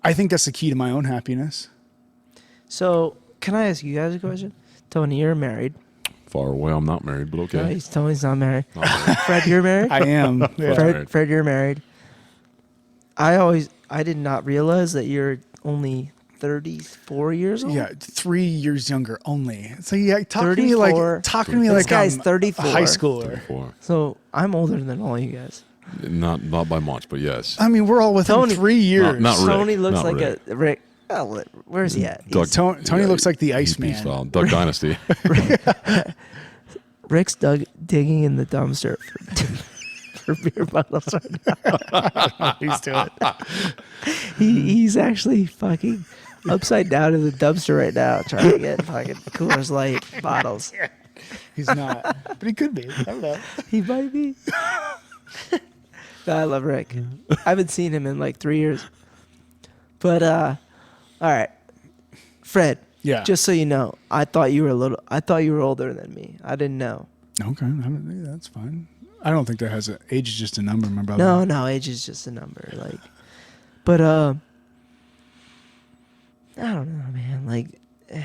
Speaker 1: I think that's the key to my own happiness.
Speaker 3: So, can I ask you guys a question? Tony, you're married.
Speaker 2: Far away. I'm not married, but okay.
Speaker 3: No, Tony's not married.
Speaker 2: Not married.
Speaker 3: Fred, you're married?
Speaker 1: I am. Yeah.
Speaker 3: Fred, you're married. I did not realize that you're only 34 years old.
Speaker 1: Yeah, 3 years younger only. So yeah, talk to me
Speaker 3: 34.
Speaker 1: like
Speaker 3: This guy's
Speaker 1: I'm
Speaker 3: 34.
Speaker 1: a high schooler.
Speaker 2: 34.
Speaker 3: So I'm older than all you guys.
Speaker 2: Not by much, but yes.
Speaker 1: I mean, we're all within
Speaker 3: Tony-
Speaker 1: 3 years.
Speaker 2: Not Rick.
Speaker 3: Tony looks
Speaker 2: Not
Speaker 3: like
Speaker 2: Rick.
Speaker 3: a Rick. Oh, where's he at?
Speaker 2: Doug-
Speaker 3: He's-
Speaker 1: Tony looks like the
Speaker 2: he's
Speaker 1: Iceman.
Speaker 2: beast style. Duck Dynasty.
Speaker 3: Rick's digging in the dumpster for beer bottles right now.
Speaker 1: He's doing it.
Speaker 3: He's actually fucking upside down in the dumpster right now trying to get fucking Coors Light bottles.
Speaker 1: He's not, but he could be. I don't know.
Speaker 3: He might be. No, I love Rick. I haven't seen him in like 3 years. But all right, Fred.
Speaker 1: Yeah.
Speaker 3: Just so you know, I thought you were older than me. I didn't know.
Speaker 1: Okay, that's fine. I don't think that has age is just a number, my brother.
Speaker 3: No, age is just a number. Like, but I don't know, man. Like,
Speaker 1: You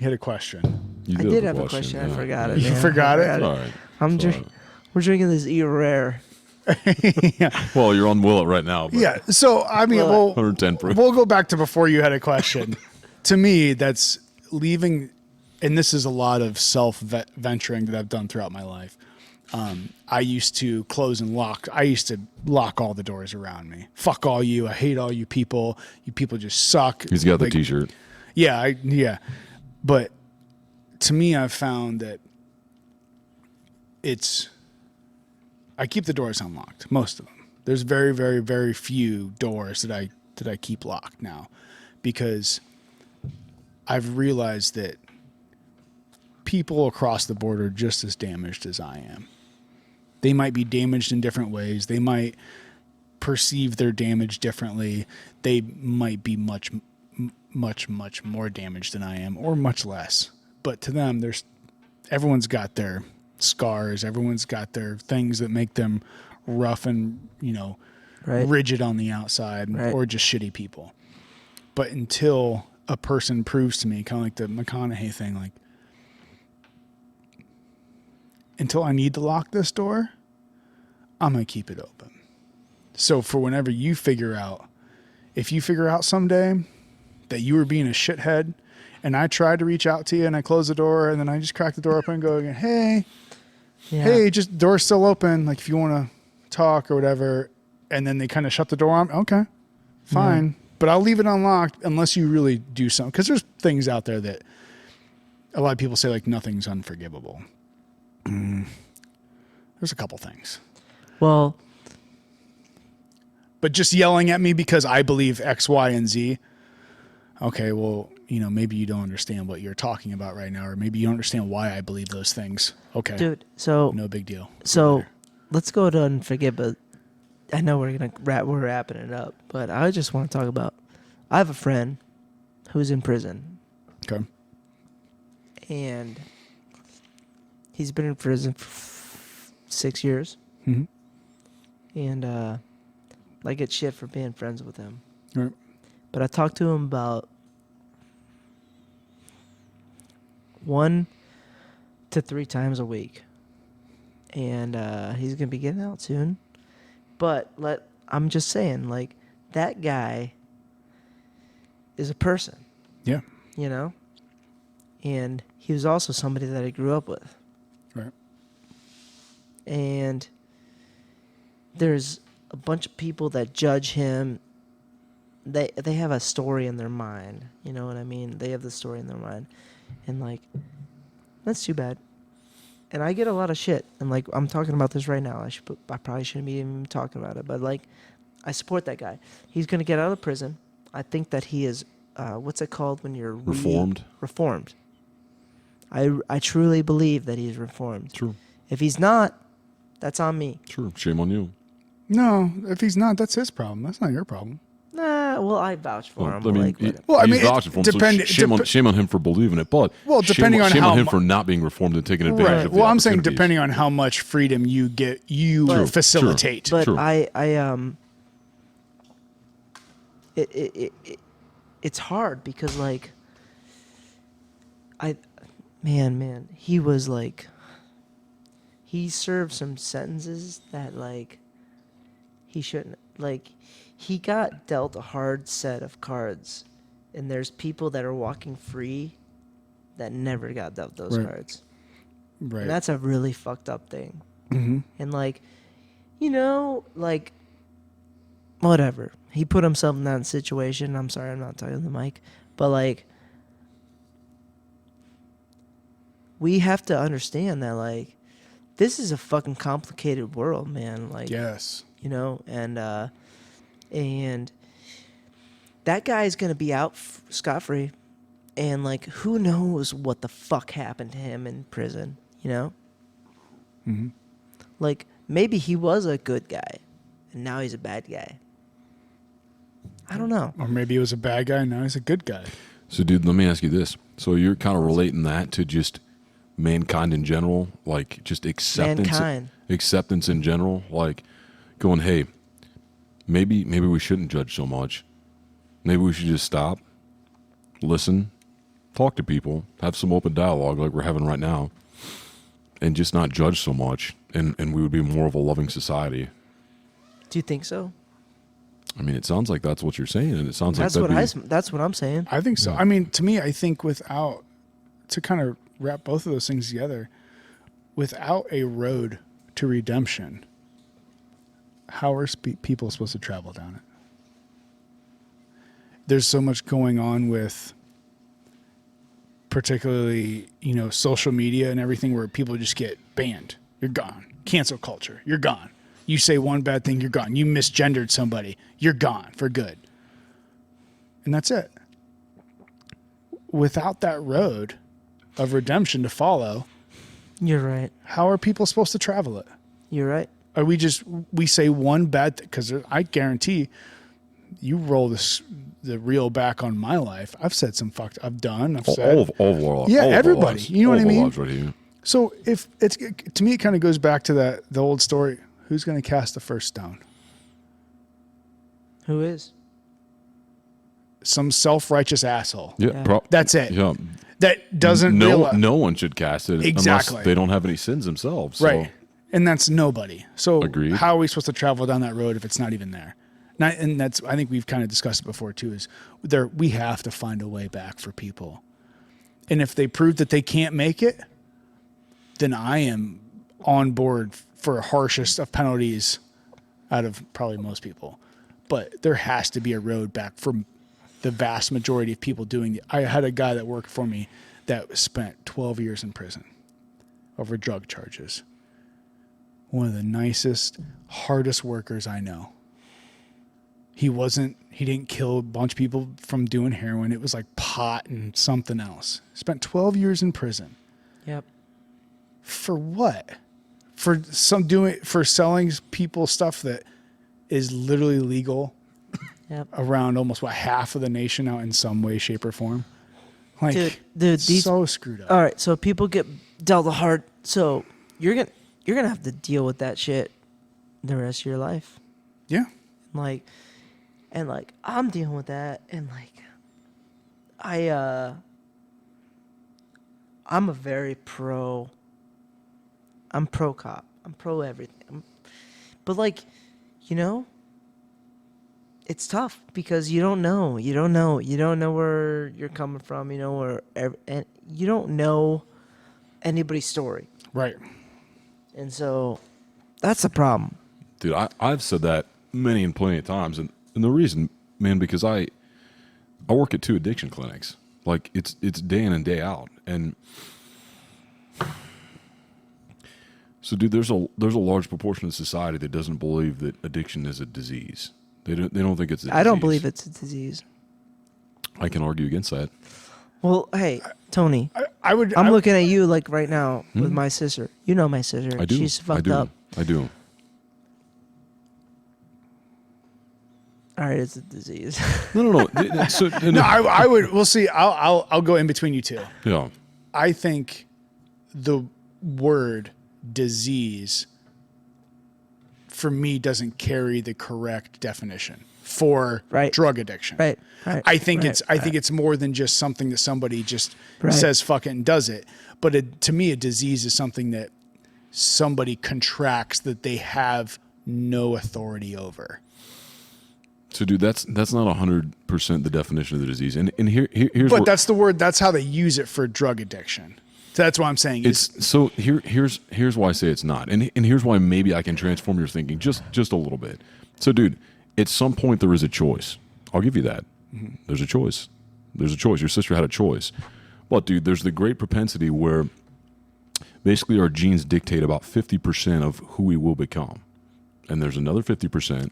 Speaker 1: had a question.
Speaker 2: You
Speaker 3: I did have a question. I
Speaker 2: yeah.
Speaker 3: forgot it.
Speaker 1: You
Speaker 3: man.
Speaker 1: forgot
Speaker 3: I
Speaker 1: it?
Speaker 2: It's all right.
Speaker 3: I'm
Speaker 2: It's all
Speaker 3: just. We're drinking this E Rare.
Speaker 2: Well, you're on Willet right now. But
Speaker 1: Yeah. So I mean,
Speaker 3: Well,
Speaker 2: 110 proof.
Speaker 1: we'll go back to before you had a question. To me, that's leaving, and this is a lot of self-venturing that I've done throughout my life. I used to close and lock. I used to lock all the doors around me. Fuck all you. I hate all you people. You people just suck.
Speaker 2: He's got the
Speaker 1: Like,
Speaker 2: T-shirt.
Speaker 1: Yeah, yeah. But to me, I've found that I keep the doors unlocked, most of them. There's very, very, very few doors that I keep locked now, because I've realized that people across the board are just as damaged as I am. They might be damaged in different ways. They might perceive their damage differently. They might be much, much, much more damaged than I am, or much less. But to them, everyone's got their scars. Everyone's got their things that make them rough and,
Speaker 3: Right.
Speaker 1: rigid on the outside,
Speaker 3: Right.
Speaker 1: or just shitty people. But until a person proves to me, kind of like the McConaughey thing, like, until I need to lock this door, I'm going to keep it open. So for whenever you figure out, if you figure out someday that you were being a shithead and I tried to reach out to you and I close the door and then I just crack the door open and go, hey,
Speaker 3: Yeah.
Speaker 1: hey, just door's still open. Like if you want to talk or whatever, and then they kind of shut the door on. Okay, fine. But I'll leave it unlocked unless you really do something. Because there's things out there that a lot of people say like nothing's unforgivable. There's a couple things.
Speaker 3: Well,
Speaker 1: but just yelling at me because I believe X, Y, and Z. Okay, well, maybe you don't understand what you're talking about right now, or maybe you don't understand why I believe those things. Okay,
Speaker 3: dude, so
Speaker 1: no big deal.
Speaker 3: So let's go to unforgivable. I know we're wrapping it up, but I just want to talk about. I have a friend who's in prison,
Speaker 1: Okay.
Speaker 3: and he's been in prison for 6 years,
Speaker 1: Mm-hmm.
Speaker 3: and I get shit for being friends with him.
Speaker 1: Right.
Speaker 3: But I talked to him about 1 to 3 times a week, and he's gonna be getting out soon. But I'm just saying, like, that guy is a person,
Speaker 1: Yeah.
Speaker 3: and he was also somebody that I grew up with.
Speaker 1: Right.
Speaker 3: And there's a bunch of people that judge him. They have a story in their mind. You know what I mean? They have the story in their mind. And, like, that's too bad. And I get a lot of shit. And, like, I'm talking about this right now. I probably shouldn't be even talking about it. But, like, I support that guy. He's going to get out of prison. I think that he is, what's it called when you're
Speaker 2: Reformed?
Speaker 3: Reformed. I truly believe that he's reformed.
Speaker 2: True.
Speaker 3: If he's not, that's on me.
Speaker 2: True. Shame on you.
Speaker 1: No, if he's not, that's his problem. That's not your problem.
Speaker 3: Nah, well, I vouch for him.
Speaker 2: I mean,
Speaker 3: Like,
Speaker 2: he's vouching for him, so shame on him for believing it. But
Speaker 1: depending on
Speaker 2: shame
Speaker 1: how
Speaker 2: on him for not being reformed and taking advantage
Speaker 1: Right.
Speaker 2: of the
Speaker 1: Well, I'm saying
Speaker 2: opportunities.
Speaker 1: depending on how much freedom you get, facilitate.
Speaker 3: but
Speaker 2: True.
Speaker 3: It's hard because, like, man, he was like, he served some sentences that, like, he shouldn't. Like, he got dealt a hard set of cards, and there's people that are walking free that never got dealt those
Speaker 1: Right.
Speaker 3: cards.
Speaker 1: Right.
Speaker 3: And that's a really fucked up thing.
Speaker 1: Mm-hmm.
Speaker 3: And, like, like, whatever. He put himself in that situation. I'm sorry, I'm not talking to the mic. But, like, we have to understand that, like, this is a fucking complicated world, man. Like,
Speaker 1: Yes.
Speaker 3: and that guy's going to be out scot-free. And, like, who knows what the fuck happened to him in prison,
Speaker 1: Mm-hmm.
Speaker 3: Like, maybe he was a good guy, and now he's a bad guy. I don't know.
Speaker 1: Or maybe he was a bad guy and now he's a good guy.
Speaker 2: So, dude, let me ask you this. So you're kind of relating that to just mankind in general, like just acceptance in general, like going, hey, maybe we shouldn't judge so much. Maybe we should just stop, listen, talk to people, have some open dialogue like we're having right now, and just not judge so much, and we would be more of a loving society.
Speaker 3: Do you think so?
Speaker 2: I mean, it sounds like that's what you're saying, and it sounds
Speaker 3: That's
Speaker 2: like
Speaker 3: that's what I'm saying.
Speaker 1: I think so.
Speaker 2: Yeah.
Speaker 1: I mean, to me, I think to kind of wrap both of those things together, without a road to redemption, how are people supposed to travel down it? There's so much going on with particularly, social media and everything where people just get banned. You're gone. Cancel culture. You're gone. You say one bad thing, you're gone. You misgendered somebody, you're gone for good. And that's it. Without that road of redemption to follow,
Speaker 3: You're right.
Speaker 1: how are people supposed to travel it?
Speaker 3: You're right.
Speaker 1: Are we say one bad thing? Because I guarantee you roll the reel back on my life. I've said some I've said.
Speaker 2: all of our lives.
Speaker 1: Yeah,
Speaker 2: all of our
Speaker 1: everybody.
Speaker 2: lives.
Speaker 1: You know what I
Speaker 2: All of our
Speaker 1: mean?
Speaker 2: lives right here.
Speaker 1: So if to me, it kind of goes back to the old story. Who's going to cast the first stone?
Speaker 3: Who is?
Speaker 1: Some self-righteous asshole.
Speaker 2: Yeah,
Speaker 3: Yeah.
Speaker 1: That's it.
Speaker 2: Yeah,
Speaker 1: That doesn't realize.
Speaker 2: no one should cast it
Speaker 1: Exactly.
Speaker 2: unless they don't have any sins themselves. So.
Speaker 1: Right. And that's nobody. So
Speaker 2: Agreed.
Speaker 1: how are we supposed to travel down that road if it's not even there? And that's, I think we've kind of discussed it before too, is we have to find a way back for people. And if they prove that they can't make it, then I am on board for harshest of penalties out of probably most people. But there has to be a road back for the vast majority of people doing it. I had a guy that worked for me that spent 12 years in prison over drug charges. One of the nicest, hardest workers I know. He didn't kill a bunch of people from doing heroin. It was like pot and something else. Spent 12 years in prison.
Speaker 3: Yep.
Speaker 1: For what? For selling people stuff that is literally legal
Speaker 3: Yep.
Speaker 1: around almost half of the nation out in some way, shape, or form. Like,
Speaker 3: Dude,
Speaker 1: so screwed up.
Speaker 3: All right, so people get dealt a hard. So you're gonna have to deal with that shit the rest of your life.
Speaker 1: Yeah.
Speaker 3: And I'm dealing with that, and I'm a very pro. I'm pro cop. I'm pro everything. But it's tough because you don't know. You don't know where you're coming from. You know and you don't know anybody's story.
Speaker 1: Right.
Speaker 3: And so that's a problem.
Speaker 2: Dude, I've said that many and plenty of times, and the reason, man, because I work at 2 addiction clinics. Like it's day in and day out, and so dude, there's a large proportion of society that doesn't believe that addiction is a disease. They don't think it's a disease.
Speaker 3: I don't believe it's a disease.
Speaker 2: I can argue against that.
Speaker 3: Well, hey, Tony, I'm looking at you like right now with my sister. You know my sister.
Speaker 2: I do.
Speaker 3: She's fucked up.
Speaker 2: I do.
Speaker 3: All right, it's a disease.
Speaker 2: No. So,
Speaker 1: No, I would. We'll see. I'll go in between you two.
Speaker 2: Yeah.
Speaker 1: I think the word disease for me doesn't carry the correct definition for drug addiction.
Speaker 3: Right.
Speaker 1: I think it's more than just something that somebody just
Speaker 3: Right.
Speaker 1: says fuck it and does it. But to me, a disease is something that somebody contracts that they have no authority over.
Speaker 2: So, dude, that's not 100% the definition of the disease. And here's
Speaker 1: But that's the word. That's how they use it for drug addiction. So that's what I'm saying.
Speaker 2: Here's why I say it's not, and here's why maybe I can transform your thinking just a little bit. So, dude, at some point there is a choice. I'll give you that. Mm-hmm. There's a choice. Your sister had a choice, but dude, there's the great propensity where basically our genes dictate about 50% of who we will become, and there's another 50%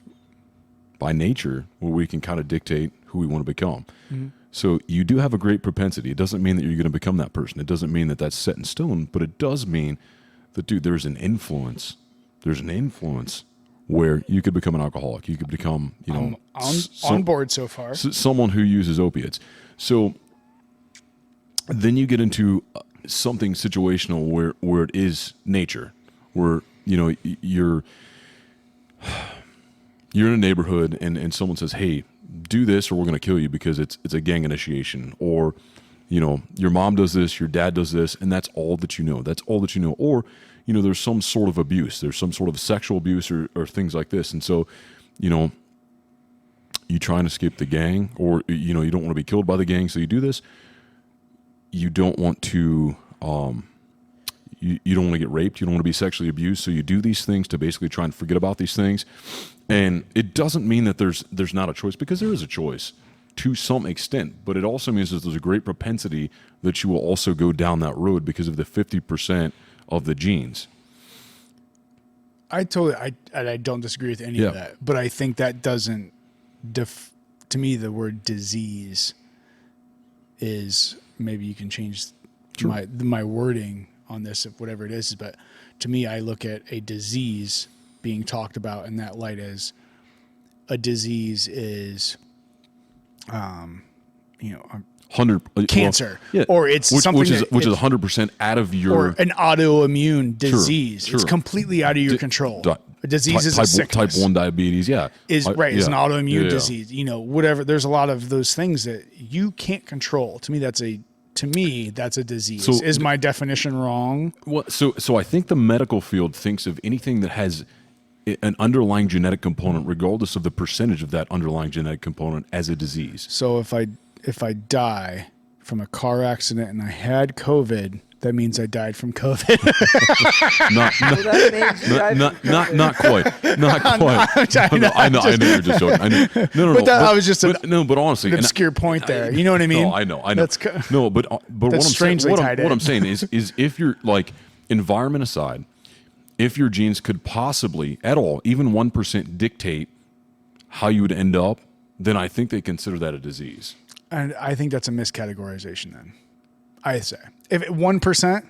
Speaker 2: by nature where we can kind of dictate who we want to become. Mm-hmm. So you do have a great propensity. It doesn't mean that you're going to become that person. It doesn't mean that that's set in stone, but it does mean that, dude, there's an influence. There's an influence where you could become an alcoholic. You could become,
Speaker 1: on board so far.
Speaker 2: Someone who uses opiates. So then you get into something situational where it is nature, where, you're in a neighborhood and someone says, hey, do this or we're going to kill you because it's a gang initiation, or your mom does this, your dad does this, and that's all that you know. Or there's some sort of abuse, there's some sort of sexual abuse or things like this, and so you try and escape the gang, or you don't want to be killed by the gang, so you do this. You don't want to you don't want to get raped, you don't want to be sexually abused, so you do these things to basically try and forget about these things. And it doesn't mean that there's not a choice, because there is a choice to some extent, but it also means that there's a great propensity that you will also go down that road because of the 50% of the genes.
Speaker 1: I don't disagree with any of that, but I think that doesn't to me, the word disease is, maybe you can change my wording on this, if whatever it is, but to me, I look at a disease being talked about in that light as a disease is,
Speaker 2: 100
Speaker 1: cancer,
Speaker 2: well,
Speaker 1: or it's something
Speaker 2: which is 100% out of your,
Speaker 1: or an autoimmune disease.
Speaker 2: Sure.
Speaker 1: It's completely out of your control. A disease is a sickness.
Speaker 2: Type 1 diabetes,
Speaker 1: is an autoimmune disease. Whatever. There's a lot of those things that you can't control. To me, that's a disease. So, is my definition wrong?
Speaker 2: Well, so I think the medical field thinks of anything that has an underlying genetic component, regardless of the percentage of that underlying genetic component, as a disease.
Speaker 1: So if I die from a car accident and I had COVID, that means I died from COVID.
Speaker 2: Not quite. Not quite. I know you're just joking. I know. No.
Speaker 1: That was just
Speaker 2: but honestly,
Speaker 1: an obscure point there. You know what I mean?
Speaker 2: No, I know.
Speaker 1: That's
Speaker 2: no, but what I'm saying is if you're like, environment aside, if your genes could possibly at all, even 1% dictate how you would end up, then I think they consider that a disease.
Speaker 1: And I think that's a miscategorization then. I say. If 1%,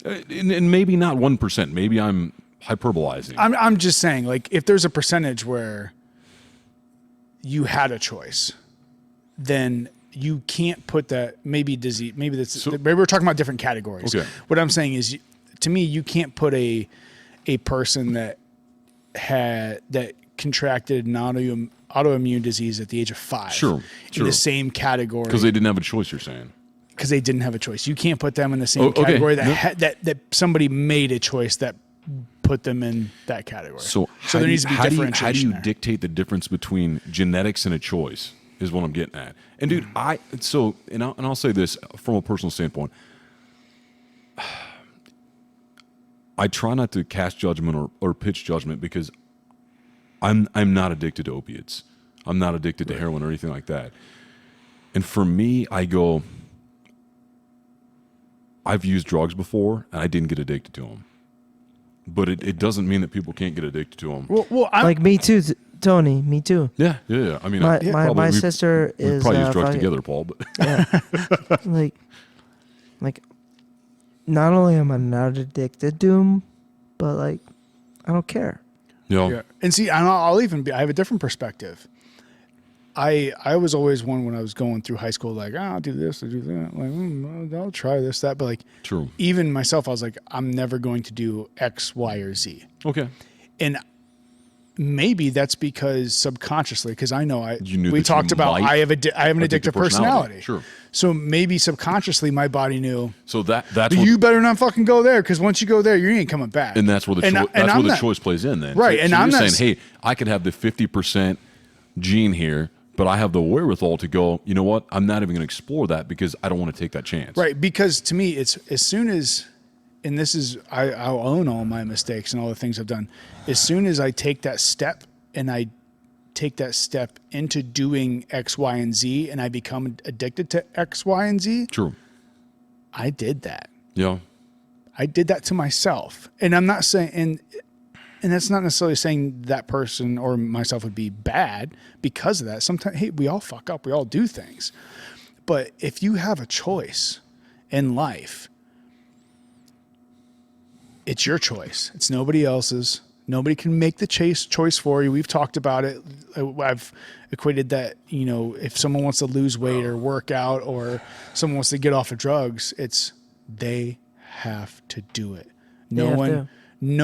Speaker 2: and maybe not 1%, maybe I'm hyperbolizing.
Speaker 1: I'm just saying, like, if there's a percentage where you had a choice, then you can't put that, maybe disease, maybe we're talking about different categories.
Speaker 2: Okay.
Speaker 1: What I'm saying is, to me, you can't put a person that contracted an autoimmune disease at the age of 5 in the same category.
Speaker 2: Because they didn't have a choice, you're saying.
Speaker 1: Because they didn't have a choice. You can't put them in the same category that somebody made a choice that put them in that category.
Speaker 2: So
Speaker 1: there needs to be differentiation.
Speaker 2: How do you dictate the difference between genetics and a choice is what I'm getting at. And dude, I'll say this from a personal standpoint. I try not to cast judgment or pitch judgment because I'm not addicted to opiates. I'm not addicted to heroin or anything like that. And for me, I go, I've used drugs before and I didn't get addicted to them. But it doesn't mean that people can't get addicted to them.
Speaker 1: Well,
Speaker 3: like me too, Tony. Me too.
Speaker 2: Yeah. I mean,
Speaker 3: my sister is
Speaker 2: probably use drugs together, Paul. But
Speaker 3: yeah. like, not only am I not addicted to them, but like, I don't care.
Speaker 1: Yeah. And see, I have a different perspective. I was always one when I was going through high school, like, I'll do this, I'll do that. Like, I'll try this, that. But like,
Speaker 2: true.
Speaker 1: Even myself, I was like, I'm never going to do X, Y, or Z.
Speaker 2: Okay.
Speaker 1: And maybe that's because subconsciously, because I know we
Speaker 2: that
Speaker 1: talked about I have an addictive personality.
Speaker 2: Sure.
Speaker 1: So maybe subconsciously my body knew.
Speaker 2: So that's
Speaker 1: you better not fucking go there, because once you go there, you ain't coming back.
Speaker 2: And that's where the choice plays in then.
Speaker 1: Right.
Speaker 2: So,
Speaker 1: and
Speaker 2: so
Speaker 1: I'm
Speaker 2: you're
Speaker 1: not
Speaker 2: saying, hey, I could have the 50% gene here, but I have the wherewithal to go, you know what? I'm not even going to explore that because I don't want to take that chance.
Speaker 1: Right. Because to me, it's as soon as, and this is, I'll own all my mistakes and all the things I've done. As soon as I take that step and I take that step into doing X, Y, and Z, and I become addicted to X, Y, and Z.
Speaker 2: True.
Speaker 1: I did that.
Speaker 2: Yeah.
Speaker 1: I did that to myself. And I'm not saying, and that's not necessarily saying that person or myself would be bad because of that. Sometimes, hey, we all fuck up. We all do things. But if you have a choice in life, it's your choice. It's nobody else's. Nobody can make the choice for you. We've talked about it. I've equated that, if someone wants to lose weight or work out or someone wants to get off of drugs, they have to do it. No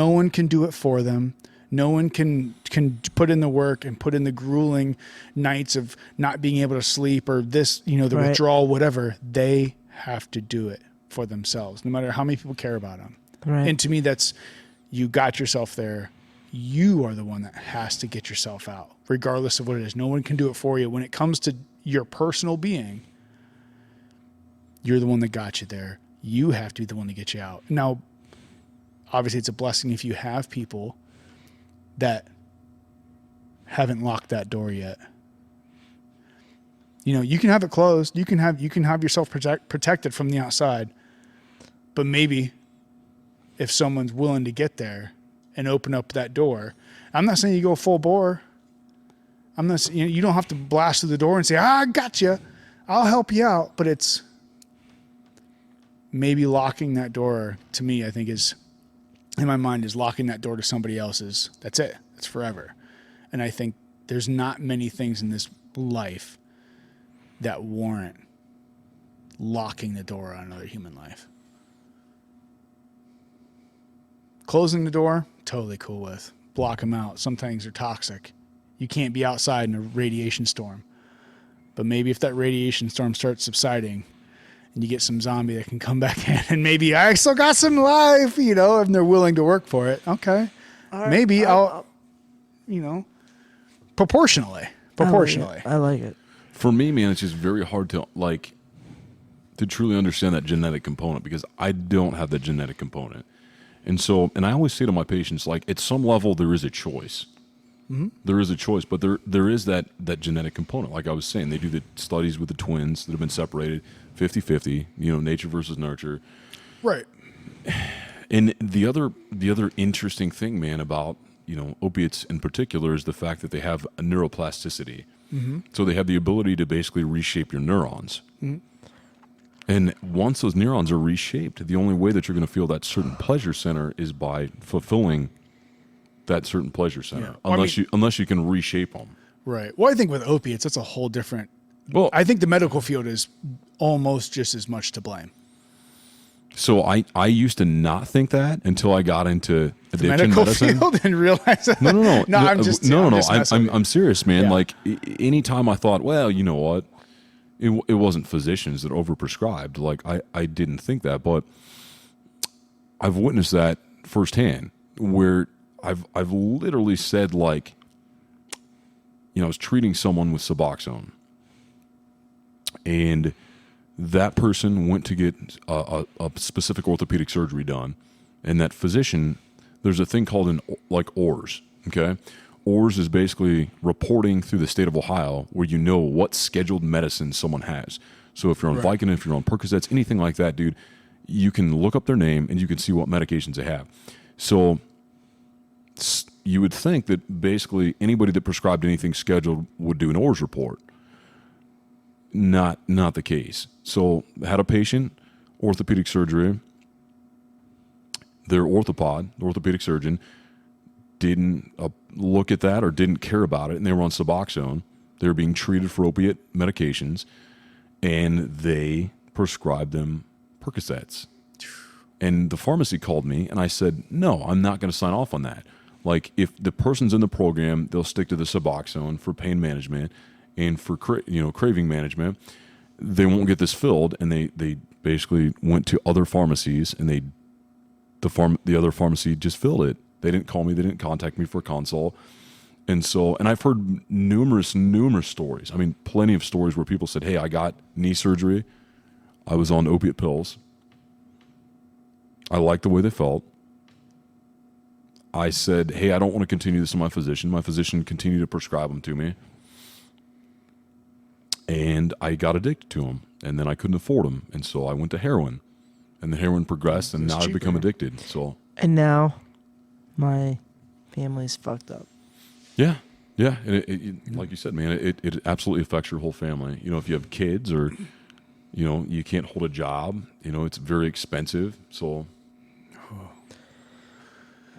Speaker 1: one can do it for them. No one can put in the work and put in the grueling nights of not being able to sleep or this, the withdrawal, whatever. They have to do it for themselves, no matter how many people care about them.
Speaker 3: Right.
Speaker 1: And to me, you got yourself there. You are the one that has to get yourself out, regardless of what it is. No one can do it for you. When it comes to your personal being, you're the one that got you there. You have to be the one to get you out. Now, obviously, it's a blessing if you have people that haven't locked that door yet. You can have it closed. You can have yourself protected from the outside. But maybe if someone's willing to get there and open up that door, I'm not saying you go full bore. I'm not. You don't have to blast through the door and say, I got you. I'll help you out. But it's maybe locking that door. To me, I think is. In my mind, is locking that door to somebody else's. That's it. It's forever. And I think there's not many things in this life that warrant locking the door on another human life. Closing the door, totally cool with. Block them out. Some things are toxic. You can't be outside in a radiation storm. But maybe if that radiation storm starts subsiding, and you get some zombie that can come back in, and maybe I still got some life, and they're willing to work for it. Okay. Right, maybe I'll proportionally.
Speaker 3: I like it.
Speaker 2: For me, man, it's just very hard to truly understand that genetic component, because I don't have that genetic component. And so, and I always say to my patients, like, at some level, there is a choice. There is a choice, but there is that genetic component. Like I was saying, they do the studies with the twins that have been separated 50-50, nature versus nurture.
Speaker 1: Right.
Speaker 2: And the other interesting thing, man, about, opiates in particular is the fact that they have a neuroplasticity. So they have the ability to basically reshape your neurons. And once those neurons are reshaped, the only way that you're going to feel that certain pleasure center is by fulfilling that certain pleasure center, unless you can reshape them.
Speaker 1: Right. Well, I think with opiates, that's a whole different.
Speaker 2: Well,
Speaker 1: I think the medical field is almost just as much to blame.
Speaker 2: So I used to not think that until I got into addiction
Speaker 1: Medical
Speaker 2: medicine.
Speaker 1: field and realize that.
Speaker 2: No.
Speaker 1: I'm just
Speaker 2: I'm serious, man.
Speaker 1: Yeah.
Speaker 2: Like anytime I thought, well, you know what, it wasn't physicians that overprescribed. Like I didn't think that, but I've witnessed that firsthand, where I've literally said, like, I was treating someone with Suboxone, and that person went to get a specific orthopedic surgery done, and that physician, there's a thing called ORS, okay? ORS is basically reporting through the state of Ohio where you know what scheduled medicine someone has. So if you're on Vicodin, if you're on Percocets, anything like that, dude, you can look up their name and you can see what medications they have. So you would think that basically anybody that prescribed anything scheduled would do an ORS report. Not the case. So had a patient, orthopedic surgery. Their orthopod, the orthopedic surgeon, didn't look at that or didn't care about it, and they were on Suboxone. They were being treated for opiate medications, and they prescribed them Percocets. And the pharmacy called me, and I said, no, I'm not going to sign off on that. Like, if the person's in the program, they'll stick to the Suboxone for pain management and for craving management. They won't get this filled, and they basically went to other pharmacies, and the other pharmacy just filled it. They didn't call me, they didn't contact me for a consult. And I've heard numerous stories. I mean, plenty of stories where people said, hey, I got knee surgery, I was on opiate pills, I liked the way they felt. I said, hey, I don't want to continue this to my physician. My physician continued to prescribe them to me. And I got addicted to them, and then I couldn't afford them, and so I went to heroin, and the heroin progressed, and now I've become addicted. So,
Speaker 3: and now my family's fucked up.
Speaker 2: Yeah, and it, like you said, man, it absolutely affects your whole family. If you have kids, or you can't hold a job, it's very expensive. So,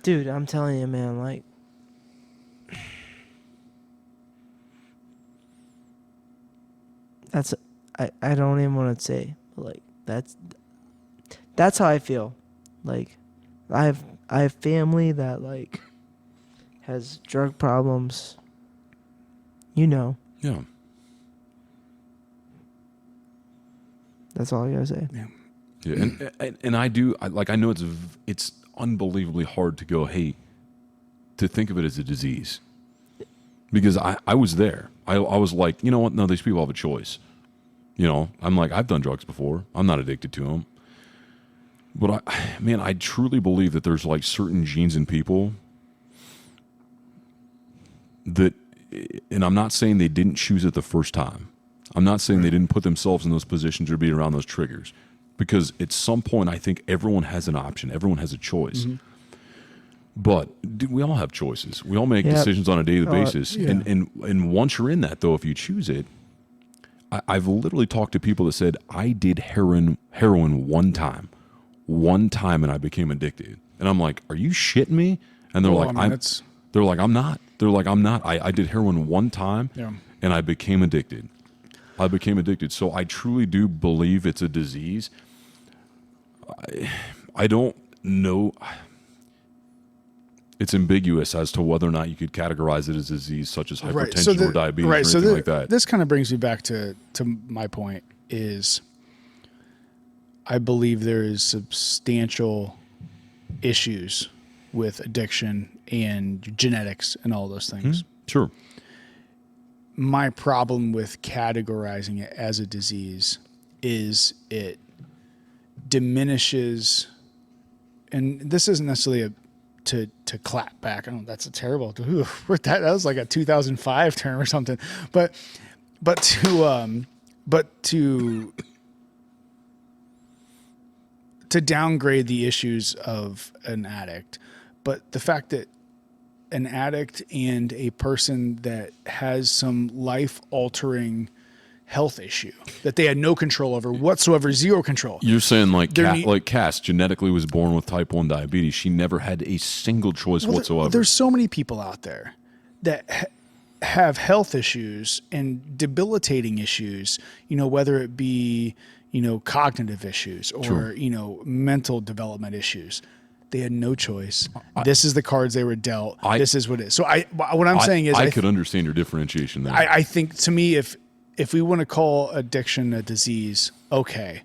Speaker 3: dude, I'm telling you, man, like, I don't even want to say, but like, that's how I feel. Like, I have family that, like, has drug problems.
Speaker 2: Yeah.
Speaker 3: That's all I gotta say.
Speaker 2: Yeah, and I know it's unbelievably hard to go, hey, to think of it as a disease, because I was there. I was like, you know what? No, these people have a choice. I'm like, I've done drugs before. I'm not addicted to them. But I truly believe that there's like certain genes in people that, and I'm not saying they didn't choose it the first time. I'm not saying they didn't put themselves in those positions or be around those triggers, because at some point I think everyone has an option. Everyone has a choice. But dude, we all have choices. We all make decisions on a daily basis.
Speaker 1: Yeah.
Speaker 2: And once you're in that, though, if you choose it, I've literally talked to people that said, I did heroin one time, and I became addicted. And I'm like, are you shitting me? And they're like, I'm not. They're like, I'm not. I did heroin one time, and I became addicted. So I truly do believe it's a disease. I don't know. It's ambiguous as to whether or not you could categorize it as a disease such as hypertension or diabetes or anything like that.
Speaker 1: This kind of brings me back to my point is I believe there is substantial issues with addiction and genetics and all those things.
Speaker 2: Sure.
Speaker 1: My problem with categorizing it as a disease is it diminishes, and this isn't necessarily to clap back. I don't know, that's a terrible, that was like a 2005 term or something, but to downgrade the issues of an addict, but the fact that an addict and a person that has some life-altering health issue that they had no control over whatsoever, zero control.
Speaker 2: You're saying like Cass genetically was born with type 1 diabetes. She never had a single choice whatsoever.
Speaker 1: There's so many people out there that have health issues and debilitating issues, whether it be, cognitive issues or,
Speaker 2: True.
Speaker 1: Mental development issues. They had no choice. This is the cards they were dealt. This is what it is. So what I'm saying is
Speaker 2: I could understand your differentiation there.
Speaker 1: I think, to me, if we want to call addiction a disease, okay,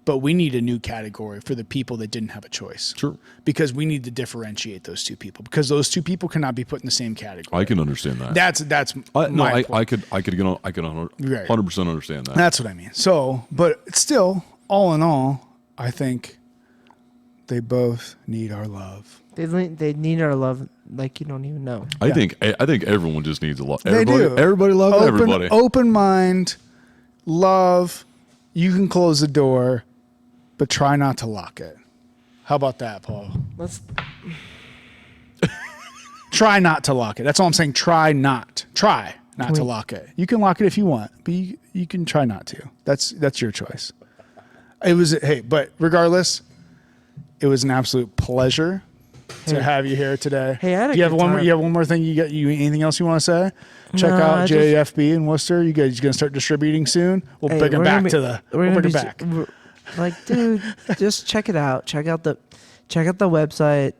Speaker 1: but we need a new category for the people that didn't have a choice.
Speaker 2: Sure.
Speaker 1: Because we need to differentiate those two people, because those two people cannot be put in the same category.
Speaker 2: I can understand that.
Speaker 1: That's my point.
Speaker 2: I could 100% understand that.
Speaker 1: That's what I mean. So, but still, all in all, I think they both need our love.
Speaker 3: They need our love like you don't even know.
Speaker 2: I think everyone just needs a love.
Speaker 1: They do.
Speaker 2: Everybody loves everybody.
Speaker 1: Open mind, love. You can close the door, but try not to lock it. How about that, Paul? Try not to lock it. That's all I'm saying. Try not to lock it. You can lock it if you want, but you can try not to. That's your choice. But regardless, it was an absolute pleasure to have you here today.
Speaker 3: Hey, I had a
Speaker 1: Do you have
Speaker 3: good
Speaker 1: one more?
Speaker 3: time.
Speaker 1: You have one more thing? You anything else you want to say? Check
Speaker 3: No,
Speaker 1: out
Speaker 3: I
Speaker 1: JAFB in Wooster. You guys gonna start distributing soon? We'll bring it back to the. We'll bring it back.
Speaker 3: Like, dude, just check it out. Check out the website.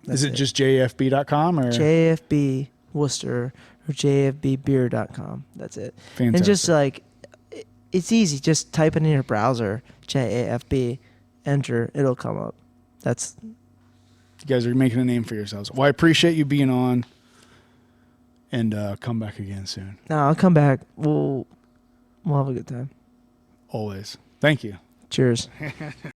Speaker 1: Is it just JAFB.com or
Speaker 3: JAFB Wooster or JAFBbeer.com? That's it.
Speaker 1: Fantastic.
Speaker 3: And just like, it's easy. Just type it in your browser, JAFB, enter, it'll come up.
Speaker 1: You guys are making a name for yourselves. Well, I appreciate you being on, and come back again soon.
Speaker 3: No, I'll come back. We'll have a good time.
Speaker 1: Always. Thank you.
Speaker 3: Cheers.